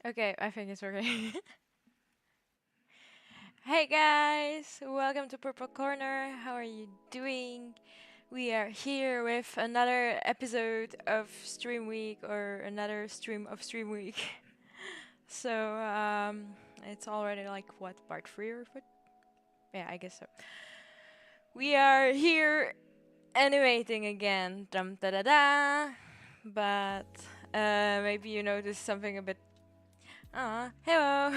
Okay, I think it's okay. Hey guys, welcome to Purple Corner. How are you doing? We are here with another episode of Stream Week or another stream of Stream Week. It's already like what, part 3 or what? Yeah, I guess so. We are here animating again. Dum da da da. But maybe you noticed something a bit. Hello.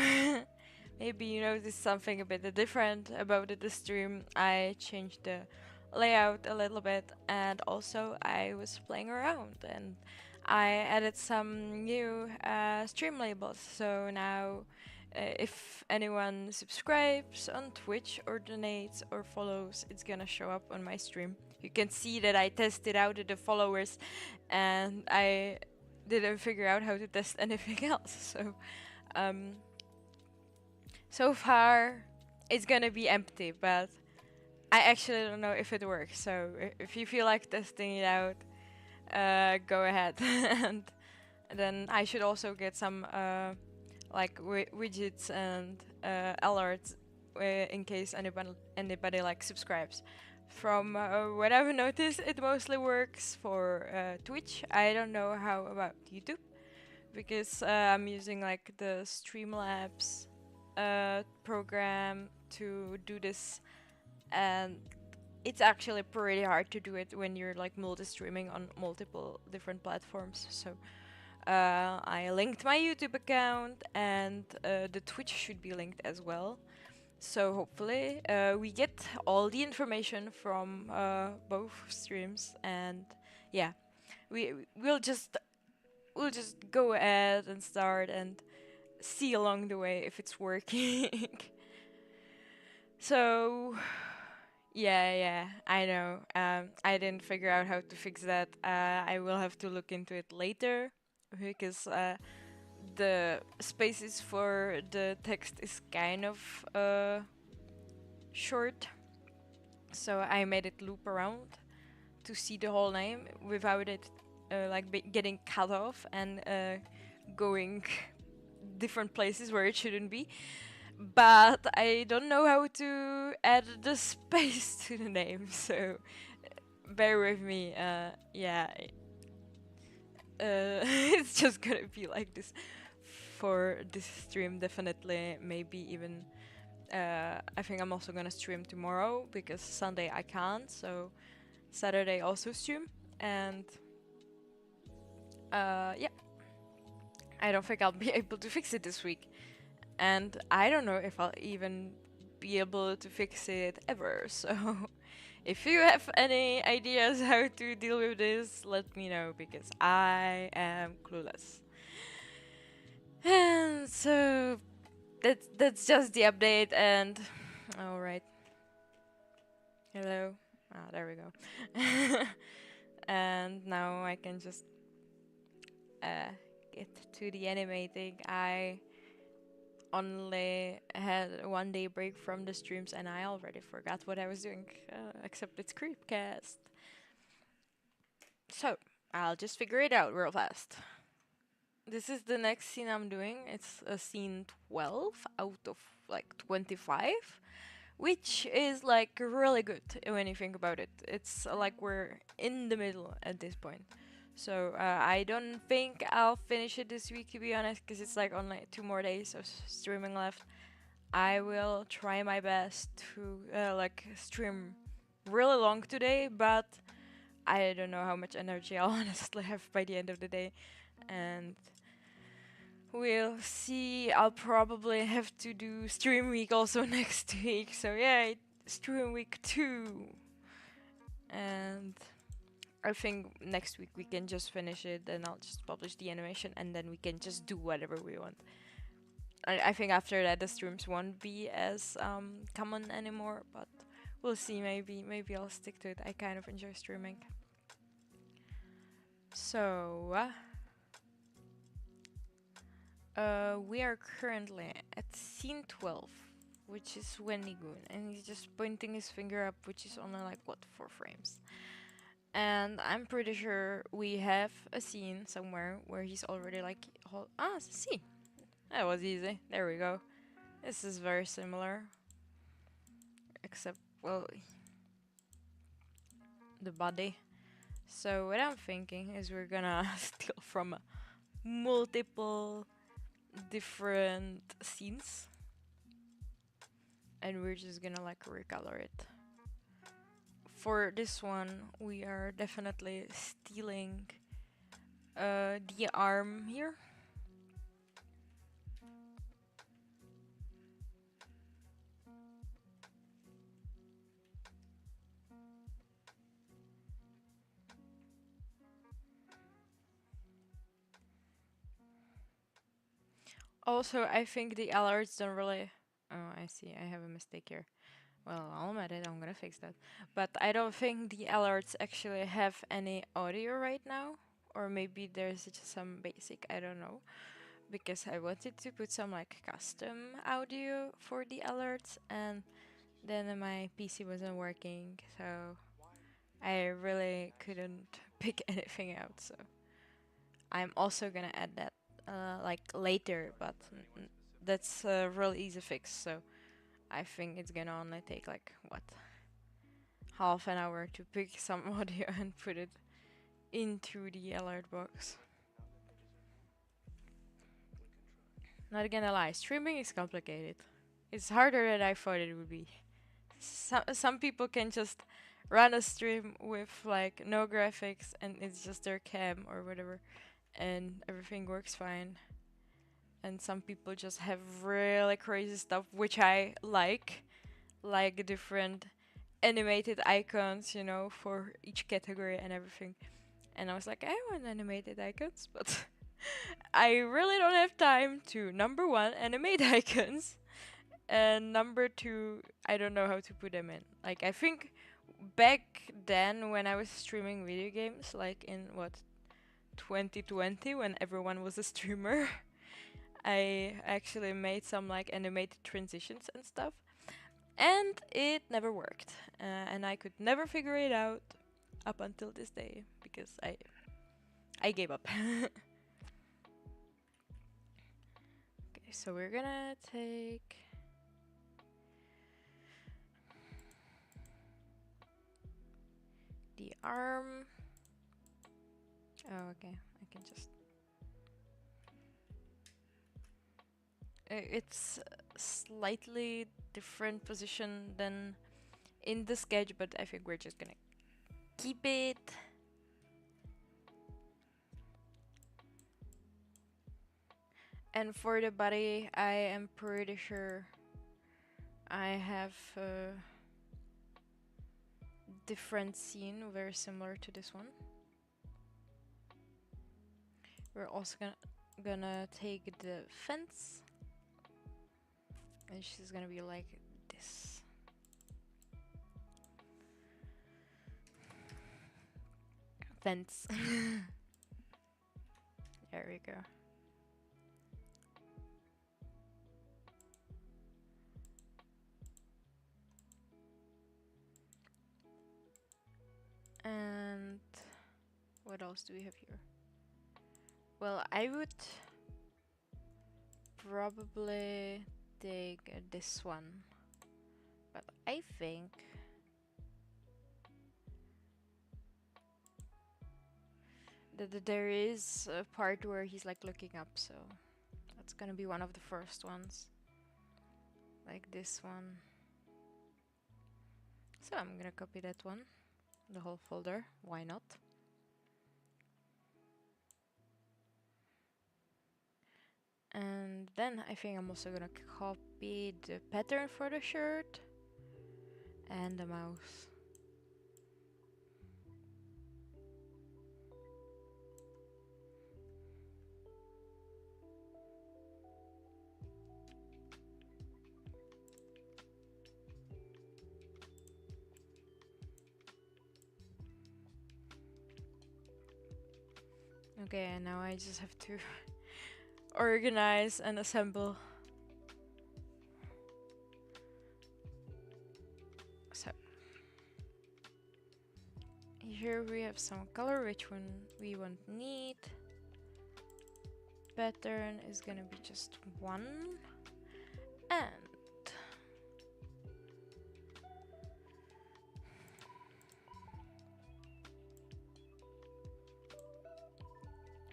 Maybe you noticed something a bit different about the stream. I changed the layout a little bit, and also I was playing around and I added some new stream labels. So now, if anyone subscribes on Twitch or donates or follows, it's gonna show up on my stream. You can see that I tested out the followers, and I didn't figure out how to test anything else. Um, so far, it's gonna be empty, but I actually don't know if it works. So if you feel like testing it out, go ahead. And then I should also get some like widgets and alerts in case anybody like subscribes. From what I've noticed, it mostly works for Twitch. I don't know how about YouTube because I'm using like the Streamlabs program to do this, and it's actually pretty hard to do it when you're like multi-streaming on multiple different platforms. So I linked my YouTube account, and the Twitch should be linked as well. So hopefully we get all the information from both streams, and yeah, we we'll just we'll just go ahead and start and see along the way if it's working. So yeah, I know. I didn't figure out how to fix that. I will have to look into it later because the spaces for the text is kind of short. So I made it loop around to see the whole name without it getting cut off and going different places where it shouldn't be. But I don't know how to add the space to the name, so bear with me. Yeah, it's just gonna be like this for this stream, definitely. Maybe even. I think I'm also gonna stream tomorrow because Sunday I can't, so Saturday also stream, and yeah, I don't think I'll be able to fix it this week. And I don't know if I'll even be able to fix it ever. So if you have any ideas how to deal with this, let me know because I am clueless. And so that's just the update. And all right, hello. Ah, there we go. And now I can just uh, get to the animating. I only had 1 day break from the streams and I already forgot what I was doing, except it's Creepcast. So, I'll just figure it out real fast. This is the next scene I'm doing. It's a scene 12 out of like 25, which is like really good when you think about it. It's like we're in the middle at this point. So I don't think I'll finish it this week, to be honest, because it's like only 2 more days of streaming left. I will try my best to like stream really long today, but I don't know how much energy I'll honestly have by the end of the day, and we'll see. I'll probably have to do stream week also next week. So yeah, stream week 2, and I think next week we can just finish it, and I'll just publish the animation, and then we can just do whatever we want. I think after that the streams won't be as common anymore, but we'll see. Maybe I'll stick to it. I kind of enjoy streaming. So we are currently at scene 12, which is Wendigoon, and he's just pointing his finger up, which is only like what 4 frames. And I'm pretty sure we have a scene somewhere where he's already like see. That was easy. There we go. This is very similar. Except, well, the body. So what I'm thinking is we're gonna steal from multiple different scenes. And we're just gonna like recolor it. For this one, we are definitely stealing the arm here. Also, I think the alerts don't really... Oh, I see. I have a mistake here. Well, I'll admit it. I'm gonna fix that. But I don't think the alerts actually have any audio right now. Or maybe there's just some basic, I don't know. Because I wanted to put some like custom audio for the alerts, and then my PC wasn't working, so I really couldn't pick anything out. So I'm also gonna add that like later, but that's a real easy fix. So I think it's gonna only take like what, half an hour to pick some audio and put it into the alert box. Not gonna lie, streaming is complicated. It's harder than I thought it would be. Some people can just run a stream with like no graphics and it's just their cam or whatever, and everything works fine. And some people just have really crazy stuff, which I like different animated icons, you know, for each category and everything. And I was like, I want animated icons, but I really don't have time to, number one, animate icons, and number two, I don't know how to put them in. Like, I think back then when I was streaming video games, like in what, 2020, when everyone was a streamer, I actually made some like animated transitions and stuff, and it never worked, and I could never figure it out up until this day because I gave up. Okay, so we're gonna take the arm. Oh, okay. I can just... It's slightly different position than in the sketch, but I think we're just gonna keep it. And for the body, I am pretty sure I have a different scene very similar to this one. We're also gonna take the fence, and she's gonna be like this. Fence. There we go. And what else do we have here? Well, I would probably take this one, but I think that there is a part where he's like looking up, so that's gonna be one of the first ones, like this one. So I'm gonna copy that one, the whole folder, why not? And then I think I'm also gonna copy the pattern for the shirt and the mouse. Okay, and now I just have to organize and assemble. So here we have some color, which one we won't need. pattern is gonna be just one, and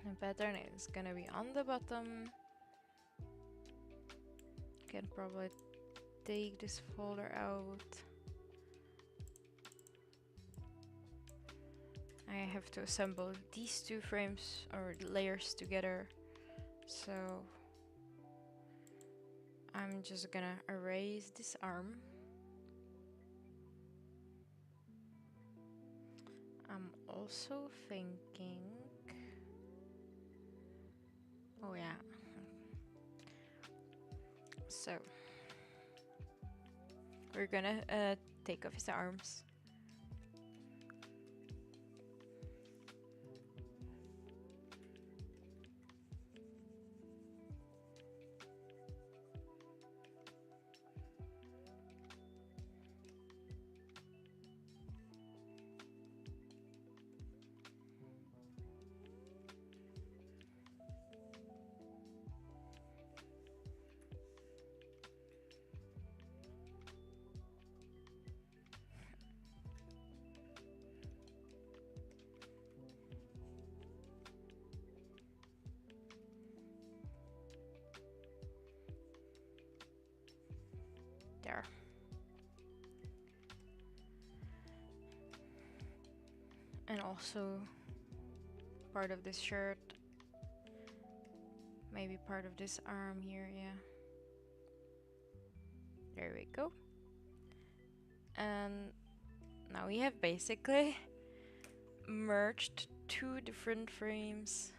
the pattern is gonna be on the bottom. Can probably take this folder out. I have to assemble these two frames or layers together, so I'm just gonna erase this arm. I'm also thinking, oh yeah, so we're gonna take off his arms. There. And also part of this shirt. Maybe part of this arm here, yeah. There we go. And now we have basically merged two different frames.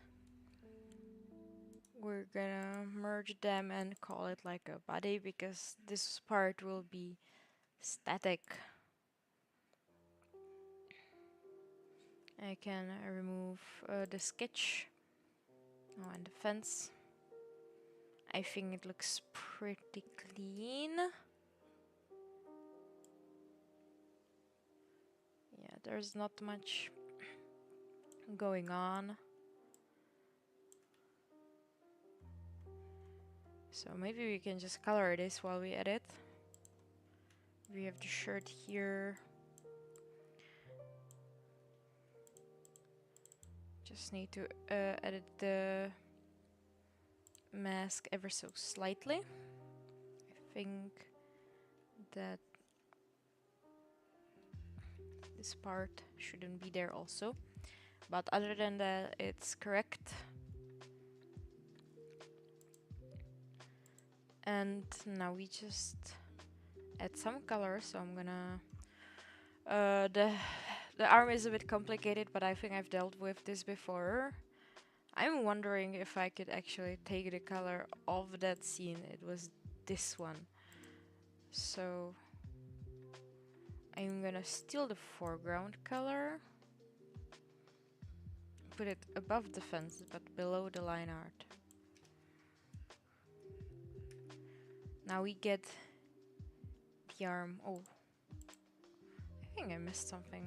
We're gonna merge them and call it like a body because this part will be static. I can remove the sketch. Oh, and the fence. I think it looks pretty clean. Yeah, there's not much going on. So maybe we can just color this while we edit. We have the shirt here. Just need to edit the mask ever so slightly. I think that this part shouldn't be there also. But other than that, it's correct. And now we just add some color. So I'm gonna the arm is a bit complicated, but I think I've dealt with this before. I'm wondering if I could actually take the color of that scene. It was this one. So I'm gonna steal the foreground color, put it above the fence but below the line art. Now we get the arm. Oh, I think I missed something.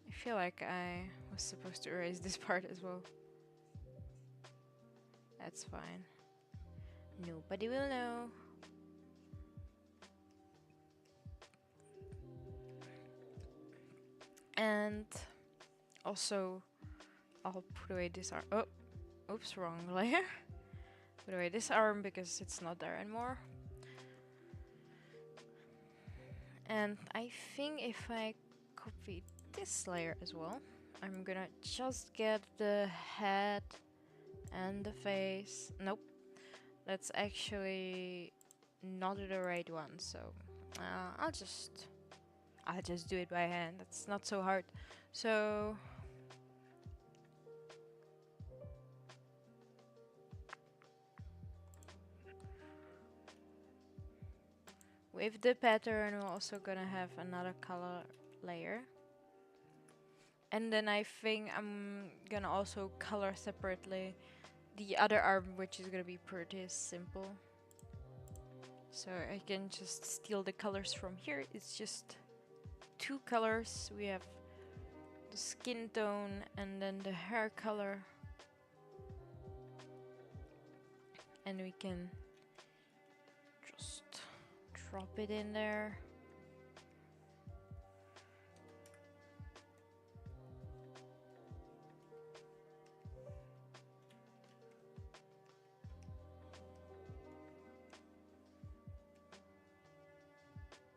I feel like I was supposed to erase this part as well. That's fine. Nobody will know. And also, I'll put away this arm. Oh, oops, wrong layer. Put away this arm because it's not there anymore. And I think if I copy this layer as well, I'm gonna just get the head and the face. Nope, that's actually not the right one. So I'll just do it by hand. That's not so hard. So with the pattern, we're also gonna have another color layer. And then I think I'm gonna also color separately the other arm, which is gonna be pretty simple. So I can just steal the colors from here. It's just two colors. We have the skin tone and then the hair color, and we can just drop it in there.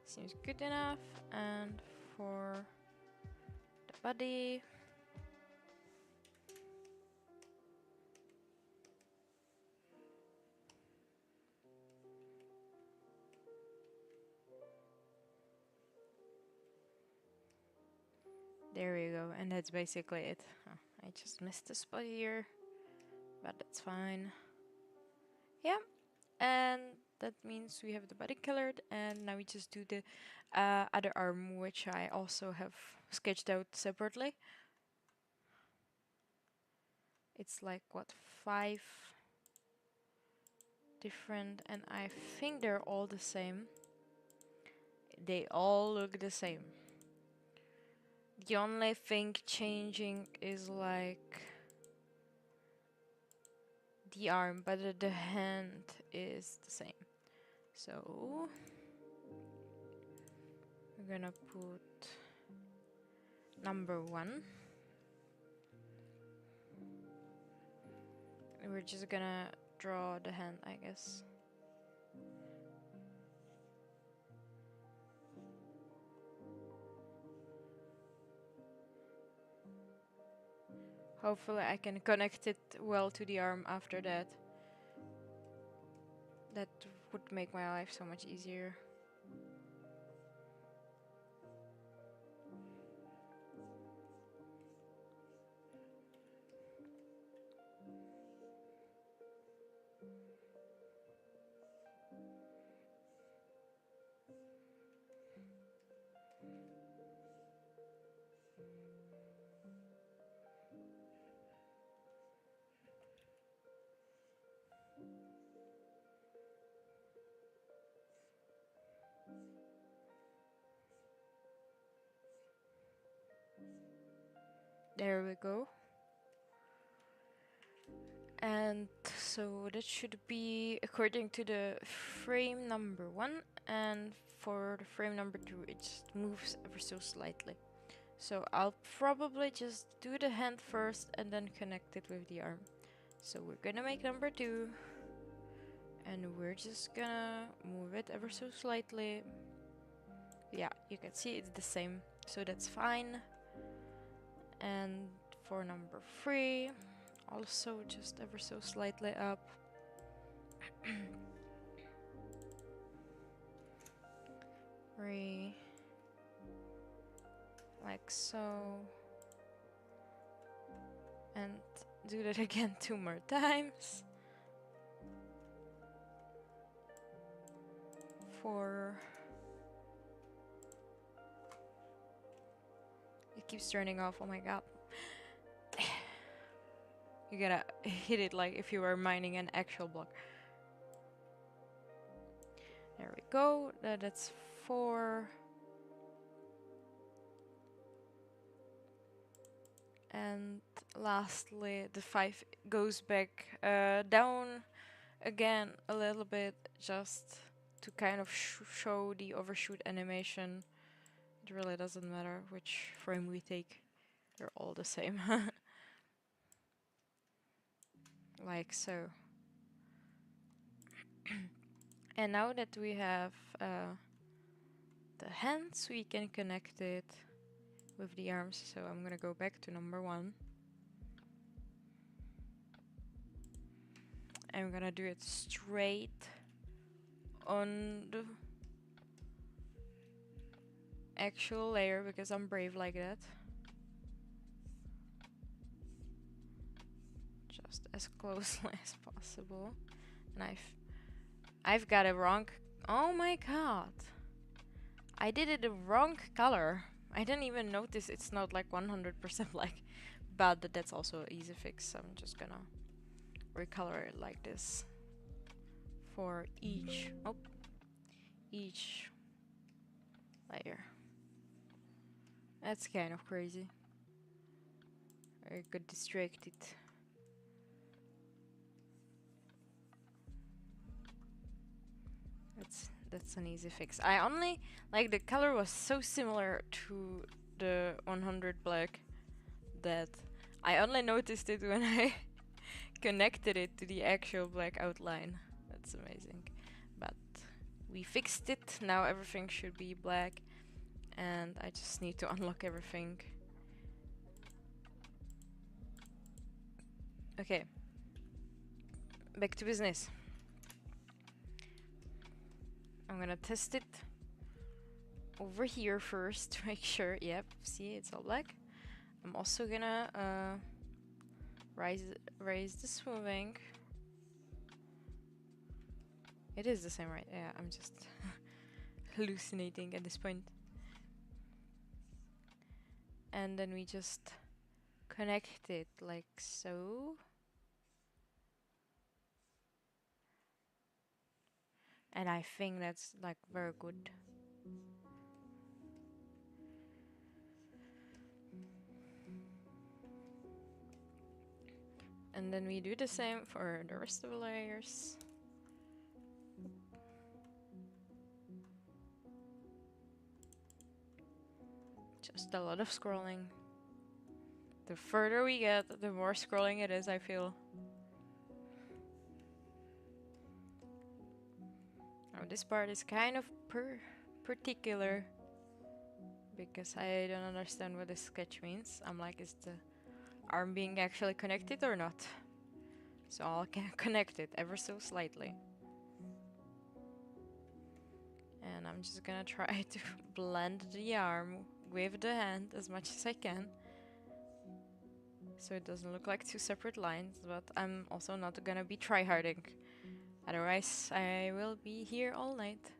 Seems good enough. And for the body, there we go, and that's basically it. Oh, I just missed a spot here, but that's fine. Yeah, and that means we have the body colored, and now we just do the other arm, which I also have sketched out separately. It's like, what, 5 different, and I think they're all the same. They all look the same. The only thing changing is like the arm, but the hand is the same. So we're gonna put number 1. We're just gonna draw the hand, I guess. Hopefully I can connect it well to the arm after that. That would make my life so much easier. There we go. And so that should be according to the frame number 1, and for the frame number 2 it just moves ever so slightly. So I'll probably just do the hand first and then connect it with the arm. So we're gonna make number 2, and we're just gonna move it ever so slightly. Yeah, you can see it's the same, so that's fine. And for number 3, also just ever so slightly up. 3, like so, and do that again 2 more times. 4. It keeps turning off, oh my god. You gotta hit it like if you were mining an actual block. There we go, that's 4. And lastly, the 5 goes back down again a little bit, just to kind of show the overshoot animation. It really doesn't matter which frame we take, they're all the same. Like so. And now that we have the hands, we can connect it with the arms. So I'm gonna go back to number 1. I'm gonna do it straight on the actual layer because I'm brave like that. Just as closely as possible. And I've got it wrong. Oh my god. I did it the wrong color. I didn't even notice it's not like 100% like, but that's also an easy fix. So I'm just gonna recolor it like this for each layer. That's kind of crazy. I got distracted. That's an easy fix. I only like the color was so similar to the 100 black that I only noticed it when I connected it to the actual black outline. That's amazing. But we fixed it. Now everything should be black, and I just need to unlock everything. Okay. Back to business. I'm gonna test it over here first to make sure. Yep, see, it's all black. I'm also gonna raise the smoothing. It is the same, right? Yeah, I'm just hallucinating at this point. And then we just connect it like so. And I think that's like very good. And then we do the same for the rest of the layers. Just a lot of scrolling. The further we get, the more scrolling it is, I feel. Oh, this part is kind of particular because I don't understand what this sketch means. I'm like, is the arm being actually connected or not? So I'll connect it ever so slightly. And I'm just gonna try to blend the arm with the hand as much as I can. So it doesn't look like two separate lines, but I'm also not gonna be tryharding. Otherwise, I will be here all night.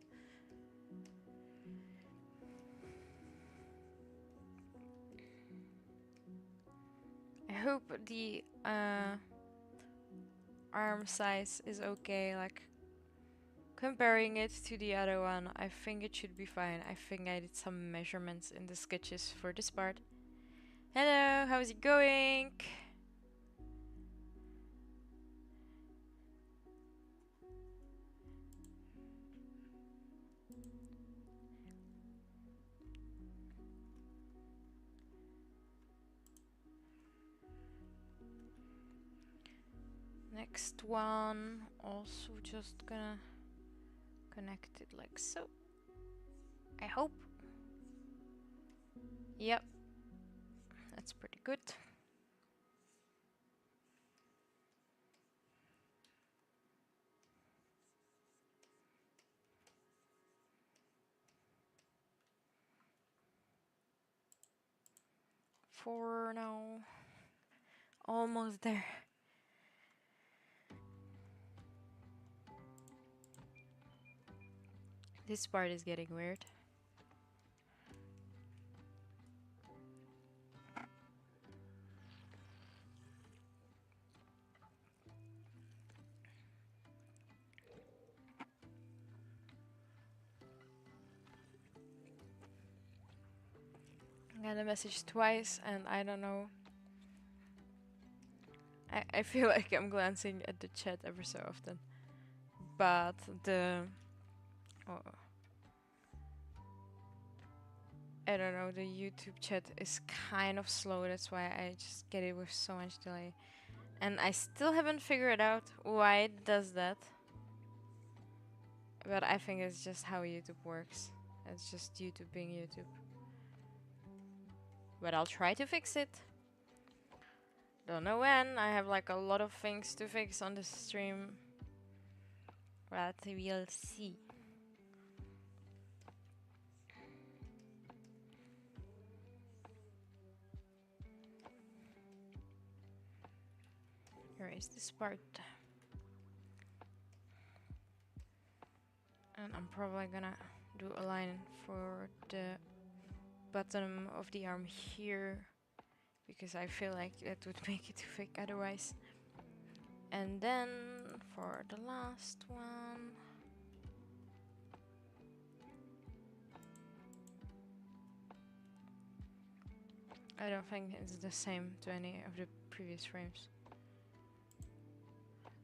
I hope the arm size is okay, like comparing it to the other one, I think it should be fine. I think I did some measurements in the sketches for this part. Hello, how's it going? Next one, also just gonna connect it like so. I hope. Yep, that's pretty good. For now, almost there. This part is getting weird. I got a message twice and I don't know. I feel like I'm glancing at the chat ever so often. But the... Oh, I don't know, the YouTube chat is kind of slow. That's why I just get it with so much delay. And I still haven't figured out why it does that. But I think it's just how YouTube works. It's just YouTube being YouTube. But I'll try to fix it. Don't know when. I have like a lot of things to fix on the stream. But we'll see. Erase this part. And I'm probably gonna do a line for the bottom of the arm here, because I feel like that would make it too thick otherwise. And then for the last one, I don't think it's the same to any of the previous frames.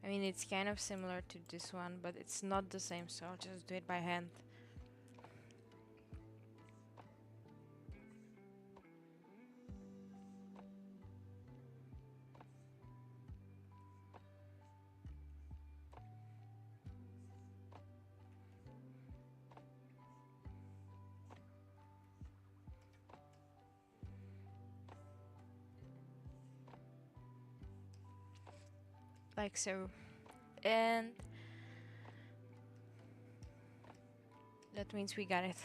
I mean, it's kind of similar to this one, but it's not the same, so I'll just do it by hand. Like so. And that means we got it.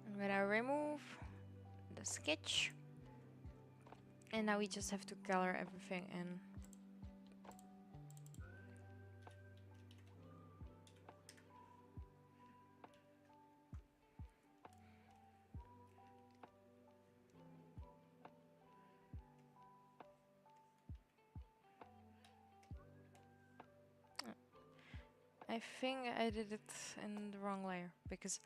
I'm gonna remove the sketch. And now we just have to color everything in. I think I did it in the wrong layer because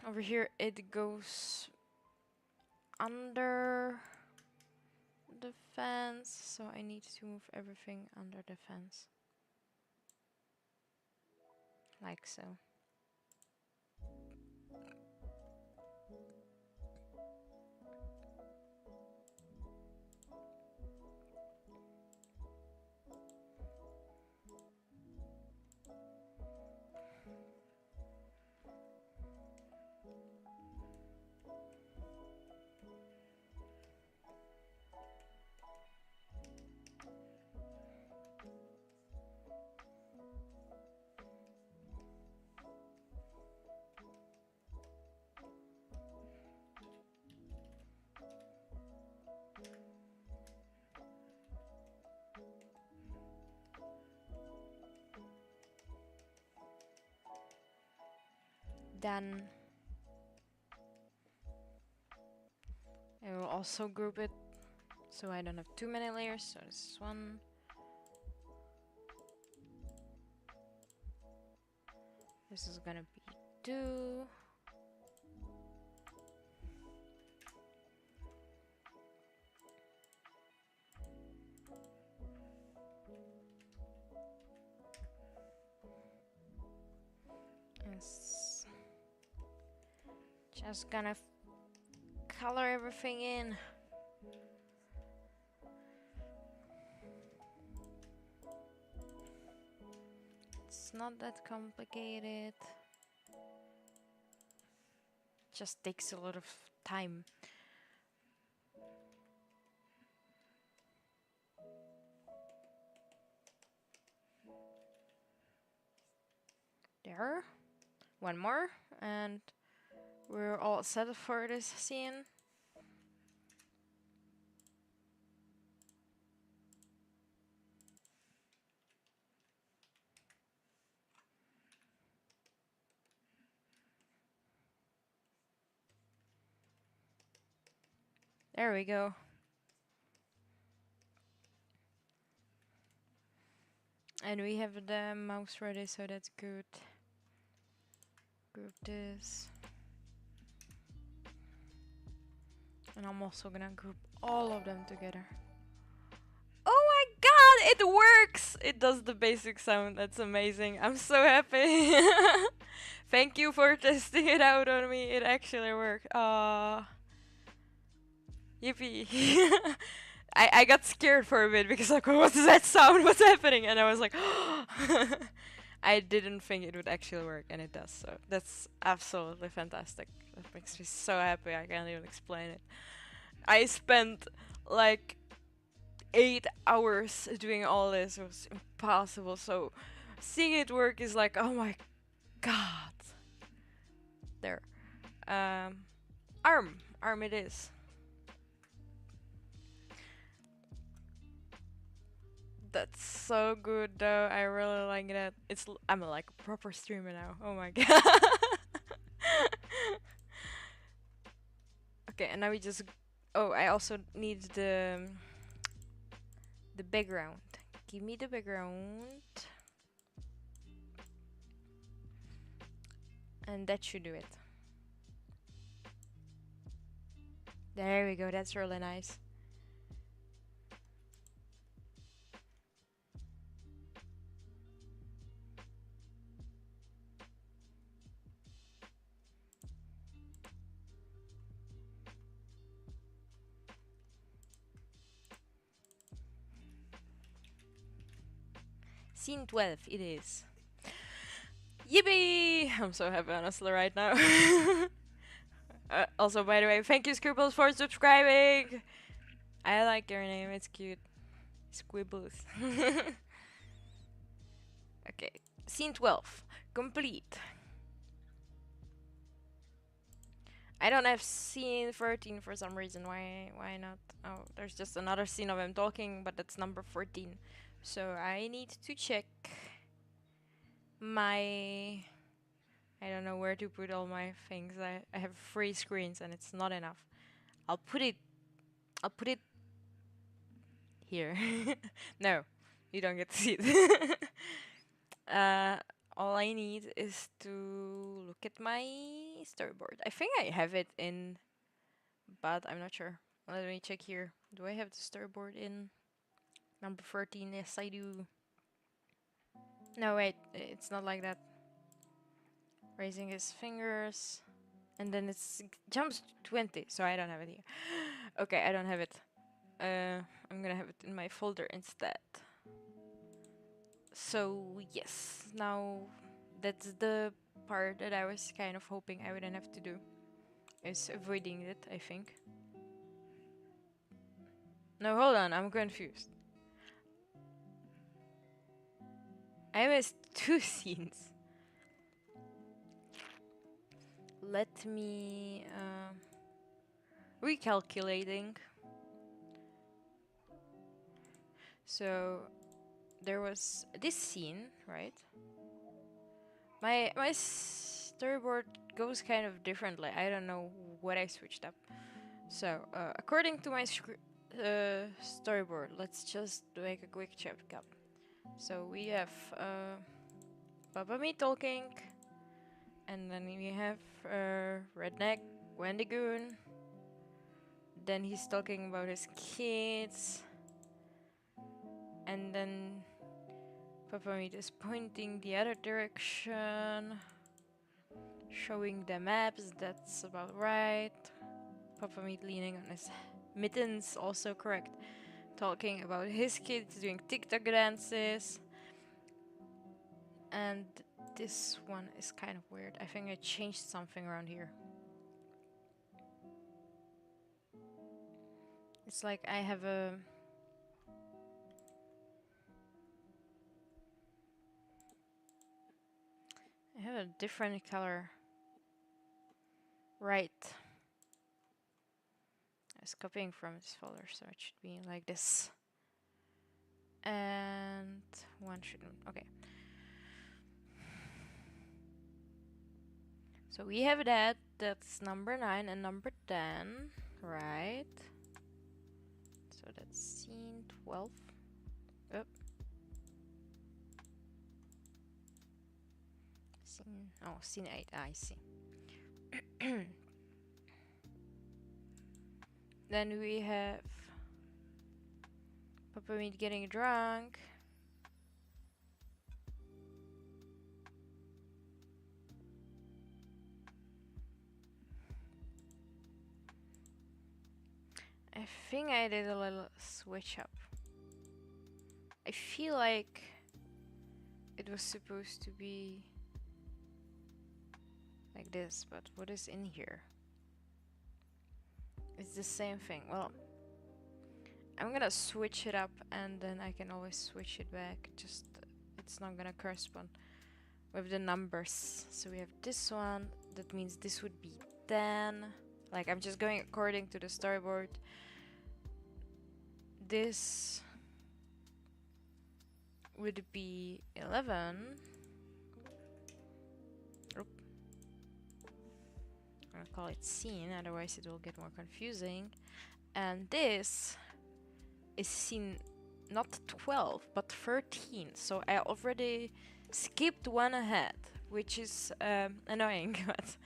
over here it goes under the fence, so I need to move everything under the fence. Like so. Then I will also group it so I don't have too many layers. So this is one. This is gonna be two. Yes. Just gonna color everything in. It's not that complicated. Just takes a lot of time. There. One more and we're all set for this scene. There we go. And we have the mouse ready, so that's good. Group this. And I'm also gonna group all of them together. Oh my god, it works! It does the basic sound, that's amazing. I'm so happy. Thank you for testing it out on me, it actually worked. Yippee. I got scared for a bit because like, what is that sound? What's happening? And I was like, I didn't think it would actually work, and it does. So that's absolutely fantastic. That makes me so happy. I can't even explain it. I spent like 8 hours doing all this. It was impossible. So seeing it work is like, oh my god. There. Arm it is. That's so good though. I really like that. I'm like a proper streamer now. Oh my god. Okay, and now we just I also need the background. Give me the background. And that should do it. There we go, that's really nice. Scene 12 it is. Yippee! I'm so happy honestly right now. Also, by the way, thank you Scribbles for subscribing! I like your name, it's cute. Squibbles. Okay, scene 12. Complete. I don't have scene 13 for some reason. Why not? Oh, there's just another scene of him talking, but that's number 14. So I need to check my... I don't know where to put all my things. I have 3 screens and it's not enough. I'll put it here. No, you don't get to see it. All I need is to look at my storyboard. I think I have it in, but I'm not sure. Let me check here. Do I have the storyboard in number 13? Yes, I do. No, wait, it's not like that. Raising his fingers. And then it jumps to 20, so I don't have it here. Okay, I don't have it. I'm gonna have it in my folder instead. So, yes, now that's the part that I was kind of hoping I wouldn't have to do. Is avoiding it, I think. No, hold on, I'm confused. I missed 2 scenes. Let me... recalculating. So, there was this scene, right? My storyboard goes kind of differently. I don't know what I switched up. So, according to my storyboard, let's just make a quick checkup. So we have Papa Me talking, and then we have Redneck Wendigoon. Then he's talking about his kids, and then Papa Meat is pointing the other direction, showing the maps. That's about right. Papa Meat leaning on his mittens, also correct. Talking about his kids doing TikTok dances. And this one is kind of weird. I think I changed something around here. It's like I have a... I have a different color. Right. I was copying from this folder, so it should be like this. And one shouldn't. Okay. So we have that. That's number 9 and number 10, right? So that's scene 12. Oh. Scene 8. I see. Then we have Papa Meat getting drunk. I think I did a little switch up. I feel like it was supposed to be like this, but what is in here? It's the same thing. Well, I'm gonna switch it up and then I can always switch it back. Just it's not gonna correspond with the numbers. So we have this one. That means this would be 10. Like I'm just going according to the storyboard. This would be 11. Oop. I'm gonna call it scene, otherwise it will get more confusing. And this is scene not 12 but 13. So I already skipped one ahead, which is annoying. But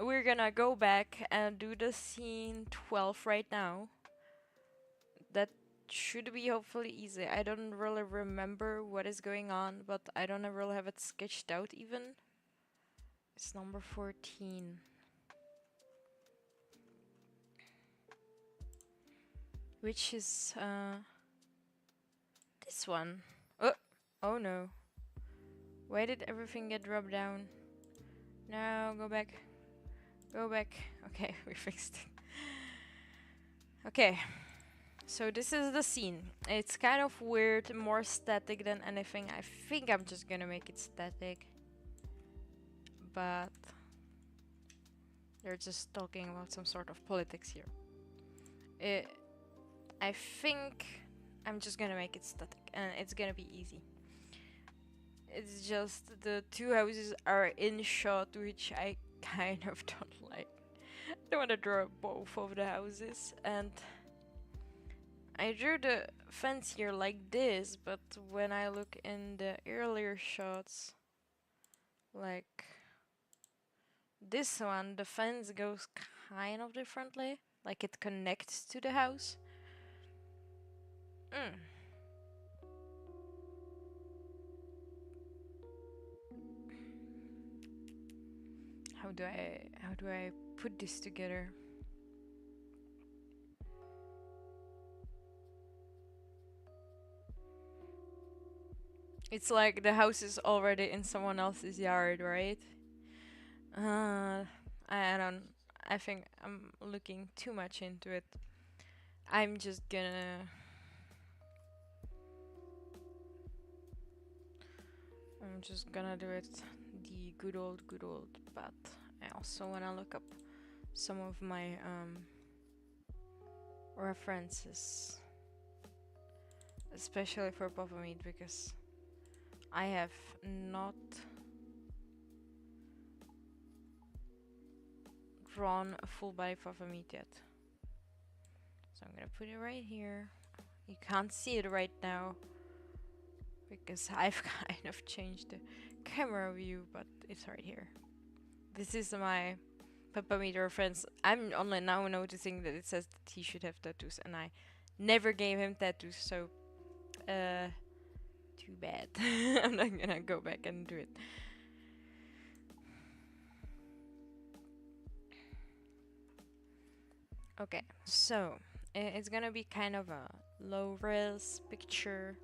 we're gonna go back and do the scene 12 right now. That should be hopefully easy. I don't really remember what is going on, but I don't really have it sketched out even. It's number 14. Which is this one. Oh no. Why did everything get dropped down? No, go back. Go back. Okay, we fixed it. Okay. So this is the scene. It's kind of weird, more static than anything. I think I'm just gonna make it static. But they're just talking about some sort of politics here. I think I'm just gonna make it static and it's gonna be easy. It's just the two houses are in shot, which I kind of don't like. I don't want to draw both of the houses, and I drew the fence here like this, but when I look in the earlier shots, like this one, the fence goes kind of differently, like it connects to the house. How do I put this together? It's like the house is already in someone else's yard, right? I don't. I think I'm looking too much into it. I'm just gonna. I'm just gonna do it the good old, but I also wanna look up some of my references, especially for Papa Meat, because I have not drawn a full body Papa Meat yet. So I'm gonna put it right here. You can't see it right now because I've kind of changed the camera view, but it's right here. This is my Papa Meat reference. I'm only now noticing that it says that he should have tattoos, and I never gave him tattoos, so too bad. I'm not gonna go back and do it. Okay, so it's gonna be kind of a low res picture.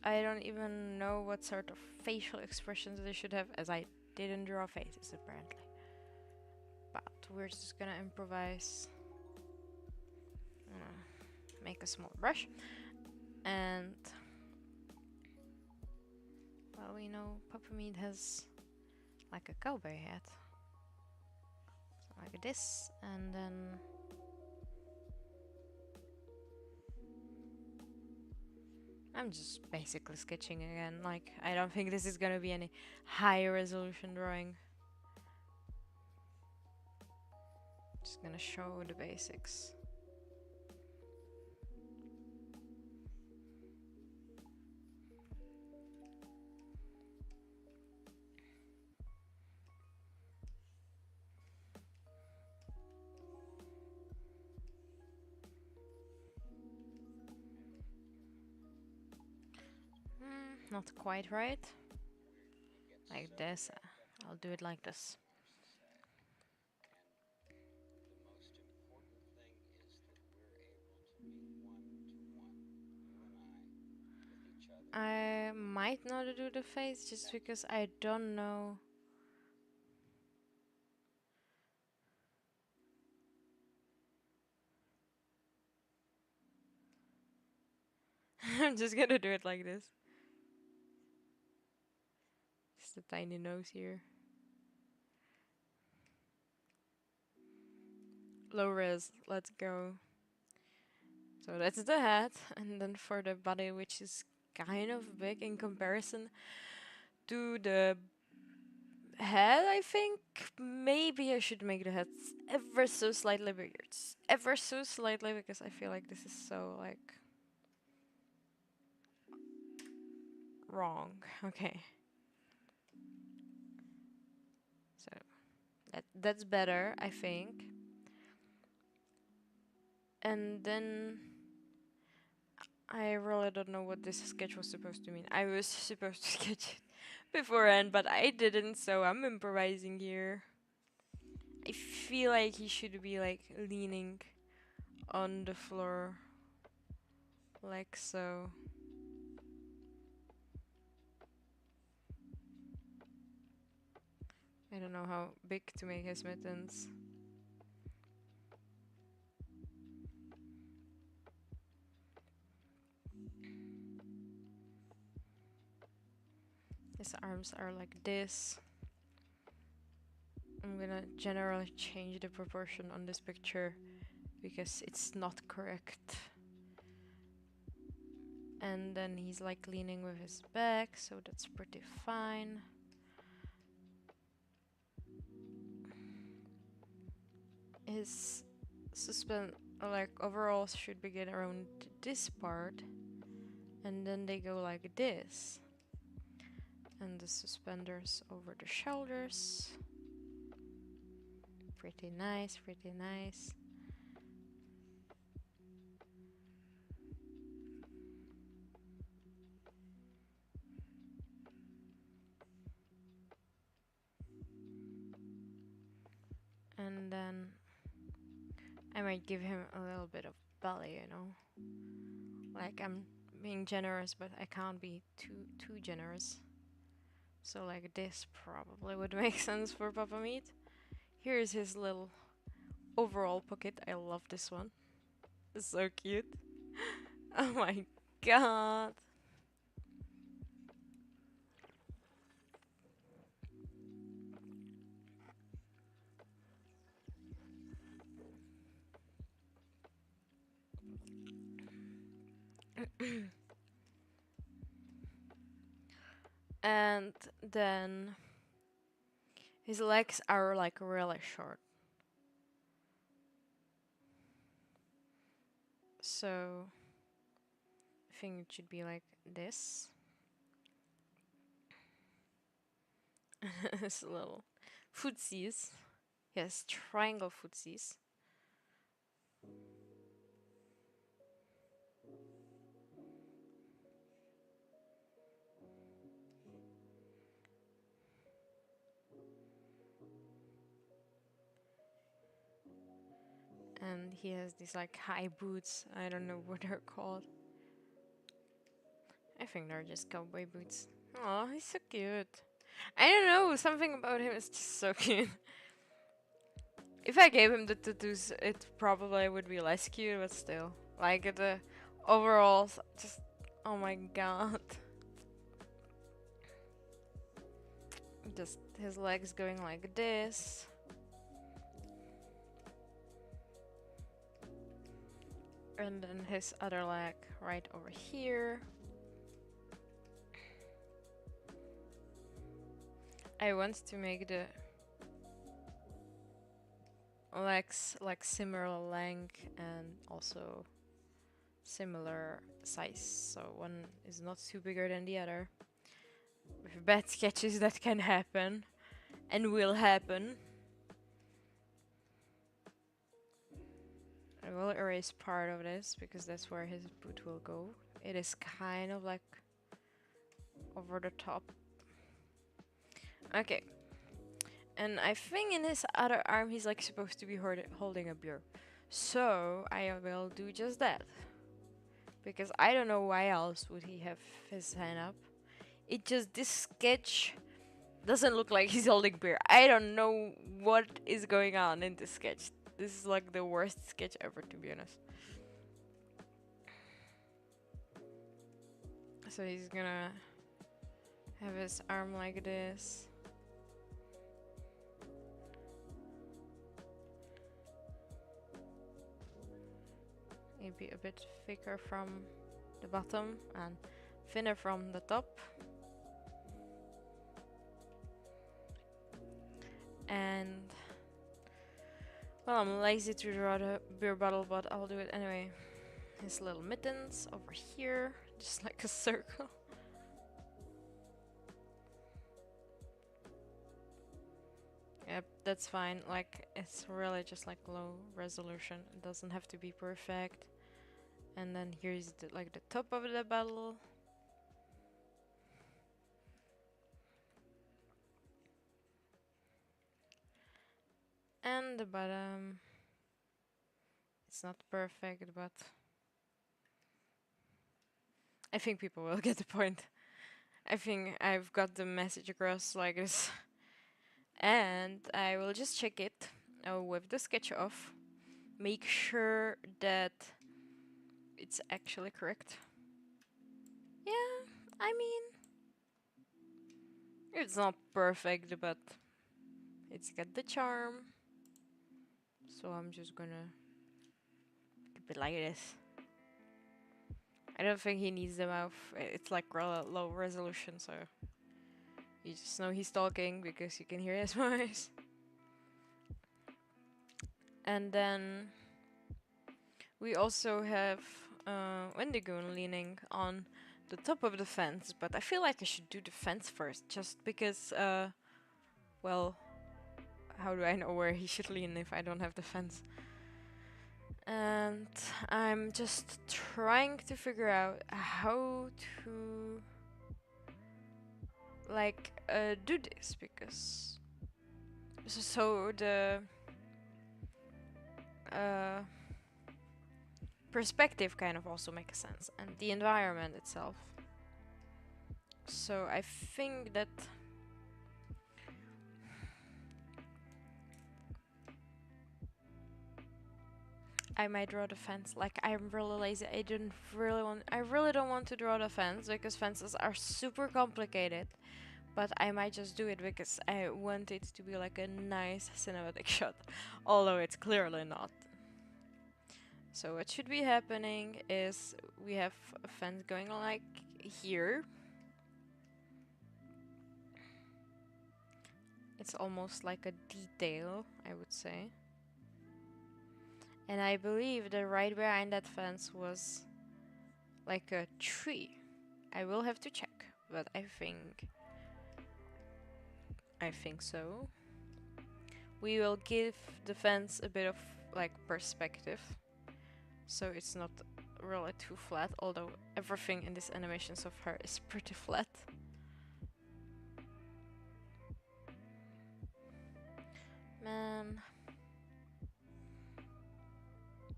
I don't even know what sort of facial expressions they should have, as I didn't draw faces apparently. But we're just gonna improvise. Make a small brush, and well, we know Papa Meat has like a cowboy hat, so like this, and then I'm just basically sketching again. Like, I don't think this is gonna be any high resolution drawing. Just gonna show the basics. Not quite right. Like this. I'll do it like this. I might not do the face just because I don't know. I'm just gonna do it like this. Just a tiny nose here. Low res, let's go. So that's the head, and then for the body, which is kind of big in comparison to the head, I think maybe I should make the head ever so slightly bigger. It's ever so slightly, because I feel like this is so like wrong. Okay. So that's better, I think. And then I really don't know what this sketch was supposed to mean. I was supposed to sketch it beforehand, but I didn't, so I'm improvising here. I feel like he should be like leaning on the floor, like so. I don't know how big to make his mittens. His arms are like this. I'm gonna generally change the proportion on this picture because it's not correct. And then he's like leaning with his back, so that's pretty fine. His like overalls should begin around this part, and then they go like this. And the suspenders over the shoulders. Pretty nice, pretty nice. And then I might give him a little bit of belly, you know. Like I'm being generous, but I can't be too generous. So like this probably would make sense for Papa Meat. Here's his little overall pocket. I love this one. It's so cute. Oh my god. And then his legs are like really short. So I think it should be like this. His little footsies. Yes, triangle footsies. And he has these like high boots. I don't know what they're called. I think they're just cowboy boots. Oh, he's so cute. I don't know, something about him is just so cute. If I gave him the tattoos, it probably would be less cute, but still. Like the overalls, just oh my god. Just his legs going like this. And then his other leg right over here. I want to make the legs like similar length and also similar size, so one is not too bigger than the other. With bad sketches that can happen and will happen. I will erase part of this because that's where his boot will go. It is kind of like over the top. Okay. And I think in his other arm he's like supposed to be holding a beer. So I will do just that. Because I don't know why else would he have his hand up. It just, this sketch doesn't look like he's holding beer. I don't know what is going on in this sketch. This is like the worst sketch ever, to be honest. So he's gonna have his arm like this. Maybe a bit thicker from the bottom and thinner from the top. And well, I'm lazy to draw the beer bottle, but I'll do it anyway. His little mittens over here, just like a circle. Yep, that's fine. Like, it's really just like low resolution. It doesn't have to be perfect. And then here's the, like the top of the bottle. And the bottom. It's not perfect, but I think people will get the point. I think I've got the message across like this. And I will just check it with the sketch off. Make sure that it's actually correct. Yeah, I mean, it's not perfect, but it's got the charm. So I'm just gonna keep it like this. I don't think he needs the mouth. It's like low resolution, so you just know he's talking because you can hear his voice. And then we also have Wendigoon leaning on the top of the fence, but I feel like I should do the fence first, just because, well, how do I know where he should lean if I don't have the fence? And I'm just trying to figure out how to like do this, because so the uh, perspective kind of also makes sense, and the environment itself. So I think that I might draw the fence. Like, I'm really lazy. I really don't want to draw the fence because fences are super complicated. But I might just do it because I want it to be like a nice cinematic shot, although it's clearly not. So what should be happening is we have a fence going like here. It's almost like a detail, I would say. And I believe that right behind that fence was like a tree. I will have to check, but I think so. We will give the fence a bit of like perspective, so it's not really too flat, although everything in this animation so far is pretty flat. Man.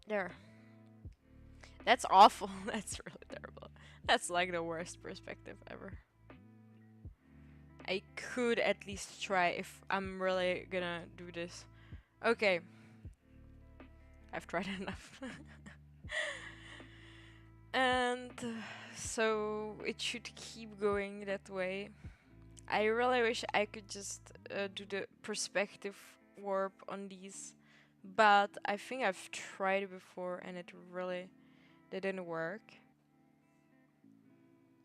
There. That's awful. That's really terrible. That's like the worst perspective ever. I could at least try if I'm really gonna do this. Okay. I've tried enough. And so it should keep going that way. I really wish I could just do the perspective warp on these, but I think I've tried it before and it really didn't work.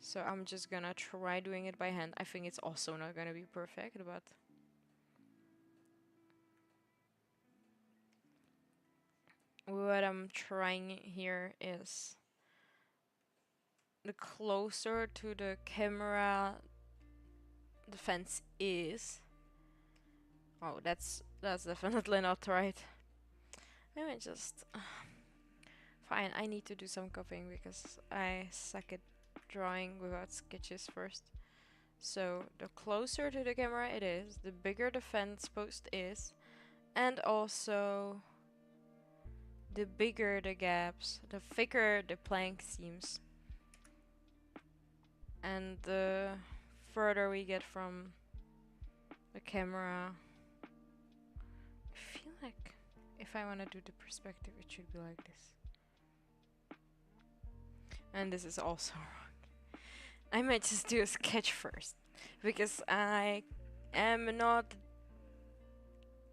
So I'm just gonna try doing it by hand. I think it's also not gonna be perfect, but what I'm trying here is the closer to the camera the fence is. Oh, that's definitely not right. Let me just fine, I need to do some copying because I suck at drawing without sketches first. So the closer to the camera it is, the bigger the fence post is, and also the bigger the gaps, the thicker the plank seems, and the further we get from the camera. I feel like if I want to do the perspective, it should be like this. And this is also wrong. I might just do a sketch first, because I am not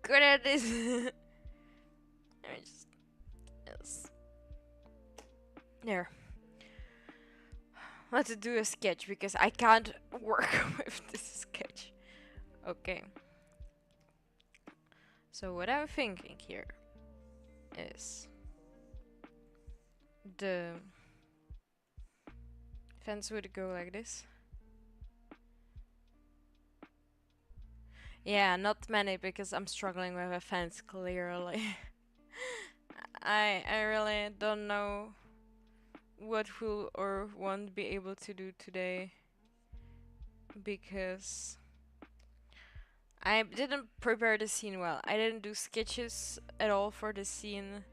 good at this. Let me just... Yes. There. Let's do a sketch, because I can't work with this sketch. Okay. So what I'm thinking here is the fence would go like this. Yeah, not many because I'm struggling with a fence clearly. I really don't know what will or won't be able to do today because I didn't prepare the scene well. I didn't do sketches at all for the scene,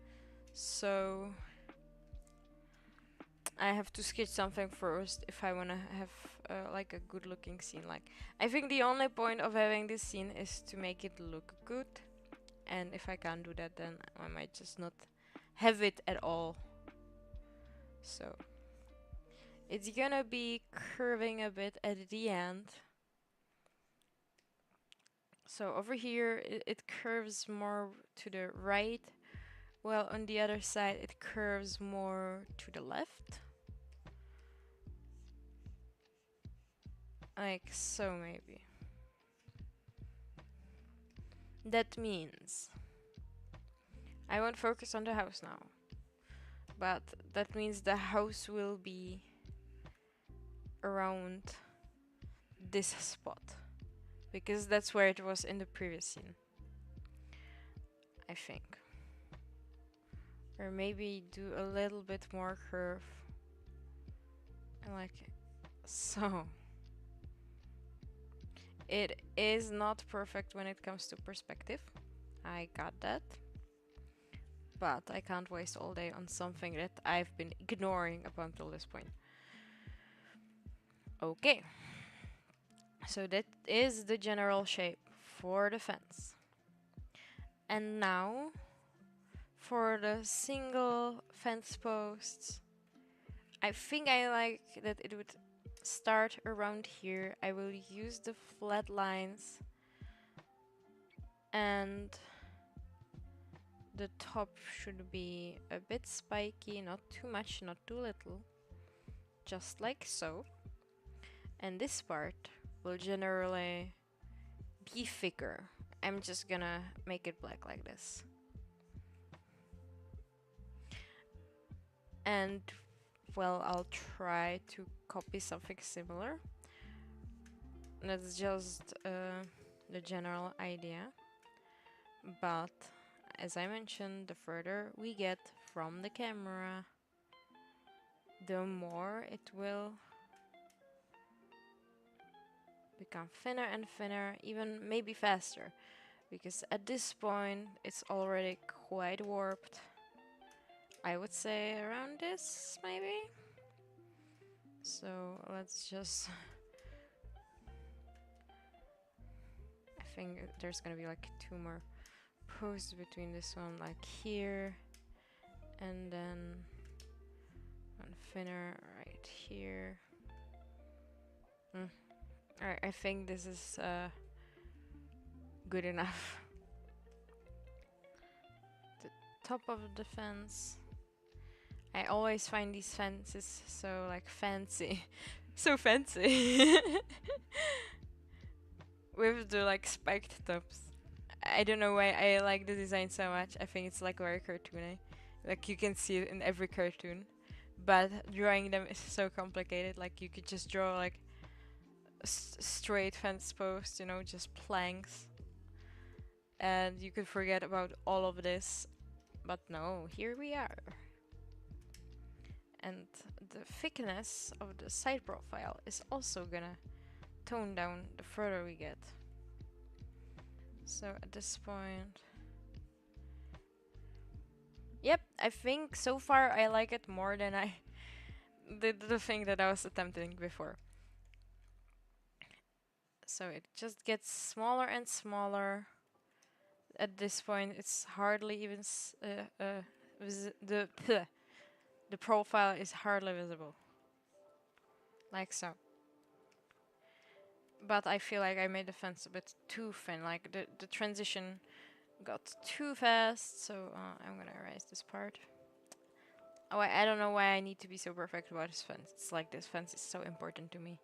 so I have to sketch something first if I wanna have like a good looking scene. Like I think the only point of having this scene is to make it look good, and if I can't do that, then I might just not have it at all. So it's gonna be curving a bit at the end. So over here it curves more to the right, while on the other side it curves more to the left. Like so maybe. That means I won't focus on the house now. But that means the house will be around this spot. Because that's where it was in the previous scene. I think. Or maybe do a little bit more curve. Like so. It is not perfect when it comes to perspective. I got that. But I can't waste all day on something that I've been ignoring up until this point. Okay. So that is the general shape for the fence. And now for the single fence posts, I think I like that it would start around here. I will use the flat lines and the top should be a bit spiky, not too much, not too little, just like so. And this part will generally be thicker. I'm just gonna make it black like this. And well, I'll try to copy something similar. That's just the general idea. But as I mentioned, the further we get from the camera, the more it will become thinner and thinner, even maybe faster. Because at this point, it's already quite warped. I would say around this, maybe? So let's just... I think there's gonna be like 2 more posts between this one, like here, and then one thinner right here. Alright, I think this is good enough. The top of the fence. I always find these fences so like fancy. So fancy. With the like spiked tops. I don't know why I like the design so much. I think it's like very cartoony. Like you can see it in every cartoon. But drawing them is so complicated. Like you could just draw like straight fence posts, you know, just planks. And you could forget about all of this. But no, here we are. And the thickness of the side profile is also gonna tone down the further we get. So at this point... Yep, I think so far I like it more than I did the thing that I was attempting before. So it just gets smaller and smaller. At this point it's hardly even the profile is hardly visible. Like so. But I feel like I made the fence a bit too thin, like the transition got too fast, so I'm gonna erase this part. Oh, I don't know why I need to be so perfect about this fence. It's like this fence is so important to me.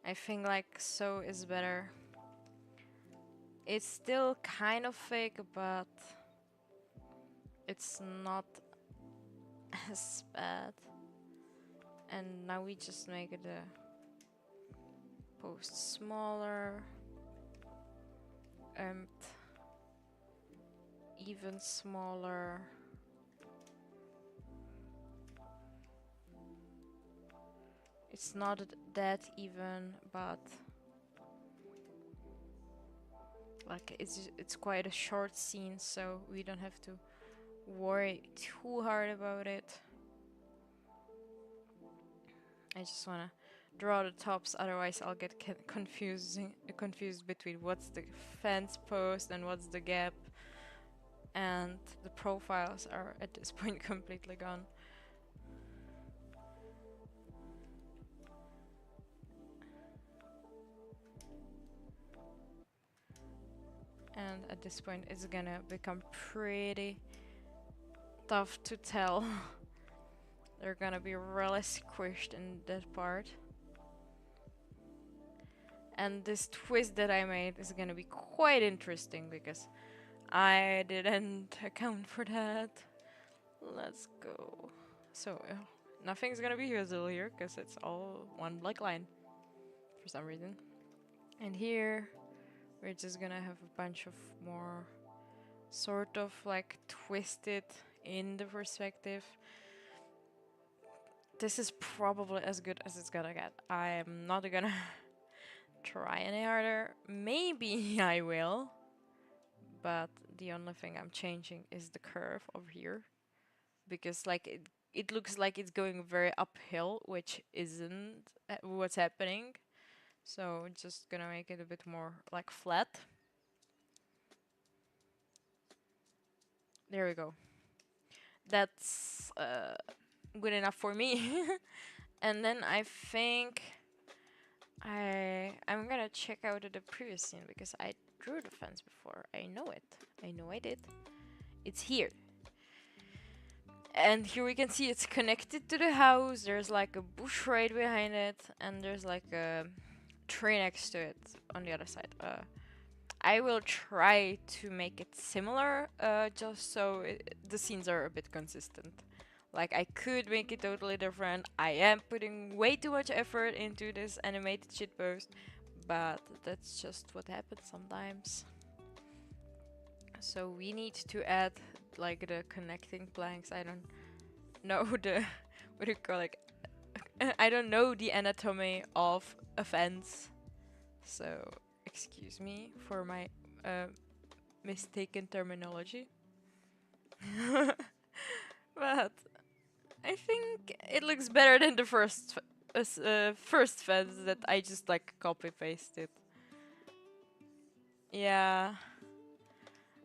I think like so is better. It's still kind of fake, but it's not as bad. And now we just make it a post smaller and even smaller. It's not that even, but like it's quite a short scene, so we don't have to worry too hard about it. I just wanna draw the tops, otherwise I'll get confused between what's the fence post and what's the gap, and the profiles are at this point completely gone. And at this point it's gonna become pretty tough to tell. They're gonna be really squished in that part. And this twist that I made is gonna be quite interesting because I didn't account for that. Let's go. So nothing's gonna be visible here because it's all one black line for some reason. And here we're just gonna have a bunch of more sort of like twisted in the perspective. This is probably as good as it's gonna get. I'm not gonna try any harder. Maybe I will, but the only thing I'm changing is the curve over here, because like it looks like it's going very uphill, which isn't what's happening. So just gonna make it a bit more like flat. There we go. That's good enough for me. And then I think I'm gonna check out the previous scene because I drew the fence before. I know it. I know I did. It's here. And here we can see it's connected to the house. There's like a bush right behind it, and there's like a tree next to it on the other side. I will try to make it similar, just so the scenes are a bit consistent. Like, I could make it totally different. I am putting way too much effort into this animated shitpost, but that's just what happens sometimes. So we need to add like the connecting planks. I don't know the what do you call it? I don't know the anatomy of a fence, so excuse me for my mistaken terminology. But I think it looks better than the first fence that I just like copy pasted. Yeah,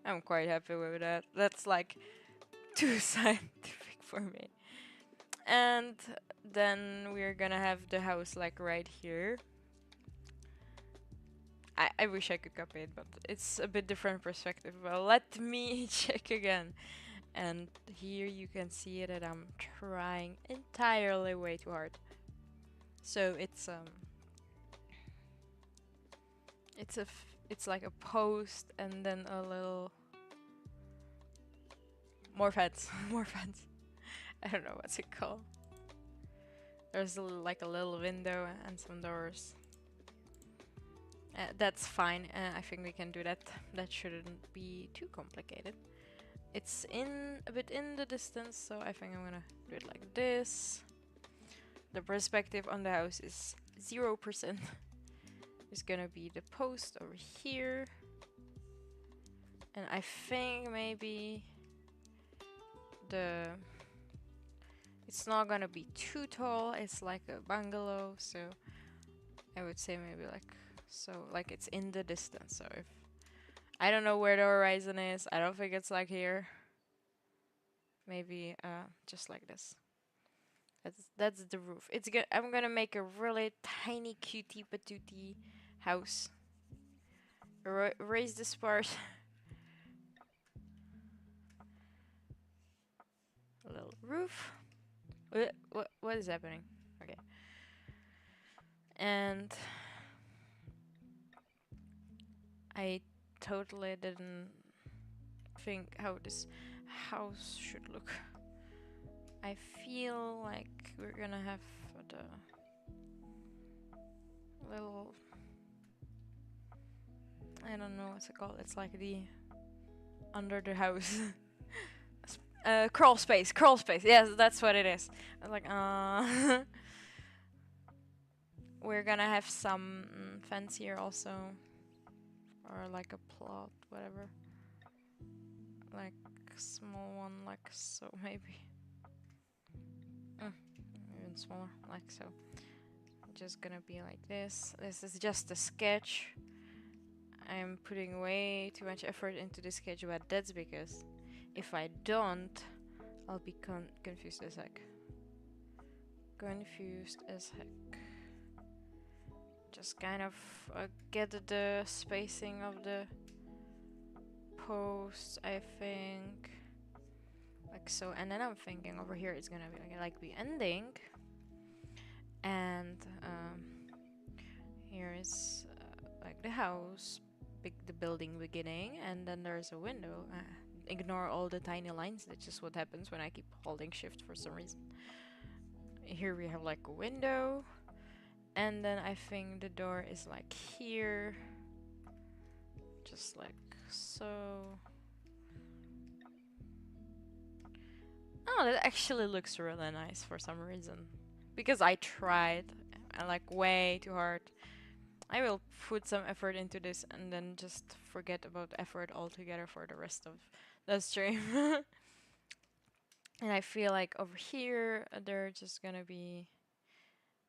I'm quite happy with that. That's like too scientific for me. And then we're gonna have the house like right here. I wish I could copy it, but it's a bit different perspective. Well, let me check again. And here you can see that I'm trying entirely way too hard. So it's it's like a post and then a little more fence, more fence. I don't know what's it called. There's like a little window and some doors. That's fine. I think we can do that. That shouldn't be too complicated. It's a bit in the distance, so I think I'm gonna do it like this. The perspective on the house is 0%. It's gonna be the post over here. And I think maybe it's not gonna be too tall. It's like a bungalow, so I would say maybe like so, like it's in the distance. So if I don't know where the horizon is, I don't think it's like here. Maybe just like this. That's the roof. I'm gonna make a really tiny cutie patootie house. Erase this part. A little roof. What is happening? Okay. And I totally didn't think how this house should look. I feel like we're gonna have the little I don't know what's it called. It's like the under the house. Crawl space. Crawl space. Yes, that's what it is. I was like, we're gonna have some fence here also, or like a plot, whatever. Like small one, like so maybe. Even smaller, like so. Just gonna be like this. This is just a sketch. I'm putting way too much effort into this sketch, but that's because if I don't, I'll be confused as heck. Confused as heck. Just kind of get the spacing of the posts, I think. Like so, and then I'm thinking over here it's gonna be like be ending. And here is like the house, the building beginning, and then there's a window. Ignore all the tiny lines, that's just what happens when I keep holding shift for some reason. Here we have like a window, and then I think the door is like here, just like so. Oh, that actually looks really nice for some reason. Because I tried, like way too hard. I will put some effort into this and then just forget about effort altogether for the rest of the stream. And I feel like over here they're just gonna be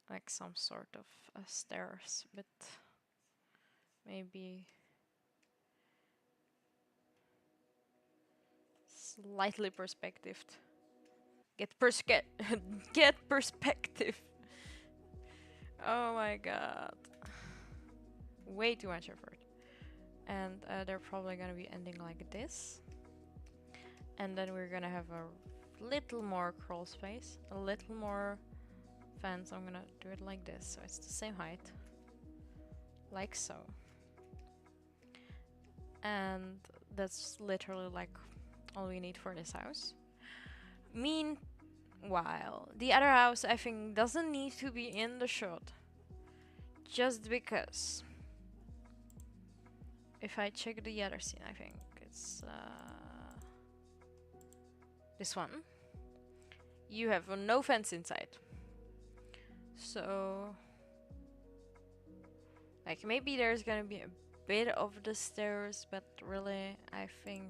like some sort of stairs, but maybe slightly perspectived. Get perspective. Oh my god. Way too much effort. And they're probably gonna be ending like this. And then we're gonna have a little more crawl space, a little more fence. I'm gonna do it like this, so it's the same height. Like so. And that's literally like all we need for this house. Meanwhile, the other house I think doesn't need to be in the shot. Just because. If I check the other scene, I think it's this one. You have no fence inside. So like maybe there's gonna be a bit of the stairs, but really I think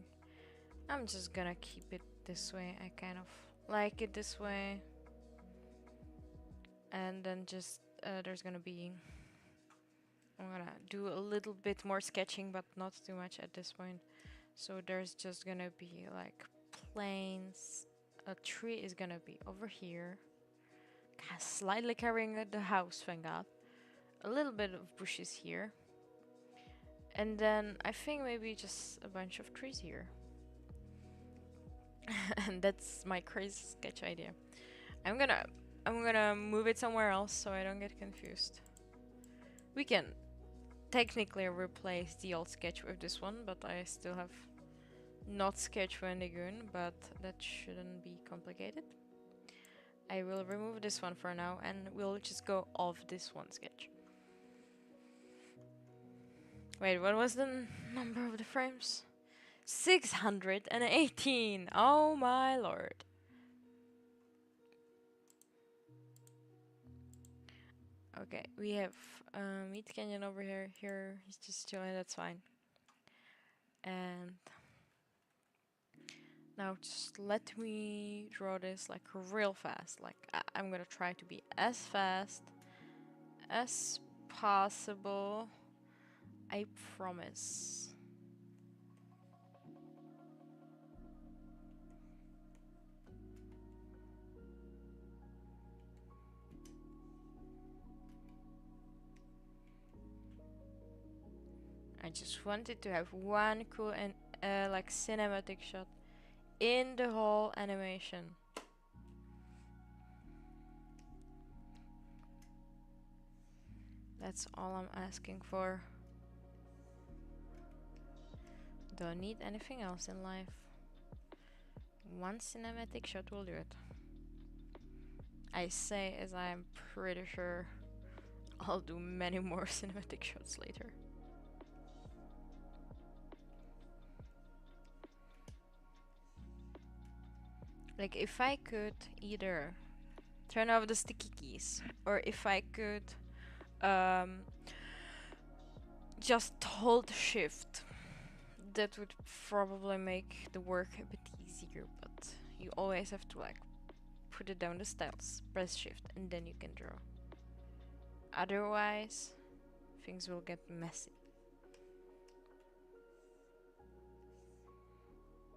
I'm just gonna keep it this way. I kind of like it this way. And then just there's gonna be, I'm gonna do a little bit more sketching, but not too much at this point. So there's just gonna be like planes. A tree is gonna be over here, slightly carrying the house, thank god. A little bit of bushes here. And then I think maybe just a bunch of trees here. And that's my crazy sketch idea. I'm gonna move it somewhere else so I don't get confused. We can technically replace the old sketch with this one, but I still have not sketch Wendigoon, but that shouldn't be complicated. I will remove this one for now and we'll just go off this one sketch. Wait, what was the number of the frames? 618! Oh my lord. Okay, we have Meat Canyon over here. Here, he's just chilling, that's fine. And now just let me draw this like real fast. Like I'm gonna try to be as fast as possible. I promise. I just wanted to have one cool and like cinematic shot in the whole animation. That's all I'm asking for. Don't need anything else in life. One cinematic shot will do it. I say as I'm pretty sure I'll do many more cinematic shots later. Like if I could either turn off the sticky keys, or if I could um, just hold shift, that would probably make the work a bit easier, but you always have to like put it down the styles, press shift, and then you can draw. Otherwise, things will get messy.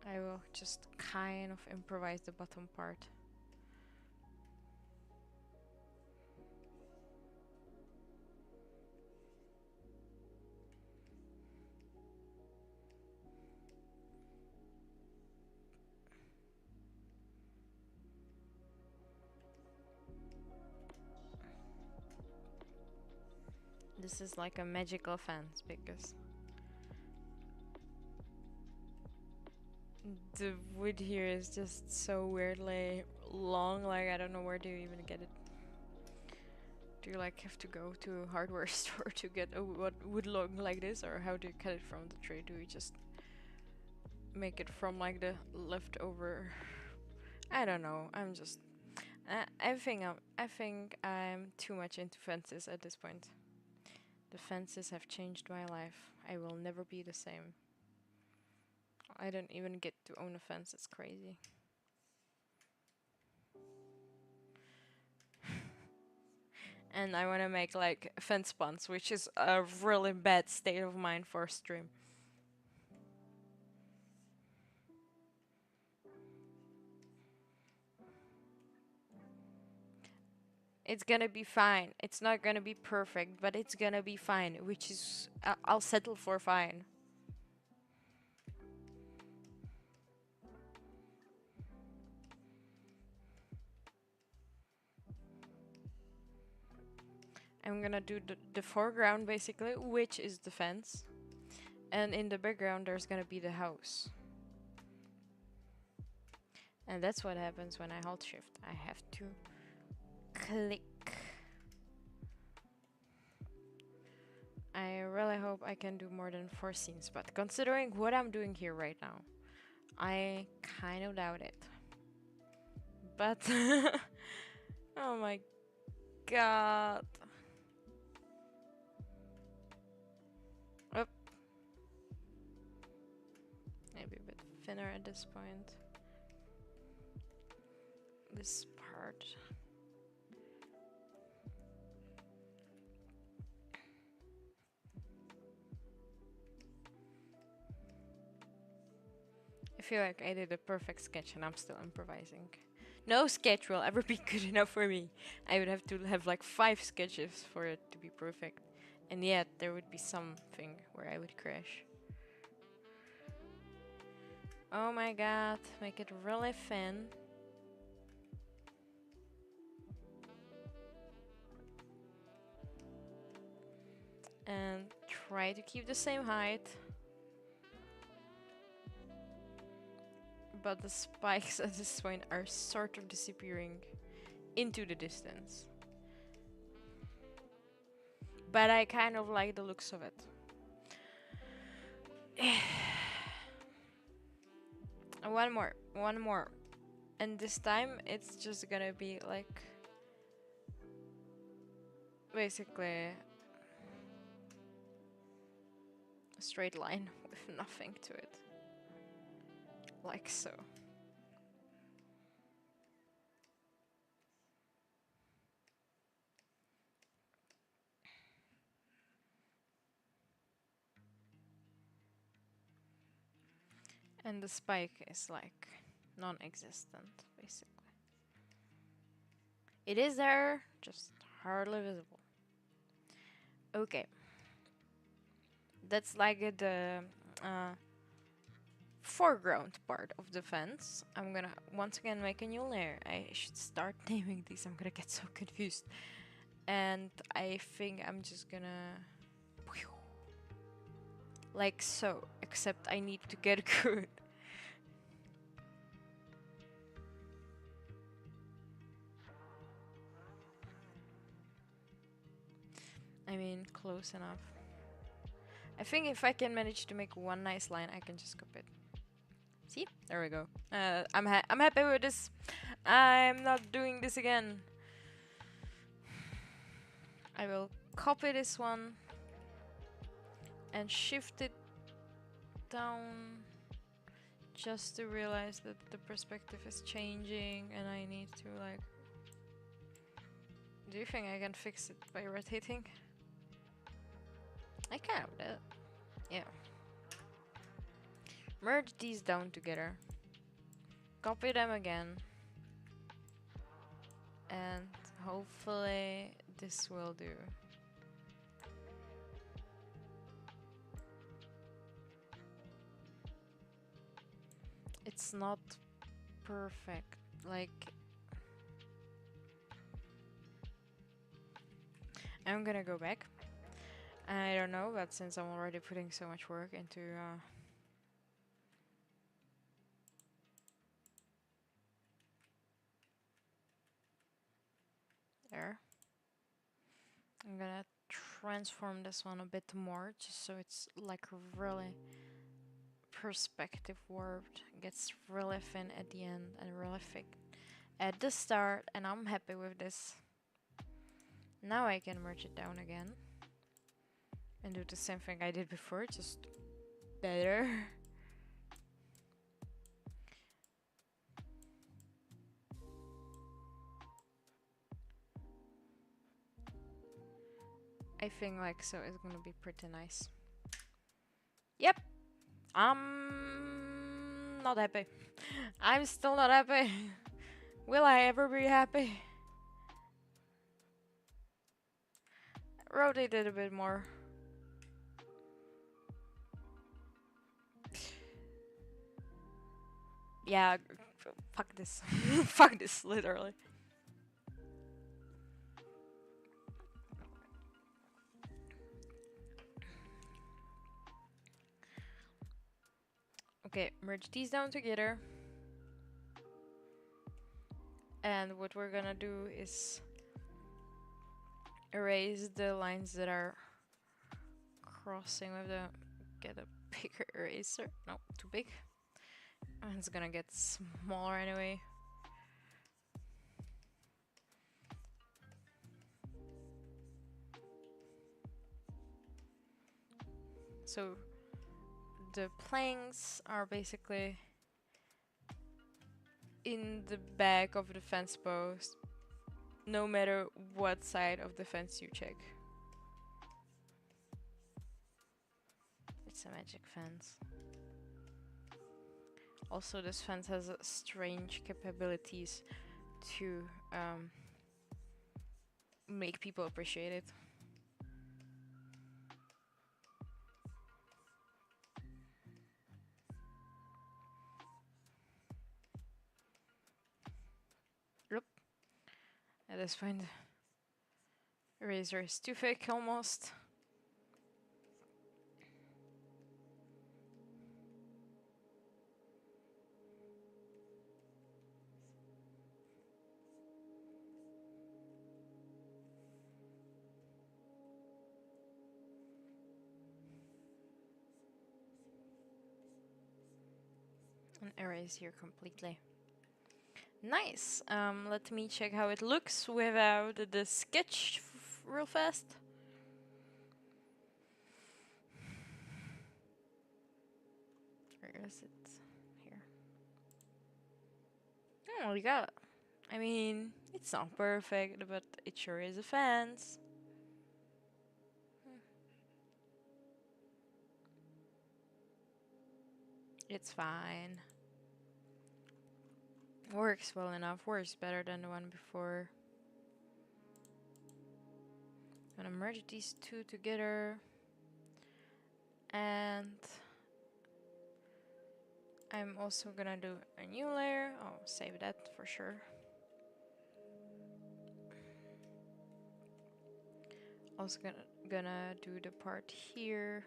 I will just kind of improvise the bottom part. This is like a magical fence because the wood here is just so weirdly long, like I don't know where do you even get it. Do you like have to go to a hardware store to get a wood long like this, or how do you cut it from the tree? Do you just make it from like the leftover? I don't know. I'm just I think I'm too much into fences at this point. The fences have changed my life. I will never be the same. I don't even get to own a fence. It's crazy. And I want to make like fence puns, which is a really bad state of mind for a stream. It's gonna be fine. It's not gonna be perfect, but it's gonna be fine, which is I'll settle for fine. I'm gonna do the foreground basically, which is the fence, and in the background there's gonna be the house. And that's what happens when I hold shift. I have to click. I really hope I can do more than 4 scenes, but considering what I'm doing here right now, I kind of doubt it. But oh my god. Oh, maybe a bit thinner at this point. This part. I feel like I did a perfect sketch and I'm still improvising. No sketch will ever be good enough for me. I would have to have like 5 sketches for it to be perfect. And yet, there would be something where I would crash. Oh my god, make it really thin. And try to keep the same height. But the spikes at this point are sort of disappearing into the distance. But I kind of like the looks of it. One more. And this time it's just gonna be like basically a straight line with nothing to it. Like so. And the spike is like non-existent, basically. It is there, just hardly visible. Okay. That's like the foreground part of the fence. I'm gonna once again make a new layer. I should start naming these. I'm gonna get so confused. And I think I'm just gonna like so, except I need to get good. I mean, close enough. I think if I can manage to make one nice line, I can just copy it. See? There we go. I'm happy with this. I'm not doing this again. I will copy this one and shift it down just to realize that the perspective is changing and I need to like... Do you think I can fix it by rotating? I kind of did. Yeah. Merge these down together. Copy them again. And hopefully this will do. It's not perfect. Like... I'm gonna go back. I don't know, but since I'm already putting so much work into there, I'm gonna transform this one a bit more, just so it's like really perspective warped. It gets really thin at the end and really thick at the start, and I'm happy with this. Now I can merge it down again and do the same thing I did before, just better. I think like so it's gonna be pretty nice. Yep. I'm not happy. I'm still not happy. Will I ever be happy? Rotate it a bit more. Yeah, fuck this. Fuck this, literally. Okay, merge these down together. And what we're gonna do is erase the lines that are crossing with the... Get a bigger eraser. No, too big. And it's gonna get smaller anyway. So the planks are basically in the back of the fence post, no matter what side of the fence you check. It's a magic fence. Also, this fence has strange capabilities to make people appreciate it. Yep. At this point, eraser is too thick almost. And erase here completely. Nice. Let me check how it looks without the sketch real fast. Where is it? Here. Oh, we got it. I mean, it's not perfect, but it sure is a fence. It's fine. Works well enough. Works better than the one before. I'm gonna merge these two together. And I'm also gonna do a new layer. I'll save that for sure. Also gonna do the part here.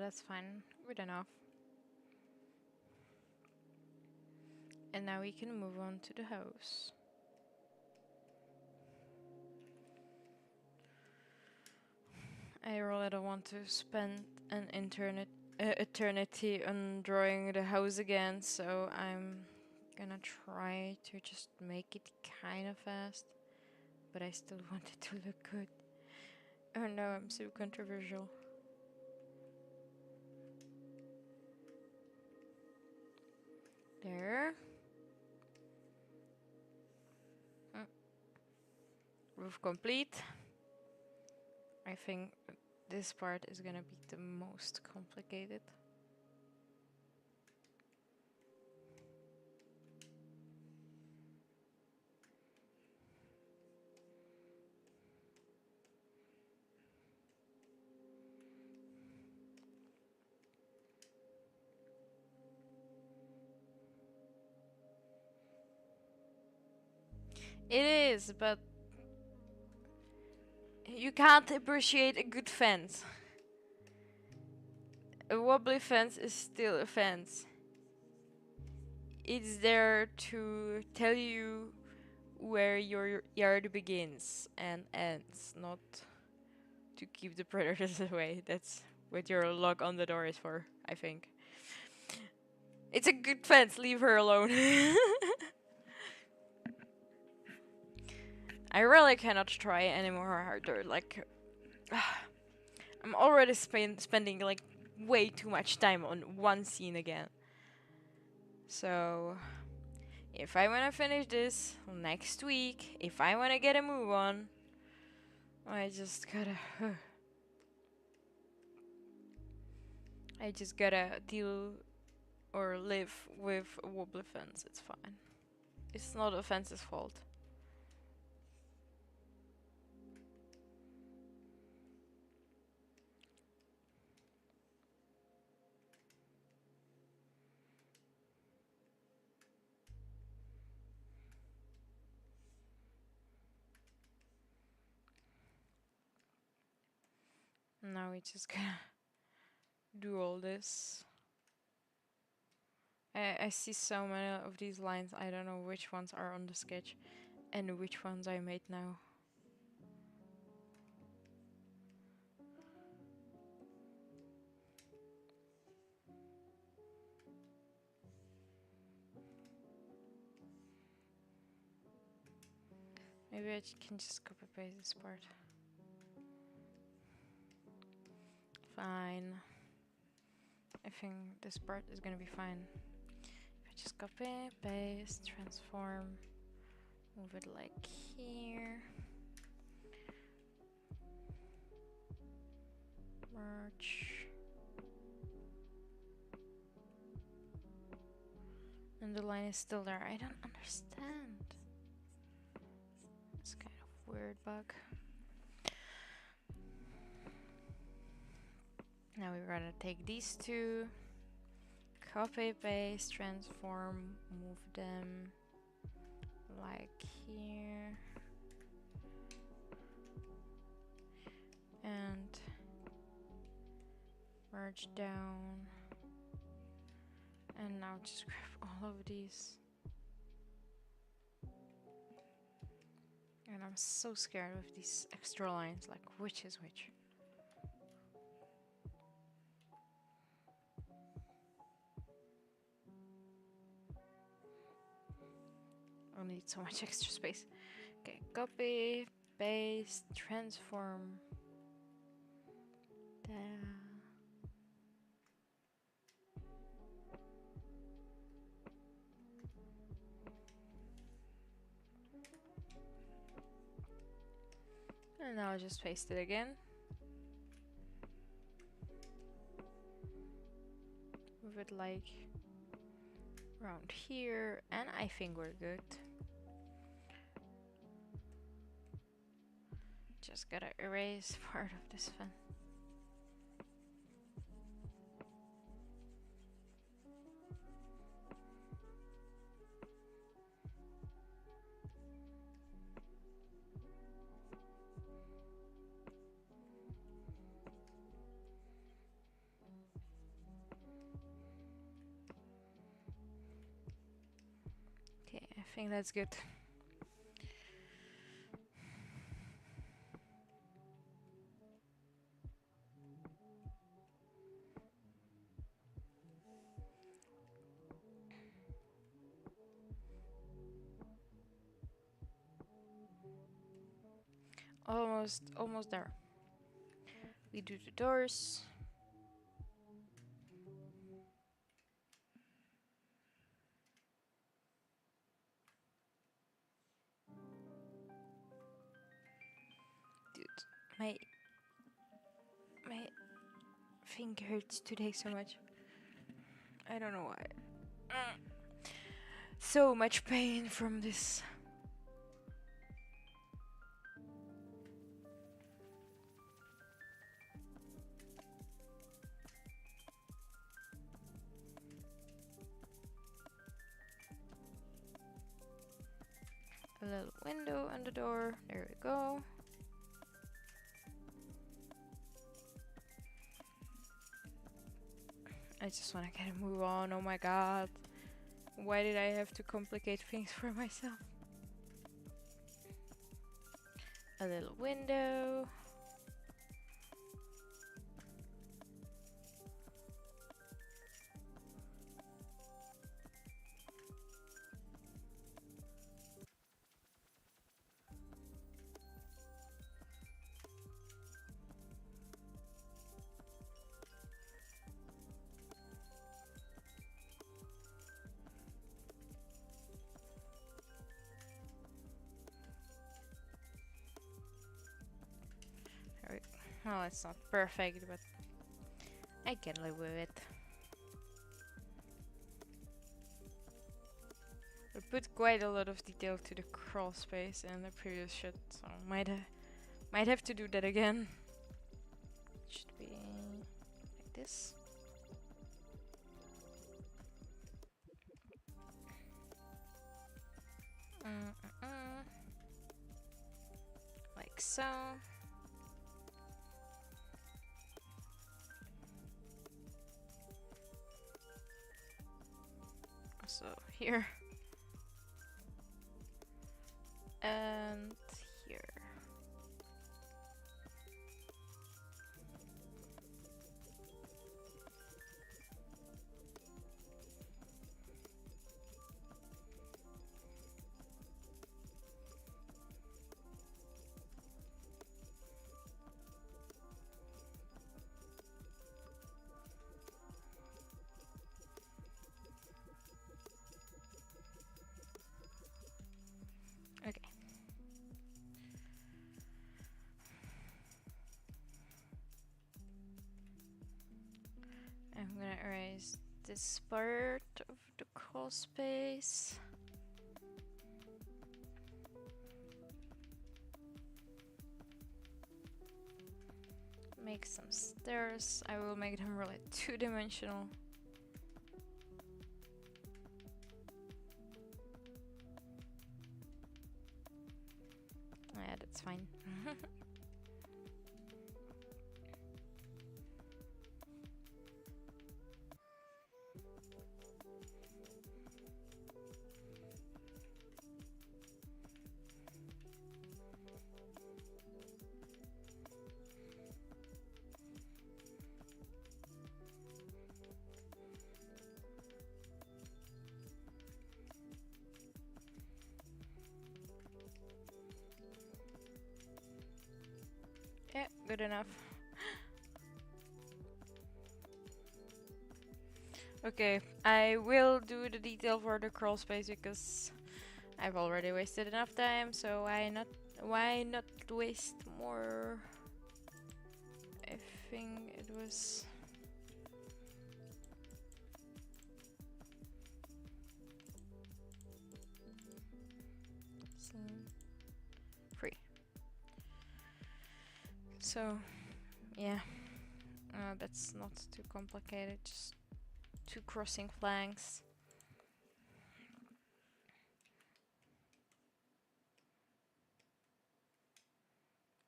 that's fine. Good enough. And now we can move on to the house. I really don't want to spend an eternity on drawing the house again, so I'm gonna try to just make it kind of fast, but I still want it to look good. Oh no, I'm so controversial. There. Roof complete. I think this part is gonna be the most complicated. It is, but you can't appreciate a good fence. A wobbly fence is still a fence. It's there to tell you where your yard begins and ends, not to keep the predators away. That's what your lock on the door is for, I think. It's a good fence, leave her alone. I really cannot try any more harder, like... I'm already spending like way too much time on one scene again. So... if I wanna finish this next week, if I wanna get a move on, I just gotta... I just gotta deal or live with a wobbly fence, it's fine. It's not a fence's fault. Now we just gotta do all this. I see so many of these lines, I don't know which ones are on the sketch and which ones I made now. Maybe I can just copy paste this part. Fine. I think this part is gonna be fine. If I just copy, paste, transform, move it like here. Merge. And the line is still there. I don't understand. It's kind of weird bug. Now we're gonna take these two, copy, paste, transform, move them like here. And merge down. And now just grab all of these. And I'm so scared with these extra lines, like which is which. I need so much extra space. Okay, copy, paste, transform. There. And now I'll just paste it again. Move it like around here, and I think we're good. Just gotta erase part of this fence. think that's good. Almost there. We do the doors. Dude, my finger hurts today so much. I don't know why. So much pain from this. A little window on the door. There we go. I just want to get a move on. Oh my god. Why did I have to complicate things for myself? A little window. Oh, it's not perfect, but I can live with it. I put quite a lot of detail to the crawl space in the previous shot, so might have to do that again. Should be like this. Like so. So here. And here. Okay. I'm gonna erase this part of the crawl space. Make some stairs. I will make them really two-dimensional. Yeah, that's fine. Yeah, good enough. Okay, I will do the detail for the crawl space because I've already wasted enough time, so why not waste more? I think it was free. So yeah, that's not too complicated, just two crossing flanks.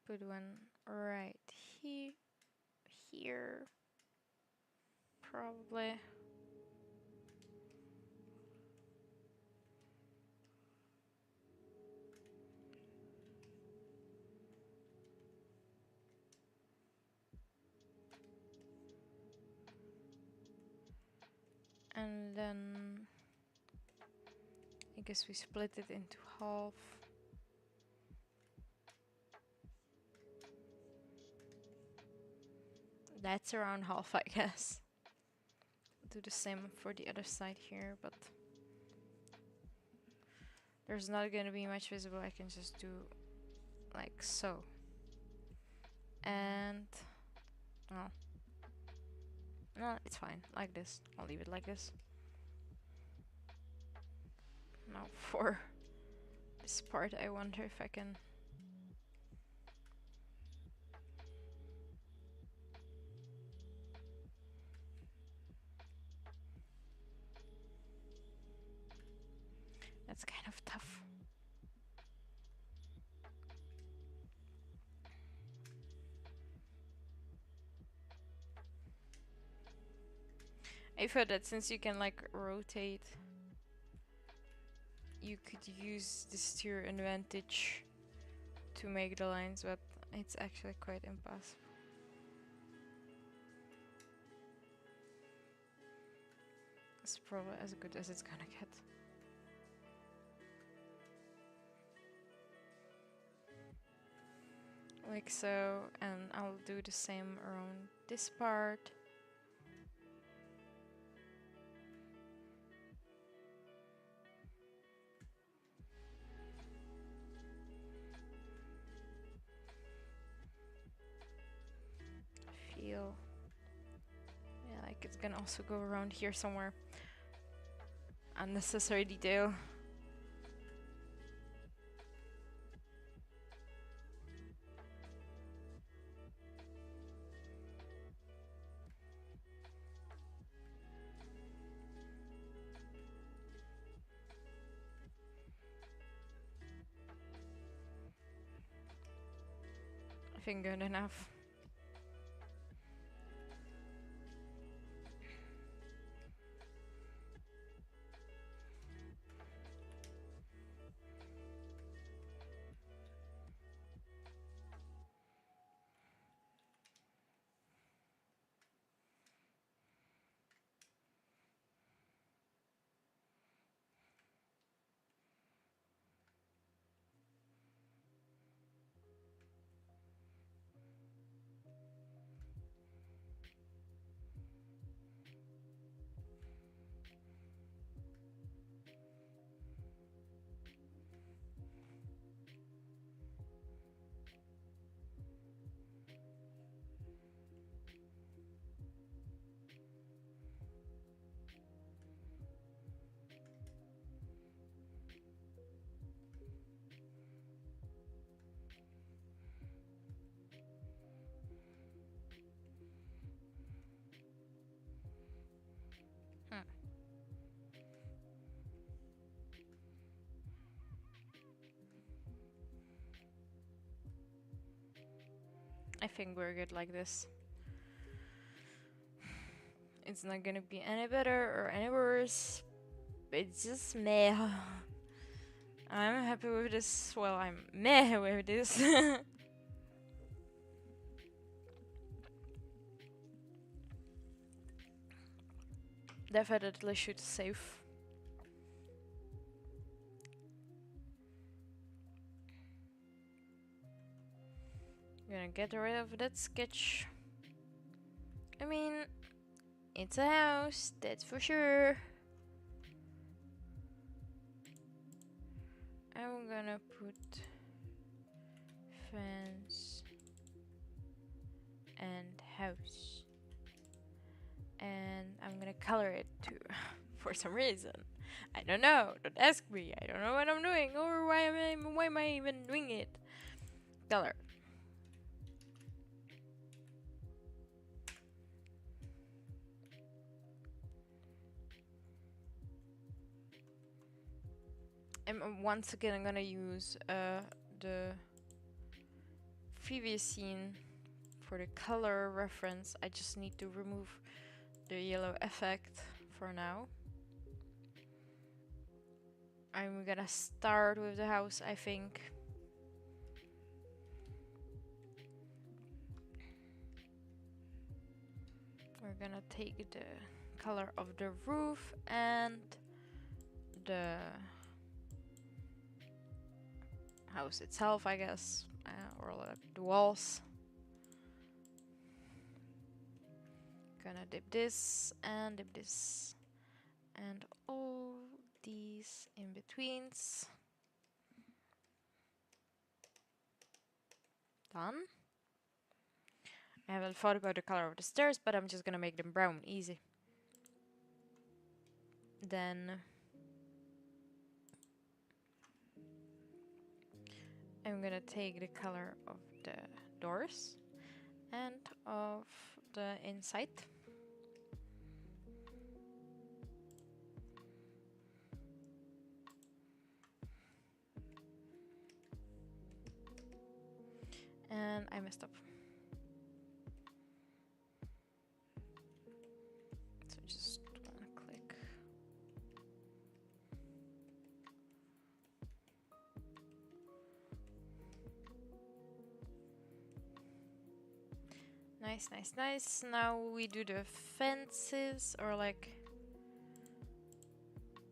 Put one right here, probably. then I guess we split it into half. That's around half, I guess. Do the same for the other side here, but there's not gonna be much visible. I can just do like so. And oh, no, it's fine. Like this. I'll leave it like this. Now for this part, I wonder if I can. That's kind of tough. I've heard that since you can like rotate, you could use this to your advantage to make the lines, but it's actually quite impossible. It's probably as good as it's gonna get. Like so, and I'll do the same around this part. Feel, yeah, like it's gonna also go around here somewhere. Unnecessary detail. I think good enough. I think we're good like this. It's not gonna be any better or any worse. It's just meh. I'm happy with this. Well, I'm meh with this. Definitely should save. Gonna get rid of that sketch. I mean, it's a house, that's for sure. I'm gonna put fence and house. And I'm gonna color it too, for some reason. I don't know, don't ask me. I don't know what I'm doing or why am I even doing it. Color. And once again, I'm gonna use the previous scene for the color reference. I just need to remove the yellow effect for now. I'm gonna start with the house, I think. We're gonna take the color of the roof and the house itself, I guess, or like the walls. Gonna dip this and all these in betweens. Done. I haven't thought about the color of the stairs, but I'm just gonna make them brown, easy. Then I'm gonna take the color of the doors and of the inside. And I messed up. So just wanna click. Nice, nice, nice. Now we do the fences, or like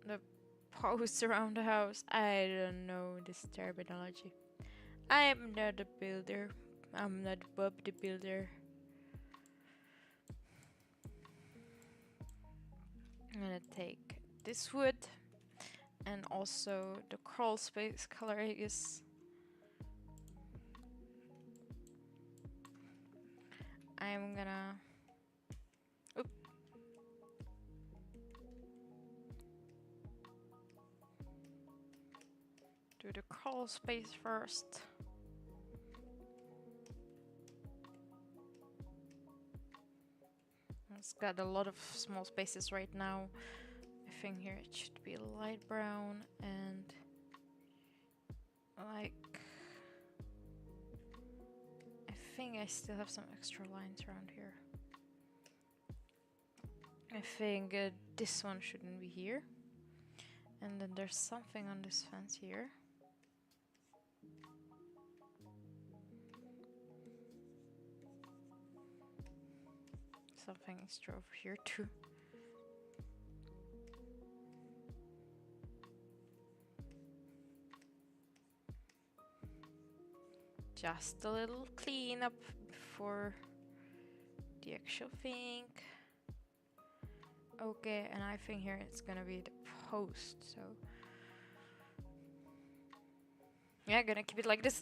the posts around the house. I don't know this terminology. I'm not a builder. I'm not Bob the builder. I'm gonna take this wood and also the crawl space color, I guess. I'm gonna do the crawl space first. It's got a lot of small spaces right now. I think here it should be light brown and like, I think I still have some extra lines around here. I think this one shouldn't be here. And then there's something on this fence here. Something extra over here too. Just a little cleanup before the actual thing. Okay, and I think here it's gonna be the post, so yeah, gonna keep it like this.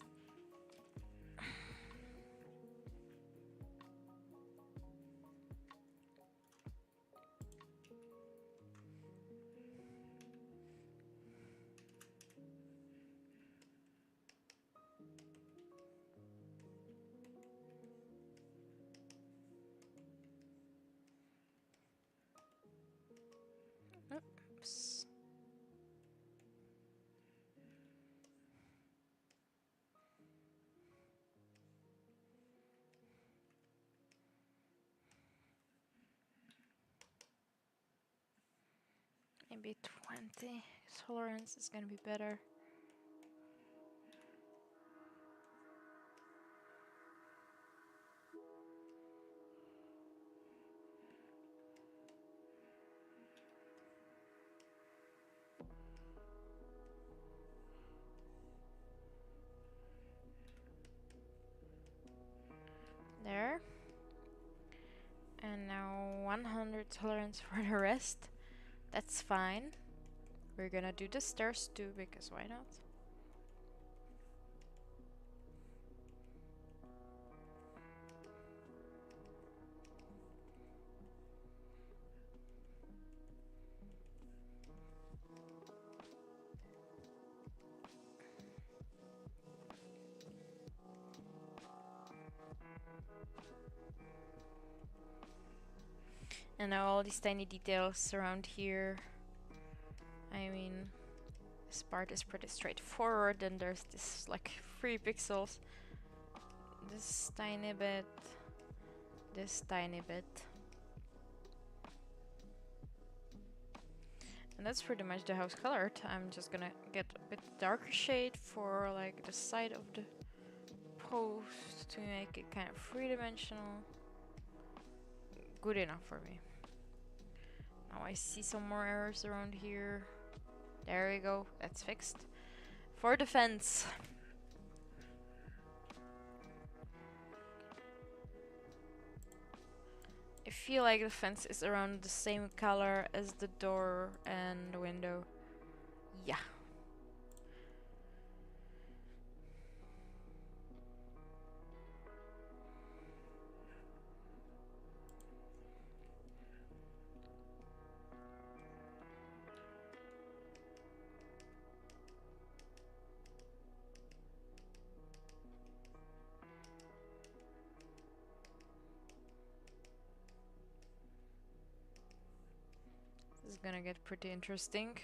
Oops. Maybe 20 tolerance is gonna be better. There. And now 100 tolerance for the rest. That's fine. We're gonna do the stairs too, because why not? And now all these tiny details around here. I mean, this part is pretty straightforward, and there's this like 3 pixels. This tiny bit. This tiny bit. And that's pretty much the house colored. I'm just gonna get a bit darker shade for like the side of the post to make it kind of 3-dimensional. Good enough for me. Now I see some more errors around here. There we go, that's fixed. For the fence. I feel like the fence is around the same color as the door and the window. Yeah. This is gonna get pretty interesting.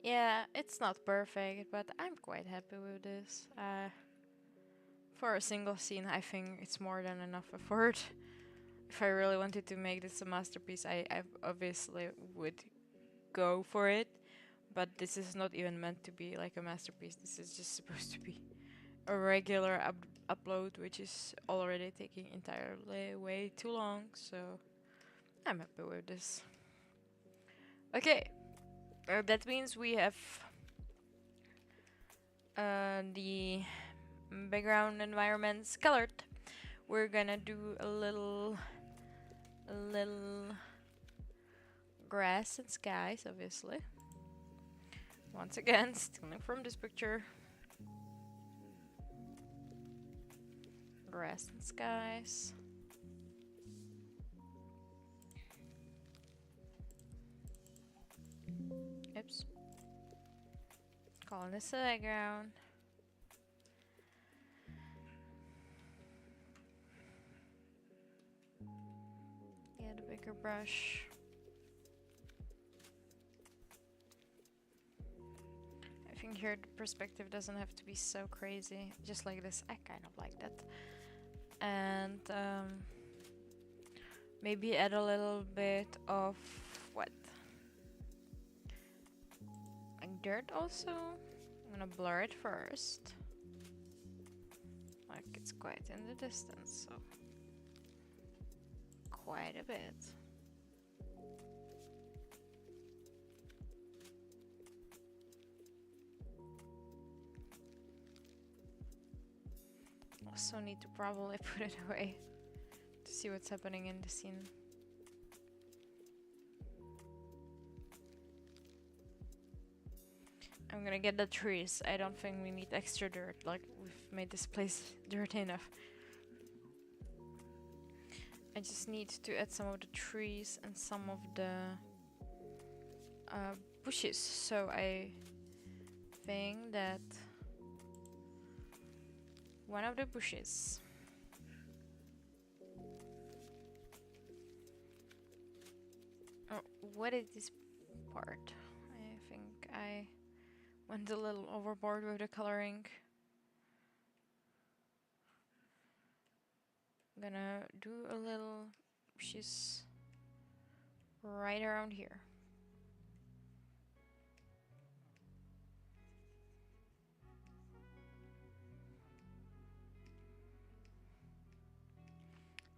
Yeah, it's not perfect, but I'm quite happy with this. For a single scene, I think it's more than enough effort. If I really wanted to make this a masterpiece, I obviously would go for it. But this is not even meant to be like a masterpiece. This is just supposed to be a regular upload, which is already taking entirely way too long. So I'm happy with this. Okay, that means we have the background environments colored. We're gonna do a little grass and skies, obviously. Once again, stealing from this picture. Grass and skies. Oops. Calling this the background. Get a bigger brush. I think here the perspective doesn't have to be so crazy. Just like this, I kind of like that. And maybe add a little bit of what? Like dirt also. I'm gonna blur it first. Like it's quite in the distance, so quite a bit. Also need to probably put it away to see what's happening in the scene. I'm gonna get the trees. I don't think we need extra dirt, like we've made this place dirty enough. I just need to add some of the trees and some of the bushes. So I think that one of the bushes oh, what is this part? I think I went a little overboard with the coloring. I'm gonna do a little bushes right around here.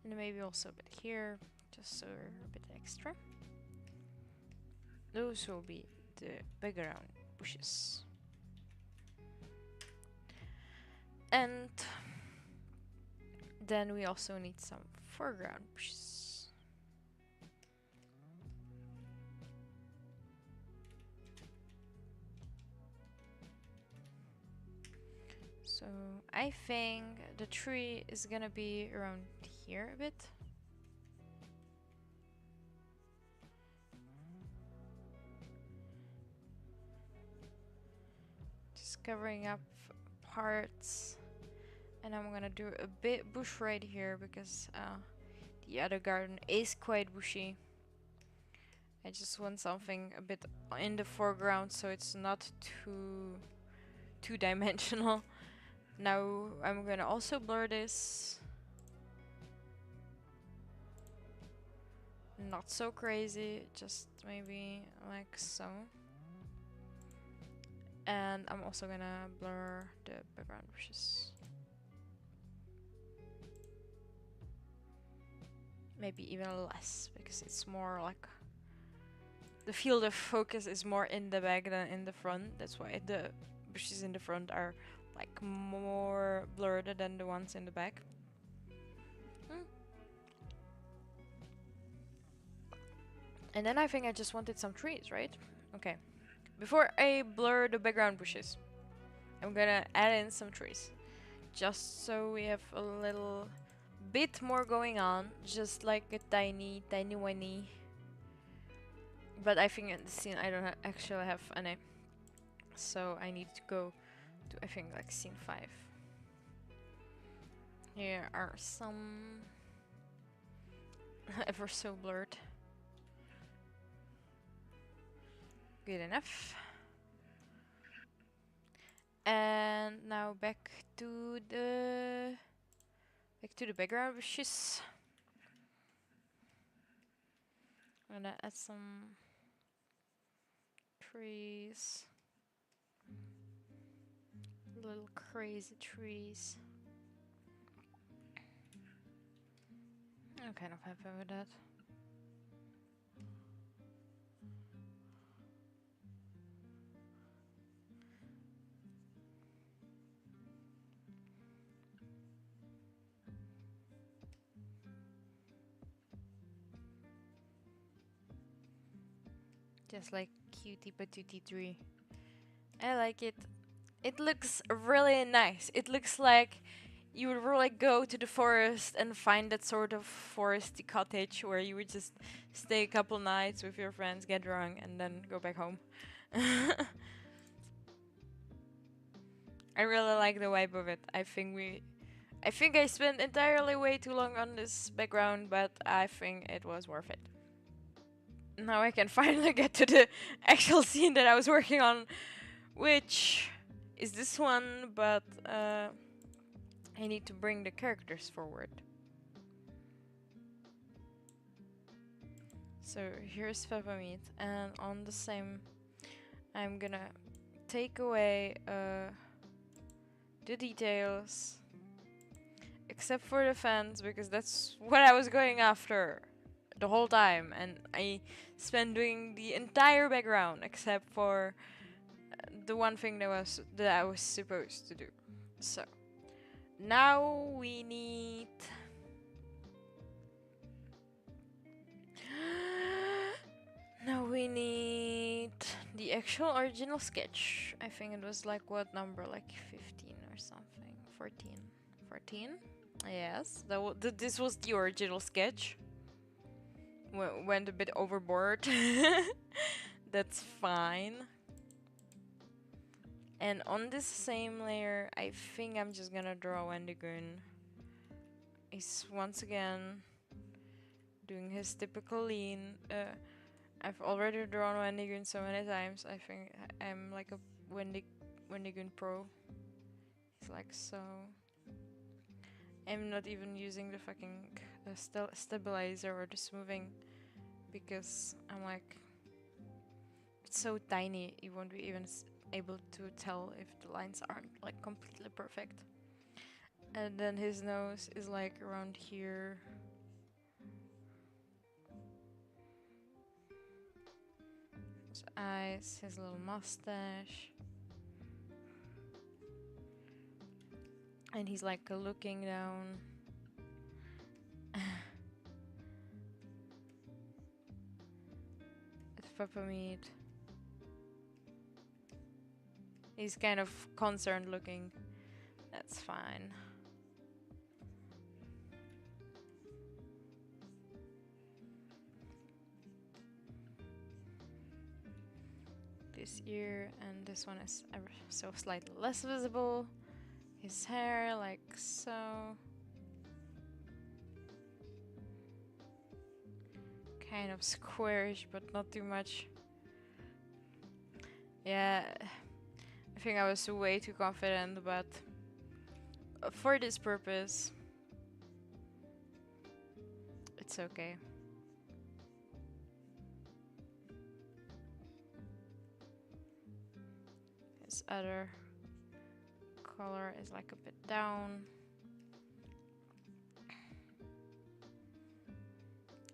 And maybe also a bit here, just so we're a bit extra. Those will be the background bushes. And then we also need some foreground bushes. So I think the tree is gonna be around here a bit. Just covering up parts. And I'm gonna do a bit bush right here because the other garden is quite bushy. I just want something a bit in the foreground so it's not too two-dimensional. Now I'm gonna also blur this. Not so crazy, just maybe like so. And I'm also gonna blur the background bushes. Maybe even less, because it's more like the field of focus is more in the back than in the front. That's why the bushes in the front are like more blurred than the ones in the back. And then I think I just wanted some trees, right? Okay. Before I blur the background bushes, I'm gonna add in some trees. Just so we have a little bit more going on. Just like a tiny whiny. But I think in the scene I don't actually have any. So I need to go to, I think, like scene 5. Here are some ever so blurred. Good enough. And now back to the background bushes. I'm gonna add some trees. Little crazy trees. I'm kind of happy with that. Just like cutie patootie tree. I like it. It looks really nice. It looks like you would really go to the forest and find that sort of foresty cottage where you would just stay a couple nights with your friends, get drunk, and then go back home. I really like the vibe of it. I think I spent entirely way too long on this background, but I think it was worth it. Now I can finally get to the actual scene that I was working on, which is this one, but I need to bring the characters forward. So here's Peppermint, and on the same, I'm gonna take away the details, except for the fence, because that's what I was going after the whole time, and I spent doing the entire background except for the one thing that I was supposed to do. So now we need the actual original sketch. I think it was like what number, like 15 or something, 14. Yes, this was the original sketch. Went a bit overboard. That's fine. And on this same layer, I think I'm just gonna draw Wendigoon. He's once again doing his typical lean. I've already drawn Wendigoon so many times. I think I'm like a Wendigoon pro. It's like so. I'm not even using the fucking stabilizer or the smoothing because I'm like, it's so tiny you won't be even able to tell if the lines aren't like completely perfect. And then his nose is like around here. His eyes, his little mustache. And he's like looking down. At Peppermint. He's kind of concerned looking. That's fine. This ear, and this one is ever so slightly less visible. His hair, like so. kind of squarish, but not too much. Yeah, I think I was way too confident, but for this purpose, it's okay. This other color is like a bit down.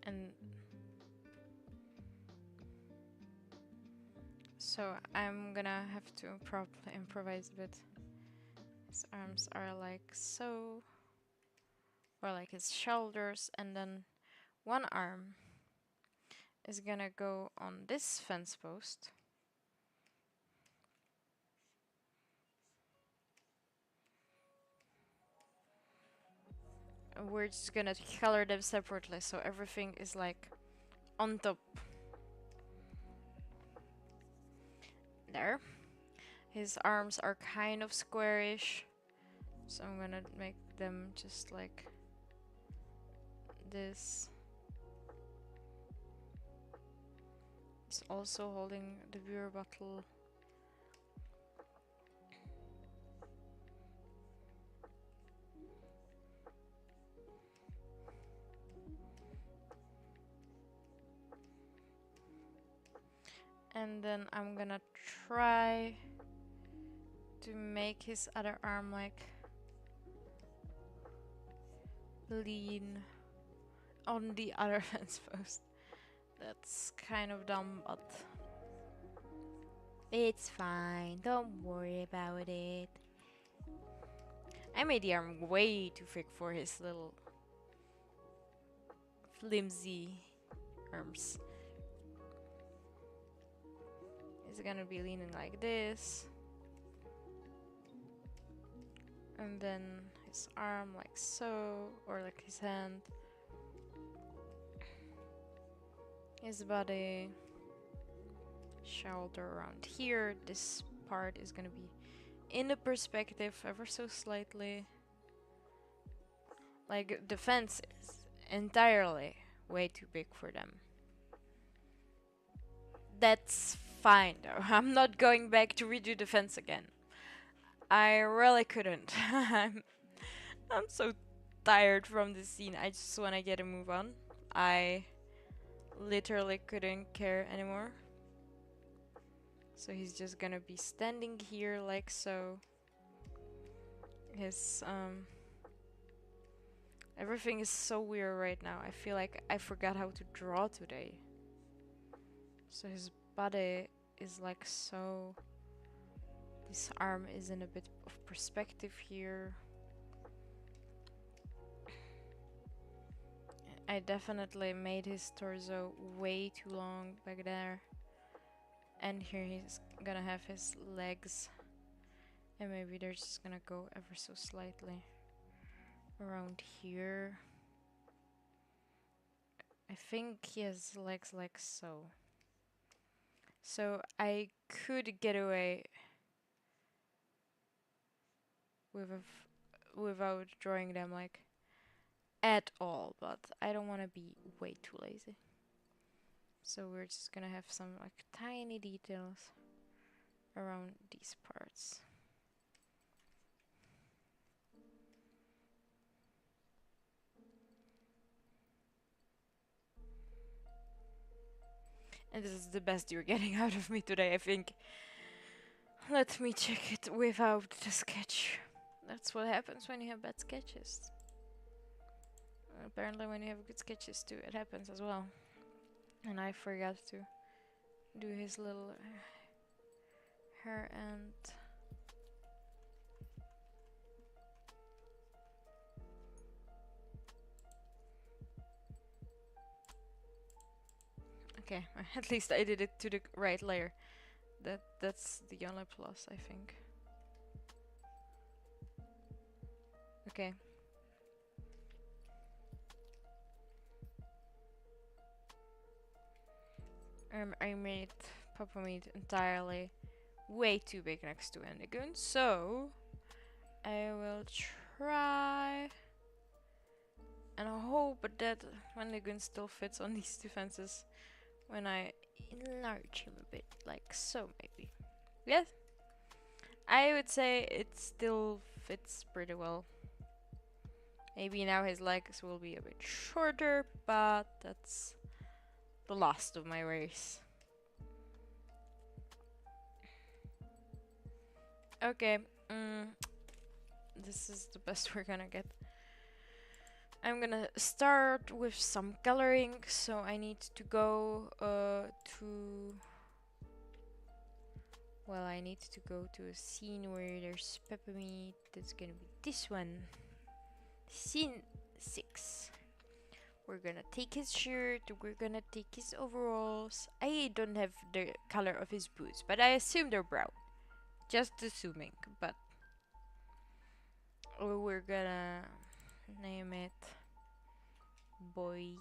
And so I'm gonna have to improvise a bit. His arms are like so, or like his shoulders, and then one arm is gonna go on this fence post. And we're just gonna color them separately, so everything is like on top. There. His arms are kind of squarish, so I'm gonna make them just like this. He's also holding the beer bottle. And then I'm gonna try to make his other arm like lean on the other fence post. That's kind of dumb, but it's fine. Don't worry about it. I made the arm way too thick for his little flimsy arms. He's gonna be leaning like this. And then his arm like so, or like his hand. His body, shoulder around here. This part is gonna be in the perspective ever so slightly. Like the fence is entirely way too big for them. That's fine though. I'm not going back to redo the fence again. I really couldn't. I'm so tired from this scene. I just want to get a move on. I literally couldn't care anymore. So he's just gonna be standing here like so. His everything is so weird right now. I feel like I forgot how to draw today. So his body is like so. This arm is in a bit of perspective here. I definitely made his torso way too long back there. And here he's gonna have his legs. And maybe they're just gonna go ever so slightly around here. I think he has legs like so. So I could get away with without drawing them like at all, but I don't want to be way too lazy. So we're just gonna have some like tiny details around these parts. And this is the best you're getting out of me today, I think. Let me check it without the sketch. That's what happens when you have bad sketches. Apparently when you have good sketches too, it happens as well. And I forgot to do his little hair and... Okay, at least I did it to the right layer. That's the only plus, I think. Okay. I made Papa Meat entirely way too big next to Endigun, so I will try And I hope that Mannequin still fits on these defenses when I enlarge him a bit, like so maybe. Yes, I would say it still fits pretty well. Maybe now his legs will be a bit shorter, but that's the last of my race. Okay, this is the best we're gonna get. I'm gonna start with some coloring, so I need to go to... Well, I need to go to a scene where there's peppermint. That's gonna be this one. Scene 6. We're gonna take his shirt, we're gonna take his overalls. I don't have the color of his boots, but I assume they're brown. Just assuming, but... we're gonna name it Boys.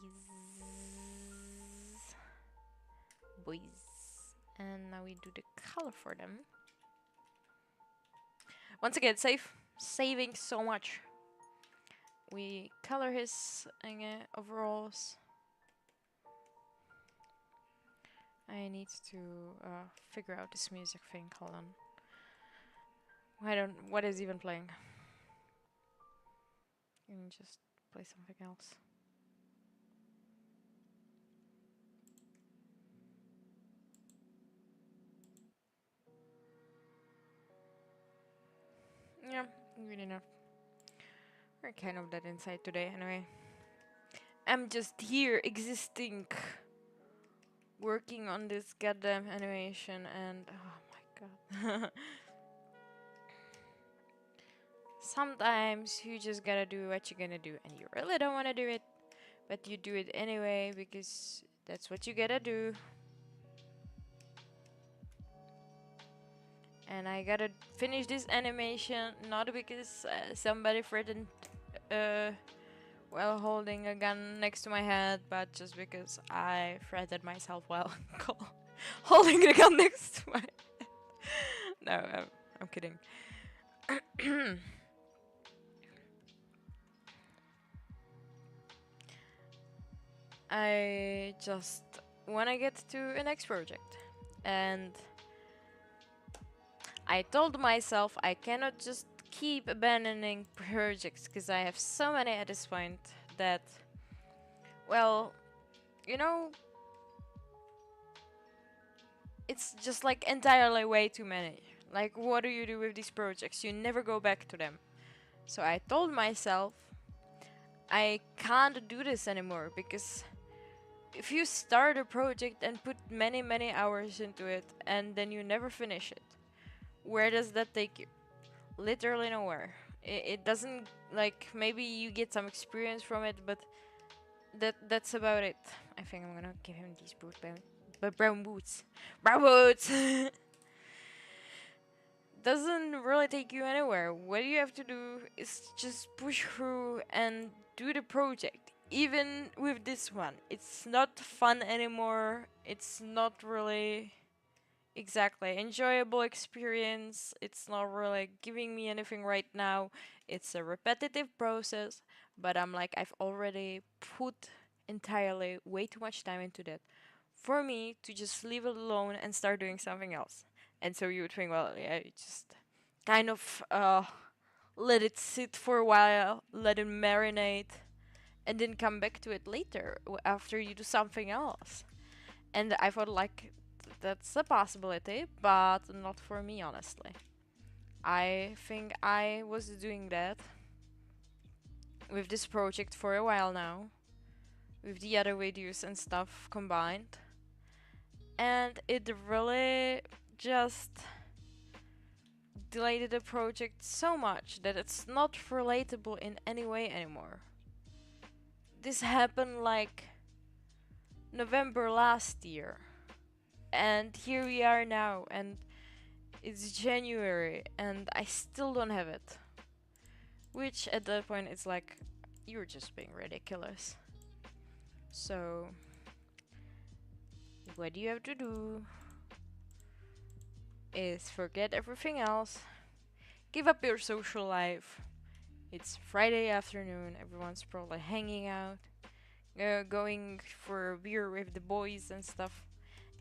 Boys. And now we do the color for them. Once again, saving so much. We color his overalls. I need to figure out this music thing. Hold on. What is even playing? Let me just play something else. Yeah, good enough. We're kind of dead inside today anyway. I'm just here existing, working on this goddamn animation, and oh my god. Sometimes you just gotta do what you're gonna do, and you really don't wanna do it, but you do it anyway because that's what you gotta do. And I gotta finish this animation, not because somebody threatened while holding a gun next to my head, but just because I threatened myself while holding the gun next to my head. No, I'm kidding. I just want to get to a next project, and I told myself I cannot just keep abandoning projects because I have so many at this point that, well, you know, it's just like entirely way too many. Like, what do you do with these projects? You never go back to them. So I told myself I can't do this anymore because if you start a project and put many hours into it and then you never finish it, where does that take you? Literally nowhere. It doesn't, like, maybe you get some experience from it, but that's about it. I think I'm gonna give him these brown boots. Brown boots! Doesn't really take you anywhere. What you have to do is just push through and do the project. Even with this one, it's not fun anymore. It's not really exactly enjoyable experience. It's not really giving me anything right now. It's a repetitive process, but I'm like, I've already put entirely way too much time into that for me to just leave it alone and start doing something else. And so you would think, well, yeah, you just kind of let it sit for a while, let it marinate, and then come back to it later after you do something else. And I thought, like, that's a possibility, but not for me, honestly. I think I was doing that with this project for a while now, with the other videos and stuff combined. And it really just delayed the project so much that it's not relatable in any way anymore. This happened like November last year. And here we are now, and it's January, and I still don't have it. Which at that point it's like, you're just being ridiculous. So, what do you have to do is forget everything else, give up your social life, It's Friday afternoon, everyone's probably hanging out, going for a beer with the boys and stuff.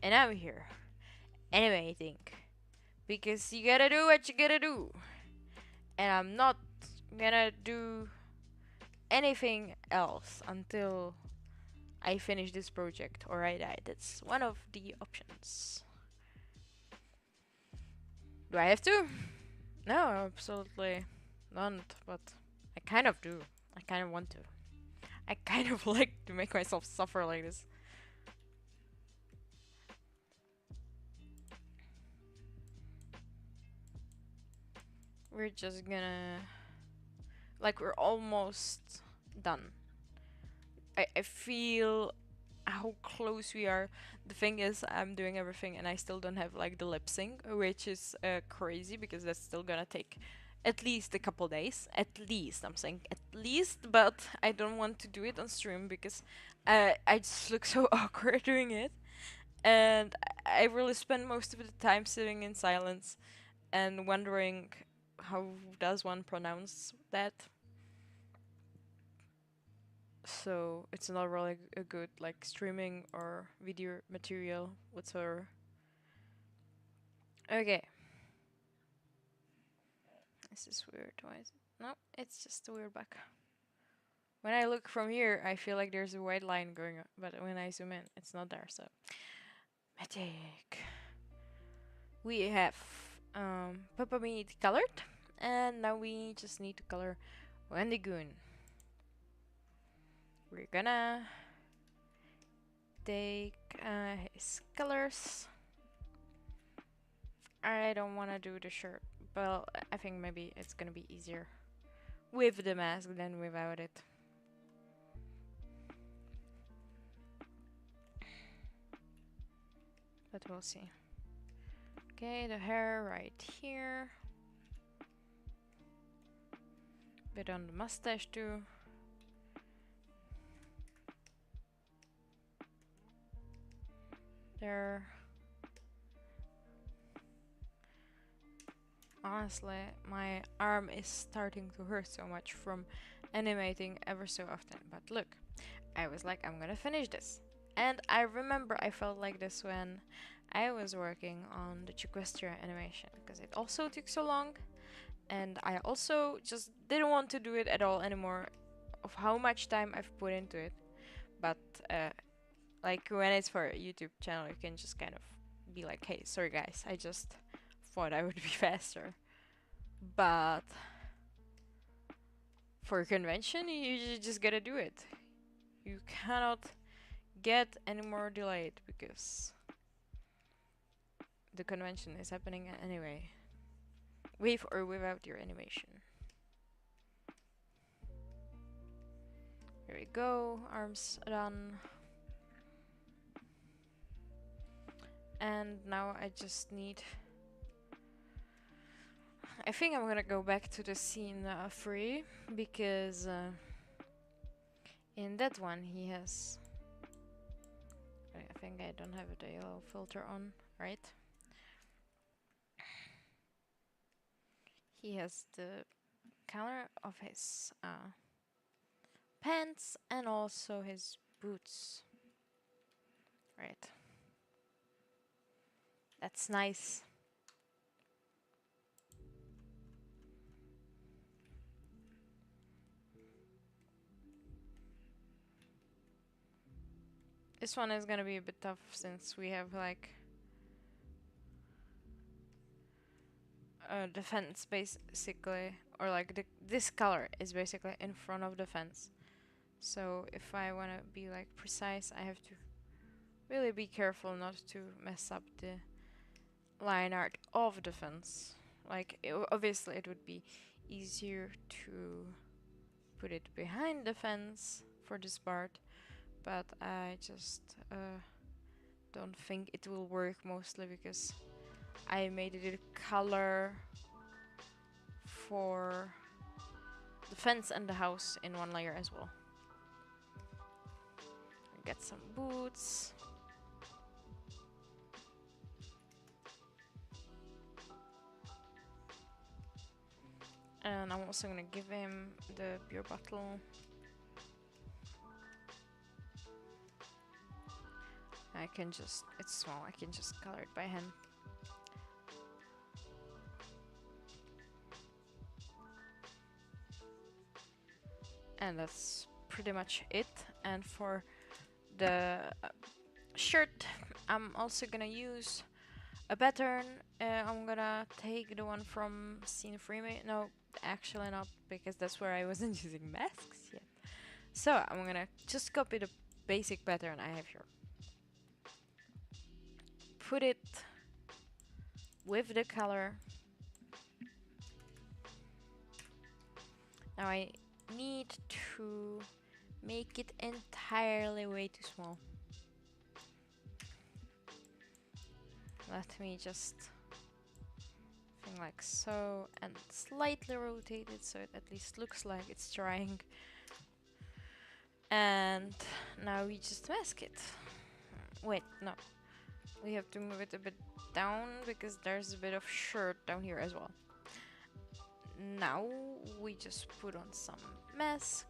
And I'm here, animating. Because you gotta do what you gotta do. And I'm not gonna do anything else until I finish this project or I die. That's one of the options. Do I have to? No, absolutely not, but I kind of do. I kind of want to. I kind of like to make myself suffer like this. We're just gonna... Like, we're almost done. I feel how close we are. The thing is, I'm doing everything and I still don't have like the lip sync, which is crazy because that's still gonna take at least a couple days. At least, I'm saying at least, but I don't want to do it on stream because I just look so awkward doing it. And I really spend most of the time sitting in silence and wondering how does one pronounce that. So it's not really a good like streaming or video material whatsoever. Okay. This is weird. Why is it? No, it's just a weird bug. When I look from here, I feel like there's a white line going on, but when I zoom in, it's not there. So, magic. We have Peppermint colored, and now we just need to color Wendigoon. We're gonna take his colors. I don't want to do the shirt, but I think maybe it's gonna be easier with the mask than without it. But we'll see. Okay, the hair right here. Bit on the mustache too. There. Honestly, my arm is starting to hurt so much from animating ever so often. But look, I was like, I'm gonna finish this. And I remember I felt like this when I was working on the Chiquestia animation, because it also took so long. And I also just didn't want to do it at all anymore of how much time I've put into it. But like when it's for a YouTube channel, you can just kind of be like, hey, sorry guys, I just thought I would be faster. But for a convention, you just gotta do it. You cannot get any more delayed because the convention is happening anyway, with or without your animation. Here we go, arms done. And now I just need... I think I'm gonna go back to the scene 3 because in that one he has... I think I don't have the yellow filter on, right? He has the color of his pants and also his boots. Right. That's nice. This one is gonna be a bit tough since we have like the fence basically, or like this color is basically in front of the fence. So if I wanna be like precise, I have to really be careful not to mess up the line art of the fence. Like obviously it would be easier to put it behind the fence for this part, but I just don't think it will work, mostly because I made it a color for the fence and the house in one layer as well. Get some boots. And I'm also gonna give him the beer bottle. I can just, it's small, I can just color it by hand. And that's pretty much it. And for the shirt, I'm also gonna use a pattern. I'm gonna take the one from Scene Freemate. No, actually not, because that's where I wasn't using masks yet. So I'm gonna just copy the basic pattern I have here. Put it with the color. Now I need to make it entirely way too small. Let me just thing like so, and slightly rotate it so it at least looks like it's drying. And now we just mask it. Wait, no. We have to move it a bit down because there's a bit of shirt down here as well. Now we just put on some mask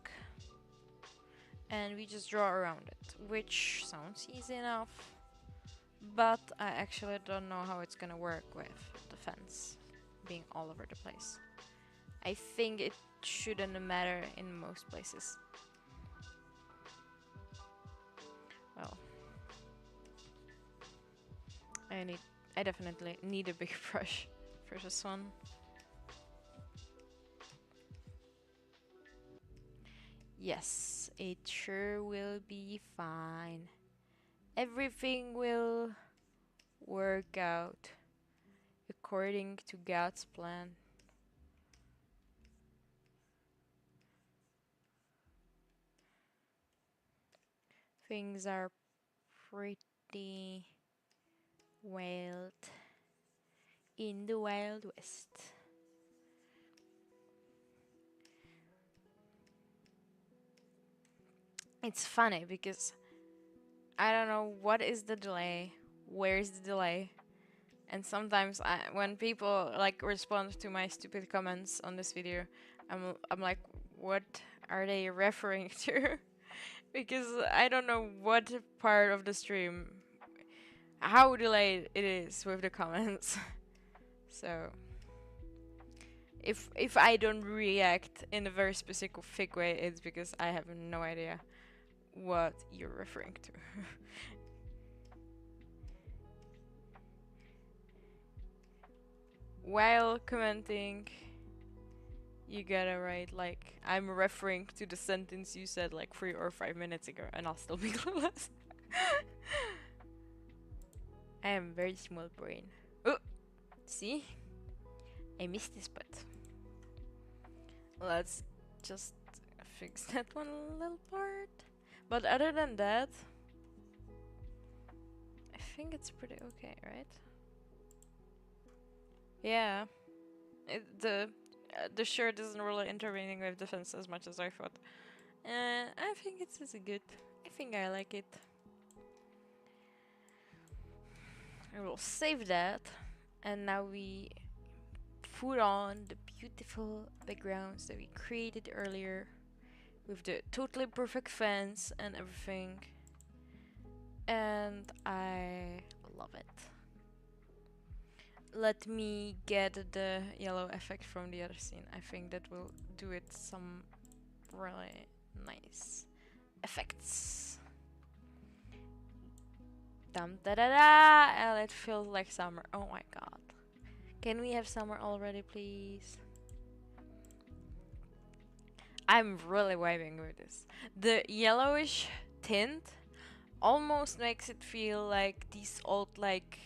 and we just draw around it, which sounds easy enough, but I actually don't know how it's gonna work with the fence being all over the place. I think it shouldn't matter in most places. Well, I definitely need a big brush for this one. Yes, it sure will be fine. Everything will work out according to God's plan. Things are pretty wild in the Wild West. It's funny because I don't know what is the delay, where is the delay, and sometimes when people like respond to my stupid comments on this video, I'm like, what are they referring to? Because I don't know what part of the stream, how delayed it is with the comments. So if I don't react in a very specific way, it's because I have no idea what you're referring to. While commenting, you gotta write like, I'm referring to the sentence you said like 3 or 5 minutes ago, and I'll still be clueless. I am very small brain. Oh, see? I missed this, but let's just fix that one little part. But other than that, I think it's pretty okay, right? Yeah, the shirt isn't really intervening with the fence as much as I thought. I think it's good. I think I like it. I will save that, and now we put on the beautiful backgrounds that we created earlier with the totally perfect fence and everything, and I love it. Let me get the yellow effect from the other scene. I think that will do it some really nice effects. Dum da da da, and it feels like summer. Oh my god. Can we have summer already, please? I'm really vibing with this. The yellowish tint almost makes it feel like these old like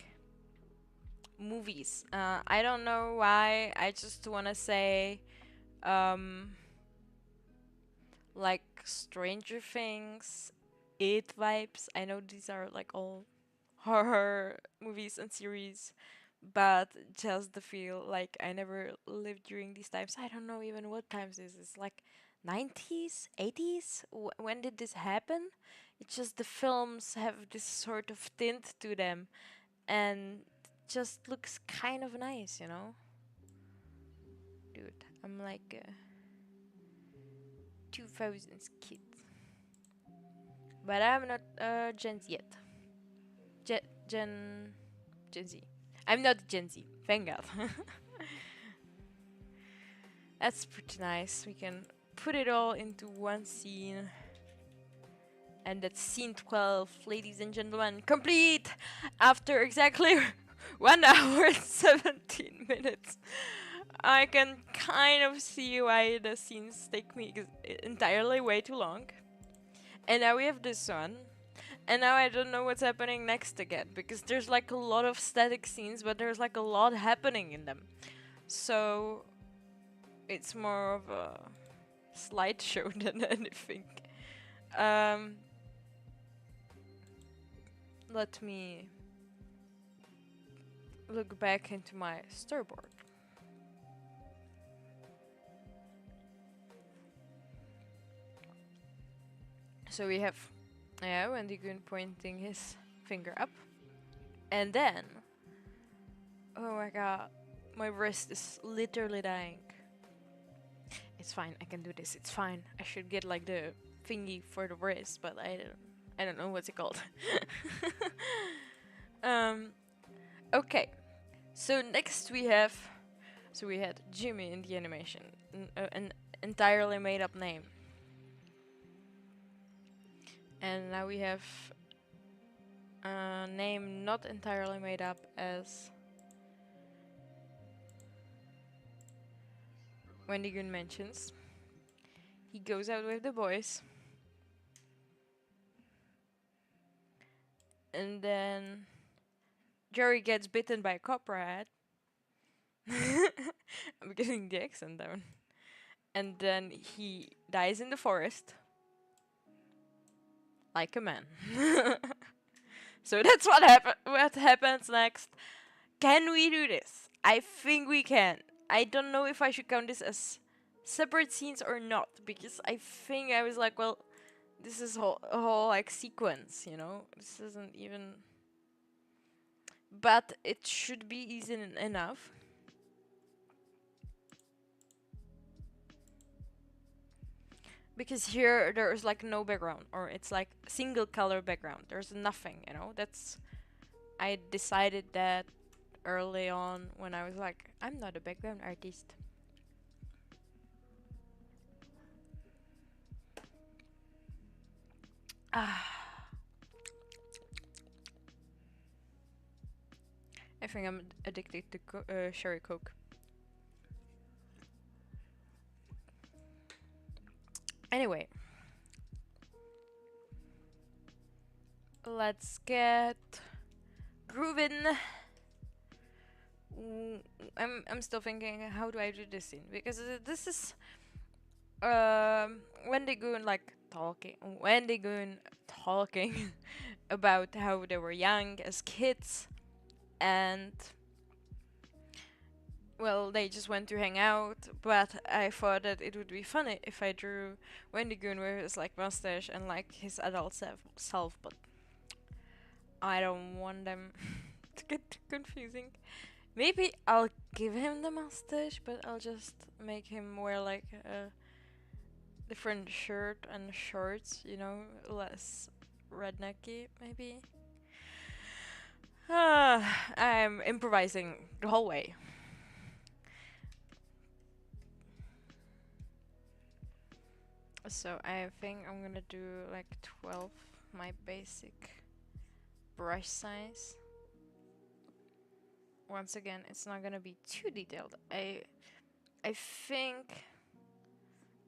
movies. I don't know why. I just wanna say, um, like Stranger Things, It vibes. I know these are like all horror movies and series, but just the feel like I never lived during these times. I don't know even what times this is. Like 90s, 80s? When did this happen? It's just the films have this sort of tint to them and just looks kind of nice, you know? Dude, I'm like a 2000s kid. But I'm not Gen Z yet. Gen Z. I'm not Gen Z. Thank God. That's pretty nice. We can put it all into one scene. And that's scene 12, ladies and gentlemen, complete after exactly 1 hour and 17 minutes. I can kind of see why the scenes take me entirely way too long. And now we have this one. And now I don't know what's happening next again, because there's like a lot of static scenes, but there's like a lot happening in them. So it's more of a slideshow than anything. Let me look back into my storyboard. So we have Wendigoon pointing his finger up. And then, oh my god, my wrist is literally dying. It's fine, I can do this, it's fine. I should get like the thingy for the wrist, but I don't know what's it called. Okay, so next we had Jimmy in the animation, an entirely made up name. And now we have a name not entirely made up as Wendigoon mentions. He goes out with the boys. And then Jerry gets bitten by a copperhead. I'm getting the accent down. And then he dies in the forest. Like a man. So that's what happens next. Can we do this? I think we can. I don't know if I should count this as separate scenes or not, because I think I was like, well, this is a whole like sequence, you know? This isn't even... But it should be easy enough. Because here there's like no background, or it's like single color background. There's nothing, you know? I decided that early on when I was like, I'm not a background artist. I think I'm addicted to Sherry Coke. Anyway, let's get grooving. I'm still thinking, how do I do this scene? Because this is Wendigoon talking about how they were young as kids, and well, they just went to hang out. But I thought that it would be funny if I drew Wendigoon with his like mustache and like his adult self, but I don't want them to get too confusing. Maybe I'll give him the mustache, but I'll just make him wear like a different shirt and shorts, you know, less rednecky, maybe. I'm improvising the whole way. So I think I'm gonna do like 12, my basic brush size. Once again, it's not gonna be too detailed. I think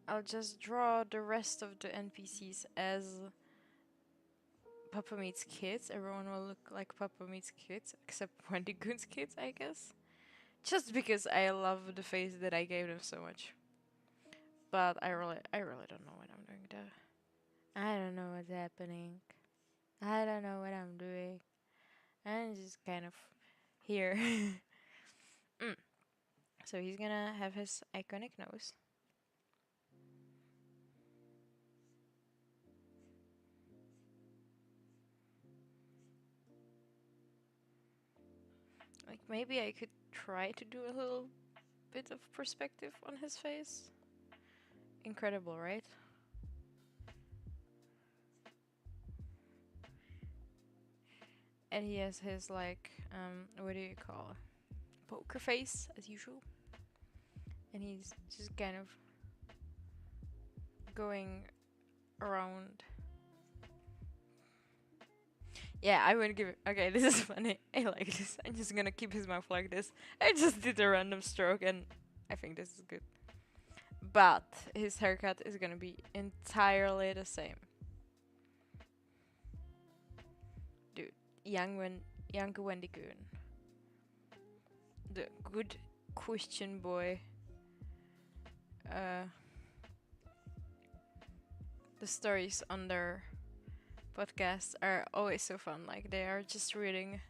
I'll just draw the rest of the NPCs as Papa Meets Kids. Everyone will look like Papa Meets Kids, except Wendigoon's kids, I guess. Just because I love the face that I gave them so much. But I really don't know what I'm doing there. I don't know what's happening. I don't know what I'm doing. I'm just kind of here. So he's gonna have his iconic nose. Like maybe I could try to do a little bit of perspective on his face. Incredible, right? And he has his like, what do you call it? Poker face, as usual. And he's just kind of going around. Yeah, I would give it. Okay, this is funny. I like this. I'm just gonna keep his mouth like this. I just did a random stroke and I think this is good. But his haircut is gonna be entirely the same. Dude, young Wendy Goon. The good Christian boy. The stories on their podcasts are always so fun. Like they are just reading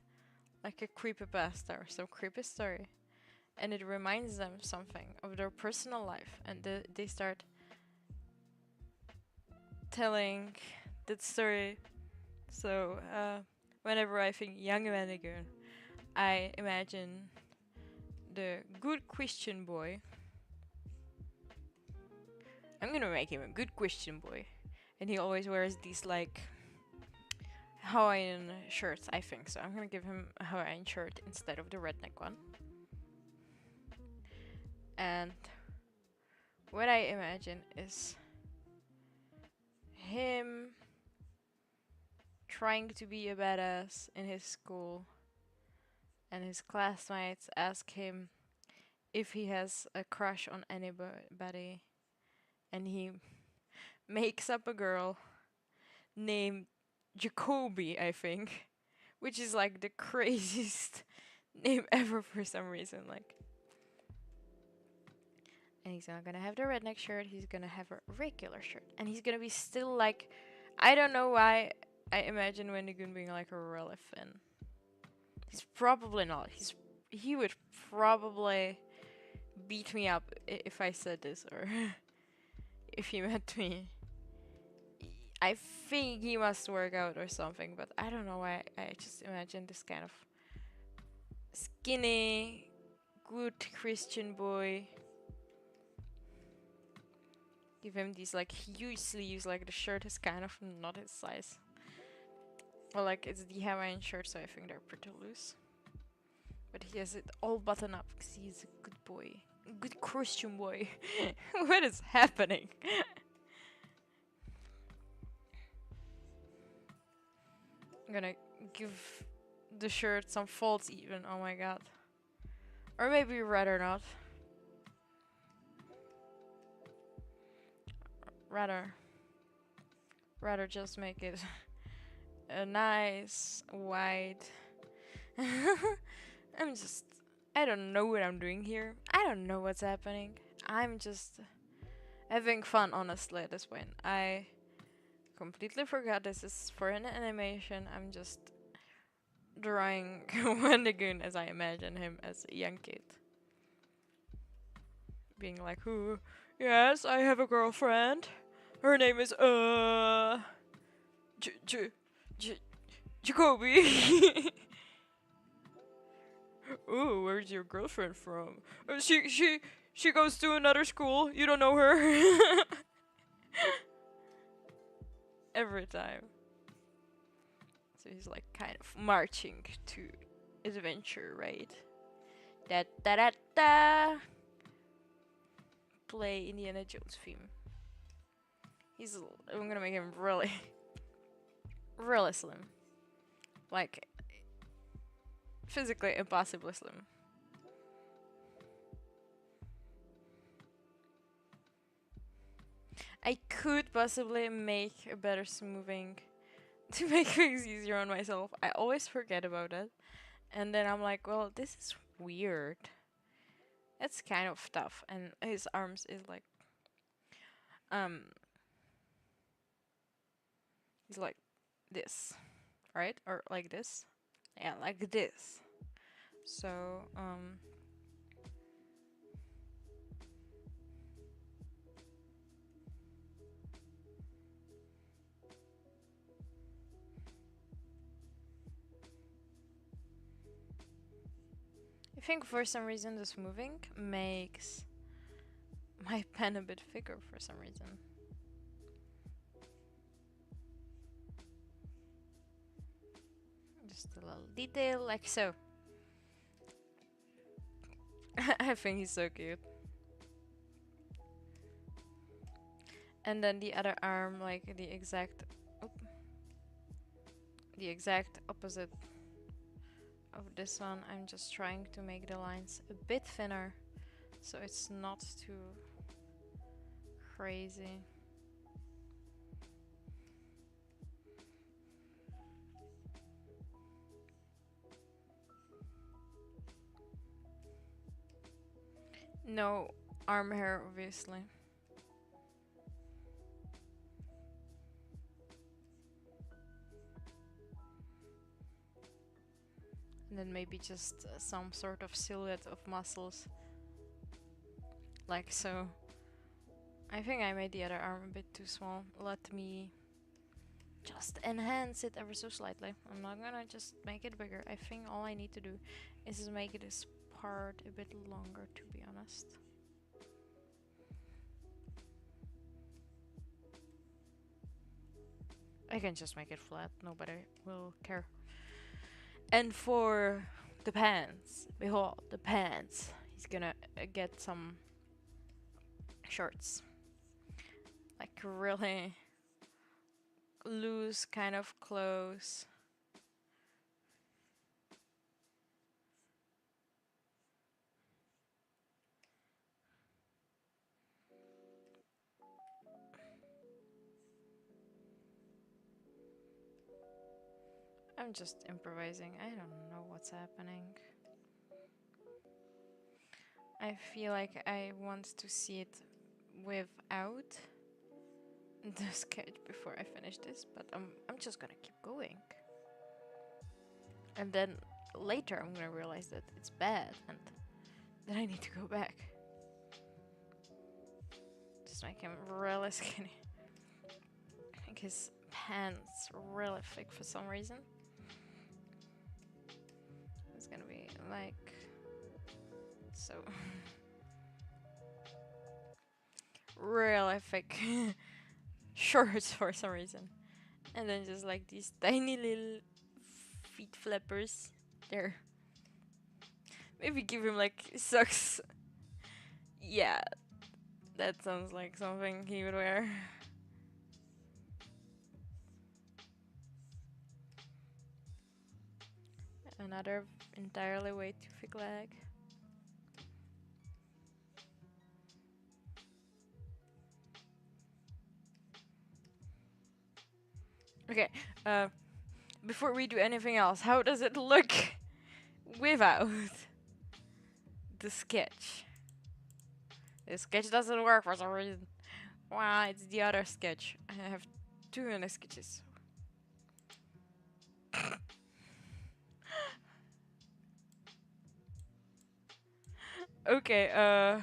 like a creepypasta or some creepy story, and it reminds them something of their personal life, and they start telling that story. So whenever I think young Vanagon, I imagine the good Christian boy. I'm gonna make him a good Christian boy, and he always wears these like Hawaiian shirts, I think. So I'm gonna give him a Hawaiian shirt instead of the redneck one. And what I imagine is him trying to be a badass in his school, and his classmates ask him if he has a crush on anybody, and he makes up a girl named Jacoby, I think, which is like the craziest name ever for some reason. Like, and he's not gonna have the redneck shirt, he's gonna have a regular shirt, and he's gonna be still like, I don't know why I imagine Wendigoon being like a really thin. He's probably not. He would probably beat me up if I said this, or if he met me. I think he must work out or something, but I don't know why I just imagine this kind of skinny, good Christian boy. Give him these like huge sleeves, like the shirt is kind of not his size. Well, like it's the Hawaiian shirt, so I think they're pretty loose. But he has it all buttoned up because he's a good boy. A good Christian boy. What is happening? I'm gonna give the shirt some folds even, oh my god. Or maybe rather not. Rather just make it a nice wide. I don't know what I'm doing here. I don't know what's happening. I'm just having fun, honestly, at this point. I completely forgot this is for an animation. I'm just drawing Wendigoon as I imagine him as a young kid. Being like, "Who? Yes, I have a girlfriend. Her name is, Jacoby." Ooh, where's your girlfriend from? She goes to another school. You don't know her. Every time. So he's like kind of marching to adventure, right? Da da da da. Play Indiana Jones theme. I'm gonna make him really, really slim. Like, physically impossibly slim. I could possibly make a better smoothing to make things easier on myself. I always forget about it. And then I'm like, well, this is weird. It's kind of tough. And his arms is like, he's like this, right? Or like this. Yeah, like this. So, I think for some reason the smoothing makes my pen a bit thicker for some reason. Just a little detail like so. I think he's so cute. And then the other arm, like the exact opposite of this one. I'm just trying to make the lines a bit thinner so it's not too crazy. No arm hair, obviously. And then maybe just some sort of silhouette of muscles. Like so. I think I made the other arm a bit too small. Let me just enhance it ever so slightly. I'm not gonna just make it bigger. I think all I need to do is make this part a bit longer, to be honest. I can just make it flat, nobody will care. And for the pants, behold, the pants. He's gonna get some shorts. Like really loose kind of clothes. I'm just improvising. I don't know what's happening. I feel like I want to see it without the sketch before I finish this, but I'm just gonna keep going. And then later I'm gonna realize that it's bad and then I need to go back. Just make him really skinny. Make his pants really thick for some reason. It's gonna be like so. Really thick shorts for some reason. And then just like these tiny little feet flappers there. Maybe give him like socks. Yeah, that sounds like something he would wear. Another entirely way too thick leg. Okay, before we do anything else, how does it look without the sketch? The sketch doesn't work for some reason. Wow, it's the other sketch. I have too many sketches. Okay, I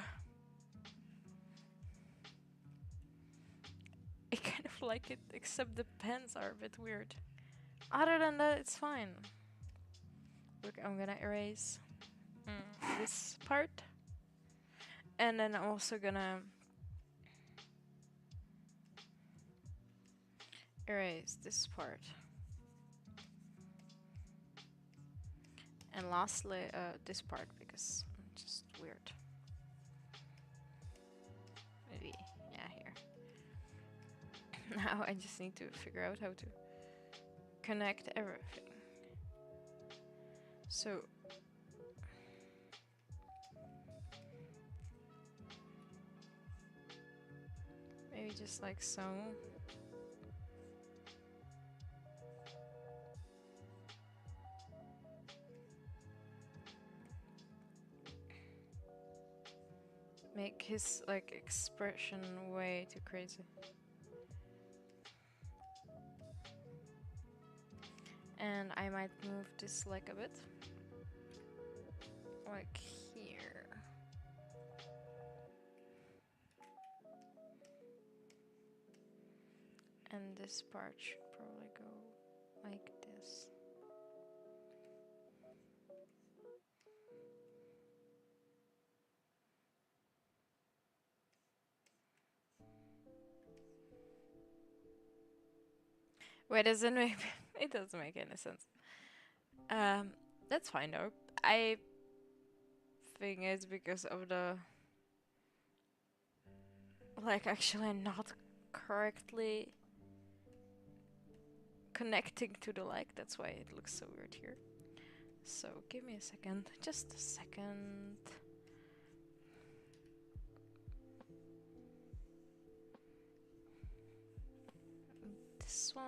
kind of like it, except the pens are a bit weird. Other than that, it's fine. Look, I'm gonna erase this part. And then I'm also gonna erase this part. And lastly, this part, because it's just weird. Maybe, yeah, here. Now I just need to figure out how to connect everything. So maybe just like so. Make his like expression way too crazy. And I might move this like a bit. Like here. And this part should probably go like this. Wait, doesn't make it doesn't make any sense. Um, that's fine though. I think it's because of the like actually not correctly connecting to the like. That's why it looks so weird here. So give me a second, just a second. This one.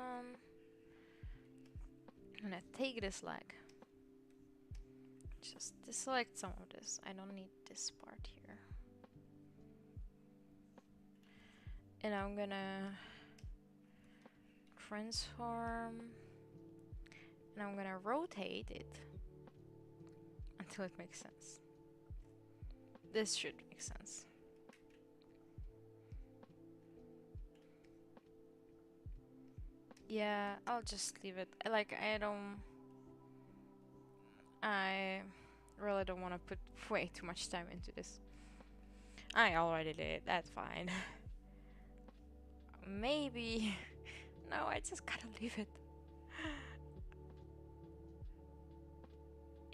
I'm gonna take this leg. Just deselect some of this. I don't need this part here. And I'm gonna transform. And I'm gonna rotate it until it makes sense. This should make sense. Yeah, I'll just leave it. I really don't want to put way too much time into this. I already did, that's fine. Maybe. No, I just gotta leave it.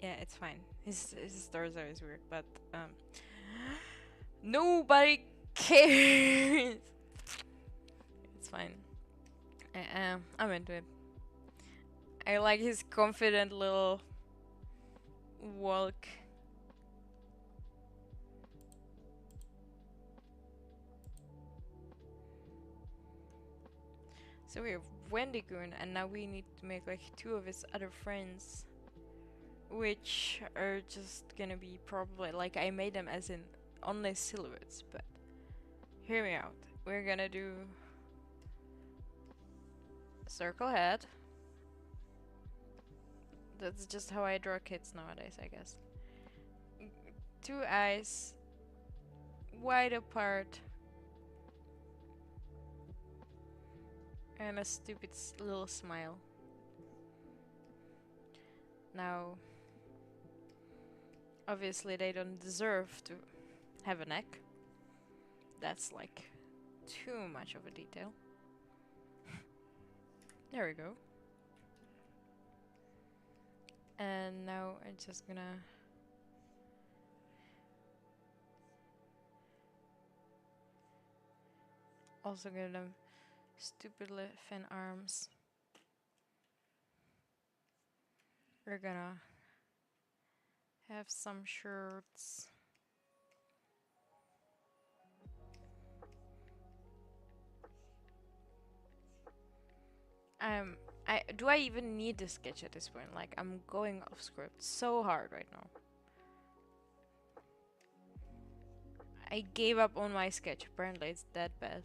Yeah, it's fine. His torso is weird, but nobody cares. It's fine. I'm into it. I like his confident little walk. So we have Wendigoon, and now we need to make like 2 of his other friends, which are just gonna be probably like I made them as in only silhouettes, but hear me out. We're gonna do circle head. That's just how I draw kids nowadays, I guess. 2 eyes, wide apart, and a stupid little smile. Now, obviously they don't deserve to have a neck. That's like too much of a detail. There we go. And now I'm just gonna also give them stupid fin arms. We're gonna have some shirts. Do I even need this sketch at this point? Like, I'm going off script so hard right now. I gave up on my sketch. Apparently it's that bad.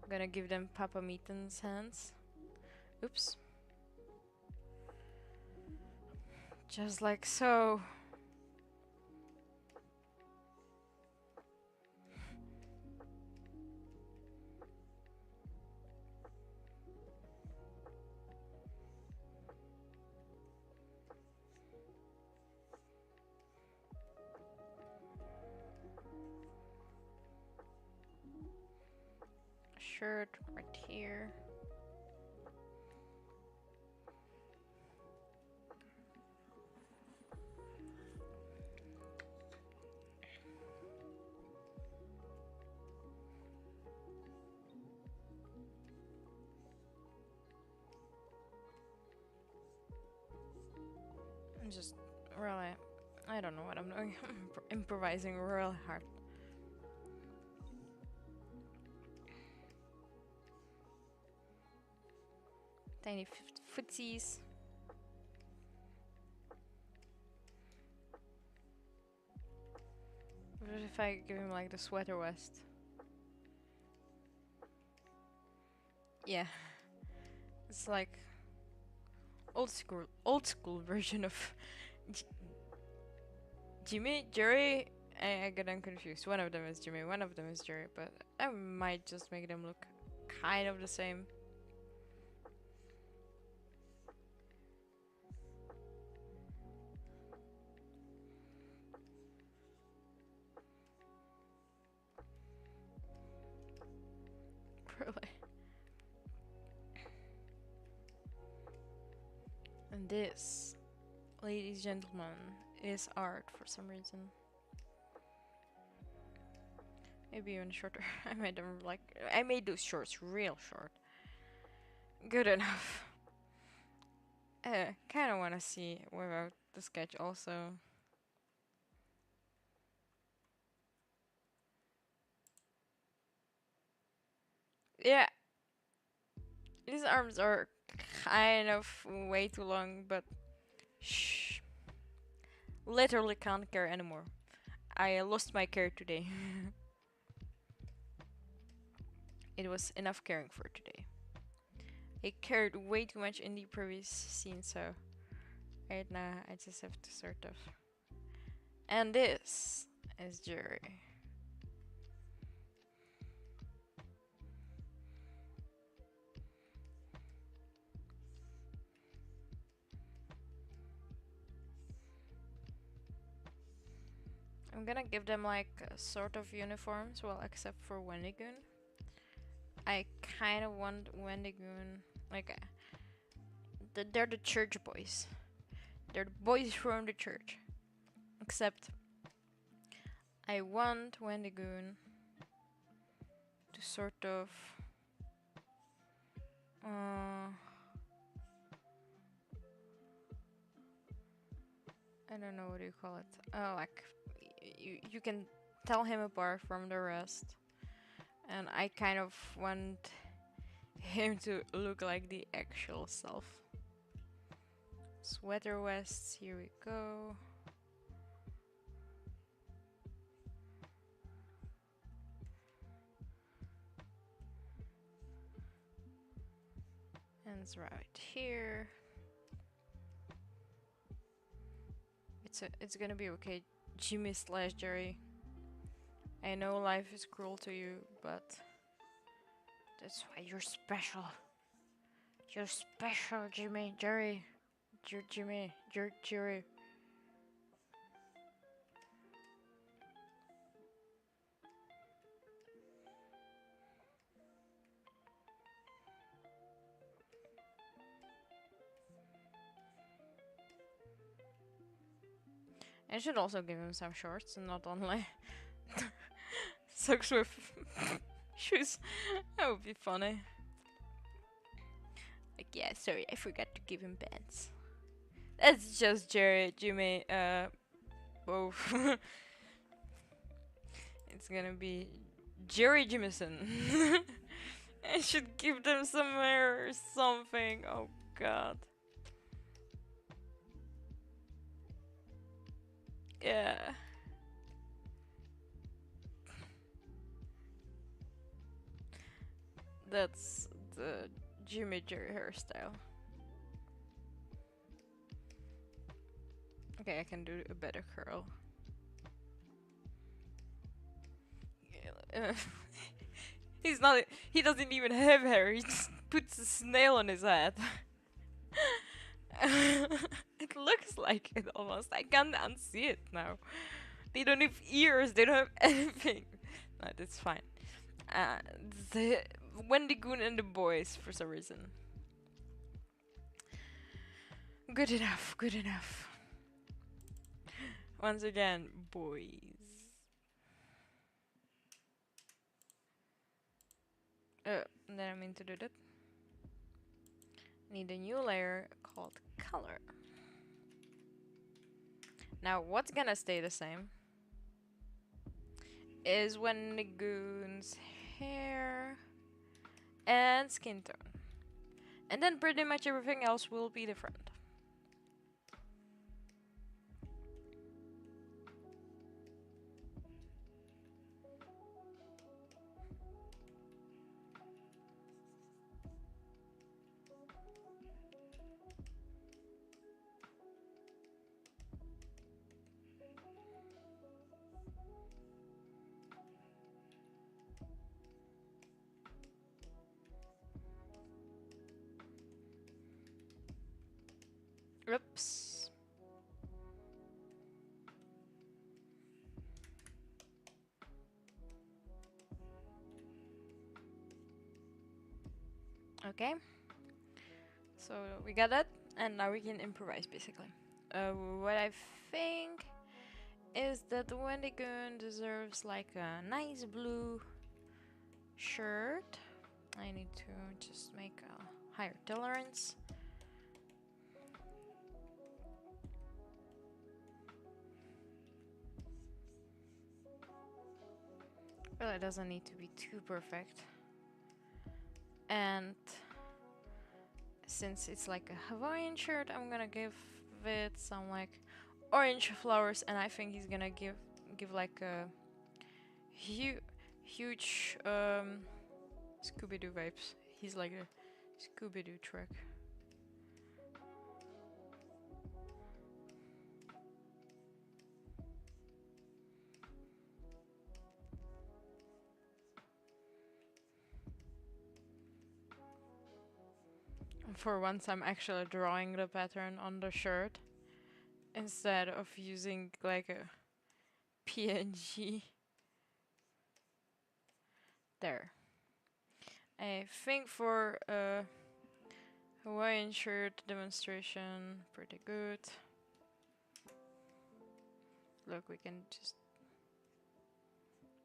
I'm gonna give them Papa Meaton's hands. Oops. Just like so. Shirt right here. I'm just really, I don't know what I'm doing. Improvising real hard. Tiny footsies. What if I give him like the sweater vest? Yeah. It's like old school version of Jimmy, Jerry. I get them confused. One of them is Jimmy, one of them is Jerry, but I might just make them look kind of the same. And this, ladies and gentlemen, is art for some reason. Maybe even shorter. I made them I made those shorts real short. Good enough. Kind of want to see without the sketch also. Yeah, these arms are kind of way too long, but shh. Literally can't care anymore. I lost my care today. It was enough caring for today. I cared way too much in the previous scene, so right now I just have to sort of. And this is Jerry. I'm gonna give them like sort of uniforms, well, except for Wendigoon. I kind of want Wendigoon, like, they're the church boys. They're the boys from the church. Except, I want Wendigoon to sort of, I don't know what do you call it. Oh, like, you can tell him apart from the rest. And I kind of want him to look like the actual self. Sweater vests, here we go. And it's right here. It's gonna be okay, Jimmy slash Jerry. I know life is cruel to you, but that's why you're special. You're special, Jimmy, Jerry. You're Jerry. I should also give him some shorts and not only socks with shoes. That would be funny. Like, yeah, sorry, I forgot to give him pants. That's just Jimmy, both. It's gonna be Jerry Jimison. I should give them some hair or something. Oh god. Yeah. That's the Jimmy Jerry hairstyle. Okay, I can do a better curl. He's not. He doesn't even have hair. He just puts a snail on his head. It looks like it almost. I can't unsee it now. They don't have ears. They don't have anything. No, that's fine. The Wendigoon and the boys for some reason. Good enough. Good enough. Once again, boys. Then I mean to do that. Need a new layer called color. Now, what's gonna stay the same is Wendigoon's hair and skin tone. And then pretty much everything else will be different. Oops. Okay. So we got that. And now we can improvise basically. What I think is that the Wendigoon deserves like a nice blue shirt. I need to just make a higher tolerance. Well, it doesn't need to be too perfect. And since it's like a Hawaiian shirt, I'm gonna give it some like orange flowers, and I think he's gonna give like a huge Scooby-Doo vibes. He's like a Scooby-Doo truck. For once, I'm actually drawing the pattern on the shirt instead of using like a PNG. There. I think for a Hawaiian shirt demonstration, pretty good. Look, we can just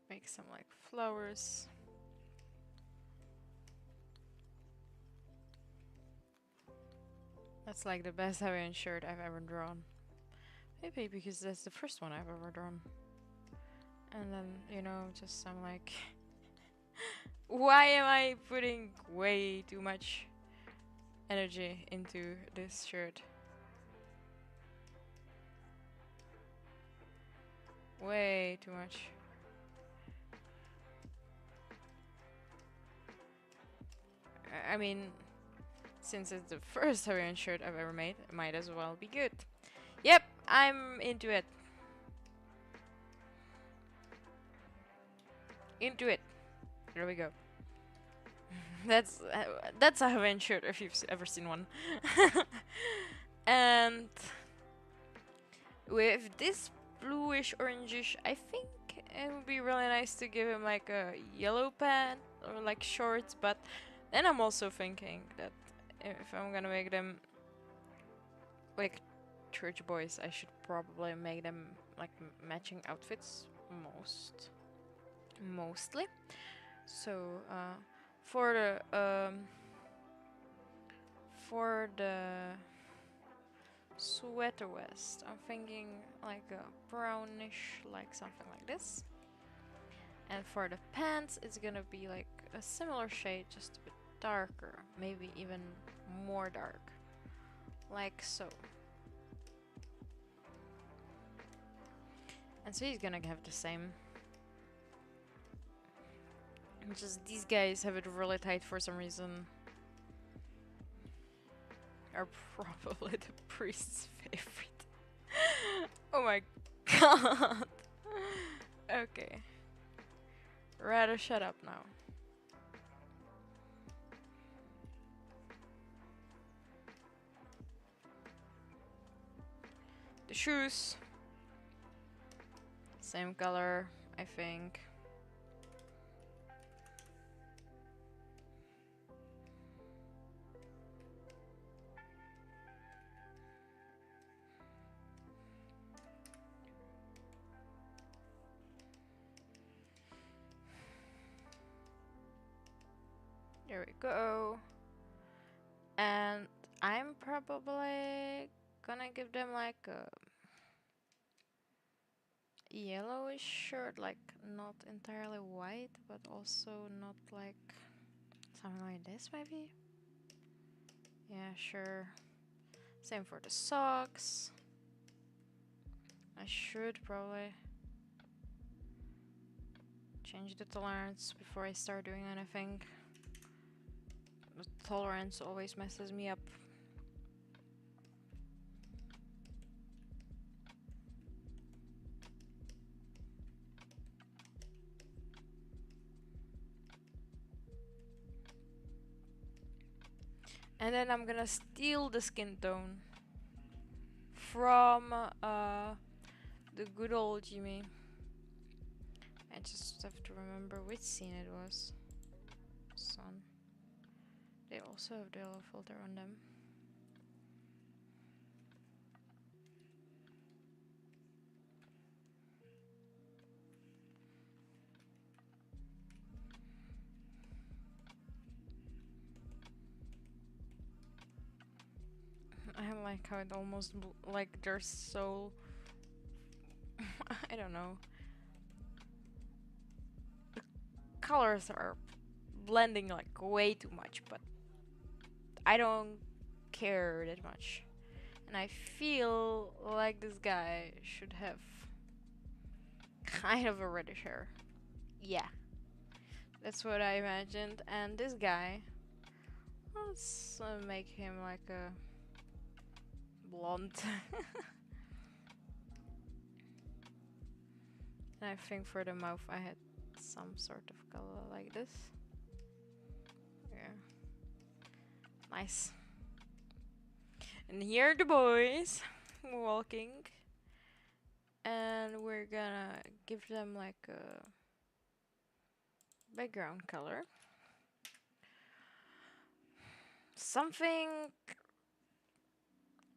make some like flowers. That's like the best Hawaiian shirt I've ever drawn. Maybe because that's the first one I've ever drawn. And then, you know, just some like... Why am I putting way too much energy into this shirt? Way too much. I mean, since it's the first Hawaiian shirt I've ever made, it might as well be good. Yep, I'm into it. Into it. There we go. That's a Hawaiian shirt if you've ever seen one. And with this bluish orangish, I think it would be really nice to give him like a yellow pant or like shorts, but then I'm also thinking that if I'm gonna make them like church boys, I should probably make them like matching outfits mostly. So for the sweater vest, I'm thinking like a brownish, like something like this. And for the pants, it's gonna be like a similar shade, just a bit darker, maybe even more dark, like so. And so he's gonna have the same. Just these guys have it really tight for some reason. Are probably the priest's favorite. Oh my god. Okay. Rather shut up now. The shoes. Same color, I think. There we go. And I'm probably gonna give them like a yellowish shirt, like not entirely white, but also not like something like this maybe? Yeah, sure. Same for the socks. I should probably change the tolerance before I start doing anything. The tolerance always messes me up. And then I'm gonna steal the skin tone from the good old Jimmy. I just have to remember which scene it was. Sun. They also have the yellow filter on them. like how it almost like they're so I don't know. Colors are blending like way too much, but I don't care that much. And I feel like this guy should have kind of a reddish hair. Yeah, that's what I imagined. And this guy, let's make him like a blonde. And I think for the mouth I had some sort of color like this. Yeah. Nice. And here are the boys walking. And we're gonna give them like a background color. Something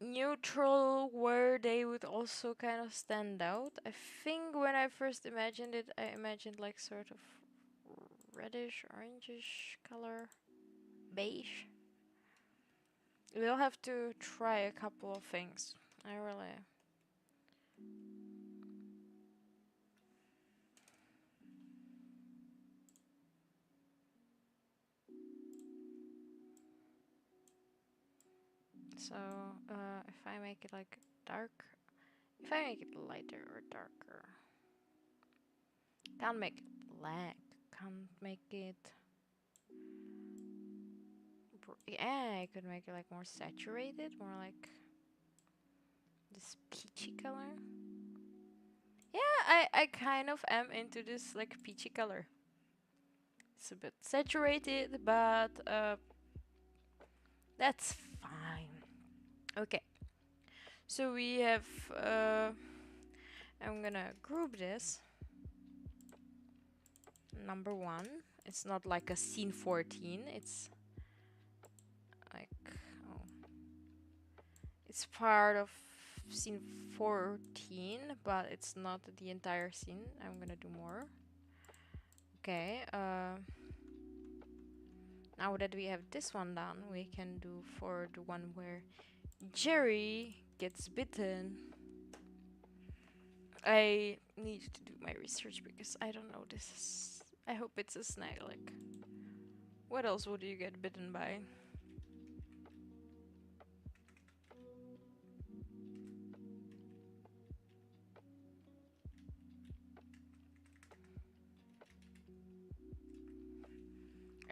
neutral where they would also kind of stand out. I think when I first imagined it, I imagined like sort of reddish, orangish color. Beige. We'll have to try a couple of things. I really... So, if I make it like dark, if I make it lighter or darker, can't make it black, can't make it... Yeah, I could make it like more saturated, more like this peachy color. Yeah, I kind of am into this like peachy color. It's a bit saturated, but that's fine. Okay, so we have I'm gonna group this. Number 1. It's not like a scene 14, it's like, oh, it's part of scene 14, but it's not the entire scene. I'm gonna do more. Okay, now that we have this one done, we can do for the one where Jerry gets bitten. I need to do my research because I don't know this. I hope it's a snake. Like, what else would you get bitten by?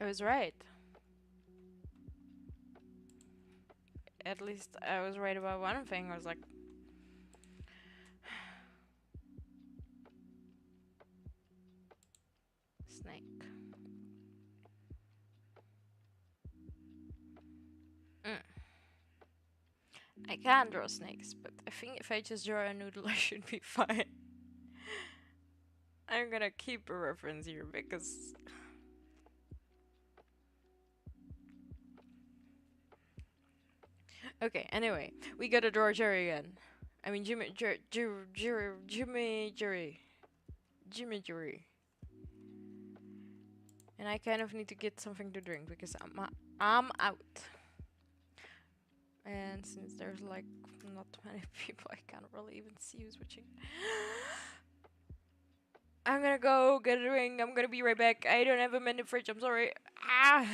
I was right. At least I was right about one thing. I was like, snake. Mm. I can't draw snakes, but I think if I just draw a noodle, I should be fine. I'm gonna keep a reference here because... Okay, anyway, we gotta draw Jerry again. I mean, Jimmy, Jimmy Jerry. And I kind of need to get something to drink because I'm out. And since there's like not many people, I can't really even see who's watching. I'm gonna go get a drink. I'm gonna be right back. I don't have a mini fridge. I'm sorry. Ah.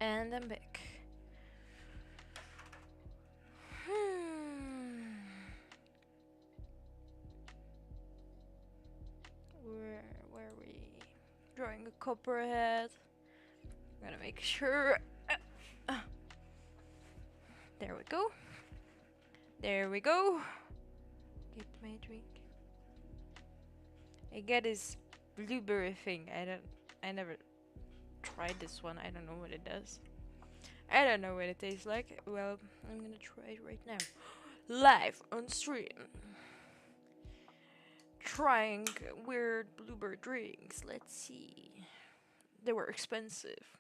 And I'm back. Where are we? Drawing a copperhead. I'm gonna make sure. There we go. There we go. Get my drink. I get this blueberry thing. I never tried this one. I don't know what it does. I don't know what it tastes like. Well, I'm gonna try it right now. Live on stream. Trying weird blueberry drinks. Let's see. They were expensive.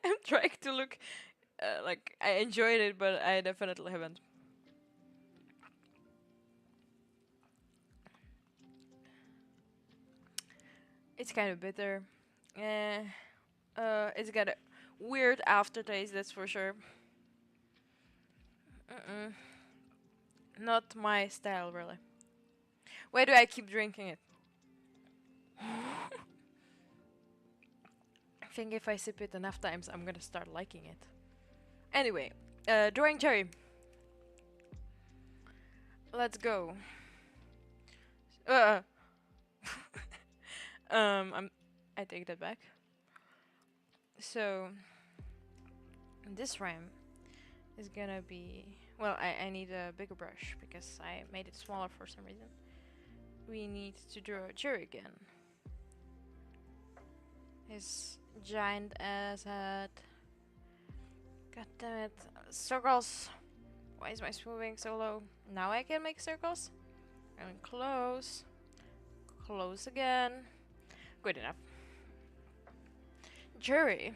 I'm trying to look like I enjoyed it, but I definitely haven't. It's kind of bitter. It's got a weird aftertaste, that's for sure. Not my style, really. Why do I keep drinking it? I think if I sip it enough times, I'm gonna start liking it. Anyway, drawing cherry. Let's go. I take that back. So this rhyme is gonna be, well, I need a bigger brush because I made it smaller for some reason. We need to draw a cherry again. His giant ass head. God damn it. Circles. Why is my moving so low? Now I can make circles. And close. Close again. Good enough. Jury.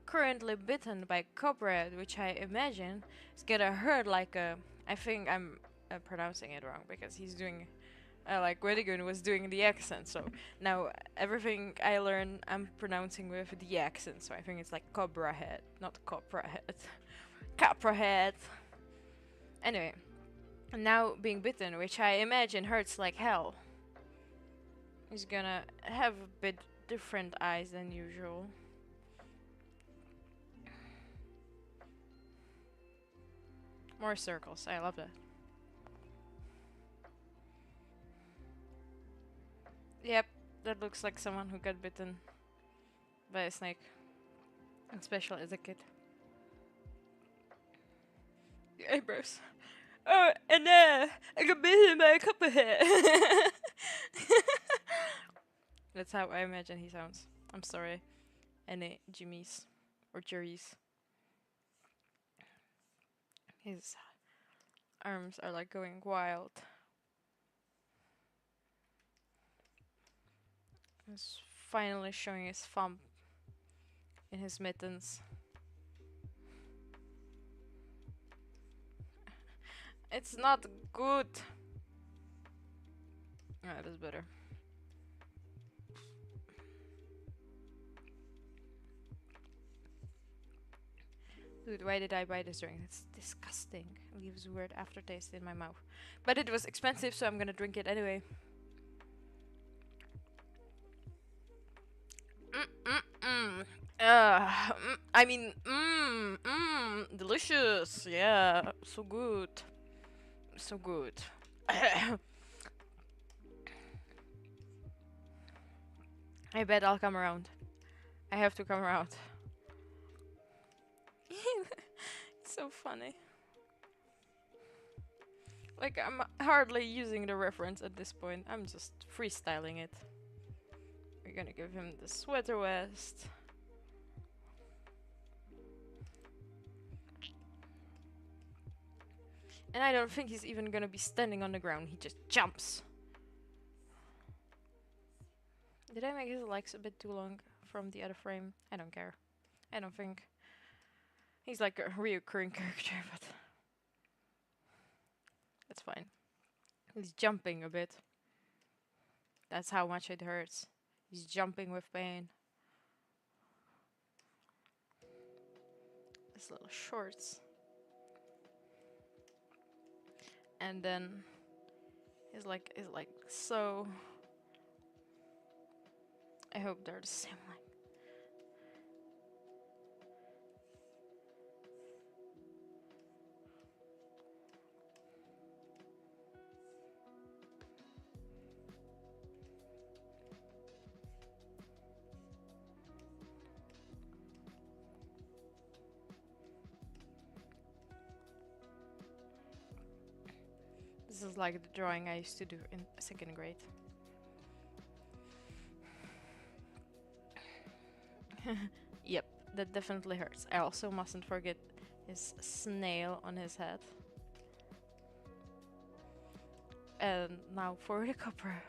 Currently bitten by copperhead, which I imagine is gonna hurt like a... I think I'm pronouncing it wrong because he's doing... like Wedigun was doing the accent, so now everything I learn I'm pronouncing with the accent, so I think it's like cobra-head, not copperhead. Copperhead. Anyway, now being bitten, which I imagine hurts like hell. He's gonna have a bit different eyes than usual. More circles, I love that. Yep, that looks like someone who got bitten by a snake. Especially as a kid. The eyebrows. Oh, and I got bitten by a copperhead. That's how I imagine he sounds. I'm sorry. Any Jimmys or Jerry's. His arms are like going wild. He's finally showing his thumb in his mittens. It's not good. That is better. Dude, why did I buy this drink? It's disgusting. It leaves a weird aftertaste in my mouth. But it was expensive, so I'm gonna drink it anyway. I mean, delicious. Yeah, so good. So good. I bet I'll come around. I have to come around. It's so funny. Like, I'm hardly using the reference at this point. I'm just freestyling it. We're gonna give him the sweater vest. And I don't think he's even gonna be standing on the ground. He just jumps. Did I make his legs a bit too long from the other frame? I don't care. I don't think. He's like a reoccurring character, but that's fine. He's jumping a bit. That's how much it hurts. He's jumping with pain. His little shorts. And then is like so. I hope they're the same line. This is like the drawing I used to do in 2nd grade. Yep, that definitely hurts. I also mustn't forget his snail on his head. And now for the cobra,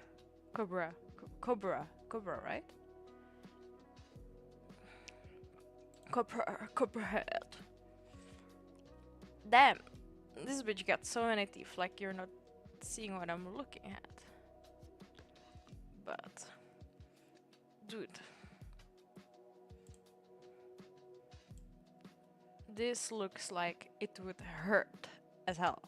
right? Cobra head. Damn, this bitch got so many teeth, like you're not seeing what I'm looking at. But, dude, this looks like it would hurt as hell.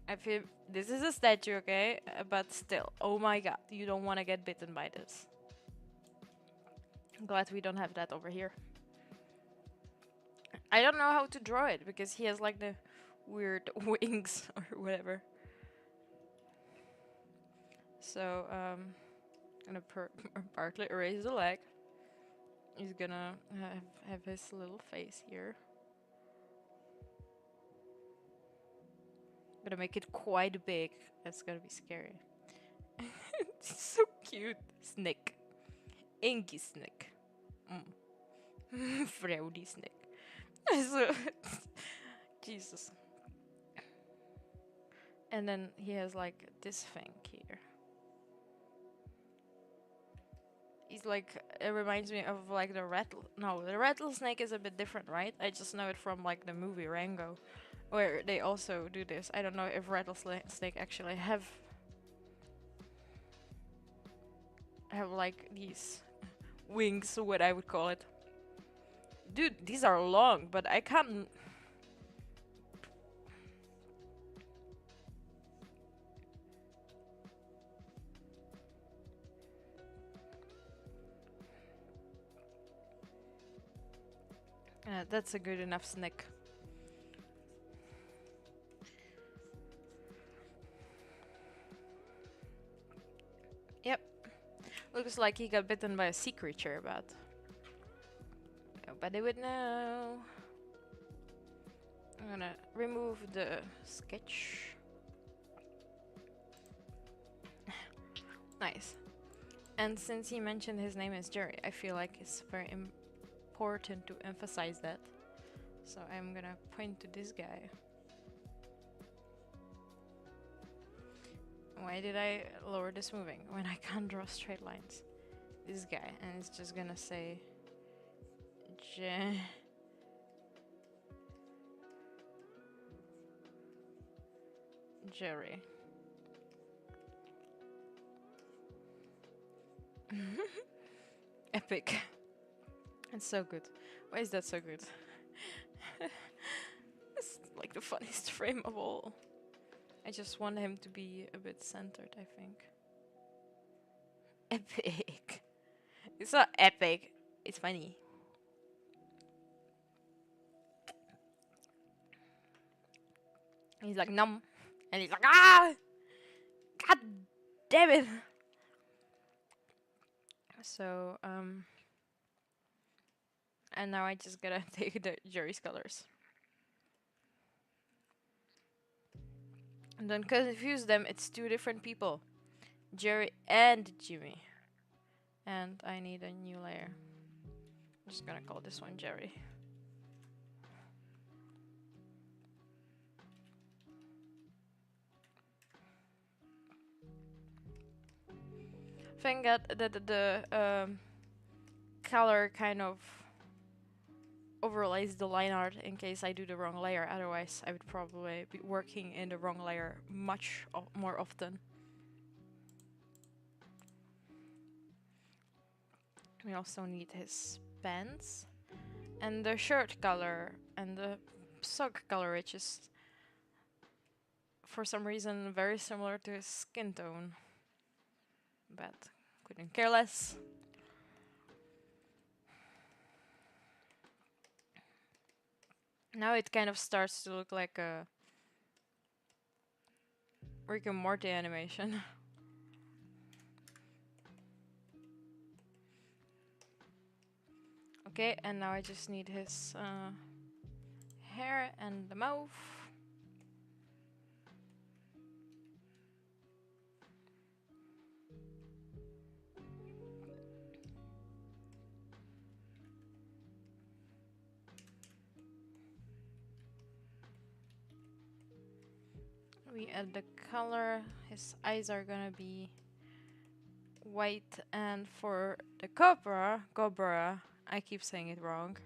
I feel this is a statue, okay? But still, oh my god, you don't want to get bitten by this. I'm glad we don't have that over here. I don't know how to draw it because he has like the weird wings or whatever. So, gonna partly erase the leg. He's gonna have his little face here. Gonna make it quite big. That's gonna be scary. It's so cute. Snake. Inky snake. Frowdy snake. So, Jesus. And then he has like this thing here. He's like, it reminds me of like the the rattlesnake is a bit different, right? I just know it from like the movie Rango, where they also do this. I don't know if rattlesnake actually have like these wings, what I would call it. Dude, these are long, but I can't. That's a good enough snake. Yep. Looks like he got bitten by a sea creature, but nobody would know. I'm gonna remove the sketch. Nice. And since he mentioned his name is Jerry, I feel like it's very important to emphasize that. So I'm gonna point to this guy. Why did I lower this moving when I can't draw straight lines? This guy, and it's just gonna say Jerry. Epic. It's so good. Why is that so good? It's like the funniest frame of all. I just want him to be a bit centered, I think. Epic. It's not epic. It's funny. He's like numb. And he's like, ah! God damn it! So, and now I just gotta take the Jerry's colors. And don't confuse them, it's two different people. Jerry and Jimmy. And I need a new layer. I'm just gonna call this one Jerry. Thank God that the color kind of overlays the line art in case I do the wrong layer. Otherwise, I would probably be working in the wrong layer much more often. We also need his pants and the shirt color and the sock color, which is for some reason very similar to his skin tone. But couldn't care less. Now it kind of starts to look like a Rick and Morty animation. Okay, and now I just need his hair and the mouth. We add the color. His eyes are gonna be white, and for the cobra, I keep saying it wrong,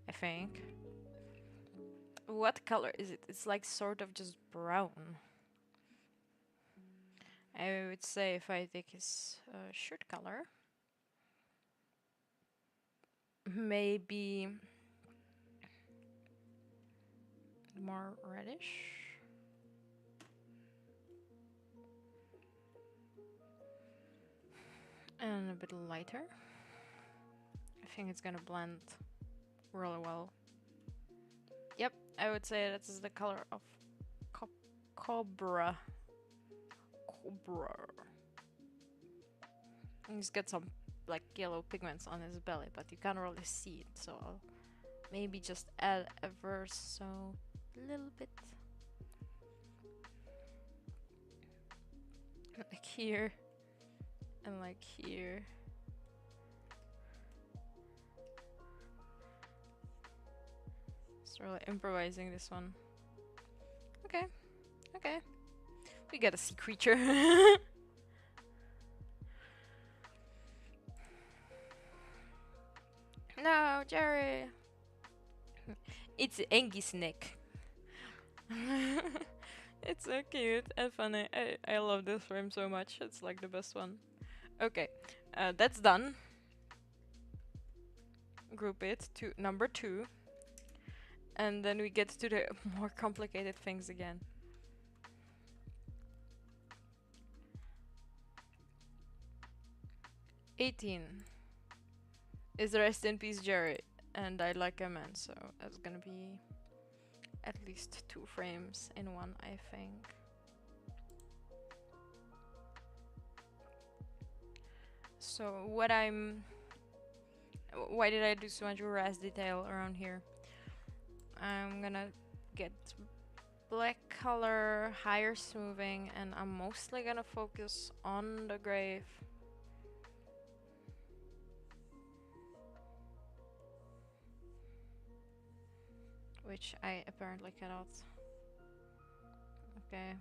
I think. What color is it? It's like sort of just brown. I would say if I take his shirt color, maybe more reddish. And a bit lighter. I think it's gonna blend really well. Yep, I would say that is the color of cobra. And he's got some like yellow pigments on his belly, but you can't really see it, so I'll maybe just add ever so little bit. Like here. And like here. Just really improvising this one. Okay. Okay. We get a sea creature. No, Jerry. It's Angus neck. It's so cute and funny. I love this frame so much. It's like the best one. Okay, that's done. Group it to number 2. And then we get to the more complicated things again. "18 is the rest in peace Jerry, and I like a man," so that's gonna be at least 2 frames in one, I think. So why did I do so much RAS detail around here? I'm gonna get black color, higher smoothing, and I'm mostly gonna focus on the grave. Which I apparently cannot. Okay.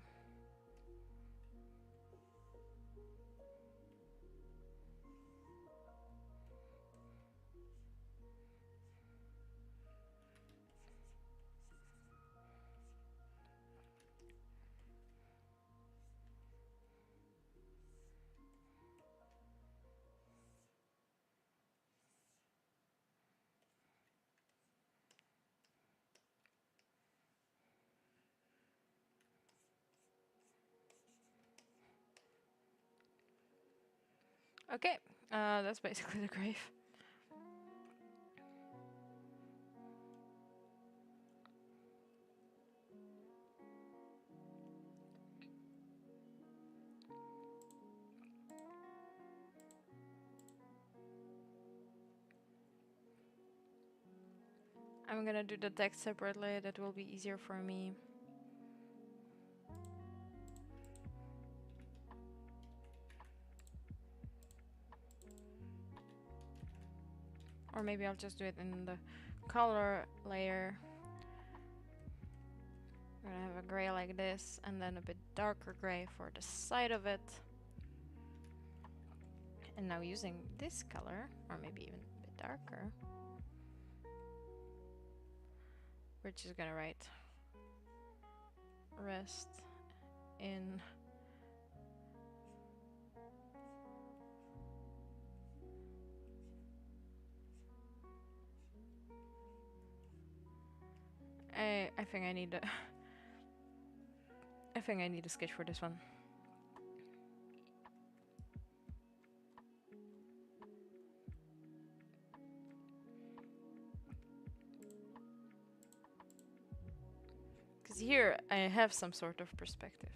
Okay, that's basically the grave. I'm gonna do the text separately, that will be easier for me. Or maybe I'll just do it in the color layer. I'm gonna have a gray like this, and then a bit darker gray for the side of it. And now using this color, or maybe even a bit darker, we're just gonna write rest in I think I need I think I need a sketch for this one. Because here I have some sort of perspective.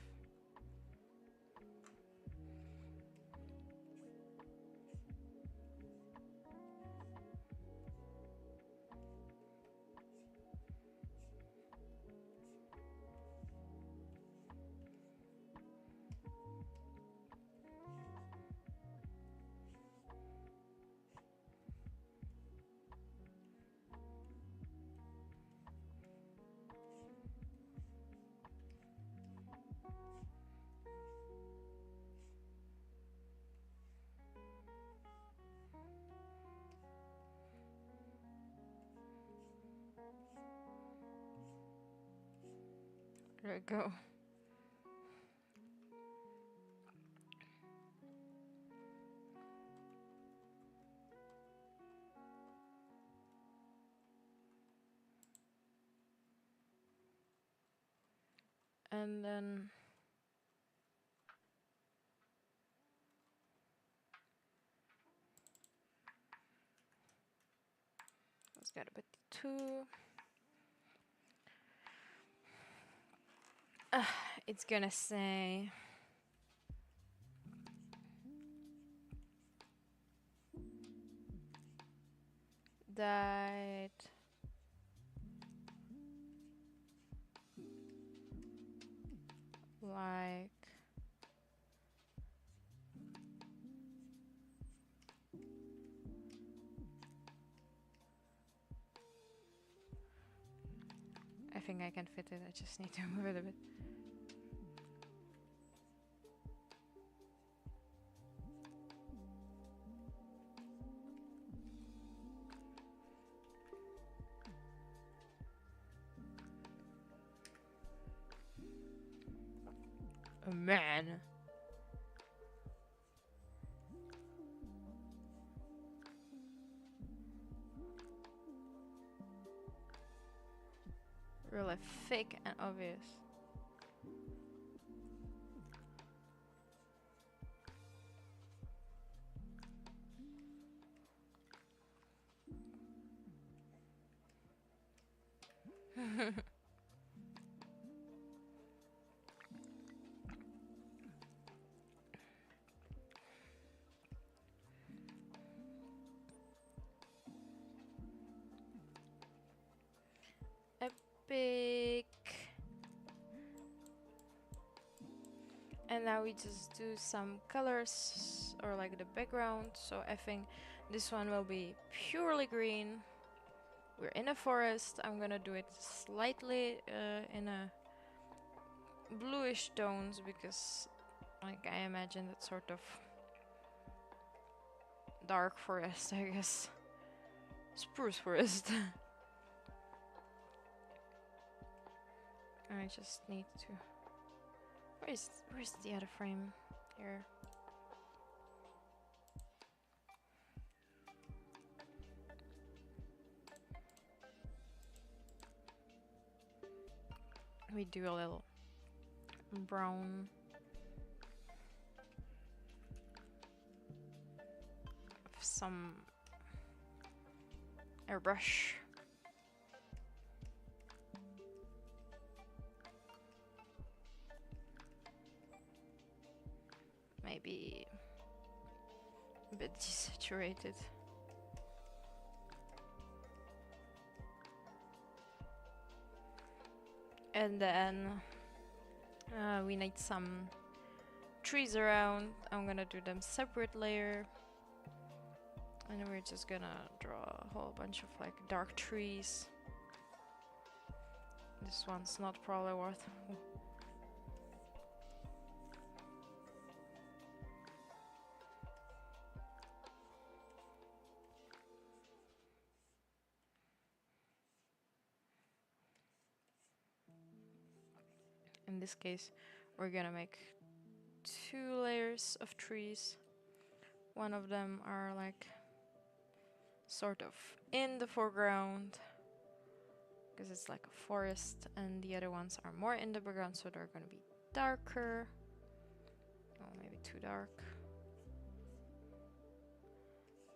There we go. And then let's get a bit too. It's gonna say that like I think I can fit it, I just need to move it a bit. Oh man. Really fake and obvious. Epic. And now we just do some colors or like the background. So I think this one will be purely green. We're in a forest. I'm gonna do it slightly in a bluish tones because like I imagine that sort of dark forest, I guess. Spruce forest. I just need to... Where's the other frame? Here. We do a little brown. Some airbrush. Maybe a bit desaturated. And then we need some trees around. I'm gonna do them separate layer. And we're just gonna draw a whole bunch of like dark trees. This one's not probably worth. In this case, we're gonna make 2 layers of trees. One of them are like sort of in the foreground because it's like a forest, and the other ones are more in the background, so they're gonna be darker. Oh, maybe too dark.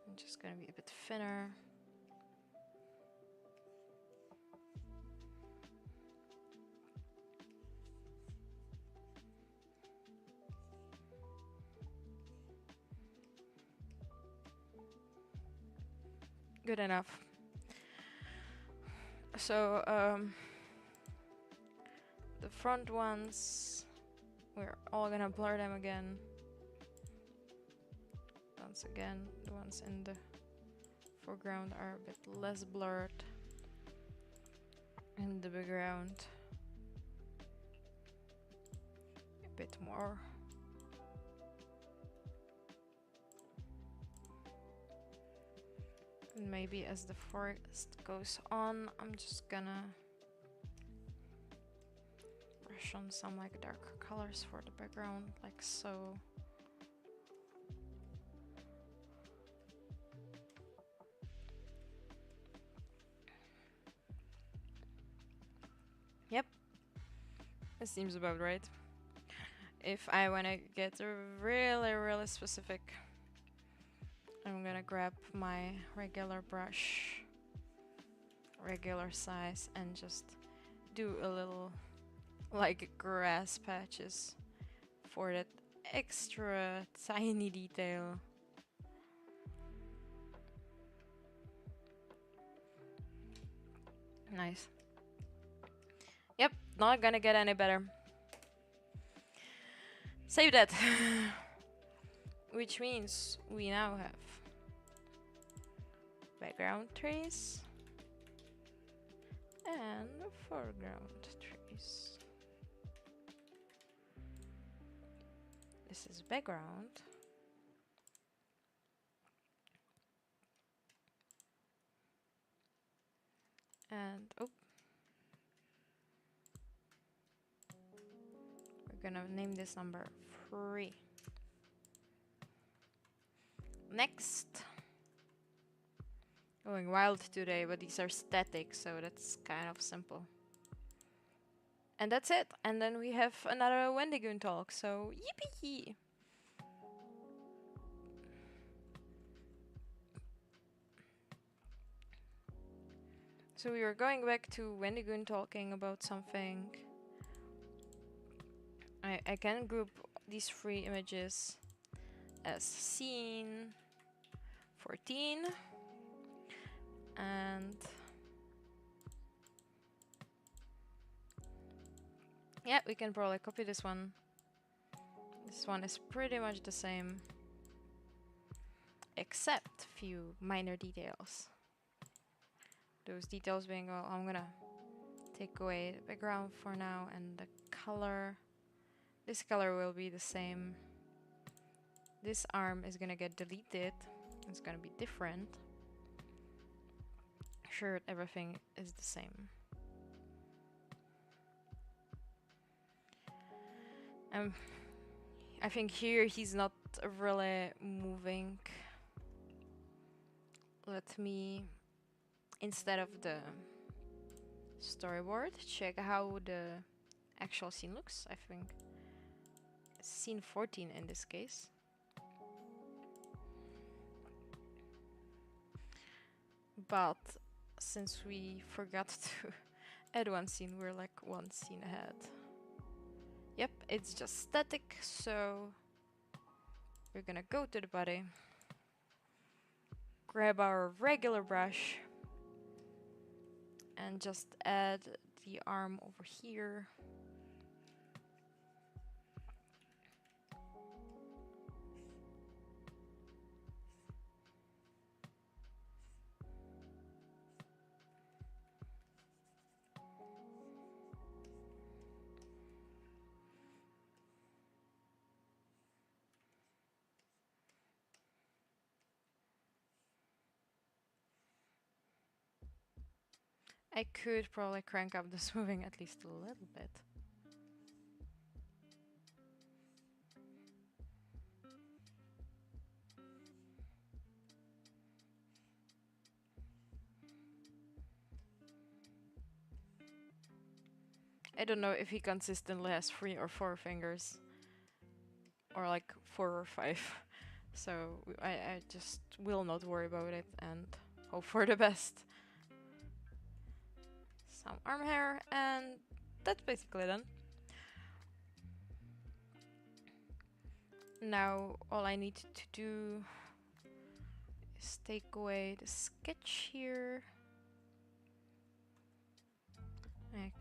I'm just gonna be a bit thinner. Good enough. So, the front ones, we're all gonna blur them again. Once again, the ones in the foreground are a bit less blurred. In the background, a bit more. And maybe as the forest goes on, I'm just gonna brush on some like darker colors for the background, like so. Yep, it seems about right. If I wanna get really specific, I'm gonna grab my regular brush, regular size, and just do a little like grass patches for that extra tiny detail. Nice. Yep, not gonna get any better. Save that. Which means we now have background trees and foreground trees. This is background. And oh, we're gonna name this number 3. Next. Going wild today, but these are static, so that's kind of simple. And that's it. And then we have another Wendigoon talk, so yippee! So we were going back to Wendigoon talking about something. I can group these 3 images as scene 14 and yeah, we can probably copy this one. This one is pretty much the same, except few minor details. Those details being, well, I'm gonna take away the background for now, and the color. This color will be the same. This arm is gonna get deleted. It's gonna be different. Sure, everything is the same. I think here he's not really moving. Let me, instead of the storyboard, check how the actual scene looks. I think scene 14 in this case. But since we forgot to add one scene, we're like one scene ahead. Yep, it's just static, so we're gonna go to the body, grab our regular brush, and just add the arm over here. I could probably crank up the smoothing at least a little bit. I don't know if he consistently has 3 or 4 fingers, or like 4 or 5. So I just will not worry about it and hope for the best. Some arm hair, and that's basically done. Now all I need to do is take away the sketch here.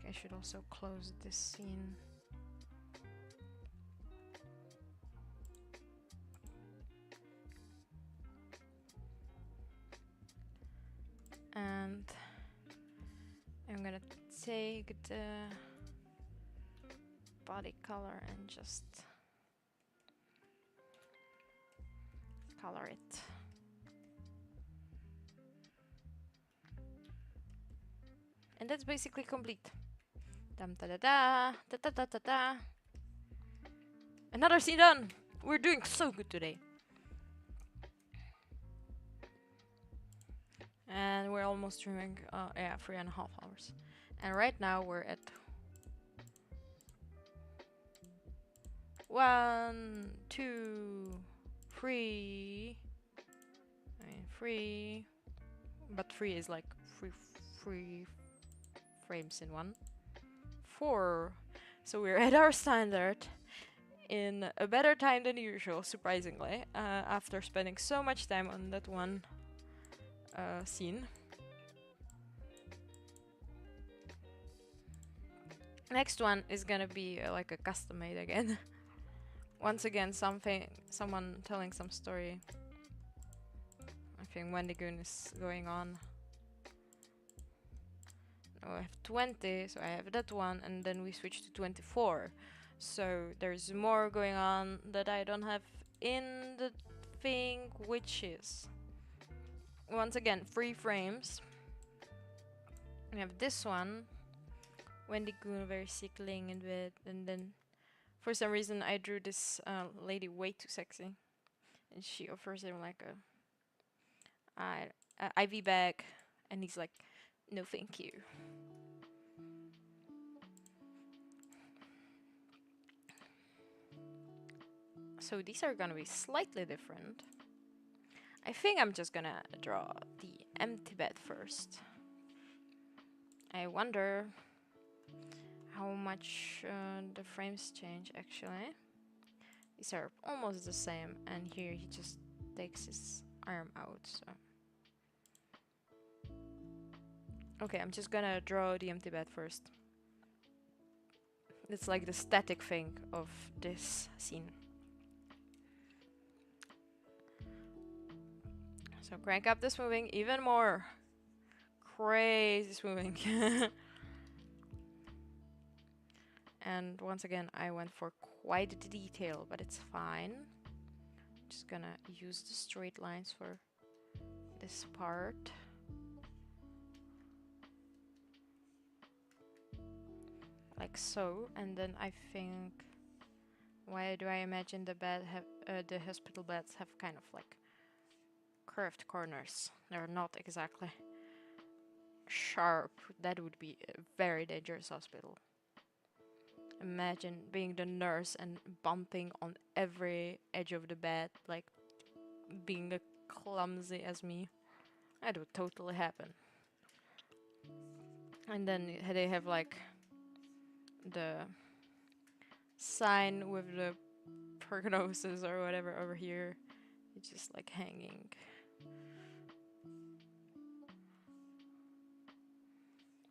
I should also close this scene. And I'm gonna take the body color and just color it. And that's basically complete. Dum da da da da da da da da. Another scene done! We're doing so good today. And we're almost streaming, yeah, 3.5 hours. And right now we're at 1, 2, 3. I mean 3, but 3 is like three frames in one. 4. So we're at our standard in a better time than usual, surprisingly, after spending so much time on that one scene. Next one is gonna be like a custom made again. Once again, someone telling some story. I think Wendigoon is going on. Now I have 20, so I have that one, and then we switch to 24. So there's more going on that I don't have in the thing, which is once again 3 frames. We have this one, Wendigoon very sick laying in bed, and then for some reason I drew this lady way too sexy, and she offers him like a IV bag, and he's like, no thank you. So these are gonna be slightly different. I think I'm just gonna draw the empty bed first. I wonder how much the frames change actually. These are almost the same, and here he just takes his arm out, so. Okay, I'm just gonna draw the empty bed first. It's like the static thing of this scene. So crank up the smoothing even more. Crazy smoothing. And once again, I went for quite the detail, but it's fine. Just gonna use the straight lines for this part. Like so, and then I think, why do I imagine the bed have the hospital beds have kind of like curved corners? They're not exactly sharp. That would be a very dangerous hospital. Imagine being the nurse and bumping on every edge of the bed, like being as clumsy as me. That would totally happen. And then they have like the sign with the prognosis or whatever over here. It's just like hanging.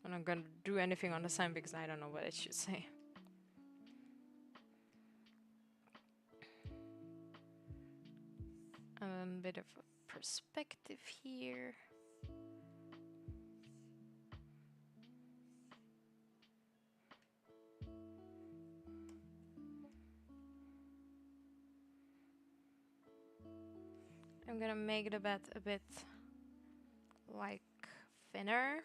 I'm not gonna do anything on the sign because I don't know what it should say. A bit of a perspective here. I'm gonna make the bed a bit like thinner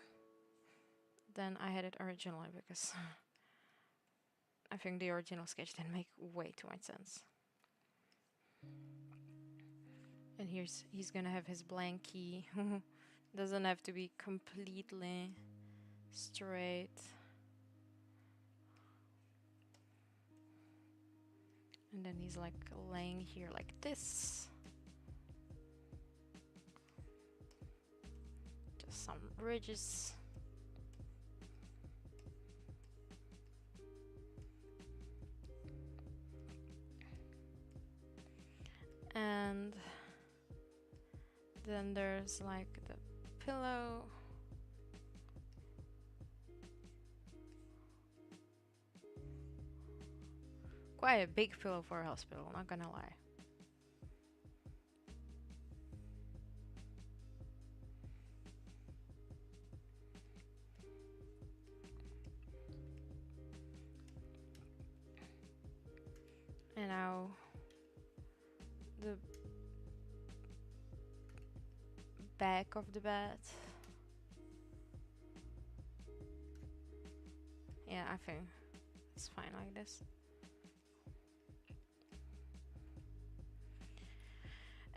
than I had it originally because I think the original sketch didn't make way too much sense. And he's gonna have his blankie. Doesn't have to be completely straight. And then he's like laying here like this. Just some ridges. And then there's like the pillow. Quite a big pillow for a hospital, not gonna lie. And now the back of the bed. Yeah, I think it's fine like this.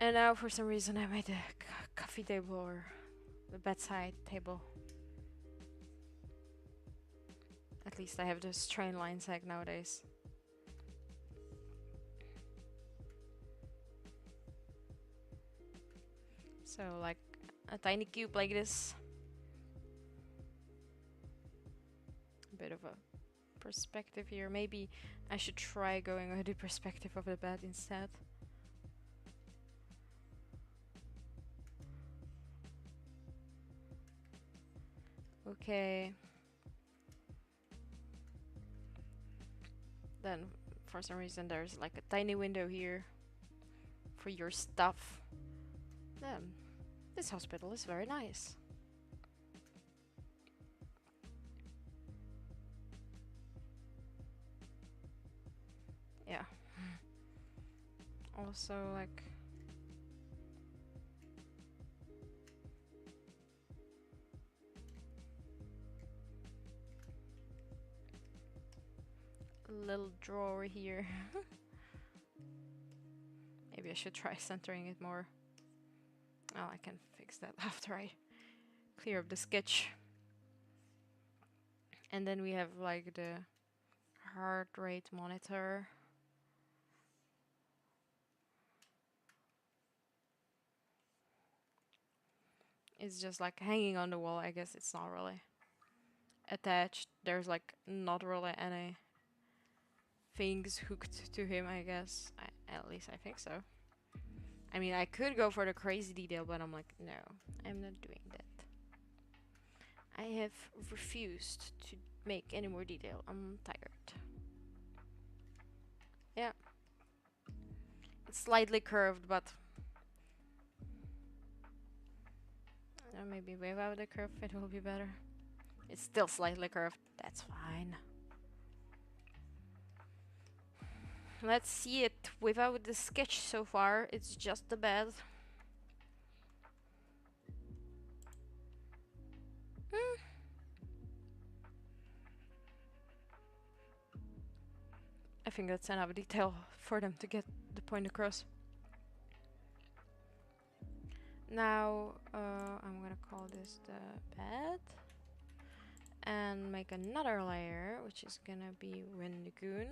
And now for some reason I made a coffee table or the bedside table. At least I have this train line seg nowadays. So like a tiny cube like this. A bit of a perspective here. Maybe I should try going with the perspective of the bed instead. Okay. Then for some reason there's like a tiny window here for your stuff. Then this hospital is very nice. Yeah. Also like a little drawer here. Maybe I should try centering it more. Oh, I can fix that after I clear up the sketch. And then we have like the heart rate monitor. It's just like hanging on the wall. I guess it's not really attached. There's like not really any things hooked to him, I guess. At least I think so. I mean, I could go for the crazy detail, but I'm like, no, I'm not doing that. I have refused to make any more detail. I'm tired. Yeah. It's slightly curved, but maybe without the curve it will be better. It's still slightly curved. That's fine. Let's see it without the sketch so far. It's just the bed. I think that's enough detail for them to get the point across. Now, I'm gonna call this the bed. And make another layer, which is gonna be Windigoon.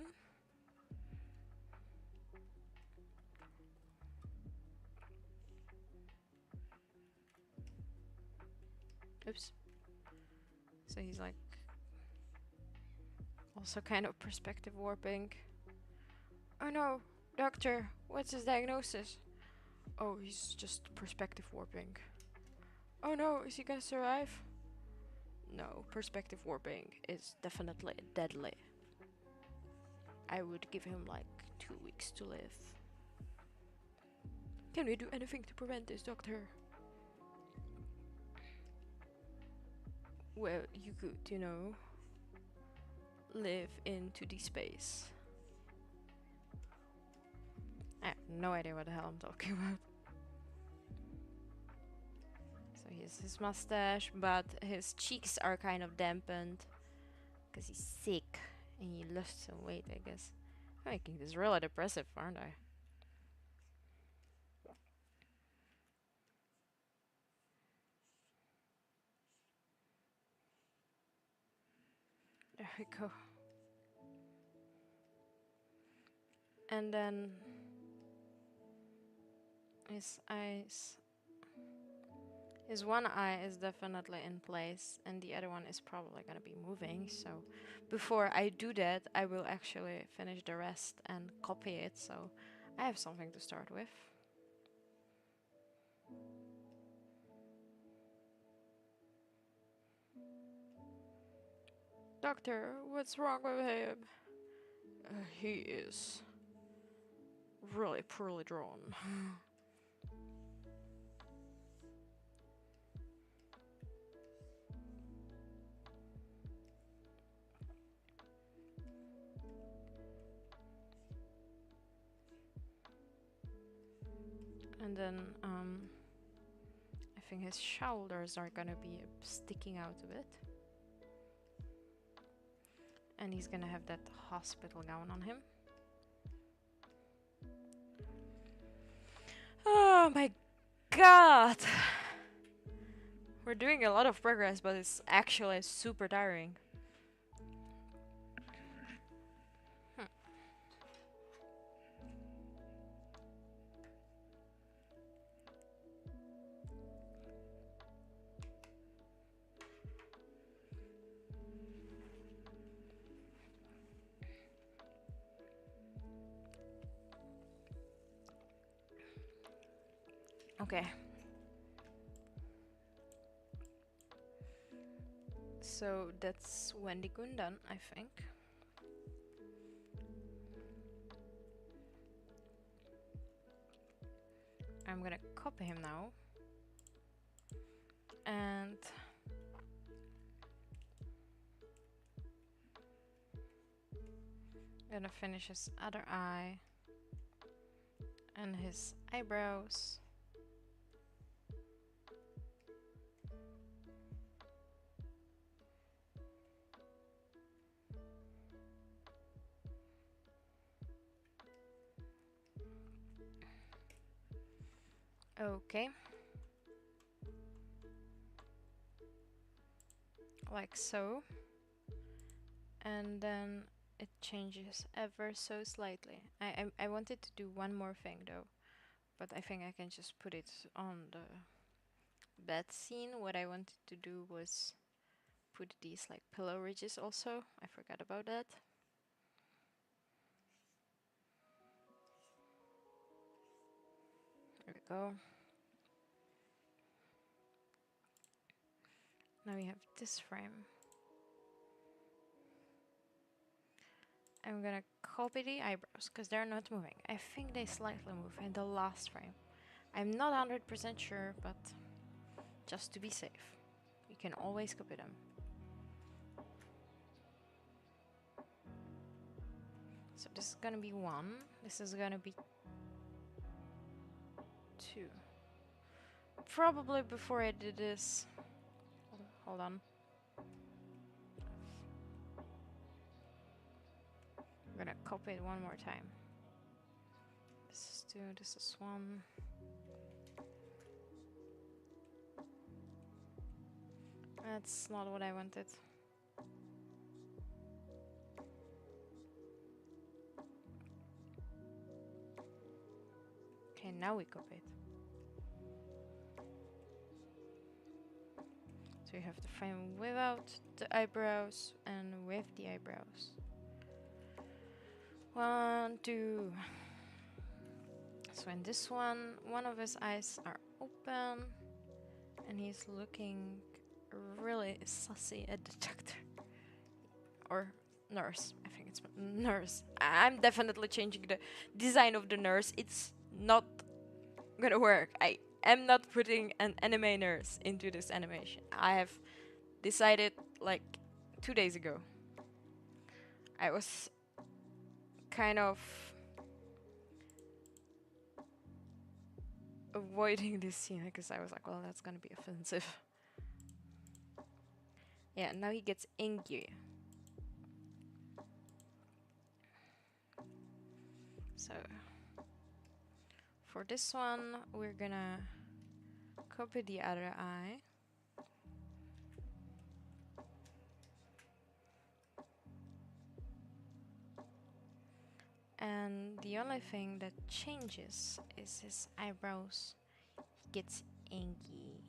Oops. So he's like also kind of perspective warping. Oh no, doctor, what's his diagnosis? Oh, he's just perspective warping. Oh no, is he gonna survive? No, perspective warping is definitely deadly. I would give him like 2 weeks to live. Can we do anything to prevent this, doctor? Well, you could, you know, live into the space. I have no idea what the hell I'm talking about. So he has his mustache, but his cheeks are kind of dampened because he's sick and he lost some weight, I guess. I'm making this really depressive, aren't I? There we go. And then his eyes, his one eye is definitely in place and the other one is probably gonna be moving. So before I do that, I will actually finish the rest and copy it, so I have something to start with. Doctor, what's wrong with him? He is really poorly drawn. And then I think his shoulders are gonna be sticking out a bit. And he's gonna have that hospital gown on him. Oh my god! We're doing a lot of progress, but it's actually super tiring. Okay. So that's Wendy Gundan, I think. I'm gonna copy him now. And gonna finish his other eye and his eyebrows. Okay. Like so. And then it changes ever so slightly. I wanted to do one more thing though, but I think I can just put it on the bed scene. What I wanted to do was put these like pillow ridges also. I forgot about that. There we go. Now we have this frame. I'm gonna copy the eyebrows because they're not moving. I think they slightly move in the last frame. I'm not 100% sure, but just to be safe, you can always copy them. So this is gonna be 1. This is gonna be 2. Probably before I did this. Hold on. I'm gonna copy it one more time. This is 2, this is 1. That's not what I wanted. Okay, now we copy it. So you have the frame without the eyebrows and with the eyebrows. 1, 2. So in this one of his eyes are open and he's looking really sassy at the doctor. Or nurse. I think it's nurse. I'm definitely changing the design of the nurse. It's not gonna work. I am not putting an anime nurse into this animation. I have decided like 2 days ago. I was kind of avoiding this scene because I was like, well, that's gonna be offensive. Yeah, now he gets angry. So for this one, we're gonna copy the other eye. And the only thing that changes is his eyebrows. He gets inky.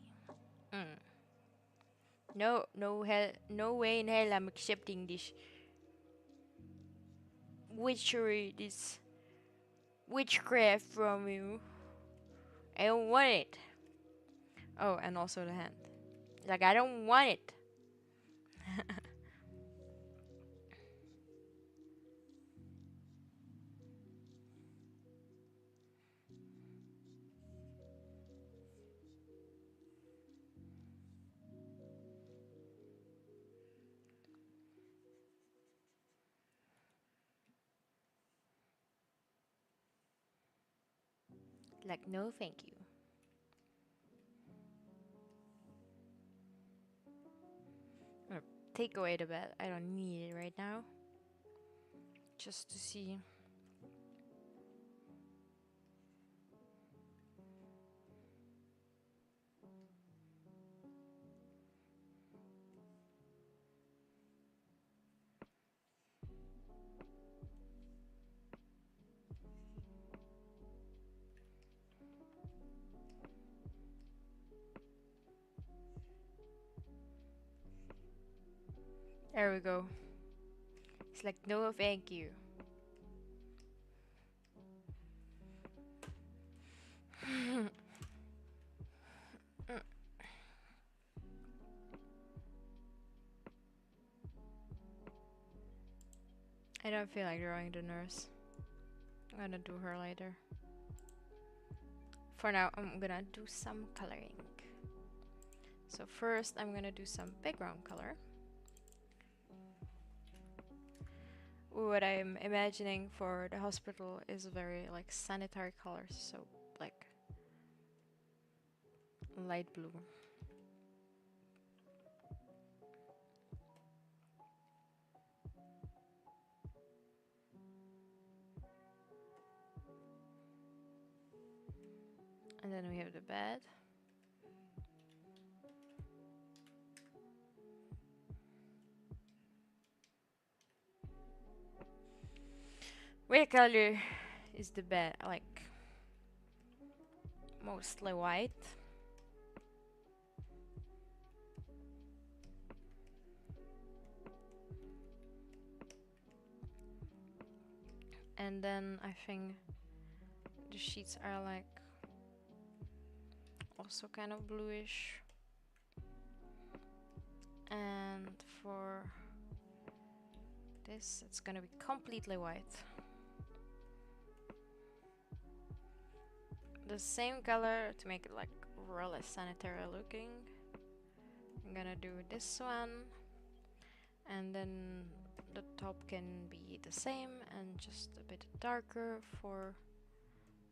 Mm. No, no hell, no way in hell I'm accepting this witchery, this witchcraft from you. I don't want it. Oh, and also the hand. Like, I don't want it. Like, no thank you. I'm gonna take away the bed. I don't need it right now. Just to see. There we go. It's like, no thank you. I don't feel like drawing the nurse. I'm gonna do her later. For now, I'm gonna do some coloring. So first, I'm gonna do some background color. What I'm imagining for the hospital is very like sanitary colors, so like light blue. And then we have the bed. What color is the bed? Like mostly white. And then I think the sheets are like also kind of bluish. And for this, it's gonna be completely white. The same color to make it like really sanitary looking. I'm gonna do this one, and then the top can be the same and just a bit darker for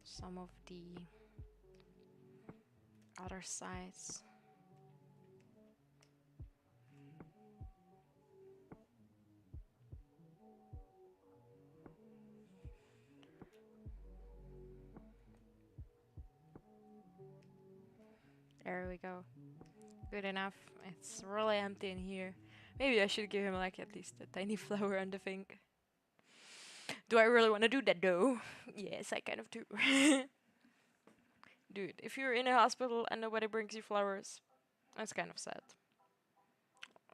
some of the other sides. There we go. Good enough. It's really empty in here. Maybe I should give him like at least a tiny flower on the thing. Do I really want to do that though? Yes, I kind of do. Dude, if you're in a hospital and nobody brings you flowers, that's kind of sad.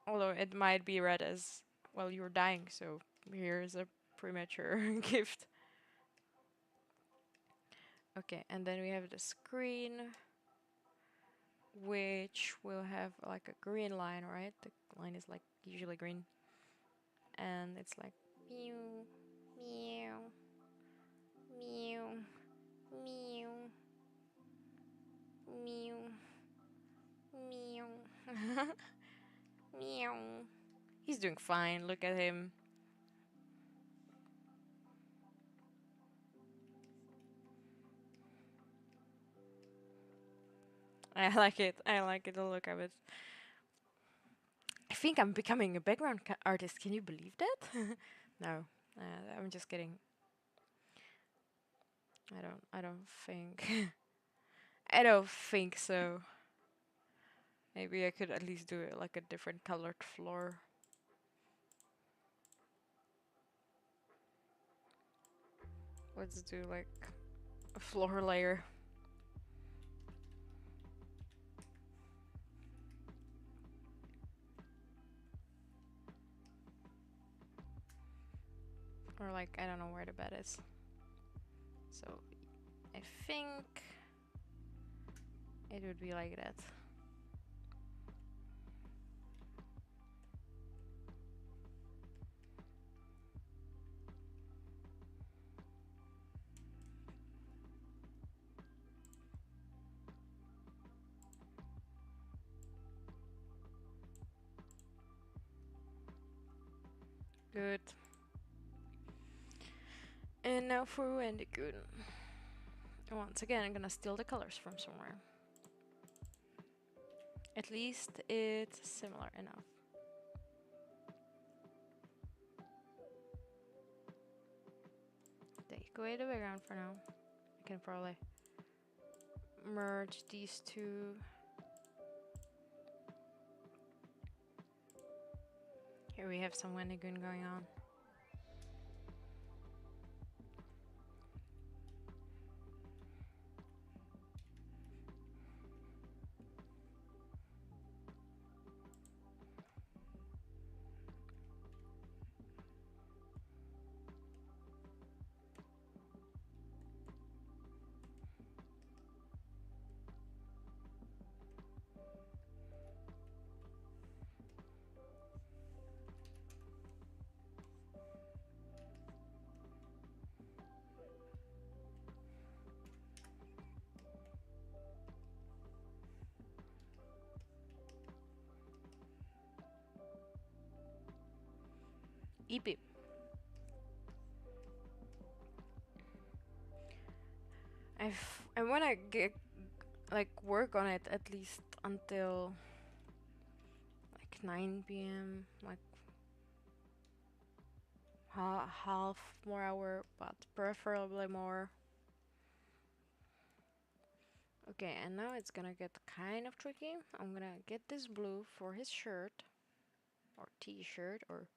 Although it might be read as, well, you're dying, so here's a premature gift. Okay, and then we have the screen, which will have like a green line, right? The line is like usually green. And it's like meow, meow, meow, meow, meow, meow, meow. He's doing fine, look at him. I like it. I like it, the look of it. I think I'm becoming a background artist. Can you believe that? No, I'm just kidding. I don't think. I don't think so. Maybe I could at least do it like a different colored floor. Let's do like a floor layer. Or like, I don't know where the bed is. So I think it would be like that. Good. And now for Wendigoon. Once again, I'm gonna steal the colors from somewhere. At least it's similar enough. Take away the background for now. I can probably merge these two. Here we have some Wendigoon going on. EP. I wanna get like work on it at least until like 9 p.m. like half more hour, but preferably more. Okay, and now it's gonna get kind of tricky. I'm gonna get this blue for his shirt or t-shirt or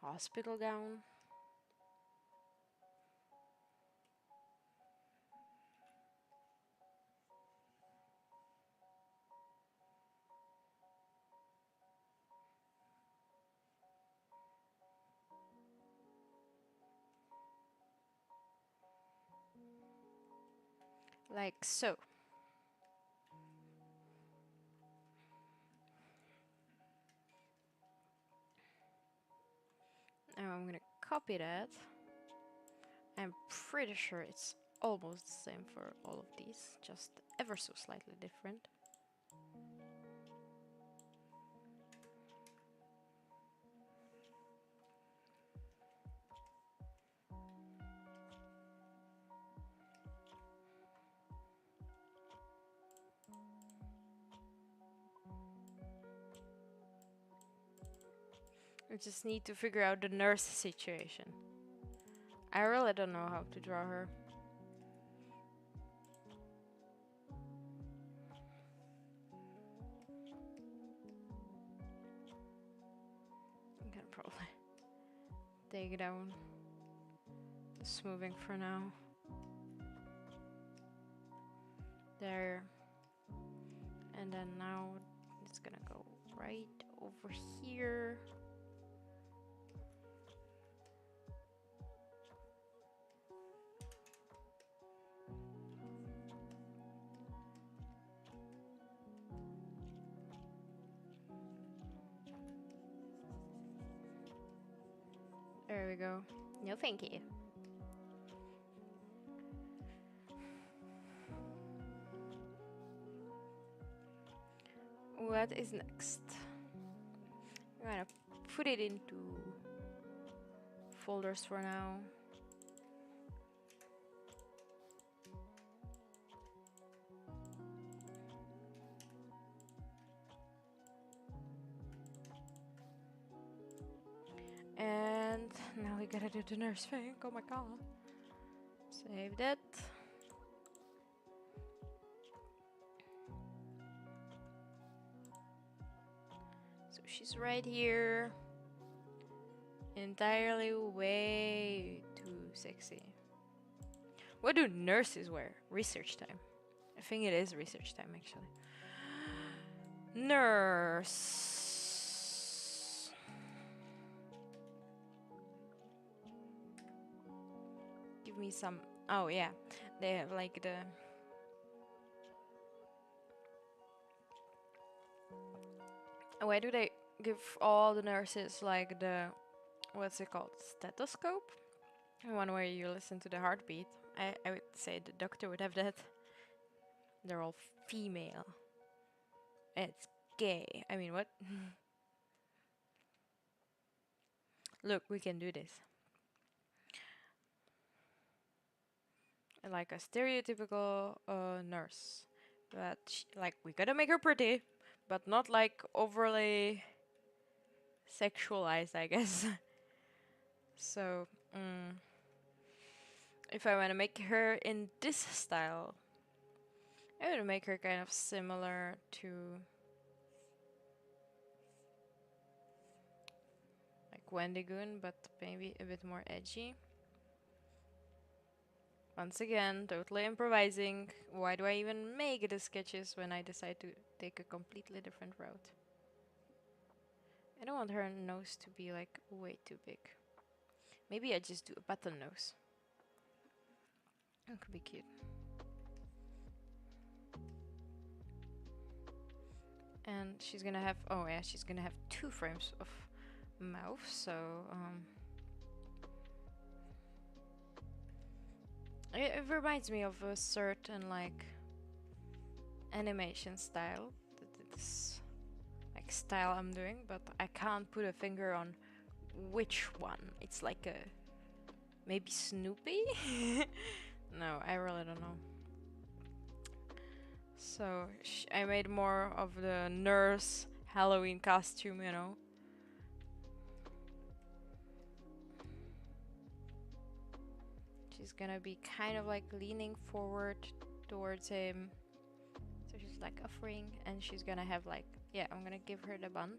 hospital gown. Like so. Now I'm gonna copy that. I'm pretty sure it's almost the same for all of these, just ever so slightly different. I just need to figure out the nurse situation. I really don't know how to draw her. I'm gonna probably take down the smoothing for now. There. And then now it's gonna go right over here. There we go. No, thank you. What is next? I'm gonna put it into folders for now. And now we gotta do the nurse thing. Oh my god. Save that. So she's right here. Entirely way too sexy. What do nurses wear? Research time. I think it is research time actually. Nurse. Give me some. Oh yeah, they have like the. Why do they give all the nurses like the, what's it called, stethoscope? One where you listen to the heartbeat. I would say the doctor would have that. They're all female. It's gay. I mean, what? Look, we can do this. Like a stereotypical nurse. But like, we gotta make her pretty, but not like overly sexualized, I guess. So, if I want to make her in this style, I would make her kind of similar to like Wendigoon, but maybe a bit more edgy. Once again, totally improvising. Why do I even make the sketches when I decide to take a completely different route? I don't want her nose to be like way too big. Maybe I just do a button nose. That could be cute. And she's gonna have, oh yeah, she's gonna have 2 frames of mouth, so it reminds me of a certain like animation style. This like style I'm doing, but I can't put a finger on which one. It's like a maybe Snoopy? No, I really don't know. So I made more of the nurse Halloween costume, you know. She's gonna be kind of like leaning forward towards him. So she's like offering, and she's gonna have like, yeah, I'm gonna give her the bun.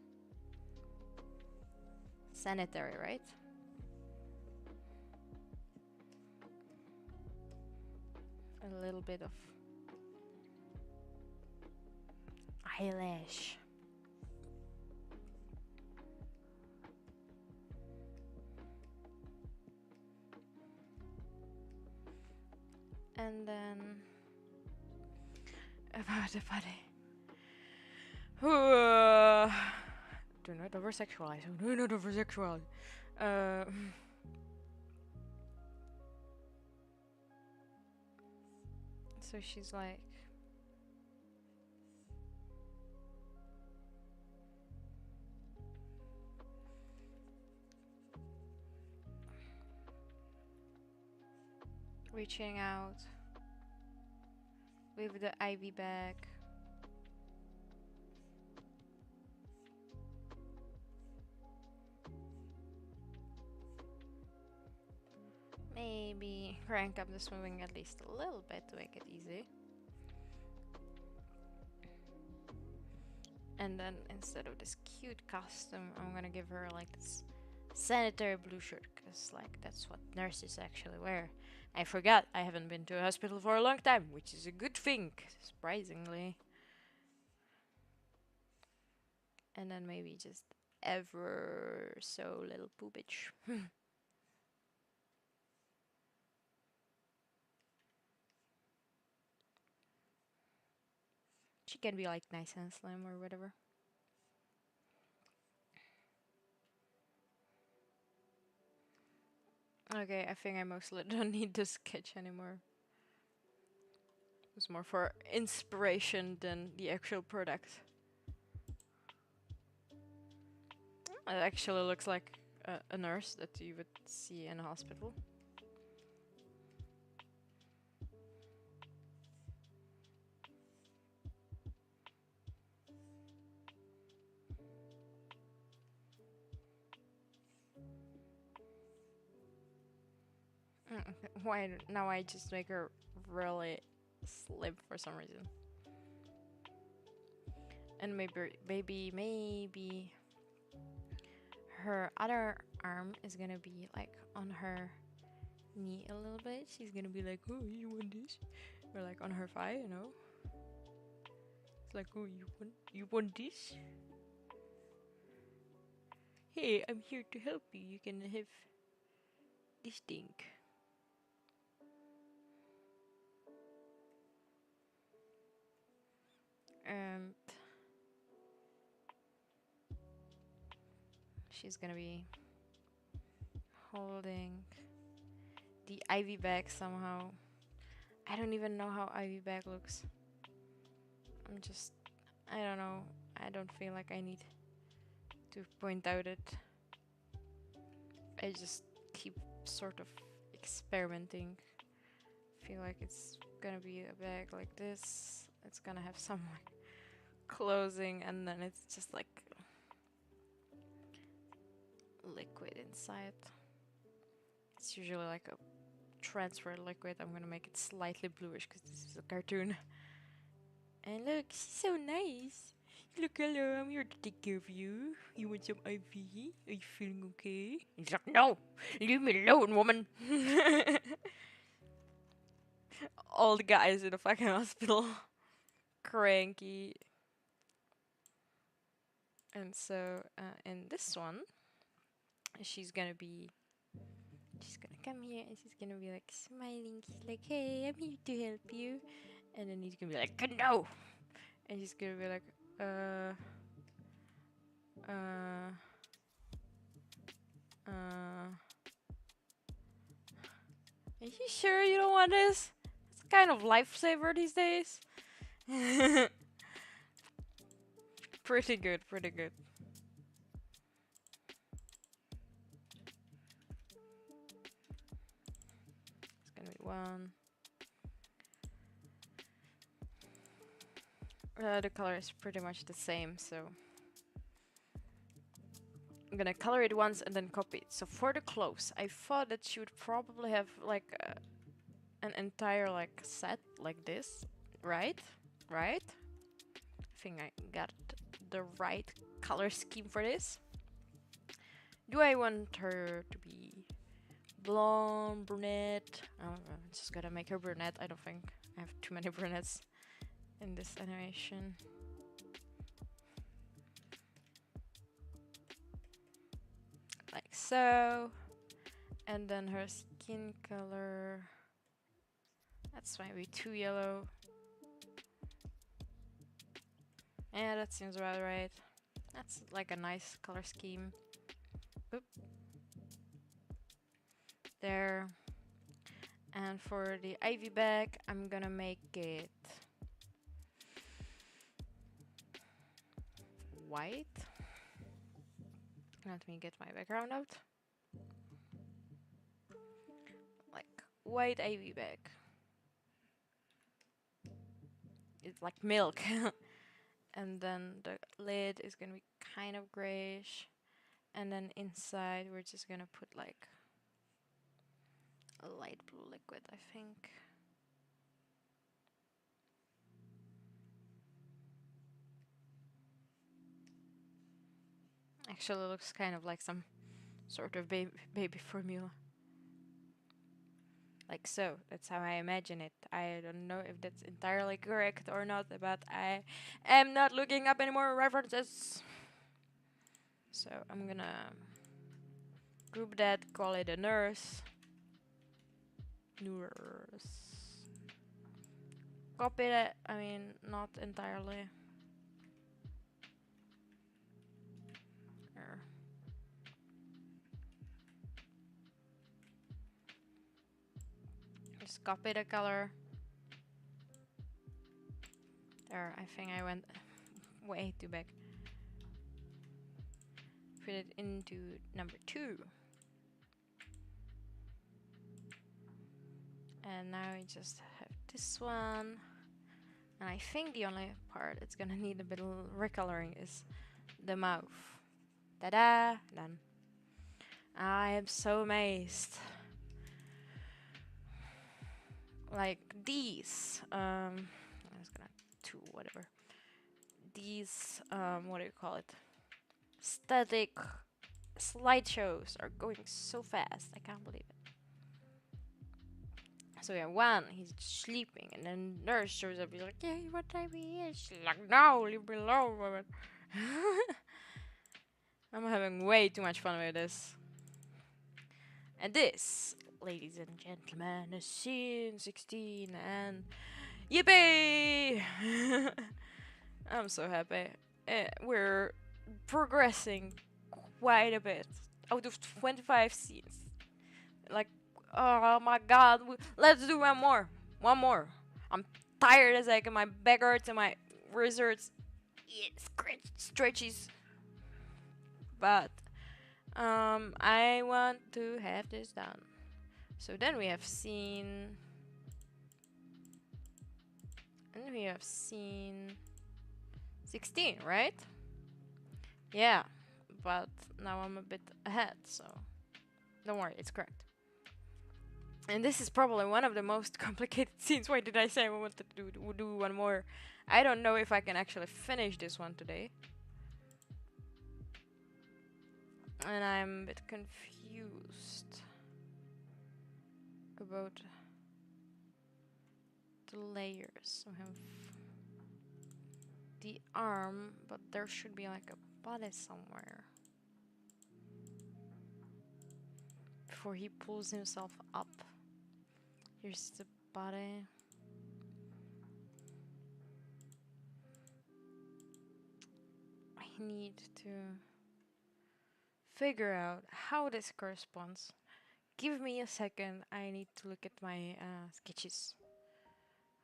Sanitary, right? A little bit of eyelash. And then about the body. Do not over sexualize. Do not over sexualize. So she's like, reaching out with the IV bag. Maybe crank up the smoothing at least a little bit to make it easy. And then instead of this cute costume, I'm gonna give her like this sanitary blue shirt, because like that's what nurses actually wear. I forgot I haven't been to a hospital for a long time, which is a good thing, surprisingly. And then maybe just ever so little poopage. She can be like nice and slim or whatever. Okay, I think I mostly don't need to sketch anymore. It's more for inspiration than the actual product. It actually looks like a nurse that you would see in a hospital. Why now I just make her really slim for some reason. And maybe her other arm is gonna be like on her knee a little bit. She's gonna be like, oh, you want this? Or like on her thigh, you know. It's like, oh, you want this? Hey, I'm here to help you. You can have this thing. And she's gonna be holding the ivy bag somehow. I don't even know how ivy bag looks. I don't know. I don't feel like I need to point out it. I just keep sort of experimenting. Feel like it's gonna be a bag like this. It's gonna have some like closing, and then it's just like liquid inside. It's usually like a transfer liquid. I'm gonna make it slightly bluish because this is a cartoon. And look, she's so nice. Look, hello, I'm here to take care of you. You want some IV? Are you feeling okay? He's like, no, leave me alone, woman. All the guys in the fucking hospital. Cranky. And so, in this one, she's gonna come here and she's gonna be like smiling. She's like, hey, I'm here to help you. And then he's gonna be like, no. And she's gonna be like, uh. Are you sure you don't want this? It's kind of lifesaver these days. Pretty good, pretty good. It's gonna be one. The color is pretty much the same, so I'm gonna color it once and then copy it. So for the clothes, I thought that she would probably have like an entire like set like this, right? Right? I think I got the right color scheme for this. Do I want her to be blonde, brunette? I'm just gonna make her brunette. I don't think I have too many brunettes in this animation. Like so. And then her skin color. That's maybe too yellow. Yeah, that seems about right. That's like a nice color scheme. Oop. There. And for the ivy bag, I'm gonna make it white. Let me get my background out. Like white ivy bag. It's like milk. And then the lid is gonna be kind of grayish. And then inside we're just gonna put like a light blue liquid, I think. Actually looks kind of like some sort of baby formula. Like so, that's how I imagine it. I don't know if that's entirely correct or not, but I am not looking up any more references. So I'm gonna group that, call it a nurse. Nurse. Copy that, I mean, not entirely. Just copy the color. There, I think I went way too back. Put it into number 2. And now we just have this one. And I think the only part it's gonna need a bit of recoloring is the mouth. Ta-da! Done. I am so amazed. Like these, I'm just gonna do whatever. These, what do you call it? Static slideshows are going so fast. I can't believe it. So yeah, one, he's sleeping, and then nurse shows up. He's like, "Yeah, what time is?" She's like, "No, leave me alone." I'm having way too much fun with this. And this, ladies and gentlemen, is scene 16, and yippee! I'm so happy. We're progressing quite a bit out of 25 scenes. Like, oh my god, let's do one more. One more. I'm tired as heck, and my back hurts and my wrist hurts. It stretches. But I want to have this done. So then we have seen, and we have seen 16, right? Yeah, but now I'm a bit ahead, so don't worry, it's correct. And this is probably one of the most complicated scenes. Why did I say I wanted to do one more? I don't know if I can actually finish this one today. And I'm a bit confused about the layers. We have the arm, but there should be like a body somewhere before he pulls himself up. Here's the body. I need to figure out how this corresponds. Give me a second. I need to look at my sketches.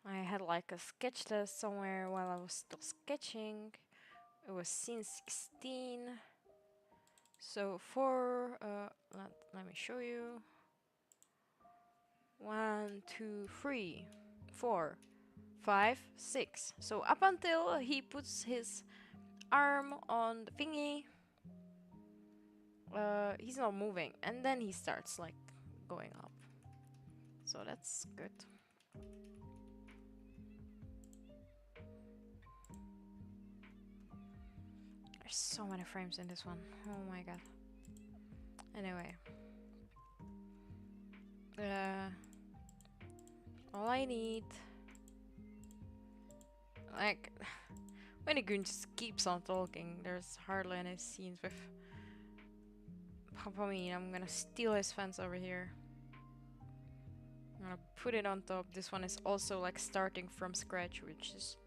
I had like a sketch test somewhere while I was still sketching. It was scene 16. So for let me show you. 1, 2, 3, 4, 5, 6. So up until he puts his arm on the thingy, he's not moving, and then he starts like going up. So that's good. There's so many frames in this one. Oh my god. Anyway. All I need, like, when Gun just keeps on talking, there's hardly any scenes with Papamin. I'm gonna steal his fence over here. I'm gonna put it on top. This one is also like starting from scratch, which is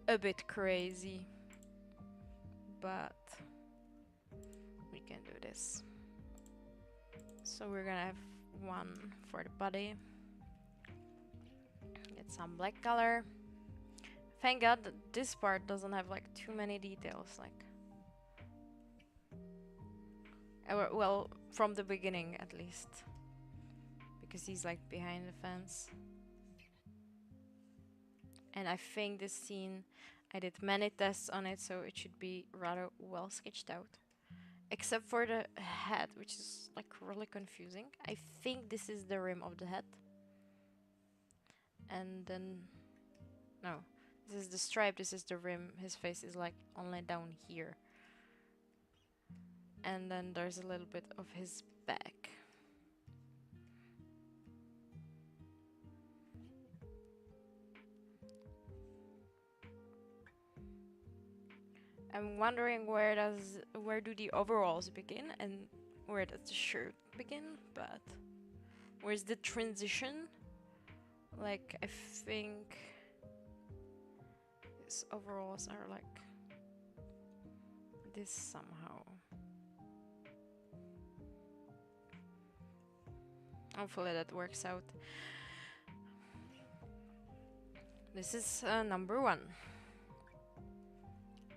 a bit crazy, but we can do this. So we're gonna have one for the body. Get some black color. Thank god that this part doesn't have like too many details, like well, from the beginning at least, because he's like behind the fence. And I think this scene, I did many tests on it, so it should be rather well sketched out. Except for the head, which is like really confusing. I think this is the rim of the head. And then, no, this is the stripe, this is the rim. His face is like only down here. And then there's a little bit of his back. I'm wondering where do the overalls begin and where does the shirt begin, but where's the transition? Like, I think his overalls are like this somehow. Hopefully that works out. This is number 1.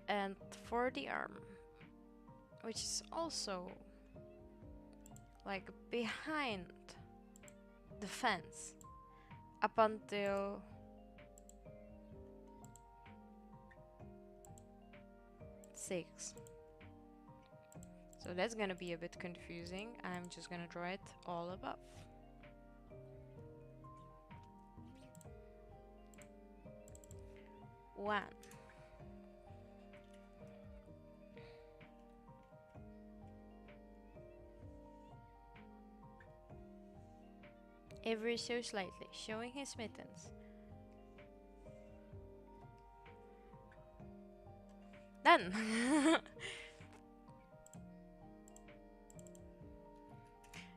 And for the arm, which is also like behind the fence up until six. So that's gonna be a bit confusing. I'm just gonna draw it all above. One. ever so slightly, showing his mittens. Done!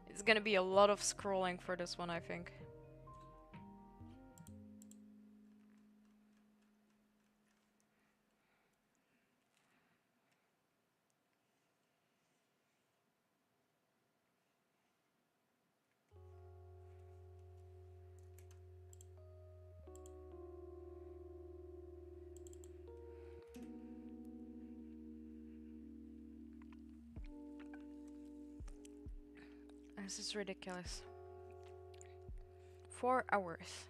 It's gonna be a lot of scrolling for this one, I think. This is ridiculous. 4 hours.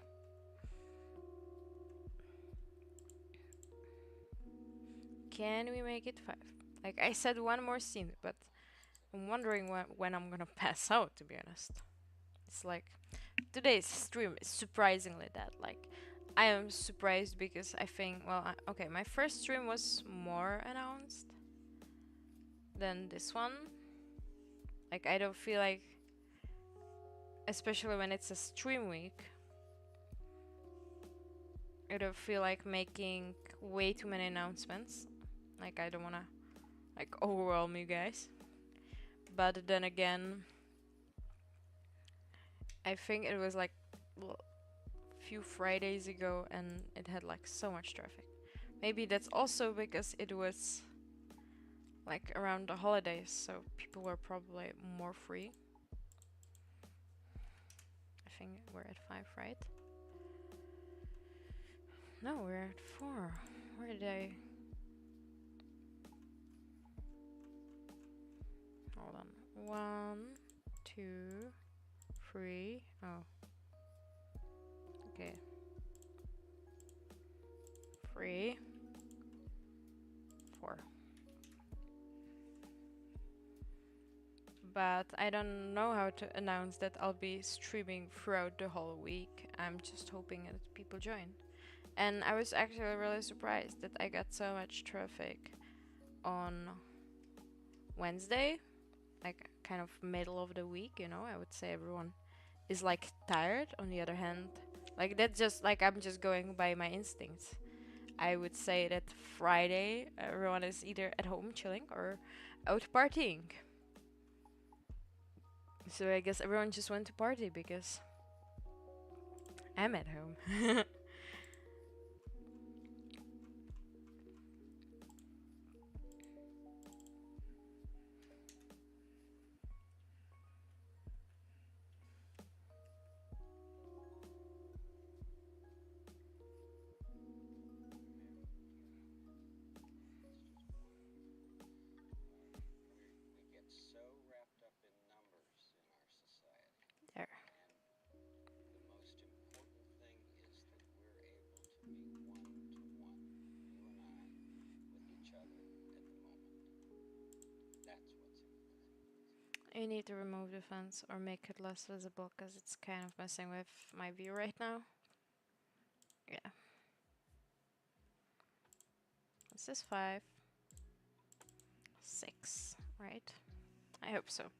Can we make it 5? Like I said, one more scene, but I'm wondering when I'm gonna pass out, to be honest. It's like today's stream is surprisingly dead. Like I am surprised because I think, well, okay, my first stream was more announced than this one. Like I don't feel like, especially when it's a stream week, I don't feel like making way too many announcements. Like I don't wanna like overwhelm you guys. But then again, I think it was like a few Fridays ago and it had like so much traffic. Maybe that's also because it was like around the holidays, so people were probably more free. I think we're at 5, right? No, we're at 4. Where did I... Hold on. 1, 2, 3. Oh. Okay. 3, 4. But I don't know how to announce that I'll be streaming throughout the whole week. I'm just hoping that people join. And I was actually really surprised that I got so much traffic on Wednesday, like kind of middle of the week, you know. I would say everyone is like tired. On the other hand, like that's just like I'm just going by my instincts. I would say that Friday everyone is either at home chilling or out partying. So I guess everyone just went to party because I'm at home. 'Kay. You need to remove the fence or make it less visible because it's kind of messing with my view right now. Yeah. This is 5, 6, right? I hope so.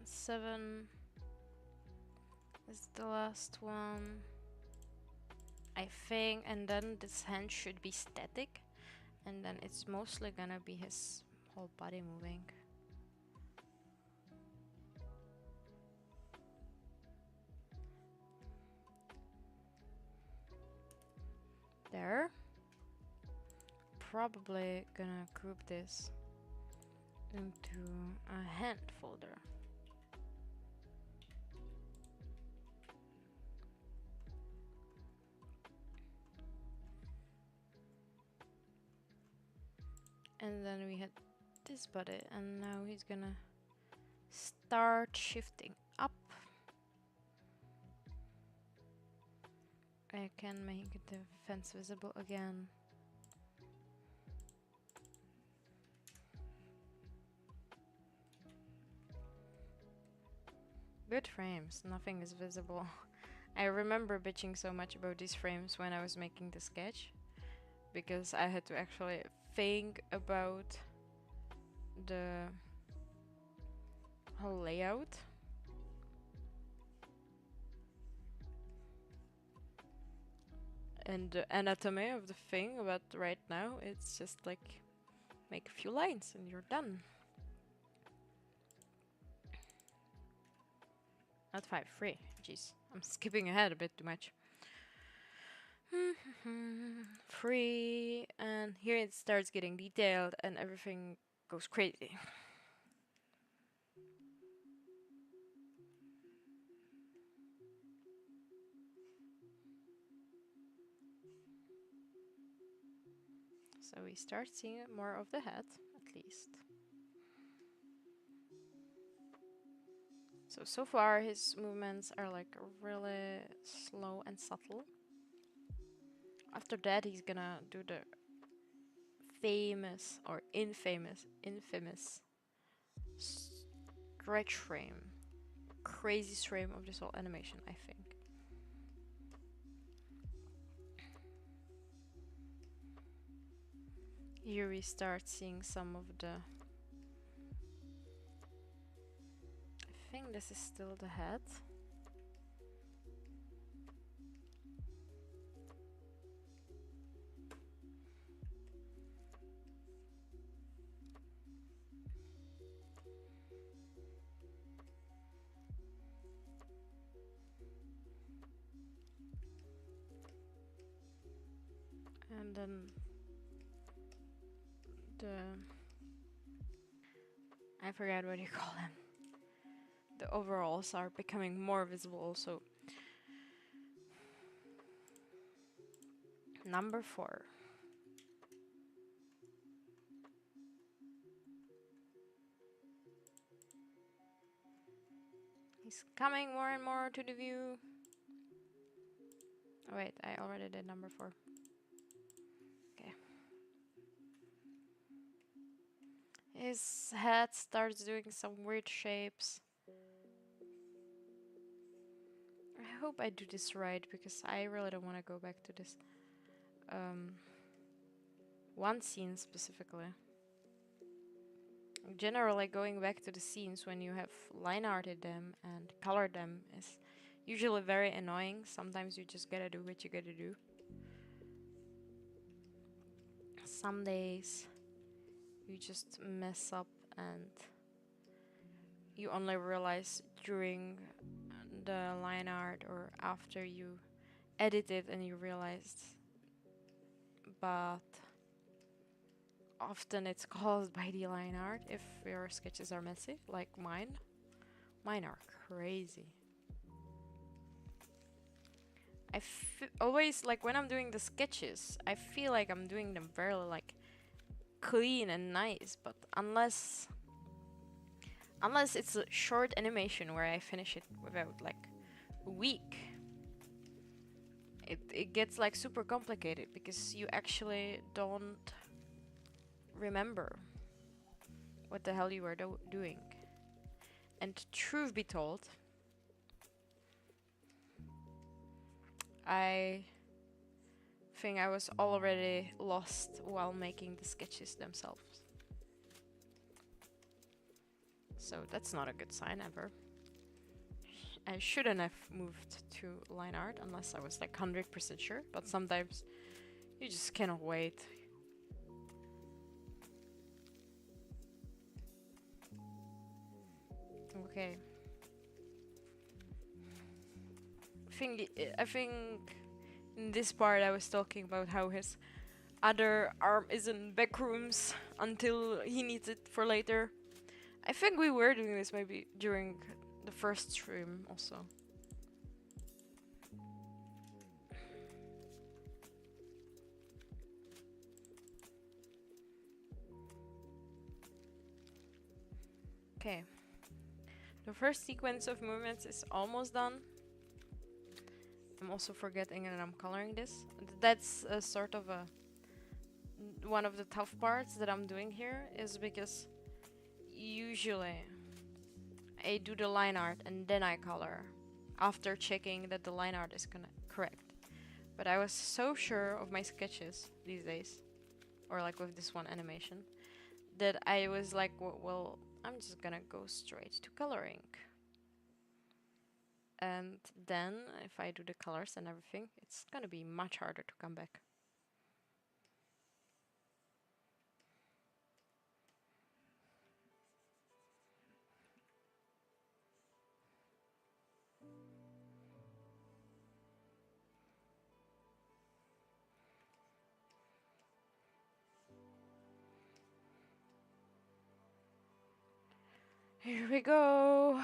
Seven is the last one, I think, and then this hand should be static, and then it's mostly gonna be his whole body moving. There. Probably gonna group this into a hand folder. And then we had this body, and now he's gonna start shifting up. I can make the fence visible again. Good frames, nothing is visible. I remember bitching so much about these frames when I was making the sketch, because I had to actually think about the whole layout. And the anatomy of the thing, but right now it's just like make a few lines and you're done. Not 5, 3. Jeez, I'm skipping ahead a bit too much. 3, and here it starts getting detailed and everything goes crazy. So we start seeing more of the head, at least. So far his movements are like really slow and subtle. After that he's gonna do the famous or infamous stretch frame. Craziest frame of this whole animation, I think. Here we start seeing some of the... I think this is still the head. And then the... I forgot what you call them. The overalls are becoming more visible also. Number 4. He's coming more and more to the view. Oh wait, I already did number 4. Okay. His head starts doing some weird shapes. I hope I do this right, because I really don't want to go back to this one scene specifically. Generally, going back to the scenes when you have line arted them and colored them is usually very annoying. Sometimes you just gotta do what you gotta do. Some days you just mess up and you only realize during the line art or after you edit it and you realized. But often it's caused by the line art if your sketches are messy, like mine. Mine are crazy. I always, like when I'm doing the sketches, I feel like I'm doing them very like clean and nice, but unless it's a short animation where I finish it without like a week, it gets like super complicated because you actually don't remember what the hell you were doing. And truth be told, I think I was already lost while making the sketches themselves. So that's not a good sign ever. I shouldn't have moved to line art unless I was like 100% sure, but sometimes you just cannot wait. Okay. I think in this part I was talking about how his other arm is in back rooms until he needs it for later. I think we were doing this maybe during the first stream also. Okay. The first sequence of movements is almost done. I'm also forgetting that I'm coloring this. That's a sort of a one of the tough parts that I'm doing here, is because usually I do the line art and then I color after checking that the line art is correct. But I was so sure of my sketches these days, or like with this one animation, that I was like, well, I'm just gonna go straight to coloring. And then if I do the colors and everything, it's gonna be much harder to come back. Here we go.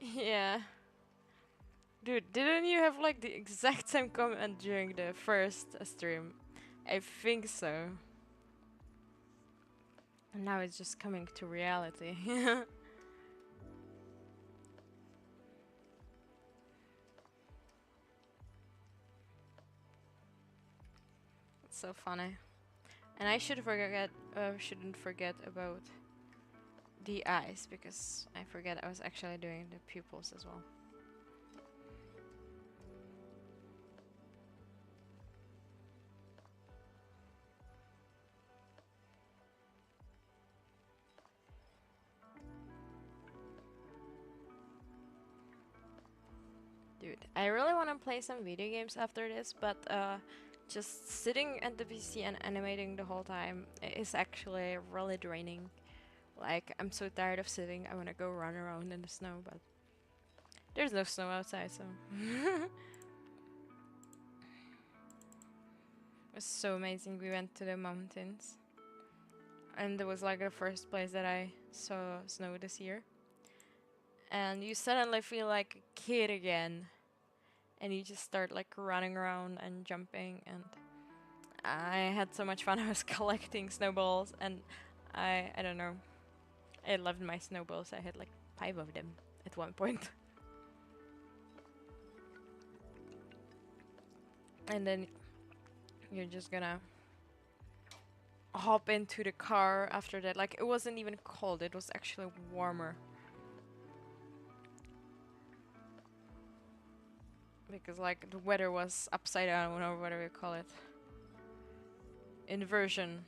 Yeah. Dude, didn't you have like the exact same comment during the first stream? I think so. And now it's just coming to reality. It's so funny. And I shouldn't forget about the eyes, because I forget I was actually doing the pupils as well. Dude, I really want to play some video games after this, but just sitting at the PC and animating the whole time is actually really draining. Like, I'm so tired of sitting, I want to go run around in the snow, but there's no snow outside, so... It was so amazing. We went to the mountains, and it was like the first place that I saw snow this year. And you suddenly feel like a kid again, and you just start like running around and jumping, and I had so much fun. I was collecting snowballs, and I don't know, I loved my snowballs. I had like 5 of them at one point. And then you're just gonna hop into the car after that. Like, it wasn't even cold, it was actually warmer. Because like the weather was upside down, or whatever you call it. Inversion.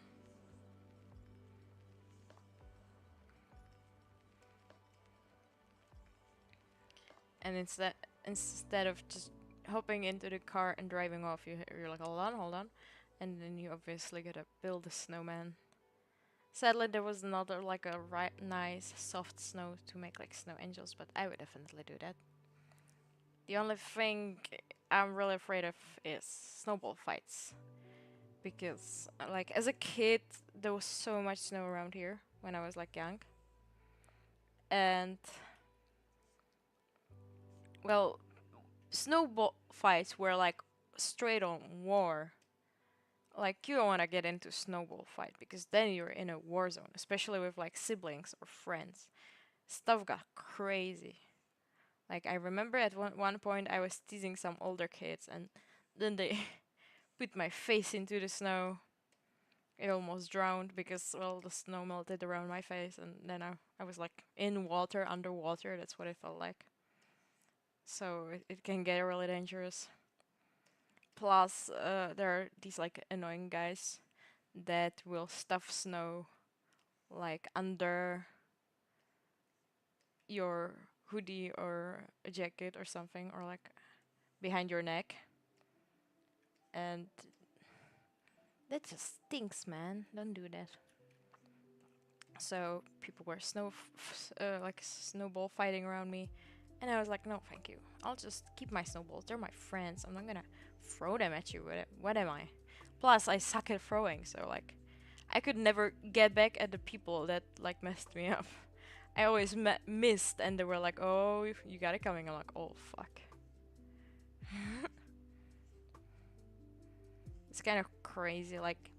And instead of just hopping into the car and driving off, you're like, hold on. And then you obviously gotta build a snowman. Sadly, there was not like a nice soft snow to make like snow angels, but I would definitely do that. The only thing I'm really afraid of is snowball fights. Because, like, as a kid, there was so much snow around here when I was like young. And, well, snowball fights were like straight on war. Like, you don't want to get into snowball fight, because then you're in a war zone, especially with like siblings or friends. Stuff got crazy. Like, I remember at one point I was teasing some older kids, and then they put my face into the snow. It almost drowned because, well, the snow melted around my face, and then I was like in water, underwater. That's what it felt like. So it can get really dangerous. Plus, there are these like annoying guys that will stuff snow like under your hoodie or a jacket or something, or like behind your neck. And that just stinks, man. Don't do that. So people were like snowball fighting around me, and I was like, no, thank you. I'll just keep my snowballs. They're my friends. I'm not gonna throw them at you. What am I? Plus, I suck at throwing, so like, I could never get back at the people that like messed me up. I always missed, and they were like, "Oh, you got it coming." I'm like, "Oh fuck." It's kind of crazy. Like,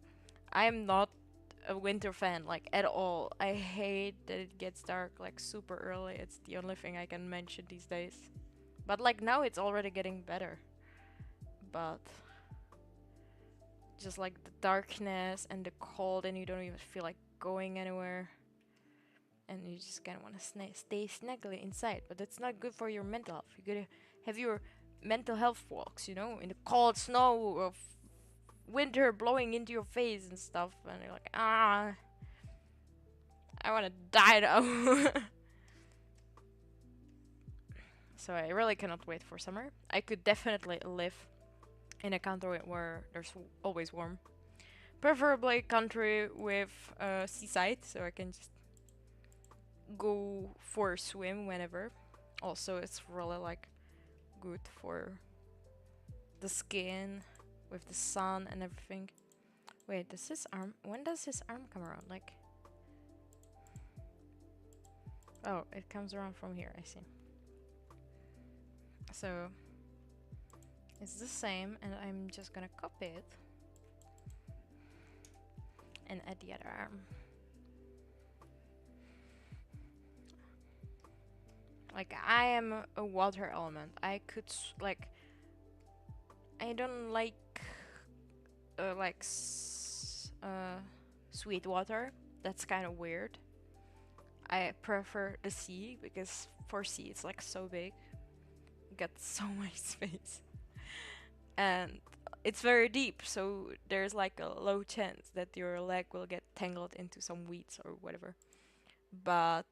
I'm not a winter fan like at all. I hate that it gets dark like super early. It's the only thing I can mention these days. But like now it's already getting better. But just like the darkness and the cold, and you don't even feel like going anywhere, and you just kind of want to stay snugly inside. But that's not good for your mental health. You gotta have your mental health walks, you know, in the cold snow of winter blowing into your face and stuff, and you're like, ah, I want to die now. So I really cannot wait for summer. I could definitely live in a country where there's always warm. Preferably a country with seaside, so I can just go for a swim whenever. Also, it's really like good for the skin with the sun and everything. Wait, does his arm? When does his arm come around? Like, oh, it comes around from here. I see. So it's the same, and I'm just gonna copy it and add the other arm. Like, I am a water element. I could like, I don't like sweet water. That's kind of weird. I prefer the sea because for sea it's like so big. You get so much space. And it's very deep, so there's like a low chance that your leg will get tangled into some weeds or whatever. But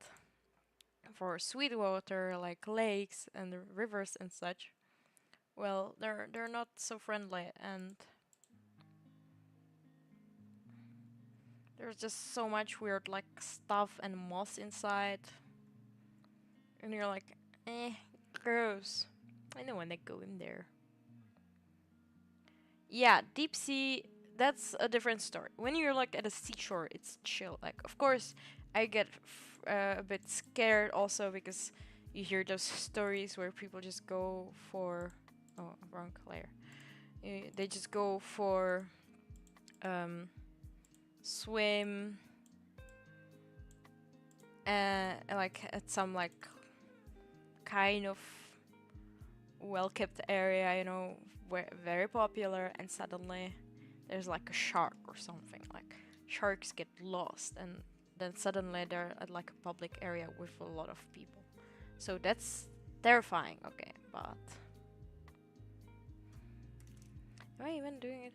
for sweet water like lakes and rivers and such, well, they're not so friendly, and there's just so much weird like stuff and moss inside, and you're like, eh, gross. I don't want to go in there. Yeah, deep sea, that's a different story. When you're like at a seashore, it's chill. Like, of course, I get a bit scared also because you hear those stories where people just go for, oh, wrong layer. They just go for swim like at some like kind of well kept area, you know, where very popular, and suddenly there's like a shark or something. Like, sharks get lost, and then suddenly they're at like a public area with a lot of people. So that's terrifying. Okay, but am I even doing it?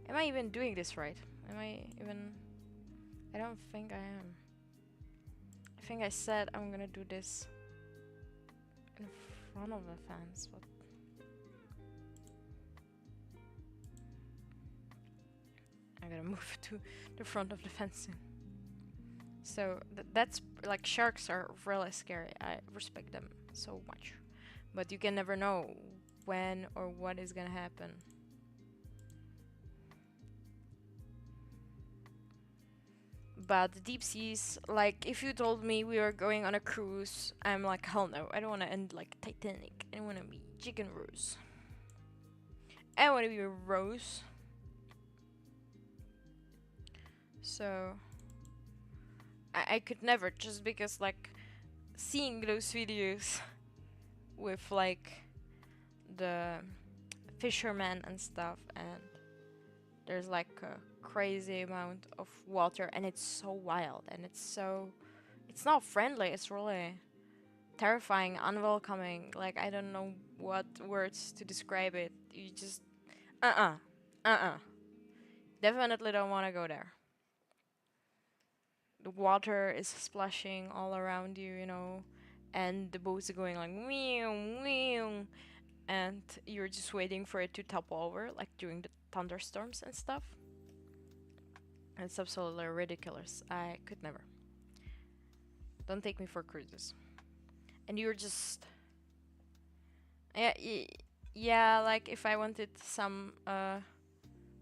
Am I even doing this right? Am I even? I don't think I am. I think I said I'm gonna do this in front of the fence, but I'm gonna move to the front of the fence soon. So that's like, sharks are really scary. I respect them so much, but you can never know when or what is gonna happen. But the deep seas, like, if you told me we were going on a cruise, I'm like, hell no, I don't want to end like Titanic. I want to be chicken Rose. I want to be a Rose. So I could never, just because like seeing those videos with like the fishermen and stuff, and there's like a crazy amount of water, and it's so wild, and it's not friendly. It's really terrifying, unwelcoming. Like, I don't know what words to describe it. You just definitely don't want to go there. The water is splashing all around you, you know, and the boats are going like meow meow, and you're just waiting for it to topple over, like during the thunderstorms and stuff. It's absolutely ridiculous. I could never. Don't take me for cruises. And you're just, yeah, yeah, like if I wanted some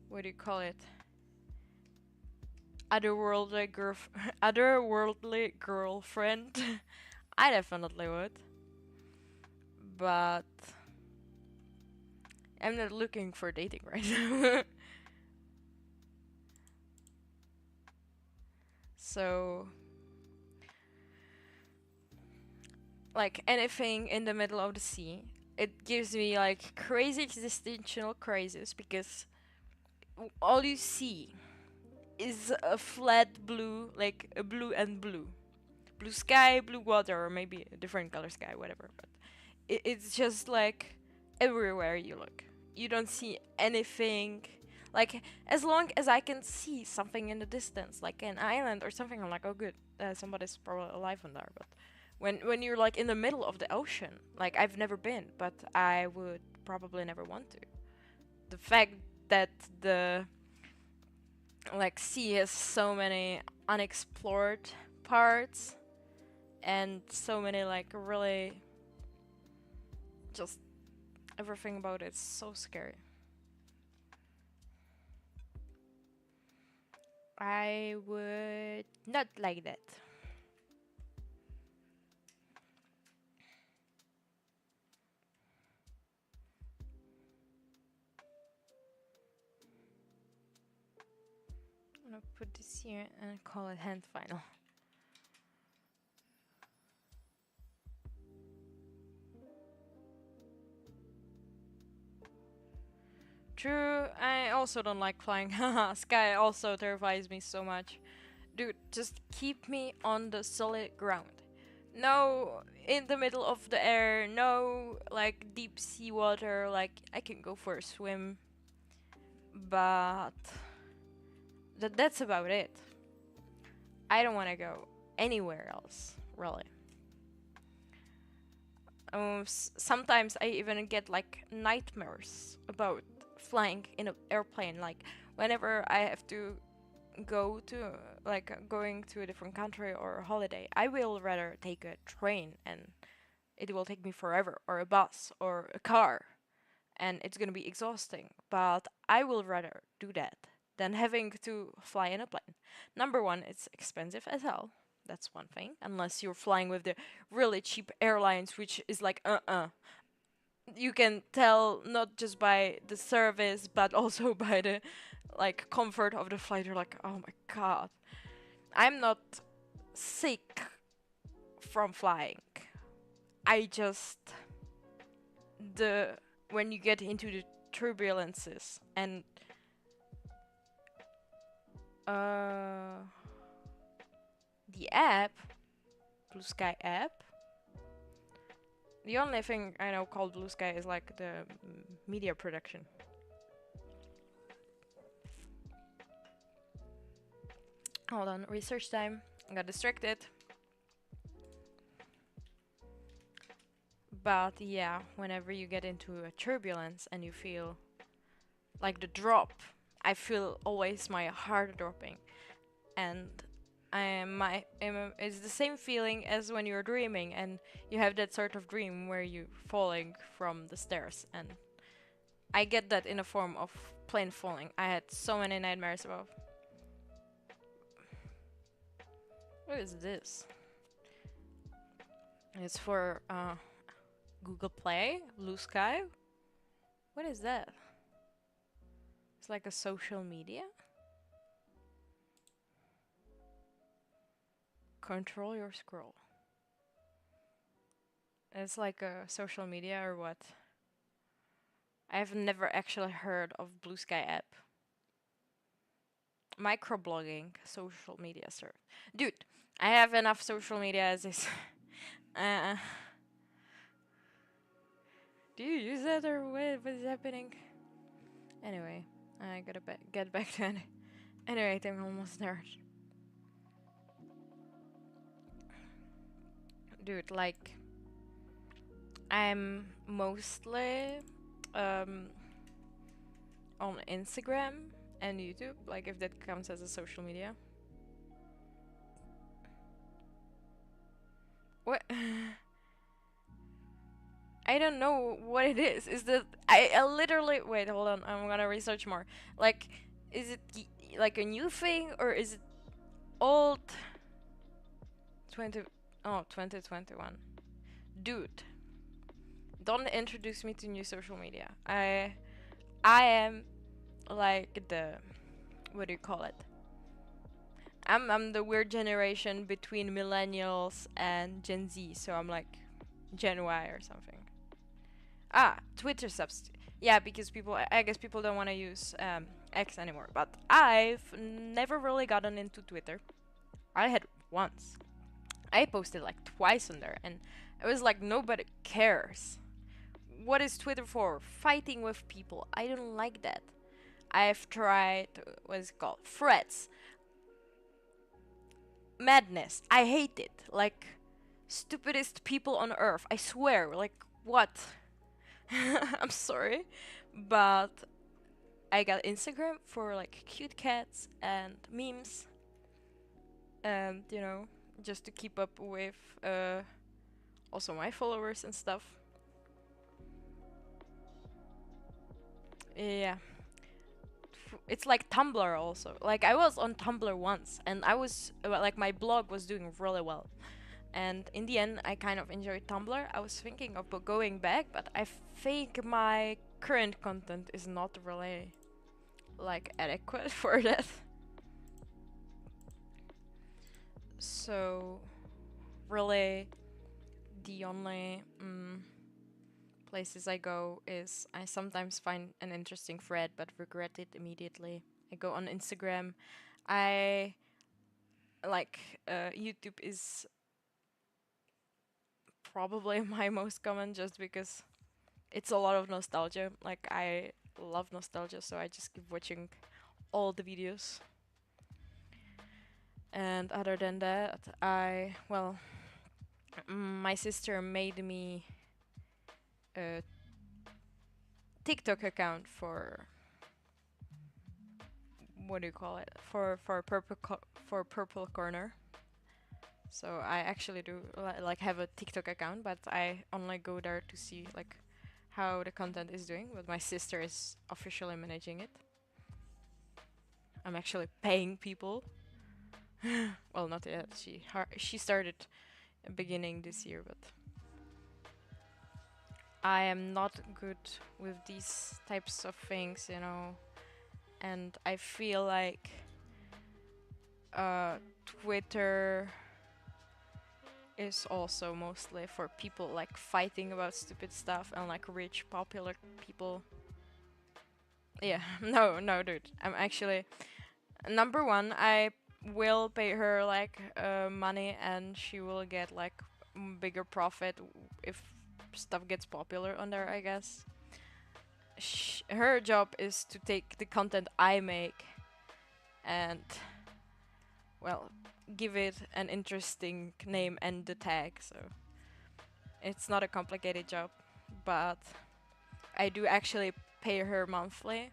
what do you call it? otherworldly girlfriend. I definitely would, but I'm not looking for dating right now. So, like anything in the middle of the sea, it gives me like crazy existential crisis because all you see is a flat blue, like a blue and blue. Blue sky, blue water, or maybe a different color sky, whatever. But it's just like everywhere you look. You don't see anything. Like, as long as I can see something in the distance, like an island or something, I'm like, oh, good, somebody's probably alive on there. But when you're like in the middle of the ocean, like I've never been, but I would probably never want to. The fact that the like sea has so many unexplored parts and so many like really just everything about it's so scary. I would not like that. I'm gonna put this here and call it hand final. True, I also don't like flying. Haha, sky also terrifies me so much. Dude, just keep me on the solid ground. No in the middle of the air, no like deep sea water, like I can go for a swim, but that's about it. I don't want to go anywhere else, really. Sometimes I even get like nightmares about flying in an airplane. Like whenever I have to go to going to a different country or a holiday, I will rather take a train and it will take me forever, or a bus or a car, and it's gonna be exhausting. But I will rather do that than having to fly in a plane. Number one, it's expensive as hell. That's one thing. Unless you're flying with the really cheap airlines, which is like you can tell not just by the service but also by the like comfort of the flight. You're like, oh my god, I'm not sick from flying. I just the when you get into the turbulences and the app, Blue Sky app. The only thing I know called Blue Sky is like the media production. Hold on, research time. I got distracted. But yeah, whenever you get into a turbulence and you feel like the drop, I feel always my heart dropping. And it's the same feeling as when you're dreaming and you have that sort of dream where you're falling from the stairs, and I get that in a form of plane falling. I had so many nightmares about. What is this? It's for Google Play, Blue Sky. What is that? It's like a social media. Control your scroll. It's like a social media or what? I've never actually heard of Blue Sky app. Microblogging, social media, sir. Dude, I have enough social media as is. Do you use that or what is happening? Anyway, I gotta get back to it. Anyway, I'm almost there. Dude, like, I'm mostly on Instagram and YouTube, like if that counts as a social media. What? I don't know what it is. Is that I literally wait, hold on, I'm gonna research more. Like, is it like a new thing or is it old 2021. Dude, don't introduce me to new social media. I am like the, what do you call it? I'm the weird generation between millennials and Gen Z, so I'm like Gen Y or something. Twitter substitute. Yeah, because I guess people don't want to use X anymore. But I've never really gotten into Twitter. I had once. I posted like twice on there, and it was like nobody cares. What is Twitter for? Fighting with people. I don't like that. I've tried, what is it called? Threads. Madness. I hate it. Like, stupidest people on earth. I swear. Like, what? I'm sorry. But I got Instagram for like cute cats and memes. And, you know, just to keep up with also my followers and stuff. Yeah. It's like Tumblr also. Like I was on Tumblr once and I was like my blog was doing really well. And in the end I kind of enjoyed Tumblr. I was thinking of going back, but I think my current content is not really like adequate for that. So really the only places I go is I sometimes find an interesting thread but regret it immediately. I go on Instagram. I like YouTube is probably my most common just because it's a lot of nostalgia. Like I love nostalgia, so I just keep watching all the videos. And other than that, my sister made me a TikTok account for what do you call it? For Purple Corner. So I actually do like have a TikTok account, but I only go there to see like how the content is doing. But my sister is officially managing it. I'm actually paying people. Well, not yet. She started beginning this year, but I am not good with these types of things, you know. And I feel like Twitter is also mostly for people like fighting about stupid stuff and like rich popular people. Yeah, no, dude. I'm actually number one. I will pay her like money, and she will get like bigger profit if stuff gets popular on there, I guess. Her job is to take the content I make and, well, give it an interesting name and the tag. So it's not a complicated job, but I do actually pay her monthly.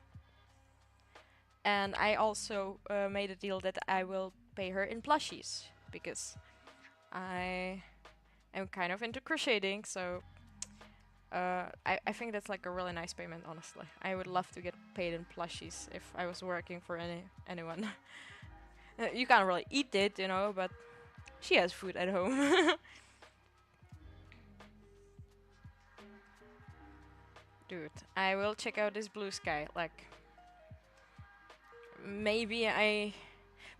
And I also made a deal that I will pay her in plushies because I am kind of into crocheting, so I think that's like a really nice payment, honestly. I would love to get paid in plushies if I was working for anyone. You can't really eat it, you know, but she has food at home. Dude, I will check out this blue sky. Like, maybe I.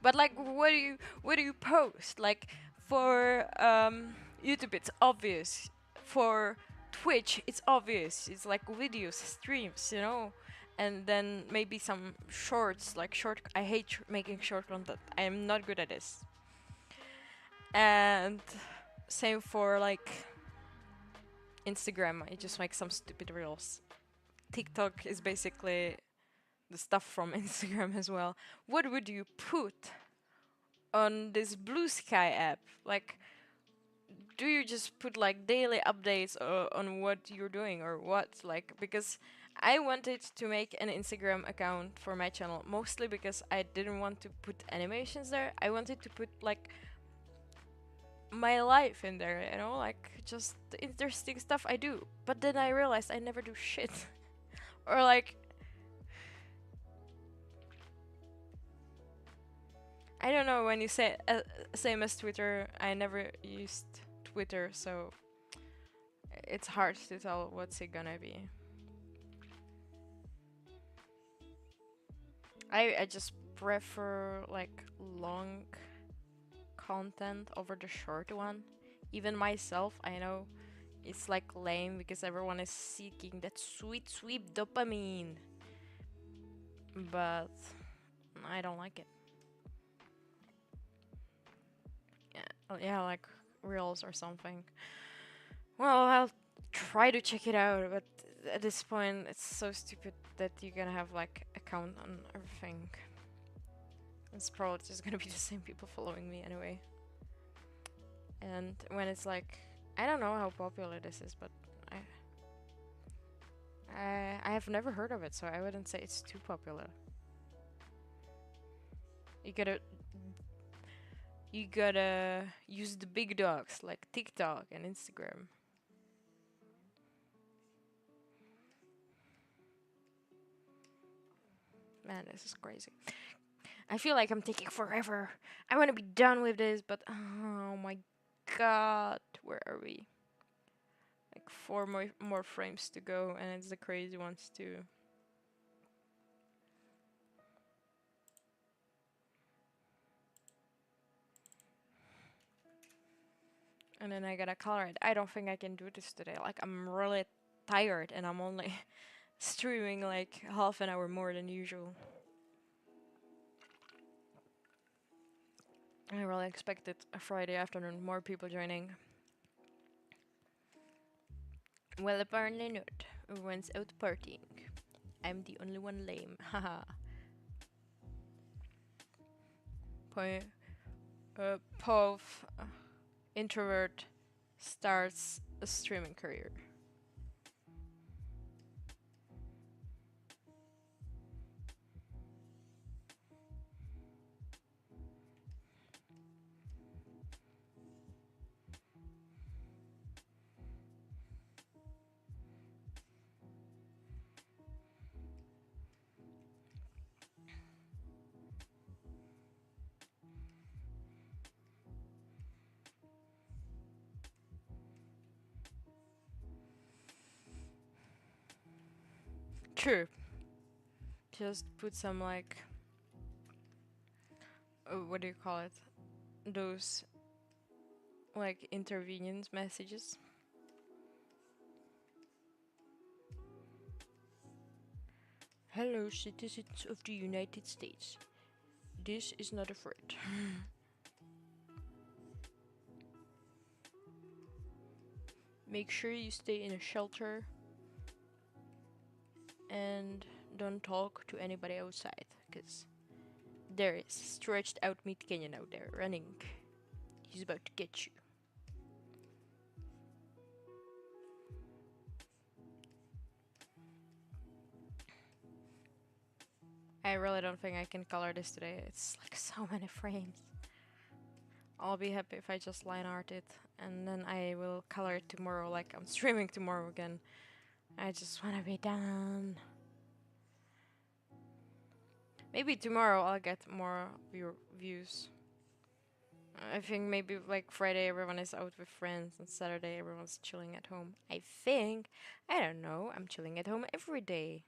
But like, what do you post? Like, for YouTube, it's obvious. For Twitch, it's obvious. It's like videos, streams, you know. And then maybe some shorts, like short. I hate making short content. I am not good at this. And same for like Instagram. I just make some stupid reels. TikTok is basically the stuff from Instagram as well. What would you put on this Blue Sky app? Like, do you just put like daily updates on what you're doing or what? Like, because I wanted to make an Instagram account for my channel mostly because I didn't want to put animations there. I wanted to put like my life in there, you know, like just the interesting stuff I do. But then I realized I never do shit. Or like I don't know when you say same as Twitter. I never used Twitter, so it's hard to tell what's it gonna be. I just prefer like long content over the short one. Even myself, I know it's like lame because everyone is seeking that sweet, sweet dopamine. But I don't like it. Yeah, like reels or something. Well, I'll try to check it out, but at this point, it's so stupid that you're gonna have like account on everything. It's probably just gonna be the same people following me anyway. And when it's like, I don't know how popular this is, but I have never heard of it, so I wouldn't say it's too popular. You gotta use the big dogs like TikTok and Instagram. Man, this is crazy. I feel like I'm taking forever. I want to be done with this, but oh my god, where are we? Like 4 more frames to go, and it's the crazy ones too. And then I gotta color it. I don't think I can do this today. Like, I'm really tired, and I'm only streaming like half an hour more than usual. I really expected a Friday afternoon, more people joining. Well, apparently not. Everyone's out partying. I'm the only one lame. Haha. Pov, introvert, starts a streaming career. True. Just put some like, what do you call it? Those like intervenience messages. Hello, citizens of the United States. This is not a threat. Make sure you stay in a shelter and don't talk to anybody outside, because there is stretched out meat Kenyan out there running. He's about to get you. I really don't think I can color this today. It's like so many frames. I'll be happy if I just line art it, and then I will color it tomorrow, like I'm streaming tomorrow again. I just wanna be done. Maybe tomorrow I'll get more views. I think maybe like Friday everyone is out with friends, and Saturday everyone's chilling at home. I think. I don't know. I'm chilling at home every day.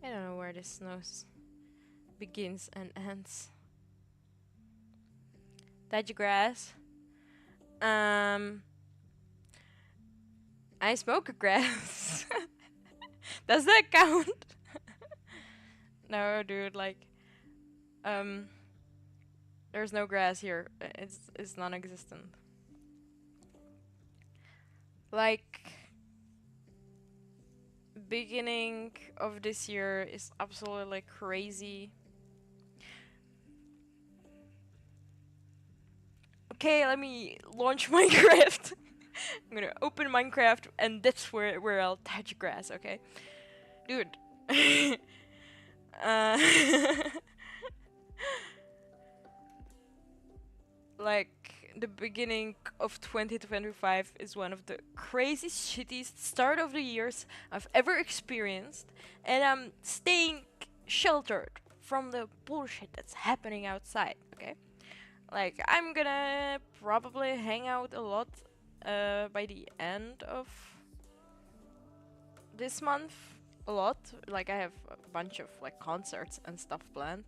I don't know where this nose begins and ends. Touch grass. I smoke grass. Does that count? No, dude. Like, there's no grass here. It's non-existent. Like, beginning of this year is absolutely crazy. Okay, let me launch Minecraft. I'm gonna open Minecraft, and that's where I'll touch grass. Okay, dude. uh, like the beginning of 2025 is one of the craziest, shittiest start of the years I've ever experienced, and I'm staying sheltered from the bullshit that's happening outside, okay? Like, I'm gonna probably hang out a lot by the end of this month. A lot. Like, I have a bunch of like concerts and stuff planned.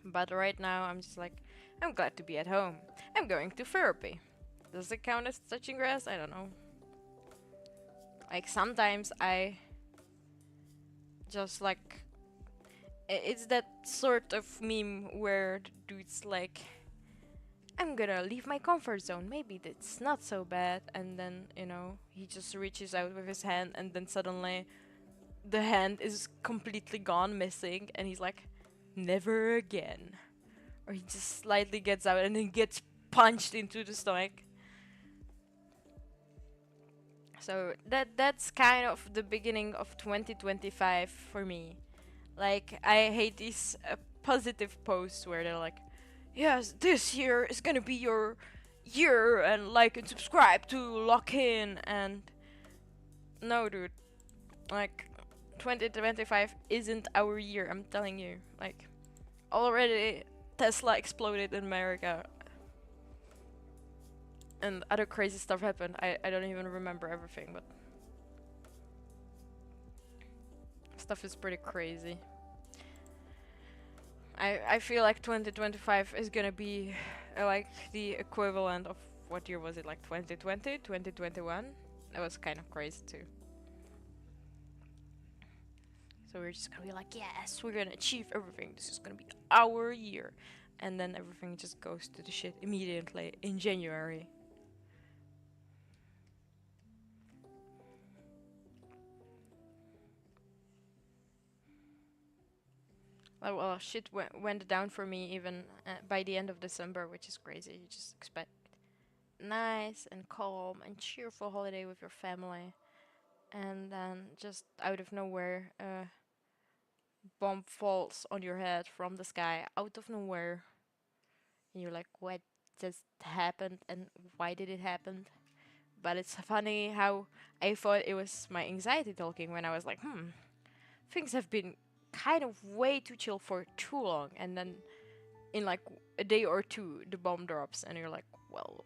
But right now, I'm just like, I'm glad to be at home. I'm going to therapy. Does it count as touching grass? I don't know. Like, sometimes I just like. It's that sort of meme where the dude's like, I'm gonna leave my comfort zone. Maybe that's not so bad. And then, you know, he just reaches out with his hand, and then suddenly the hand is completely gone, missing. And he's like, never again. Or he just slightly gets out and then gets punched into the stomach. So that's kind of the beginning of 2025 for me. Like, I hate these positive posts where they're like, yes, this year is gonna be your year, and like and subscribe to lock in. And no, dude, like 2025 isn't our year, I'm telling you. Like, already Tesla exploded in America and other crazy stuff happened. I don't even remember everything, but stuff is pretty crazy. I feel like 2025 is gonna be like the equivalent of, what year was it, like 2020, 2021? That was kind of crazy too. So we're just gonna be like, yes, we're gonna achieve everything. This is gonna be our year. And then everything just goes to the shit immediately in January. Well, shit went down for me even by the end of December, which is crazy. You just expect nice and calm and cheerful holiday with your family, and then just out of nowhere, a bomb falls on your head from the sky, out of nowhere, and you're like, what just happened and why did it happen? But it's funny how I thought it was my anxiety talking when I was like, things have been kind of way too chill for too long, and then in like a day or two the bomb drops and you're like, well,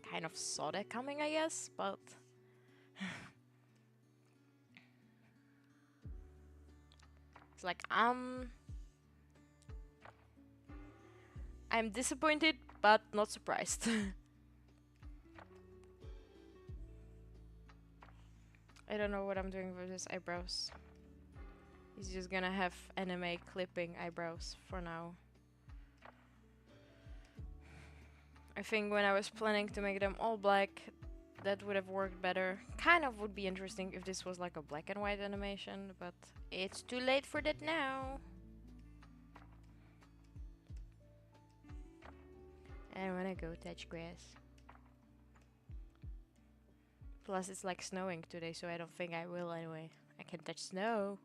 kind of saw that coming, I guess, but it's like I'm disappointed but not surprised. I don't know what I'm doing with his eyebrows. He's just gonna have anime clipping eyebrows for now. I think when I was planning to make them all black, that would have worked better. Kind of would be interesting if this was like a black and white animation, but it's too late for that now. I wanna go touch grass. Plus it's like snowing today, so I don't think I will anyway. I can touch snow.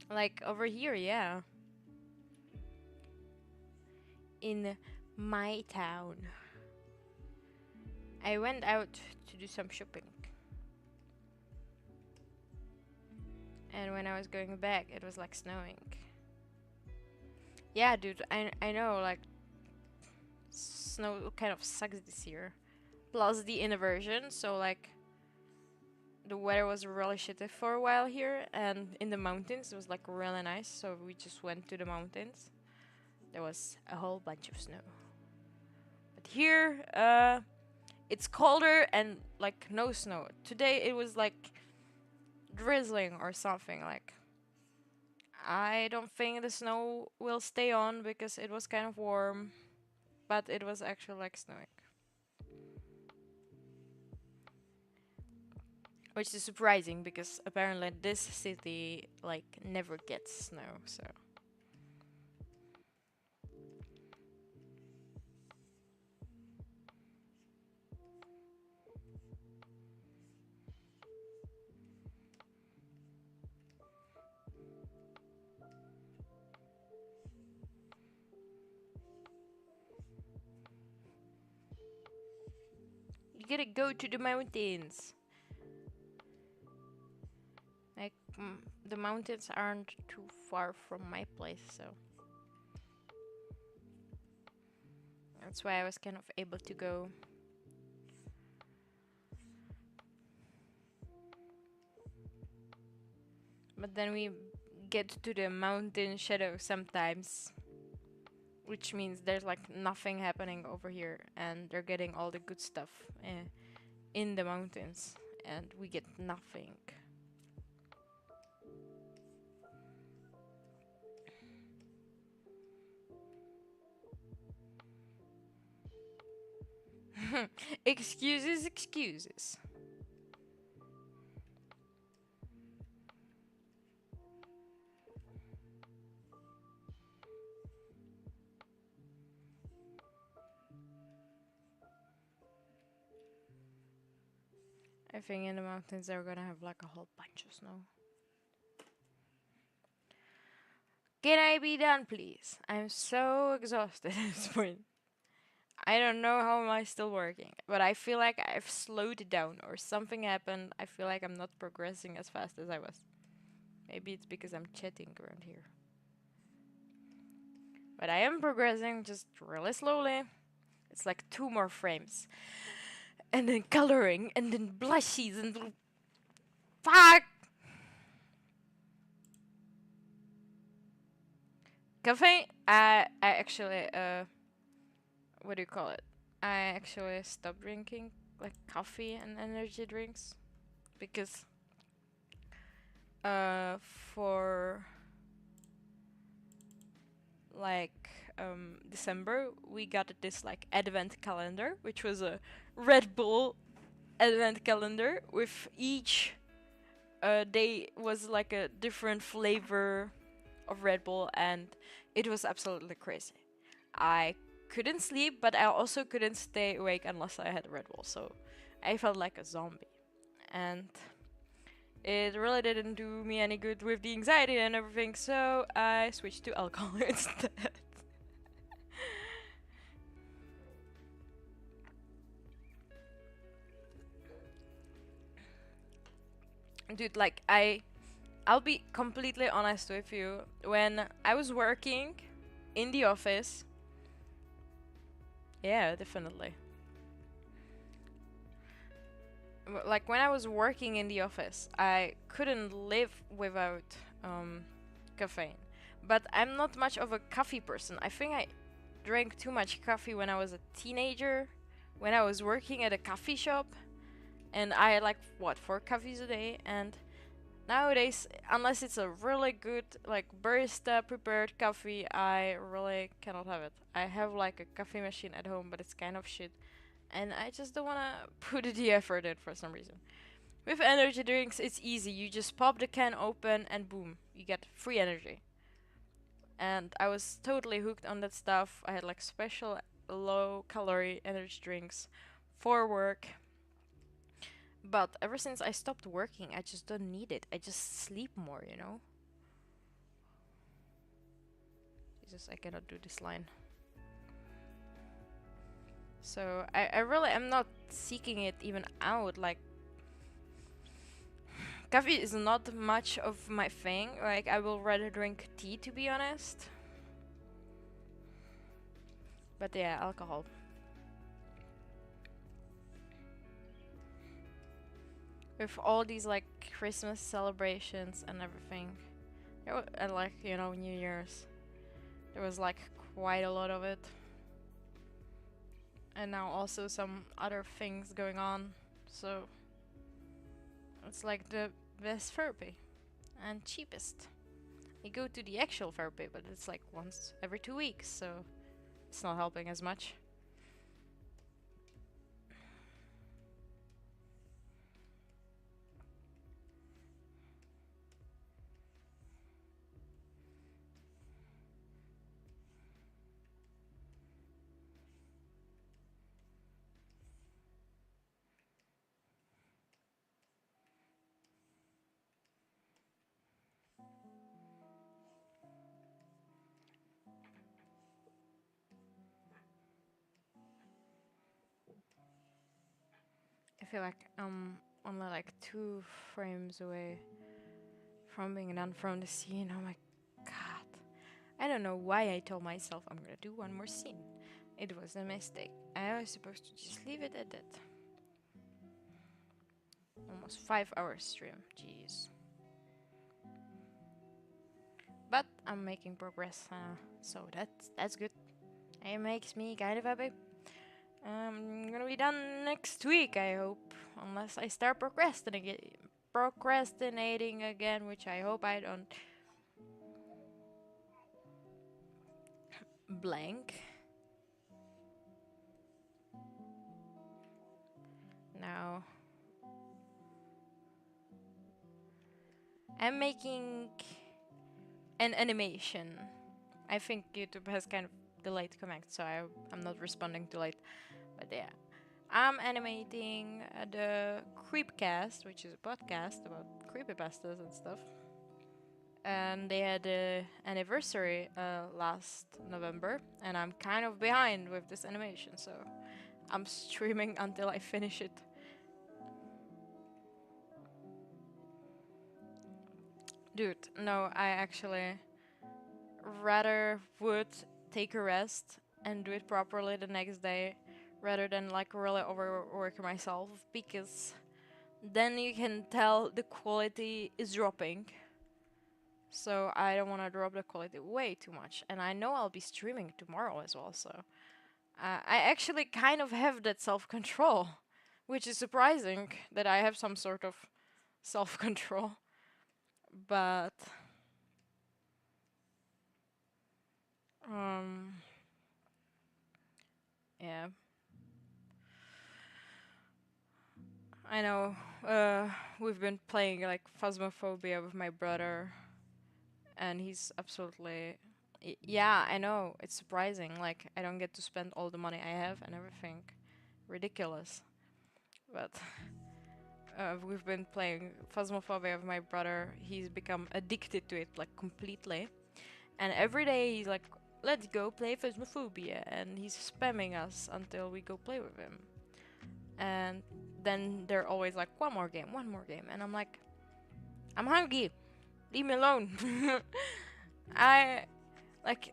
Like over here, yeah. In my town. I went out to do some shopping. And when I was going back, it was like snowing. Yeah, dude, I know, like, snow kind of sucks this year. Plus the inversion, so like, the weather was really shitty for a while here, and in the mountains it was like really nice, so we just went to the mountains. There was a whole bunch of snow. But here, it's colder and like no snow. Today it was like drizzling or something. Like, I don't think the snow will stay on because it was kind of warm, but it was actually like snowing. Which is surprising because apparently this city like never gets snow, so. You gotta go to the mountains. Like, the mountains aren't too far from my place, so that's why I was kind of able to go. But then we get to the mountain shadow sometimes, which means there's like nothing happening over here, and they're getting all the good stuff in the mountains, and we get nothing. Excuses, excuses. I think in the mountains they're gonna have like a whole bunch of snow. Can I be done, please? I'm so exhausted at this point. I don't know how am I still working, but I feel like I've slowed it down or something happened. I feel like I'm not progressing as fast as I was. Maybe it's because I'm chatting around here. But I am progressing just really slowly. It's like 2 more frames. And then coloring, and then blushes, and fuck! Cafe, I actually, what do you call it? I actually stopped drinking, like, coffee and energy drinks. Because, for, like, December, we got this, like, advent calendar, which was a Red Bull advent calendar with each day was like a different flavor of Red Bull, and it was absolutely crazy. I couldn't sleep, but I also couldn't stay awake unless I had Red Bull, so I felt like a zombie. And it really didn't do me any good with the anxiety and everything, so I switched to alcohol instead. Dude, like, I'll be completely honest with you. When I was working in the office, yeah, definitely. Like, when I was working in the office, I couldn't live without caffeine. But I'm not much of a coffee person. I think I drank too much coffee when I was a teenager, when I was working at a coffee shop, and I had like, what, 4 coffees a day. And nowadays, unless it's a really good, like, barista prepared coffee, I really cannot have it. I have like a coffee machine at home, but it's kind of shit, and I just don't wanna put the effort in for some reason. With energy drinks, it's easy. You just pop the can open and boom, you get free energy. And I was totally hooked on that stuff. I had like special low calorie energy drinks for work. But ever since I stopped working, I just don't need it. I just sleep more, you know? Jesus, I cannot do this line. So I really am not seeking it even out. Like, coffee is not much of my thing. Like, I will rather drink tea, to be honest. But yeah, alcohol. With all these like Christmas celebrations and everything, and like, you know, New Year's, there was like quite a lot of it. And now also some other things going on. So it's like the best therapy and cheapest. You go to the actual therapy, but it's like once every 2 weeks, so it's not helping as much. feel like I'm only like 2 frames away from being done from the scene. Oh my god. I don't know why I told myself I'm gonna do one more scene. It was a mistake. I was supposed to just leave it at that. Almost 5 hours stream. Jeez. But I'm making progress, so that's good. It makes me kind of happy. I'm gonna be done next week, I hope, unless I start procrastinating again, which I hope I don't. Blank. Now I'm making an animation. I think YouTube has kind of delayed comment, so I'm not responding too late. But yeah, I'm animating the Creepcast, which is a podcast about creepypastas and stuff. And they had an anniversary last November, and I'm kind of behind with this animation, so I'm streaming until I finish it. Dude, no, I actually rather would take a rest and do it properly the next day rather than like really overwork myself, because then you can tell the quality is dropping. So I don't want to drop the quality way too much, and I know I'll be streaming tomorrow as well, so I actually kind of have that self-control, which is surprising that I have some sort of self-control. But um yeah, I know. We've been playing like Phasmophobia with my brother, and he's absolutely. Yeah, I know. It's surprising. Like, I don't get to spend all the money I have and everything. Ridiculous. But we've been playing Phasmophobia with my brother. He's become addicted to it, like, completely. And every day he's like, let's go play Phasmophobia. And he's spamming us until we go play with him. And then they're always like, one more game, one more game. And I'm like, I'm hungry. Leave me alone. I like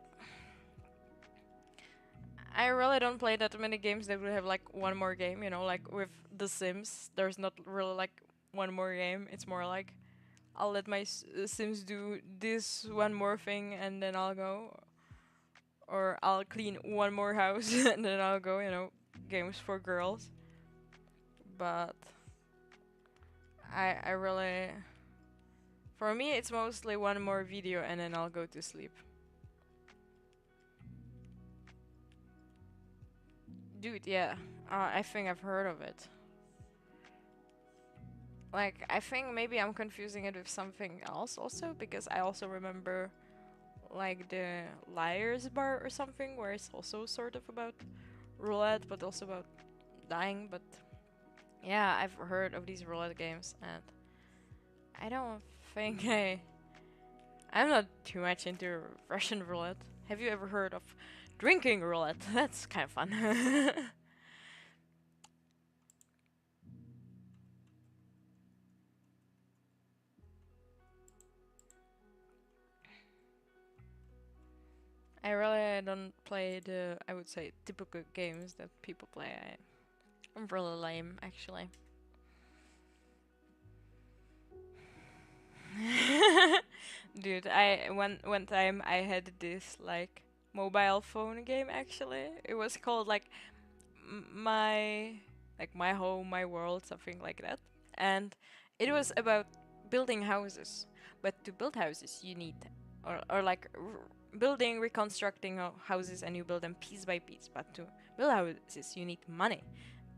I really don't play that many games that would have like one more game, you know, like with The Sims, there's not really like one more game. It's more like I'll let my Sims do this one more thing and then I'll go, or I'll clean one more house and then I'll go, you know, games for girls. But I really, for me it's mostly one more video and then I'll go to sleep. Dude, yeah. I think I've heard of it. Like, I think maybe I'm confusing it with something else also, because I also remember like the Liar's Bar or something, where it's also sort of about roulette, but also about dying. But yeah, I've heard of these roulette games, and I don't think I'm not too much into Russian roulette. Have you ever heard of drinking roulette? That's kind of fun. I really don't play the, I would say, typical games that people play. I'm really lame, actually. Dude, I one time I had this like mobile phone game actually. It was called like my my home, my world, something like that. And it was about building houses. But to build houses, you need or like building, reconstructing houses, and you build them piece by piece. But to build houses, you need money,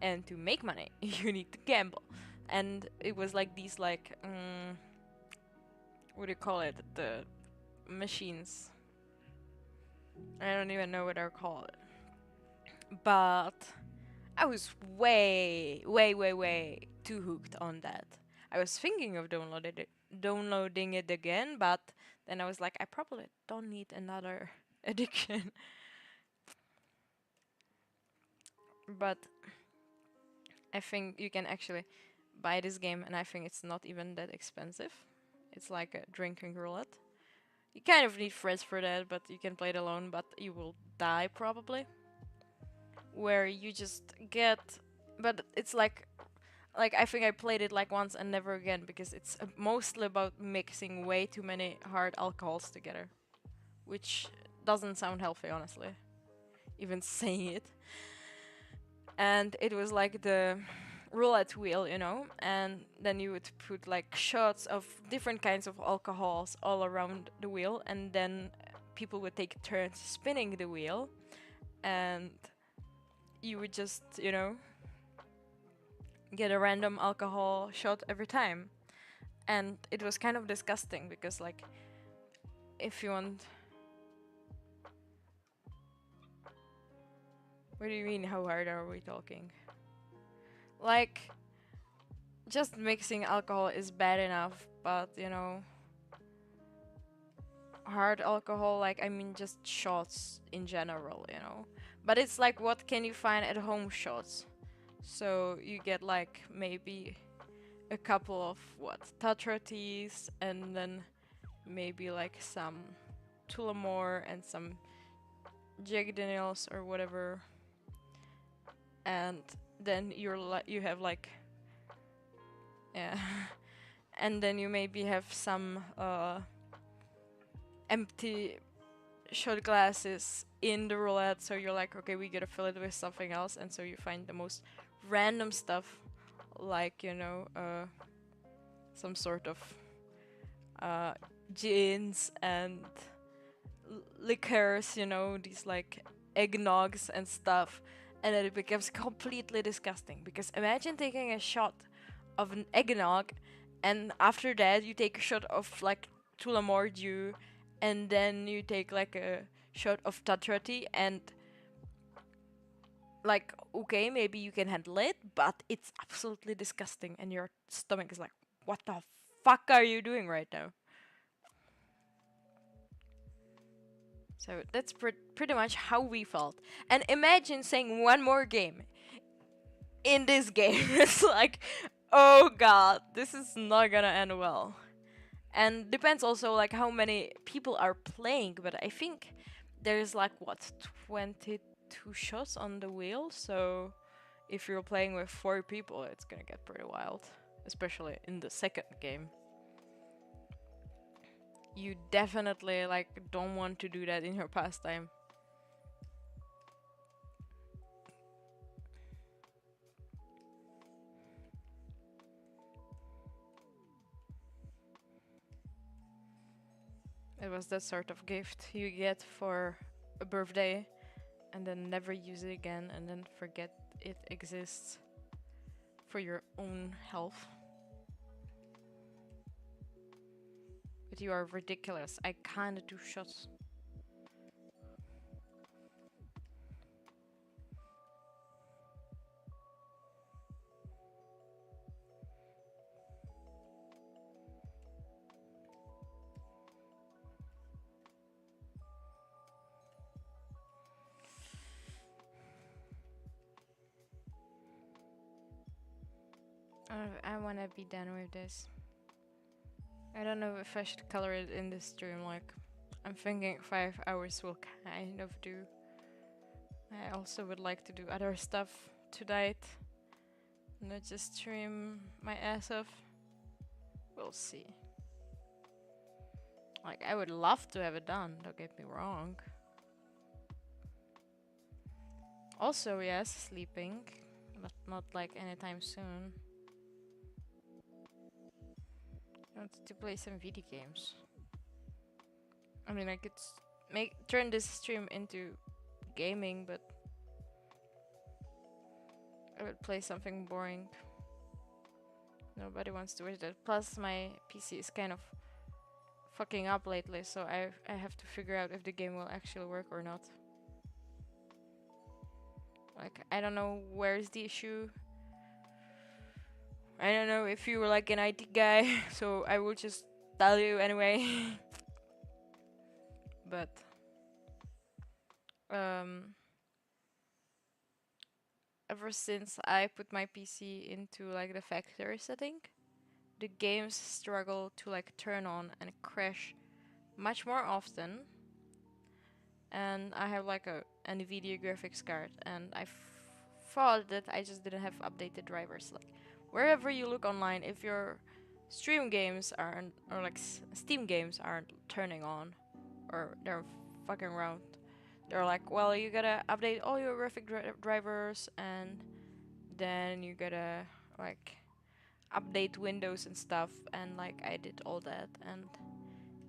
and to make money, you need to gamble. And it was like these like what do you call it? The machines. I don't even know what they're called. But I was way too hooked on that. I was thinking of downloading it again, but then I was like, I probably don't need another addiction. But I think you can actually buy this game, and I think it's not even that expensive. It's like a drinking roulette. You kind of need friends for that, but you can play it alone, but you will die probably. Where you just get, but it's like I think I played it like once and never again because it's mostly about mixing way too many hard alcohols together, which doesn't sound healthy, honestly, even saying it. And it was like the roulette wheel, you know, and then you would put like shots of different kinds of alcohols all around the wheel, and then people would take turns spinning the wheel, and you would just, you know, get a random alcohol shot every time. And it was kind of disgusting because, like, if you want. What do you mean, how hard are we talking? Like, just mixing alcohol is bad enough, but you know, hard alcohol, like, I mean, just shots in general, you know. But it's like, what can you find at home shots? So you get like maybe a couple of what Tatra teas, and then maybe like some Tullamore and some Jack Daniels or whatever, and then you have like yeah, and then you maybe have some empty shot glasses in the roulette, so you're like, okay, we gotta fill it with something else, and so you find the most random stuff, like, you know, some sort of gins and liquors, you know, these like eggnogs and stuff, and then it becomes completely disgusting. Because imagine taking a shot of an eggnog, and after that you take a shot of like Tullamore Dew, and then you take like a shot of Tatra tea, and like, okay, maybe you can handle it, but it's absolutely disgusting, and your stomach is like, what the fuck are you doing right now? So that's pretty much how we felt. And imagine saying one more game in this game. It's like, oh god, this is not gonna end well. And depends also like how many people are playing, but I think there's like what 22 shots on the wheel, so if you're playing with 4 people, it's gonna get pretty wild, especially in the second game. You definitely like don't want to do that in your pastime. It was that sort of gift you get for a birthday and then never use it again and then forget it exists for your own health. But you are ridiculous. I kinda do shots. I wanna be done with this. I don't know if I should color it in this stream, like, I'm thinking 5 hours will kind of do. I also would like to do other stuff tonight, not just stream my ass off. We'll see. Like, I would love to have it done, don't get me wrong. Also, yes, sleeping, but not like anytime soon. I wanted to play some video games. I mean, I could turn this stream into gaming, but I would play something boring. Nobody wants to watch that. Plus, my PC is kind of fucking up lately, so I have to figure out if the game will actually work or not. Like, I don't know where's the issue. I don't know if you were like an IT guy, so I will just tell you anyway. But ever since I put my PC into like the factory setting, the games struggle to like turn on and crash much more often. And I have like a NVIDIA graphics card, and thought that I just didn't have updated drivers. Like wherever you look online, if your stream games aren't, or like Steam games aren't turning on, or they're fucking around, they're like, well, you gotta update all your graphic drivers, and then you gotta like update Windows and stuff. And like I did all that, and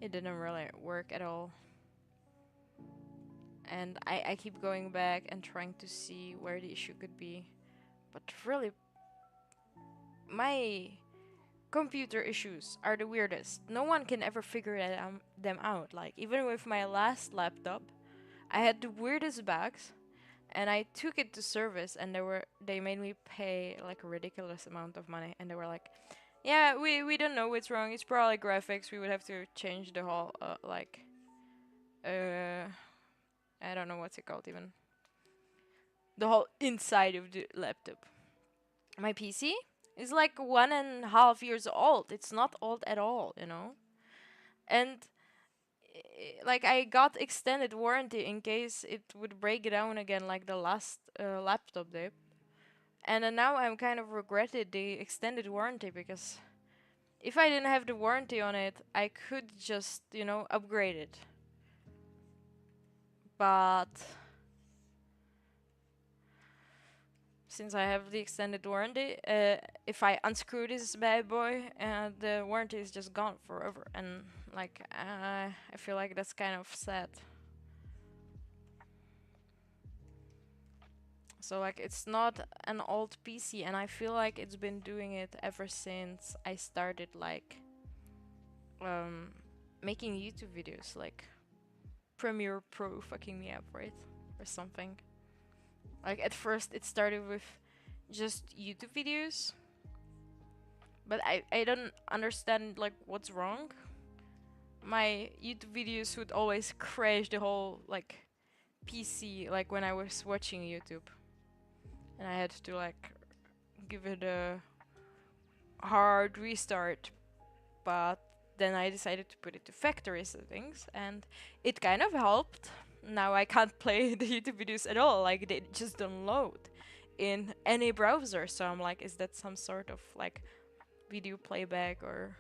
it didn't really work at all. And I keep going back and trying to see where the issue could be. But really, my computer issues are the weirdest. No one can ever figure them out. Like, even with my last laptop, I had the weirdest bugs. And I took it to service, and they made me pay like a ridiculous amount of money. And they were like, yeah, we don't know what's wrong. It's probably graphics. We would have to change the whole I don't know what's it called even. The whole inside of the laptop. My PC is like 1.5 years old. It's not old at all, you know? And like I got extended warranty in case it would break down again like the last laptop did. And now I'm kind of regretted the extended warranty, because if I didn't have the warranty on it, I could just, upgrade it. But since I have the extended warranty, if I unscrew this bad boy, the warranty is just gone forever. And like, I feel like that's kind of sad. So like, it's not an old PC, and I feel like it's been doing it ever since I started like making YouTube videos, like Premiere Pro fucking me up, right? Or something. Like at first it started with just YouTube videos, but I don't understand like what's wrong. My YouTube videos would always crash the whole like PC, like when I was watching YouTube, and I had to like give it a hard restart. But then I decided to put it to factory settings, and it kind of helped. Now I can't play the YouTube videos at all, like they just don't load in any browser. So I'm like, is that some sort of like video playback or...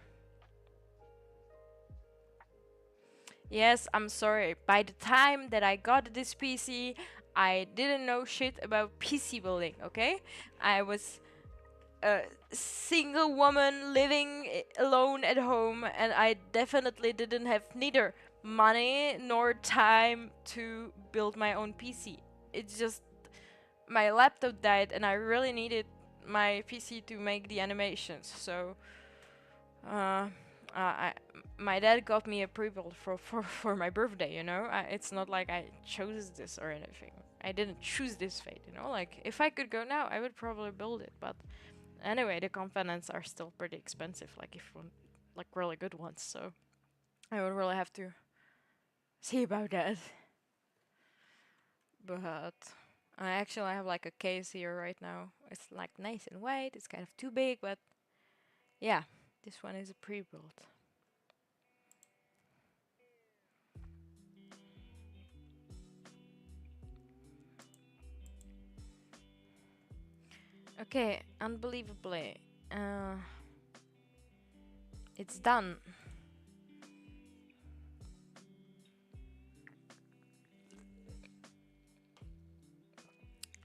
Yes, I'm sorry. By the time that I got this PC, I didn't know shit about PC building, okay? I was a single woman living alone at home, and I definitely didn't have neither money nor time to build my own PC. It's just my laptop died, and I really needed my PC to make the animations. So I my dad got me a pre-build for my birthday, you know? It's not like I chose this or anything. I didn't choose this fate, you know? Like, if I could go now, I would probably build it, but anyway, the components are still pretty expensive, like if you want like really good ones, so I would really have to see about that. But I actually have like a case here right now. It's like nice and white, it's kind of too big, but yeah, this one is a pre-built. Okay, unbelievably, it's done.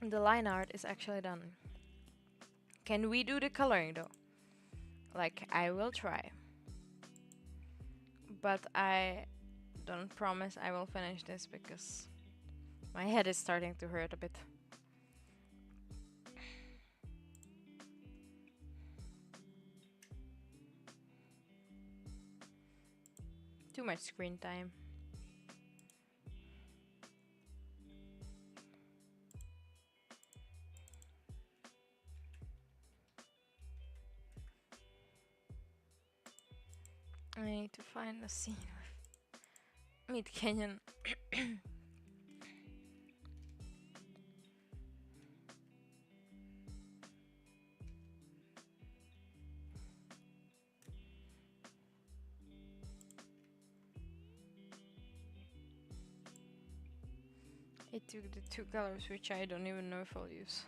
The line art is actually done. Can we do the coloring though? Like, I will try. But I don't promise I will finish this because my head is starting to hurt a bit. Too much screen time. I need to find a scene with Mid Canyon. It took the two colors, which I don't even know if I'll use.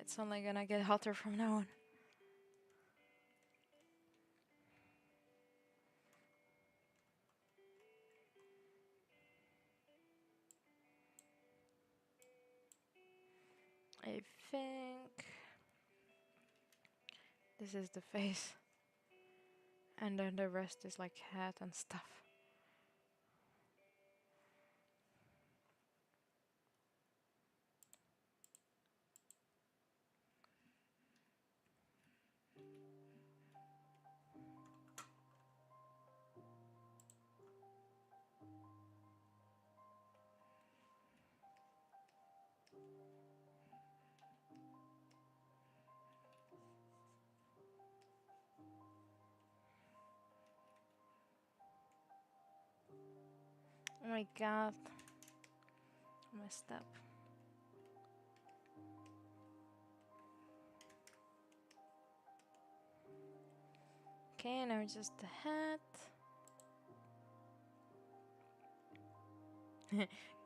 It's only gonna get hotter from now on. I think this is the face, and then the rest is like hat and stuff. Oh my god, messed up. Okay, now just the hat.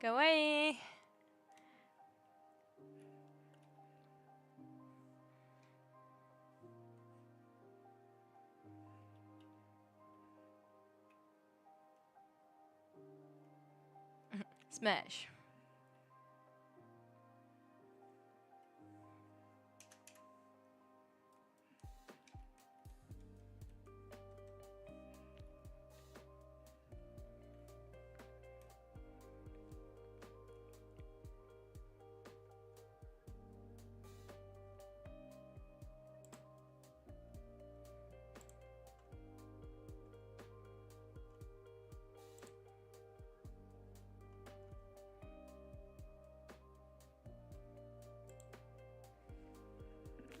Go away! Smash.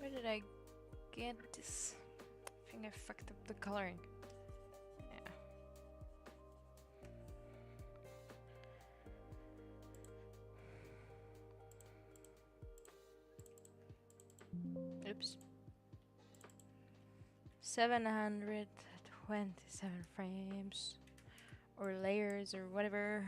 Where did I get this? I think I fucked up the coloring. Yeah. Oops. 727 frames. Or layers or whatever.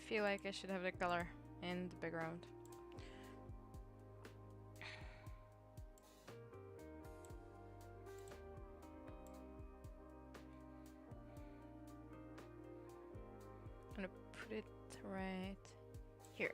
Feel like I should have the color in the background. I'm gonna put it right here.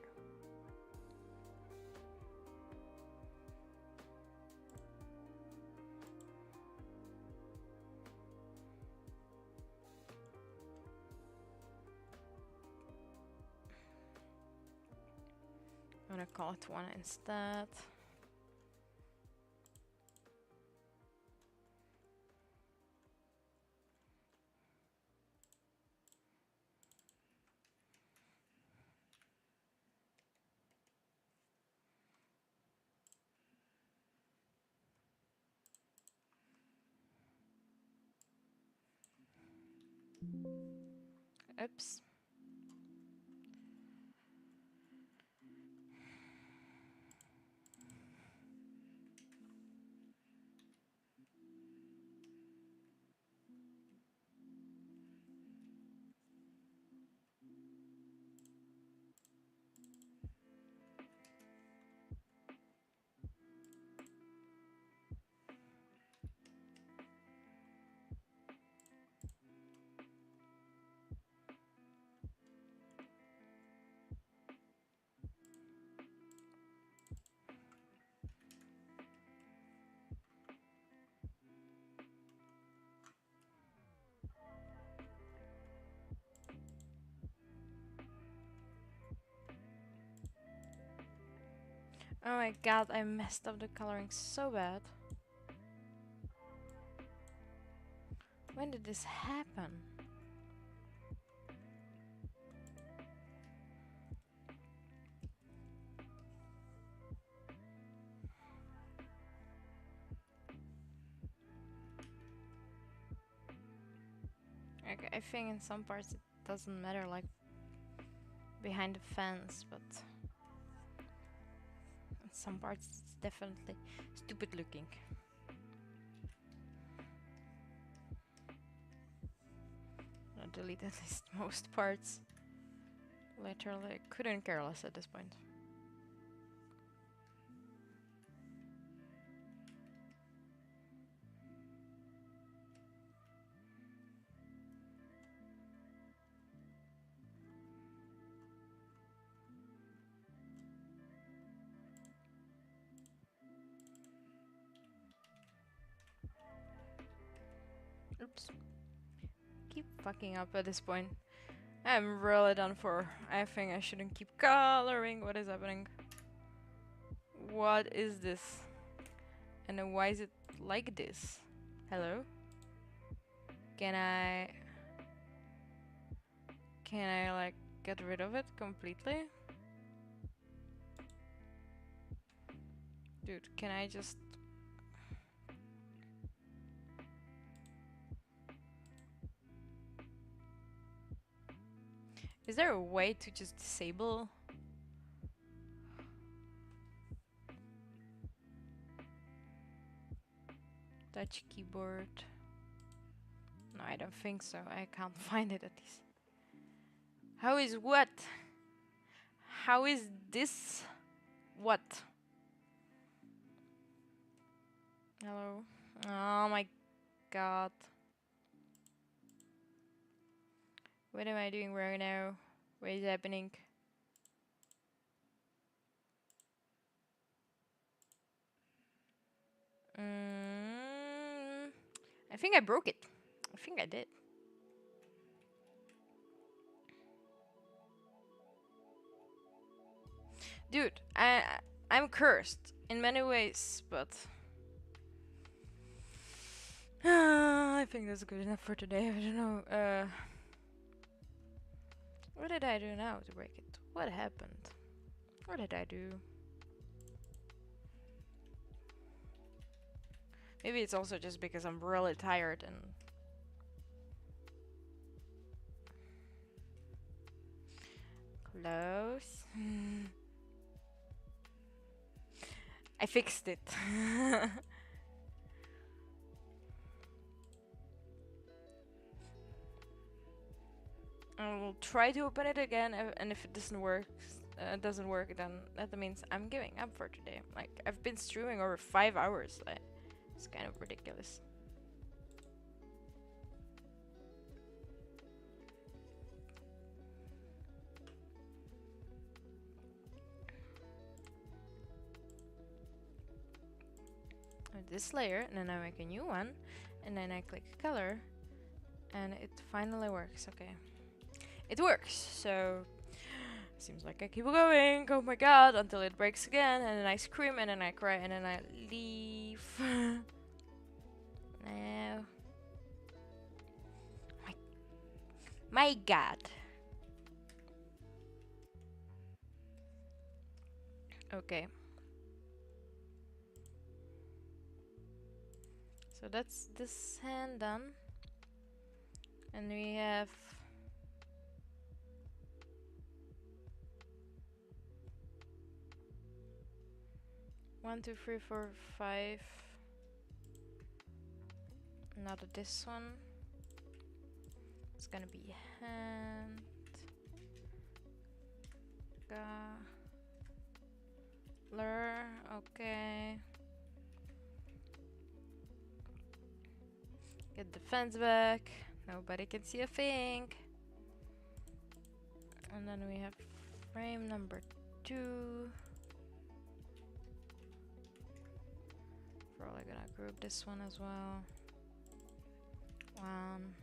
I'm gonna call it one instead. Oops. Oh my god, I messed up the coloring so bad. When did this happen? Okay, I think in some parts it doesn't matter, like behind the fence, but in some parts it's definitely stupid looking. I'll delete at least most parts. Literally couldn't care less at this point. Oops. Keep fucking up at this point. I'm really done for. I think I shouldn't keep coloring. What is happening? What is this? And then why is it like this? Hello? Can I like get rid of it completely? Dude, can I just... Is there a way to just disable? Touch keyboard. No, I don't think so. I can't find it at least. How is what? How is this what? Hello? Oh my god. What am I doing right now? What is happening? I think I broke it. I think I did. Dude, I'm cursed in many ways, but I think that's good enough for today. I don't know. What did I do now to break it? What happened? What did I do? Maybe it's also just because I'm really tired and... Close. I fixed it. I will try to open it again, and if it doesn't work, then that means I'm giving up for today. Like, I've been streaming over 5 hours. It's kind of ridiculous. This layer, and then I make a new one, and then I click color, and it finally works. Okay, it works. So seems like I keep going. Oh my god, until it breaks again, and then I scream, and then I cry, and then I leave. No. My god. Okay. So that's this hand done. And we have 1, 2, 3, 4, 5. Not this one. It's gonna be hand. Color. Okay. Get the fence back. Nobody can see a thing. And then we have frame number 2. Probably gonna group this one as well. 1.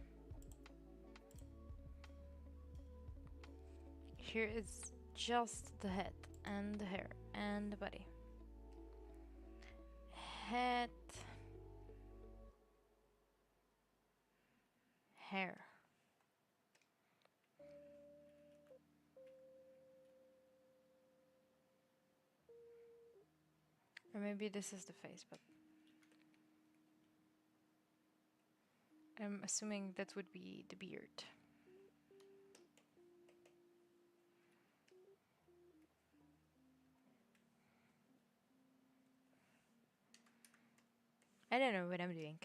Here is just the head and the hair and the body. Head. Hair. Or maybe this is the face, but I'm assuming that would be the beard. I don't know what I'm doing.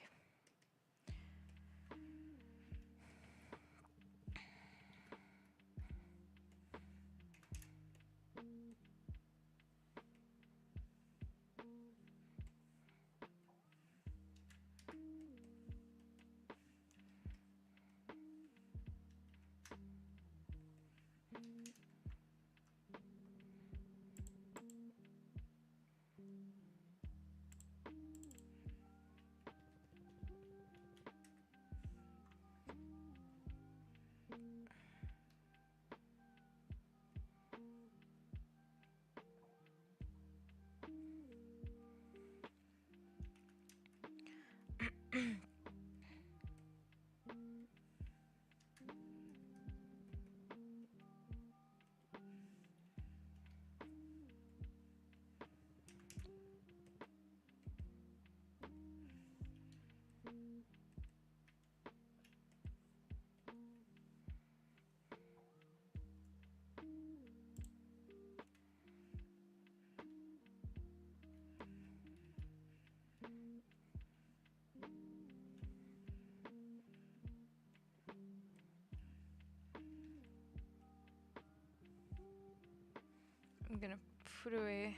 I'm gonna put away.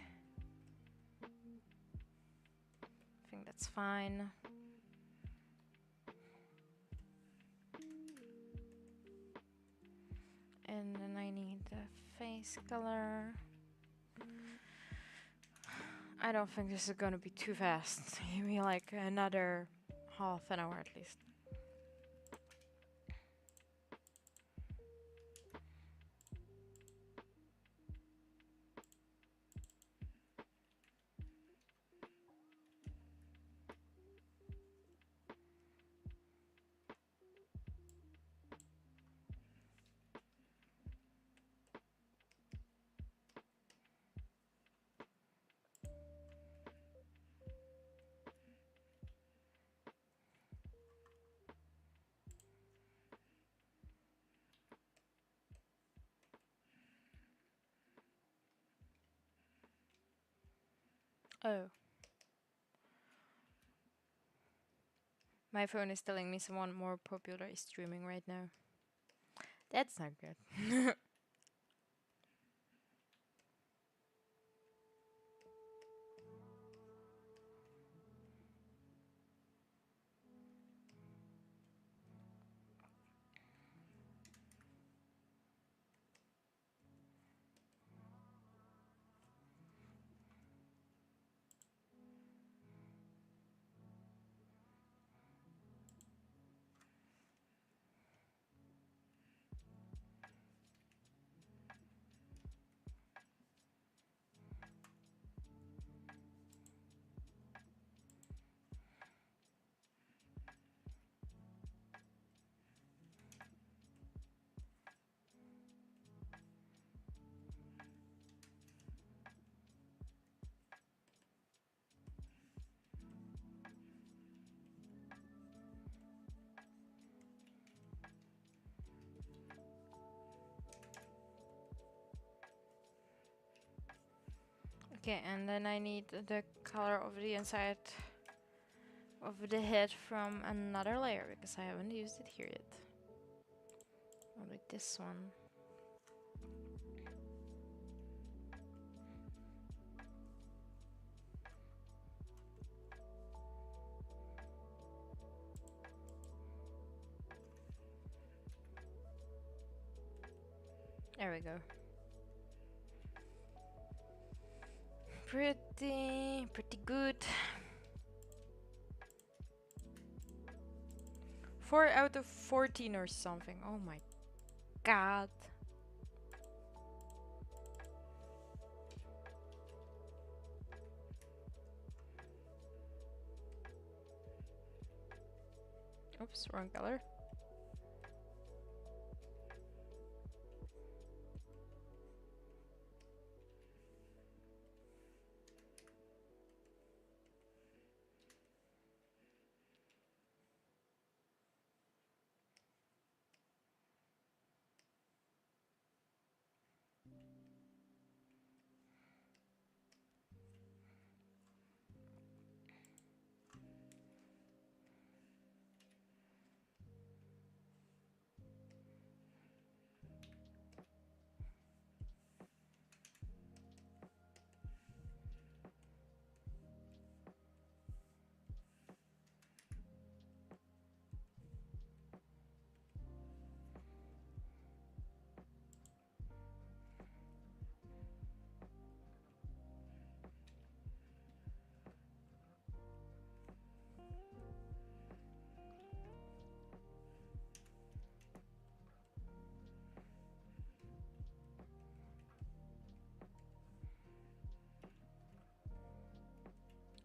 I think that's fine. And then I need the face color. I don't think this is gonna be too fast. Give me like another half an hour at least. Oh. My phone is telling me someone more popular is streaming right now. That's not good. Okay, and then I need the color of the inside of the head from another layer because I haven't used it here yet. Only this one. There we go. Pretty good. 4 out of 14 or something. Oh my god. Oops, wrong color.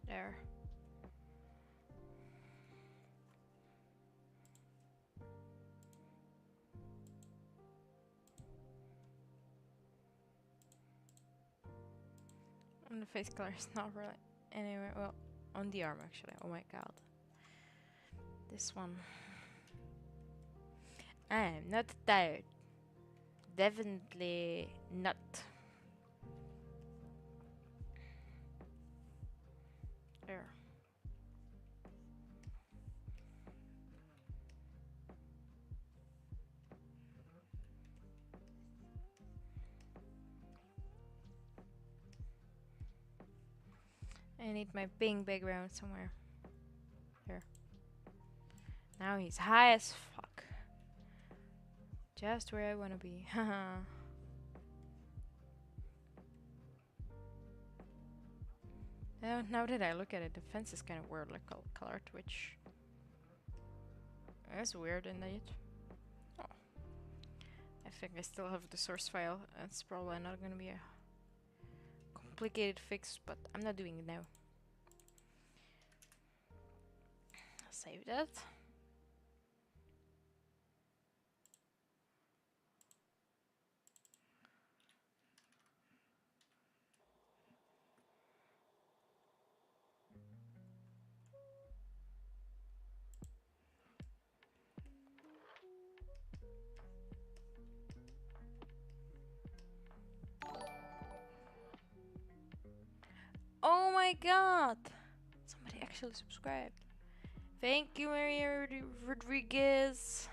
There. And the face color is not really anywhere. Well, on the arm actually. Oh my god. This one. I'm not tired. Definitely not. There. I need my pink background somewhere. Here. Now he's high as fuck. Just where I wanna be. Haha. Now that I look at it, the fence is kind of weird, like color twitch. That's weird, isn't it? Oh. I think I still have the source file. It's probably not gonna be a complicated fix, but I'm not doing it now. Save that. Oh my god! Somebody actually subscribed. Thank you, Maria Rodriguez.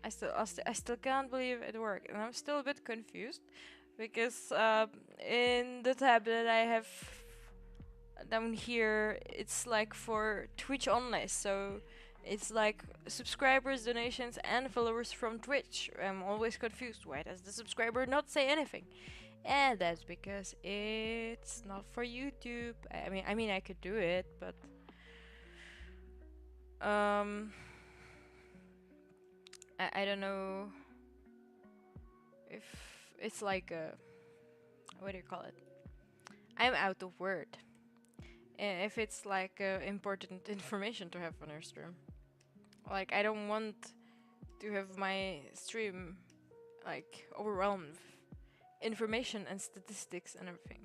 I still can't believe it worked, and I'm still a bit confused because in the tab that I have down here, it's like for Twitch only, so it's like subscribers, donations, and followers from Twitch. I'm always confused. Why does the subscriber not say anything? And that's because it's not for YouTube. I mean, I could do it, but I don't know if it's like a, what do you call it? I'm out of word. If it's like important information to have on our stream, like I don't want to have my stream like overwhelmed with information and statistics and everything.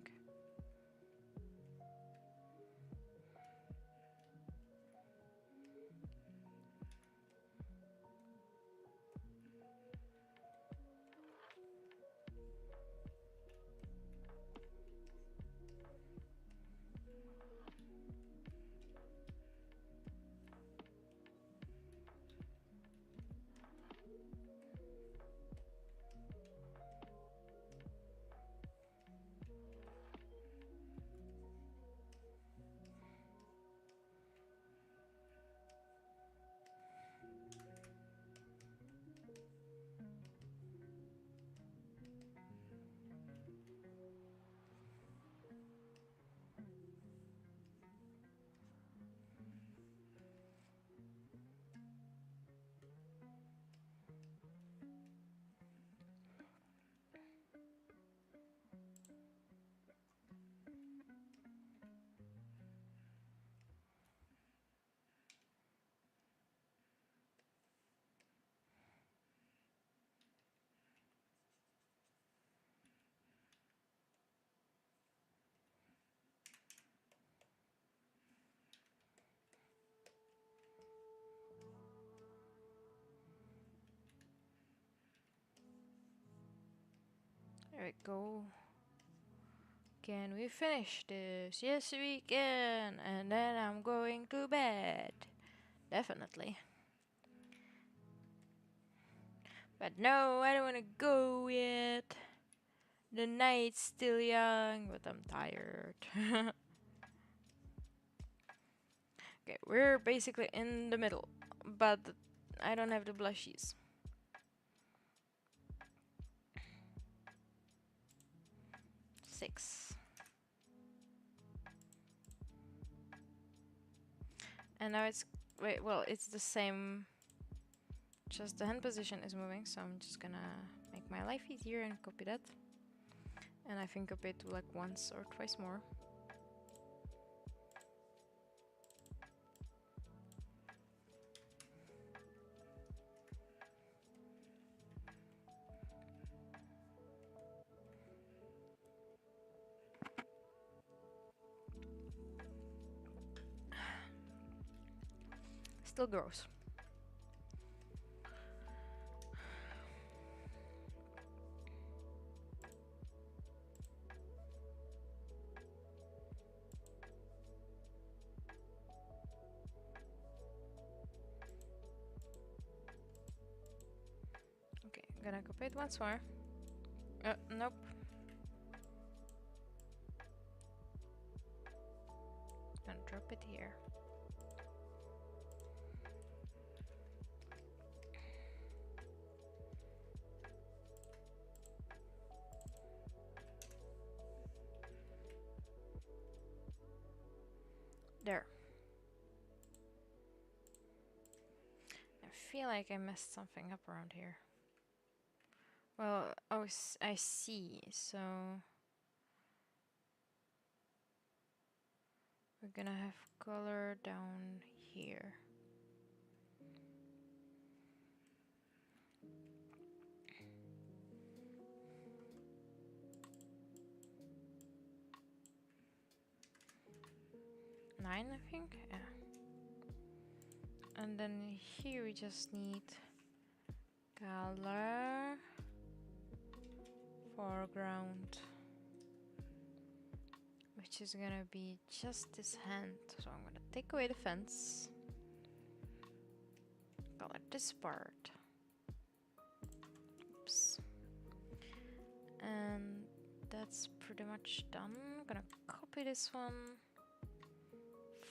we go. Can we finish this? Yes, we can. And then I'm going to bed. Definitely. But no, I don't want to go yet. The night's still young, but I'm tired. Okay, we're basically in the middle, but I don't have the blushies. Six. And now it's, wait, well, it's the same, just the hand position is moving, so I'm just gonna make my life easier and copy that. And I think copy it to like once or twice more. Still gross. Okay, I'm gonna copy it once more. Nope. Gonna drop it here. There. I feel like I messed something up around here. Well, oh, I see, so we're gonna have color down here. Nine, I think, yeah. And then here we just need color, foreground, which is gonna be just this hand. So I'm gonna take away the fence, color this part. Oops. And that's pretty much done. I'm gonna copy this one,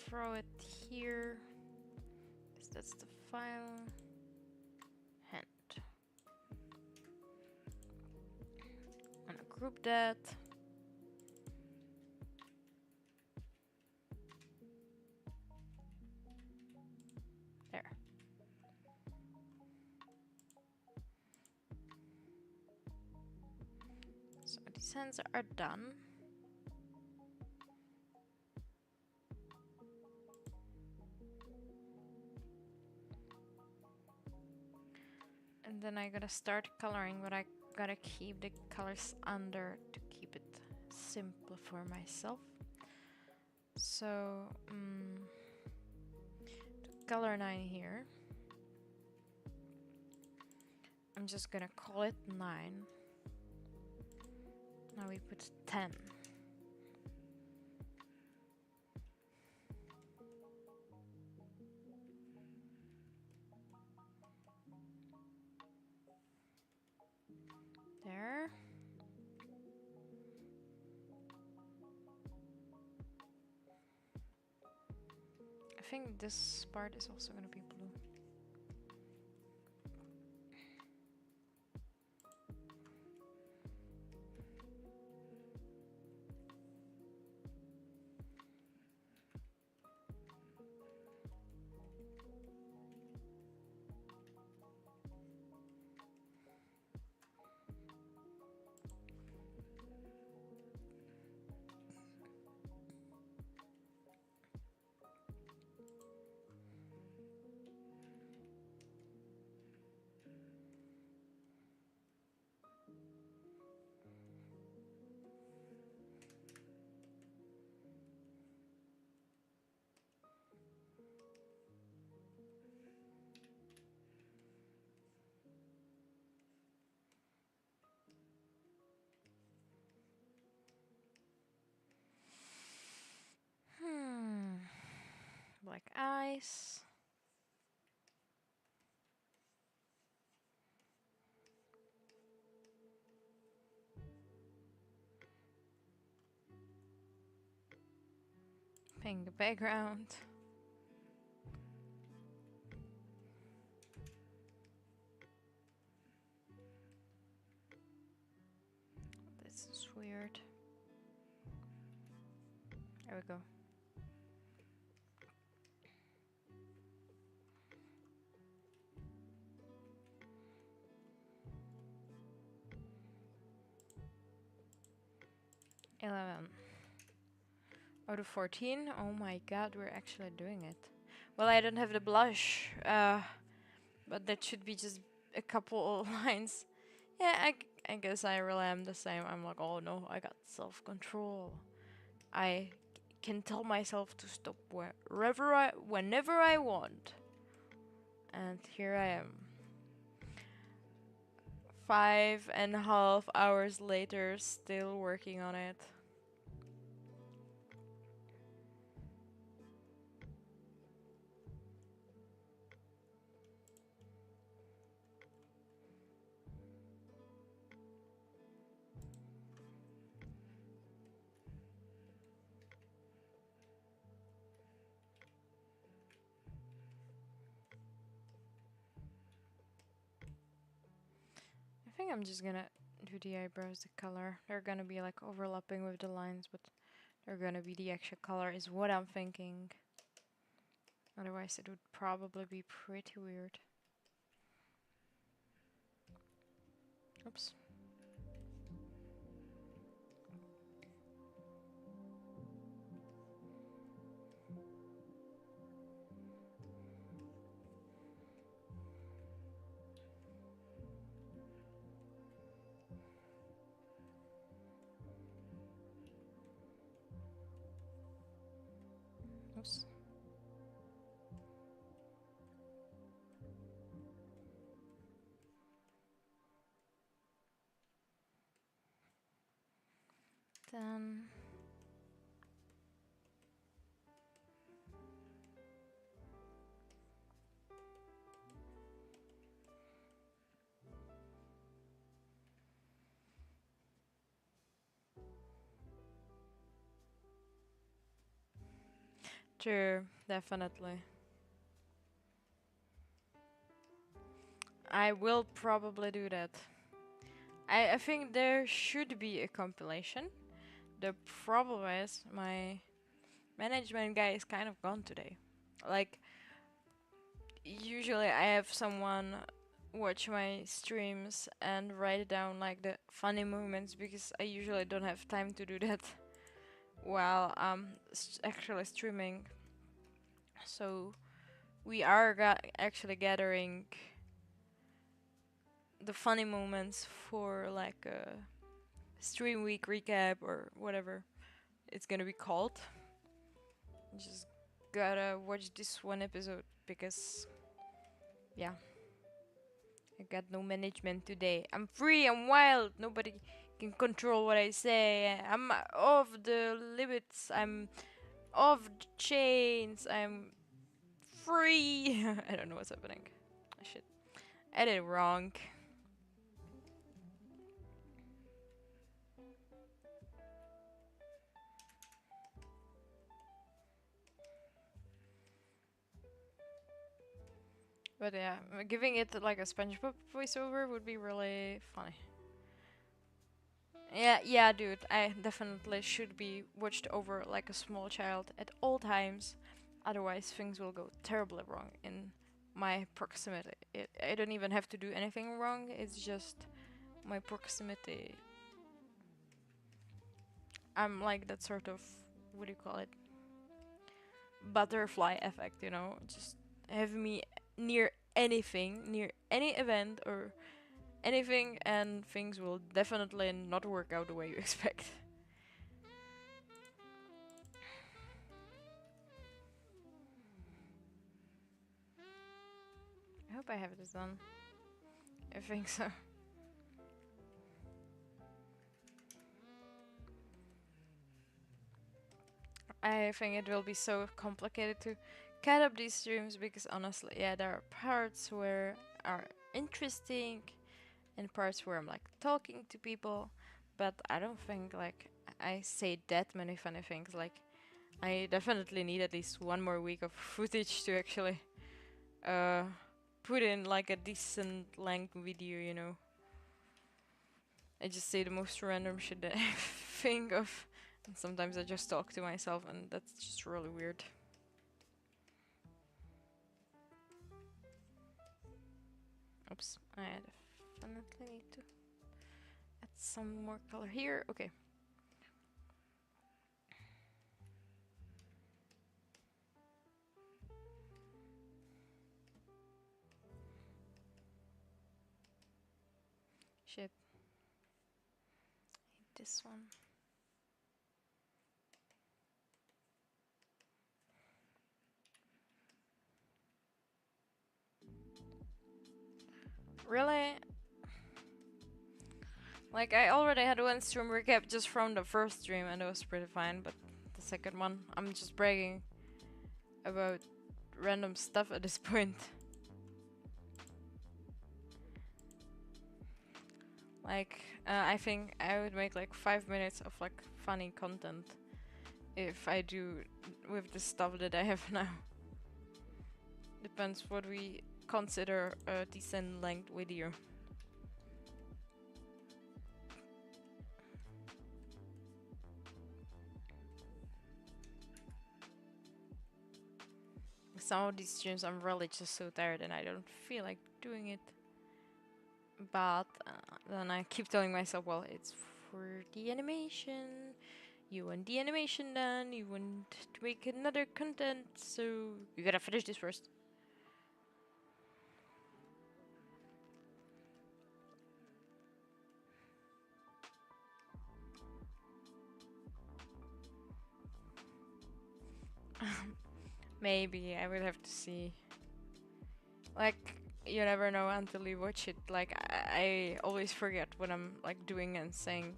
throw it here, because that's the file. Hand. I'm gonna group that. There. So these hands are done. And then I gotta start coloring, but I gotta keep the colors under to keep it simple for myself. So, to color 9 here, I'm just gonna call it 9. Now we put 10. There. I think this part is also gonna be blue. like ice. Pink background. This is weird. There we go. $11 out of 14. Oh my god, we're actually doing it. Well, I don't have the blush, but that should be just a couple of lines. Yeah, I guess I really am the same. I'm like, oh no, I got self-control. I can tell myself to stop whenever I want. And here I am. 5.5 hours later, still working on it. I think I'm just gonna do the eyebrows, the color. They're gonna be like overlapping with the lines, but they're gonna be the actual color is what I'm thinking. Otherwise it would probably be pretty weird. Oops. Oops. Then true, definitely. I will probably do that. I think there should be a compilation. The problem is my management guy is kind of gone today. Like, usually I have someone watch my streams and write down like the funny moments because I usually don't have time to do that while I'm actually streaming. So we are actually gathering the funny moments for like a StreamWeek recap or whatever it's gonna be called. Just gotta watch this one episode because, yeah, I got no management today. I'm free, I'm wild, nobody can control what I say. I'm off the limits, I'm off the chains, I'm free. I don't know what's happening. Shit. I did it wrong. But yeah, giving it like a SpongeBob voiceover would be really funny. Yeah, dude, I definitely should be watched over like a small child at all times. Otherwise, things will go terribly wrong in my proximity. I don't even have to do anything wrong, it's just my proximity. I'm like that sort of, what do you call it? Butterfly effect, you know? Just have me near anything, near any event or anything, and things will definitely not work out the way you expect. I hope I have this done. I think so. I think it will be so complicated to cut up these streams because honestly, yeah, there are parts where are interesting and parts where I'm like talking to people, but I don't think like I say that many funny things. Like I definitely need at least one more week of footage to actually uh put in like a decent length video, you know. I just say the most random shit that I think of, and sometimes I just talk to myself, and that's just really weird. Oops, I definitely need to add some more color here. Okay. Shit. This one. Really? Like, I already had one stream recap just from the first stream, and it was pretty fine, but the second one, I'm just bragging about random stuff at this point. Like, I think I would make like 5 minutes of like funny content if I do with the stuff that I have now. Depends what we consider a decent length video. Some of these streams I'm really just so tired and I don't feel like doing it. But then I keep telling myself, well, it's for the animation. You want the animation done, you want to make another content, so you gotta finish this first. Maybe, I will have to see. Like, you never know until you watch it. Like, I always forget what I'm like doing and saying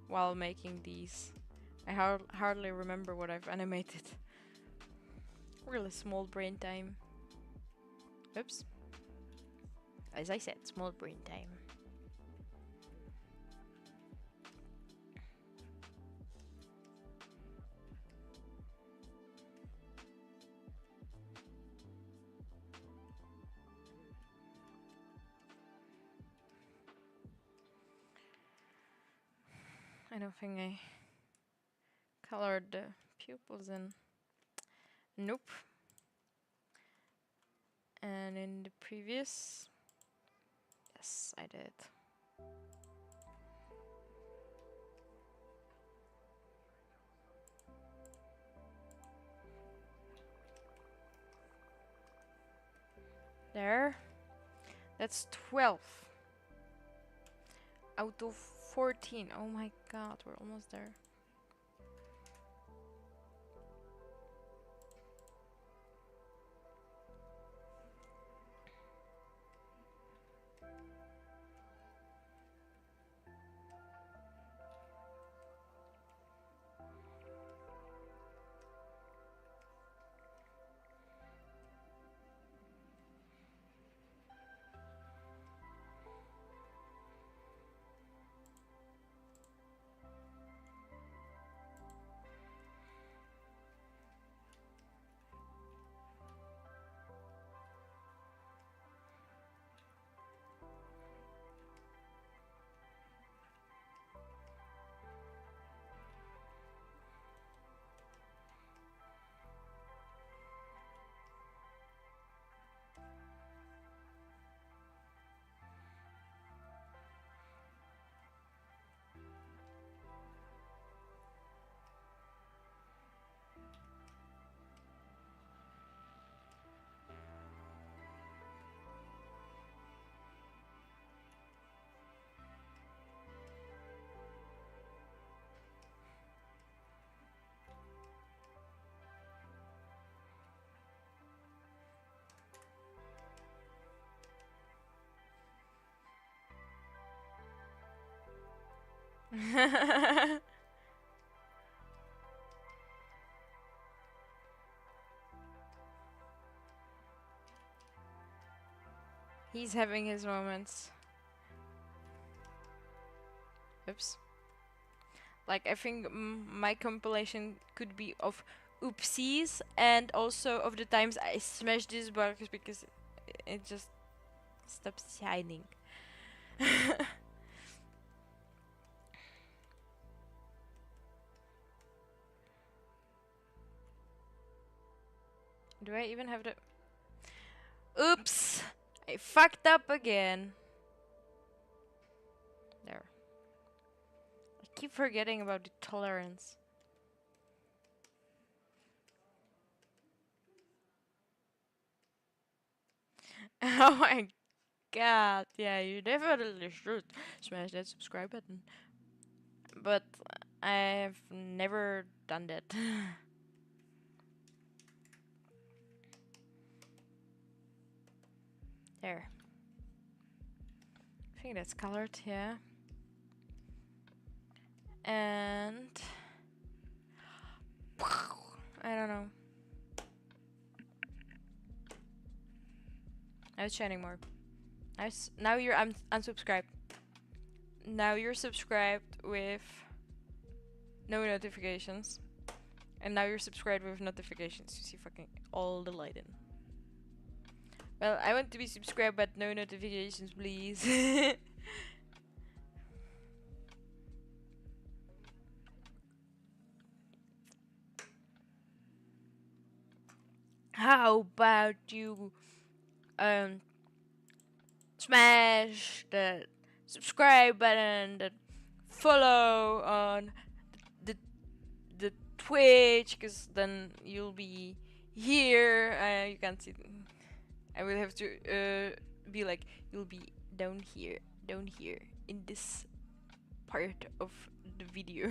while making these. I hardly remember what I've animated. Really small brain time. Oops. As I said, small brain time. I don't think I colored the pupils in. Nope. And in the previous, yes, I did. There. That's 12 out of 14. Oh my god, we're almost there. He's having his moments. Oops. Like, I think my compilation could be of oopsies and also of the times I smashed these bugs because it just stops shining. Do I even have the... Oops! I fucked up again. There. I keep forgetting about the tolerance. Oh my god. Yeah, you definitely should smash that subscribe button. But I've never done that. There. I think that's colored, yeah. And I don't know. Now it's shining more. Now you're unsubscribed. Now you're subscribed with no notifications. And now you're subscribed with notifications. You see fucking all the light in. Well, I want to be subscribed but no notifications, please. How about you smash the subscribe button, the follow on the the Twitch, because then you'll be here. You can't see. I will have to be like, you'll be down here in this part of the video.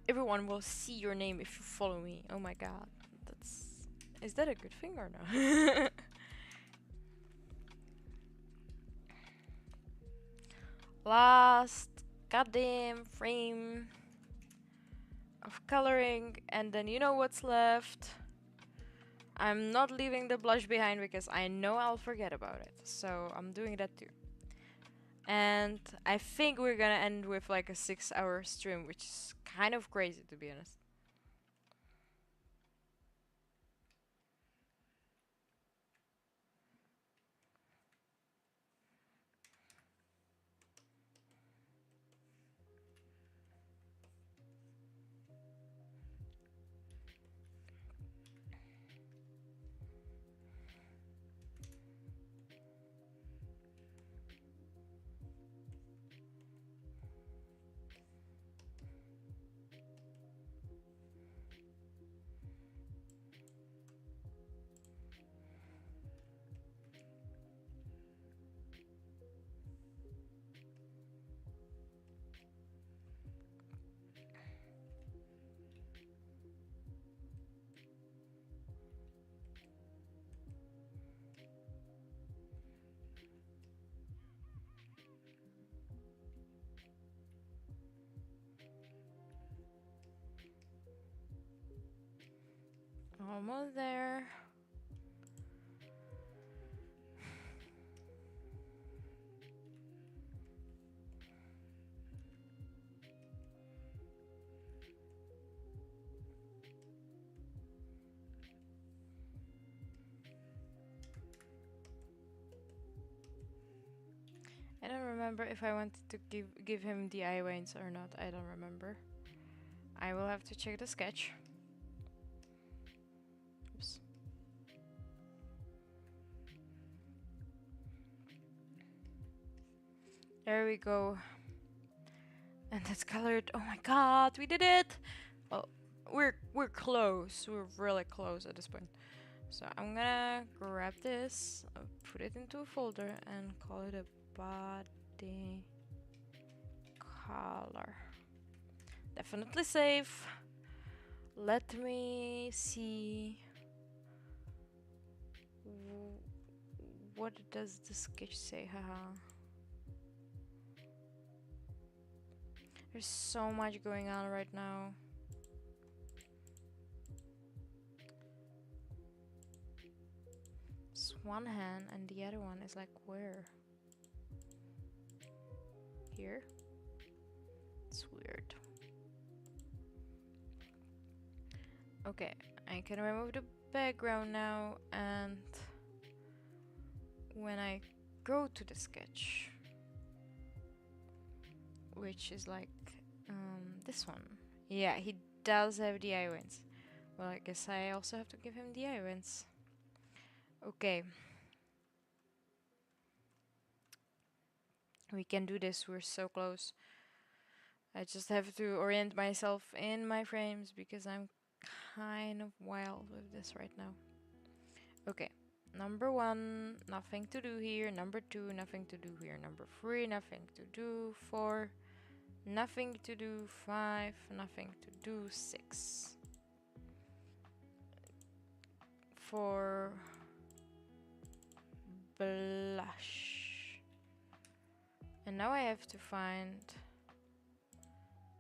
Everyone will see your name if you follow me. Oh my god. Is that a good thing or no? Last goddamn frame of coloring, and then you know what's left. I'm not leaving the blush behind because I know I'll forget about it. So I'm doing that too. And I think we're gonna end with like a 6-hour stream, which is kind of crazy to be honest. Almost there. I don't remember if I wanted to give him the eye veins or not. I don't remember. I will have to check the sketch. Oops. There we go. And that's colored. Oh my god, we did it! Oh, we're close. We're really close at this point. So I'm gonna grab this, put it into a folder, and call it a body color. Definitely safe. Let me see. What does the sketch say? Haha. There's so much going on right now. one hand and the other one is like where? Here? It's weird. Okay, I can remove the background now, and when I go to the sketch, which is like this one. Yeah, he does have the eye veins. Well, I guess I also have to give him the eye veins. Okay. We can do this, we're so close. I just have to orient myself in my frames because I'm kind of wild with this right now. Okay, number 1, nothing to do here. Number 2, nothing to do here. Number 3, nothing to do. 4, nothing to do. 5, nothing to do. 6. For blush. And now I have to find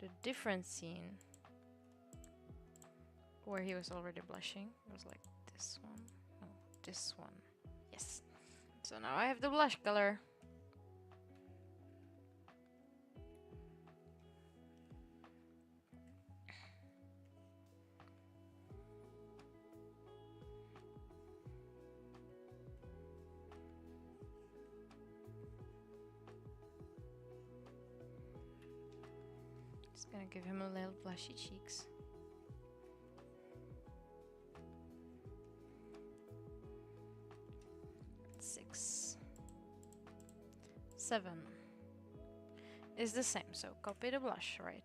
the different scene where he was already blushing. It was like this one. No, this one. Yes. So now I have the blush color. Just gonna give him a little blushy cheeks. Six. 7 is the same, so copy the blush, right?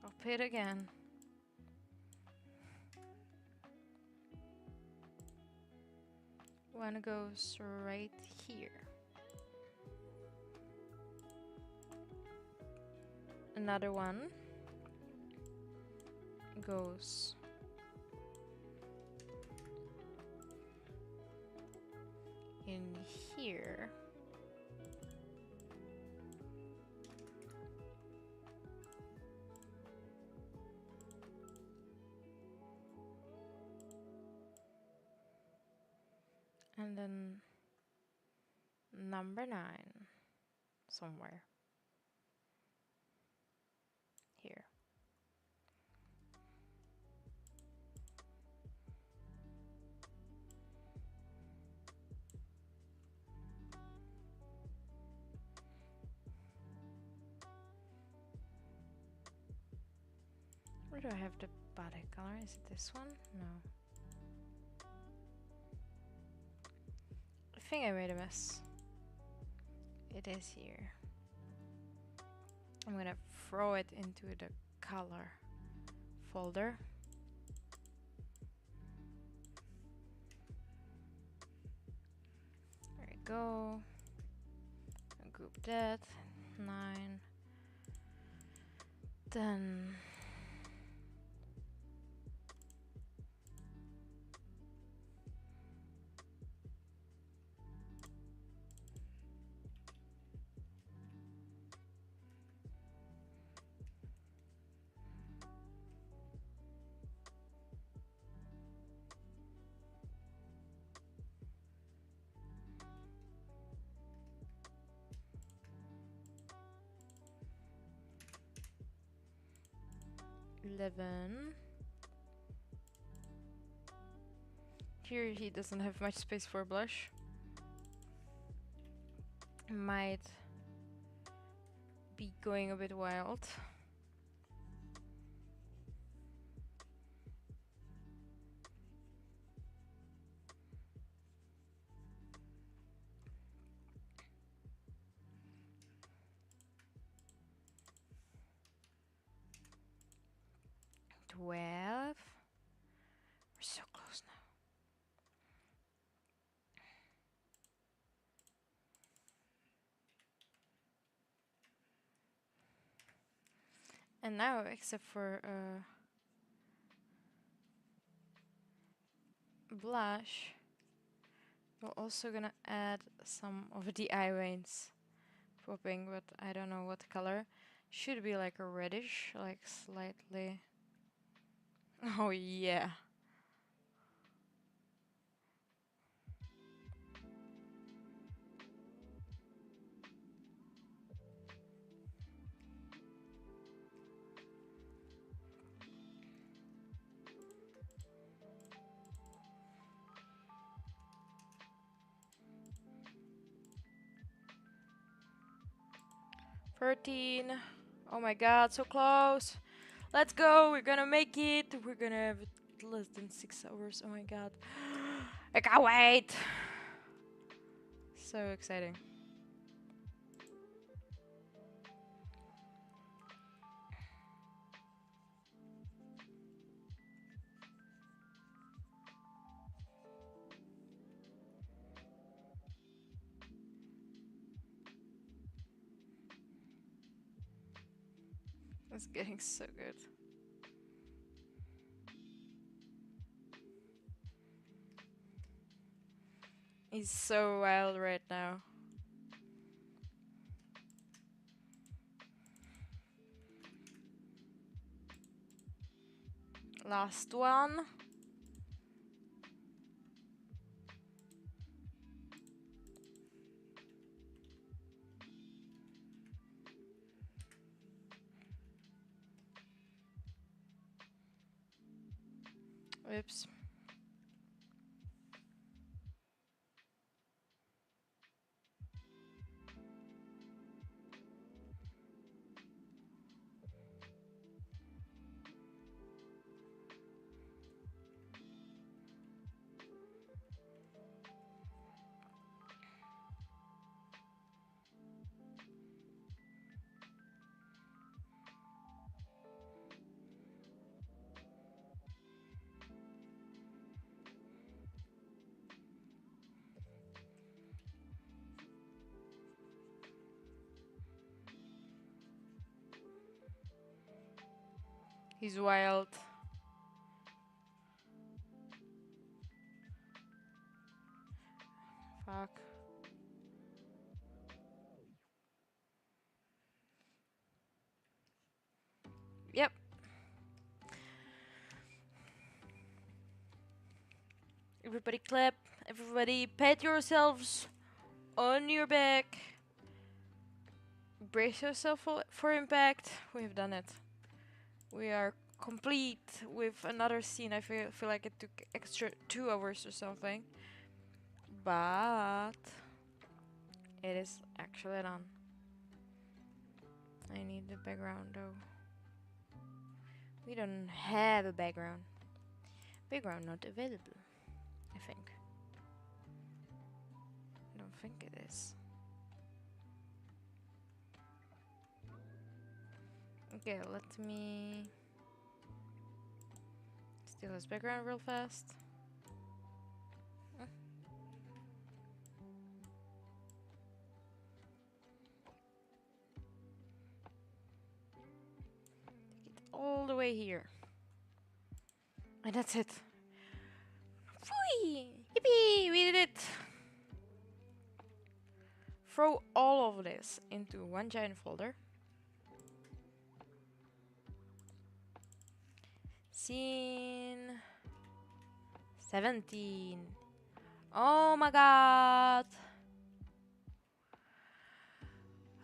Copy it again. One goes right here. Another one goes in here. And then number 9 somewhere here. Where do I have the body color? Is it this one? No. I think I made a mess. It is here. I'm gonna throw it into the color folder. There we go. Group that. 9. 10. Here he doesn't have much space for blush. Might be going a bit wild. We're so close now. And now, except for blush, we're also gonna add some of the eye veins popping, but I don't know what color. Should be like a reddish, like slightly. Oh yeah. $13. Oh my god, so close. Let's go. We're gonna make it. We're gonna have it less than 6 hours. Oh my god. I can't wait. So exciting. It's getting so good. He's so wild right now. Last one. Oops. He's wild. Fuck. Yep. Everybody clap. Everybody pat yourselves on your back. Brace yourself for impact. We have done it. We are complete with another scene. I feel like it took extra 2 hours or something. But it is actually done. I need the background though. We don't have a background. Background not available, I think. I don't think it is. Okay, let me steal his background real fast. Take it all the way here. And that's it. Whee! Yippee! We did it! Throw all of this into one giant folder. Scene 17. Oh my god!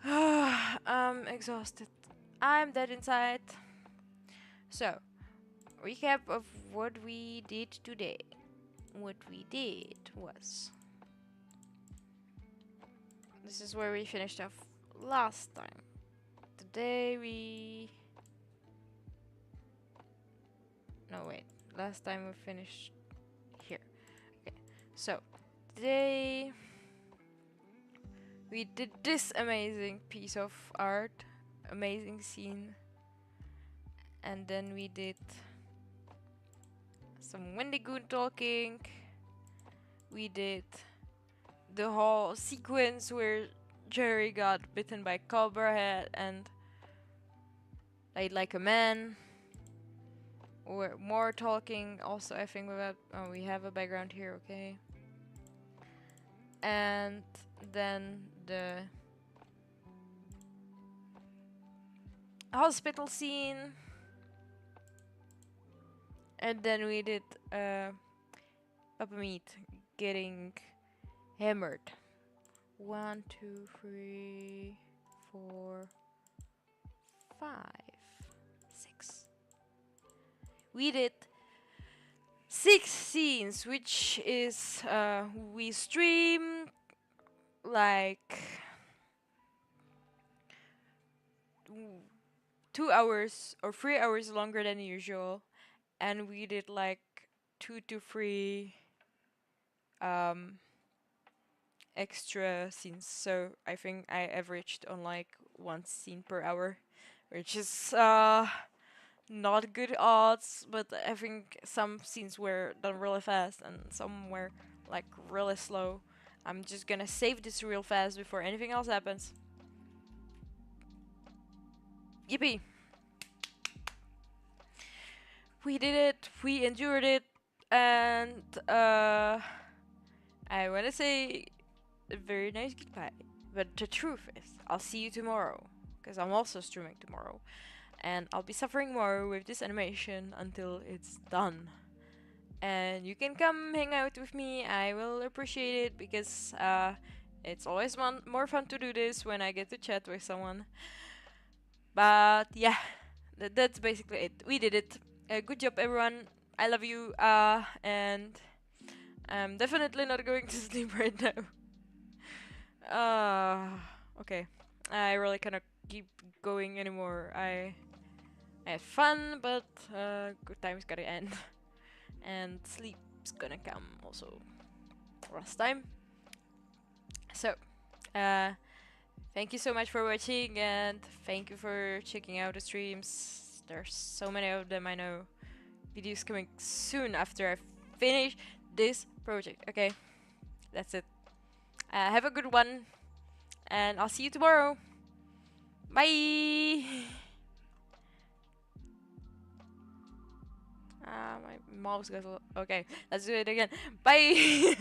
I'm exhausted. I'm dead inside. So, recap of what we did today. What we did was... This is where we finished off last time. Today we... No, wait. Last time we finished here. Okay. So, today we did this amazing piece of art. Amazing scene. And then we did some Wendigoon talking. We did the whole sequence where Jerry got bitten by Cobra and died like a man. Or more talking also, I think we have a background here, okay. And then the hospital scene. And then we did Papa Meat getting hammered. 1, 2, 3, 4, 5, 6. We did 6 scenes, which is we streamed like 2 hours or 3 hours longer than usual, and we did like 2 to 3 extra scenes. So I think I averaged on like 1 scene per hour, which is not good odds, but I think some scenes were done really fast and some were like really slow. I'm just gonna save this real fast before anything else happens. Yippee! We did it, we endured it, and I wanna say a very nice goodbye. But the truth is, I'll see you tomorrow, because I'm also streaming tomorrow. And I'll be suffering more with this animation until it's done. And you can come hang out with me, I will appreciate it, because it's always more fun to do this when I get to chat with someone. But yeah, that's basically it. We did it. Good job, everyone. I love you, and I'm definitely not going to sleep right now. Okay. I really cannot keep going anymore. I had fun, but good time's gotta end. And sleep's gonna come also last time. So, thank you so much for watching, and thank you for checking out the streams. There's so many of them, I know. Videos coming soon after I finish this project. Okay, that's it. Have a good one, and I'll see you tomorrow. Bye! My mouse goes. Okay, let's do it again. Bye!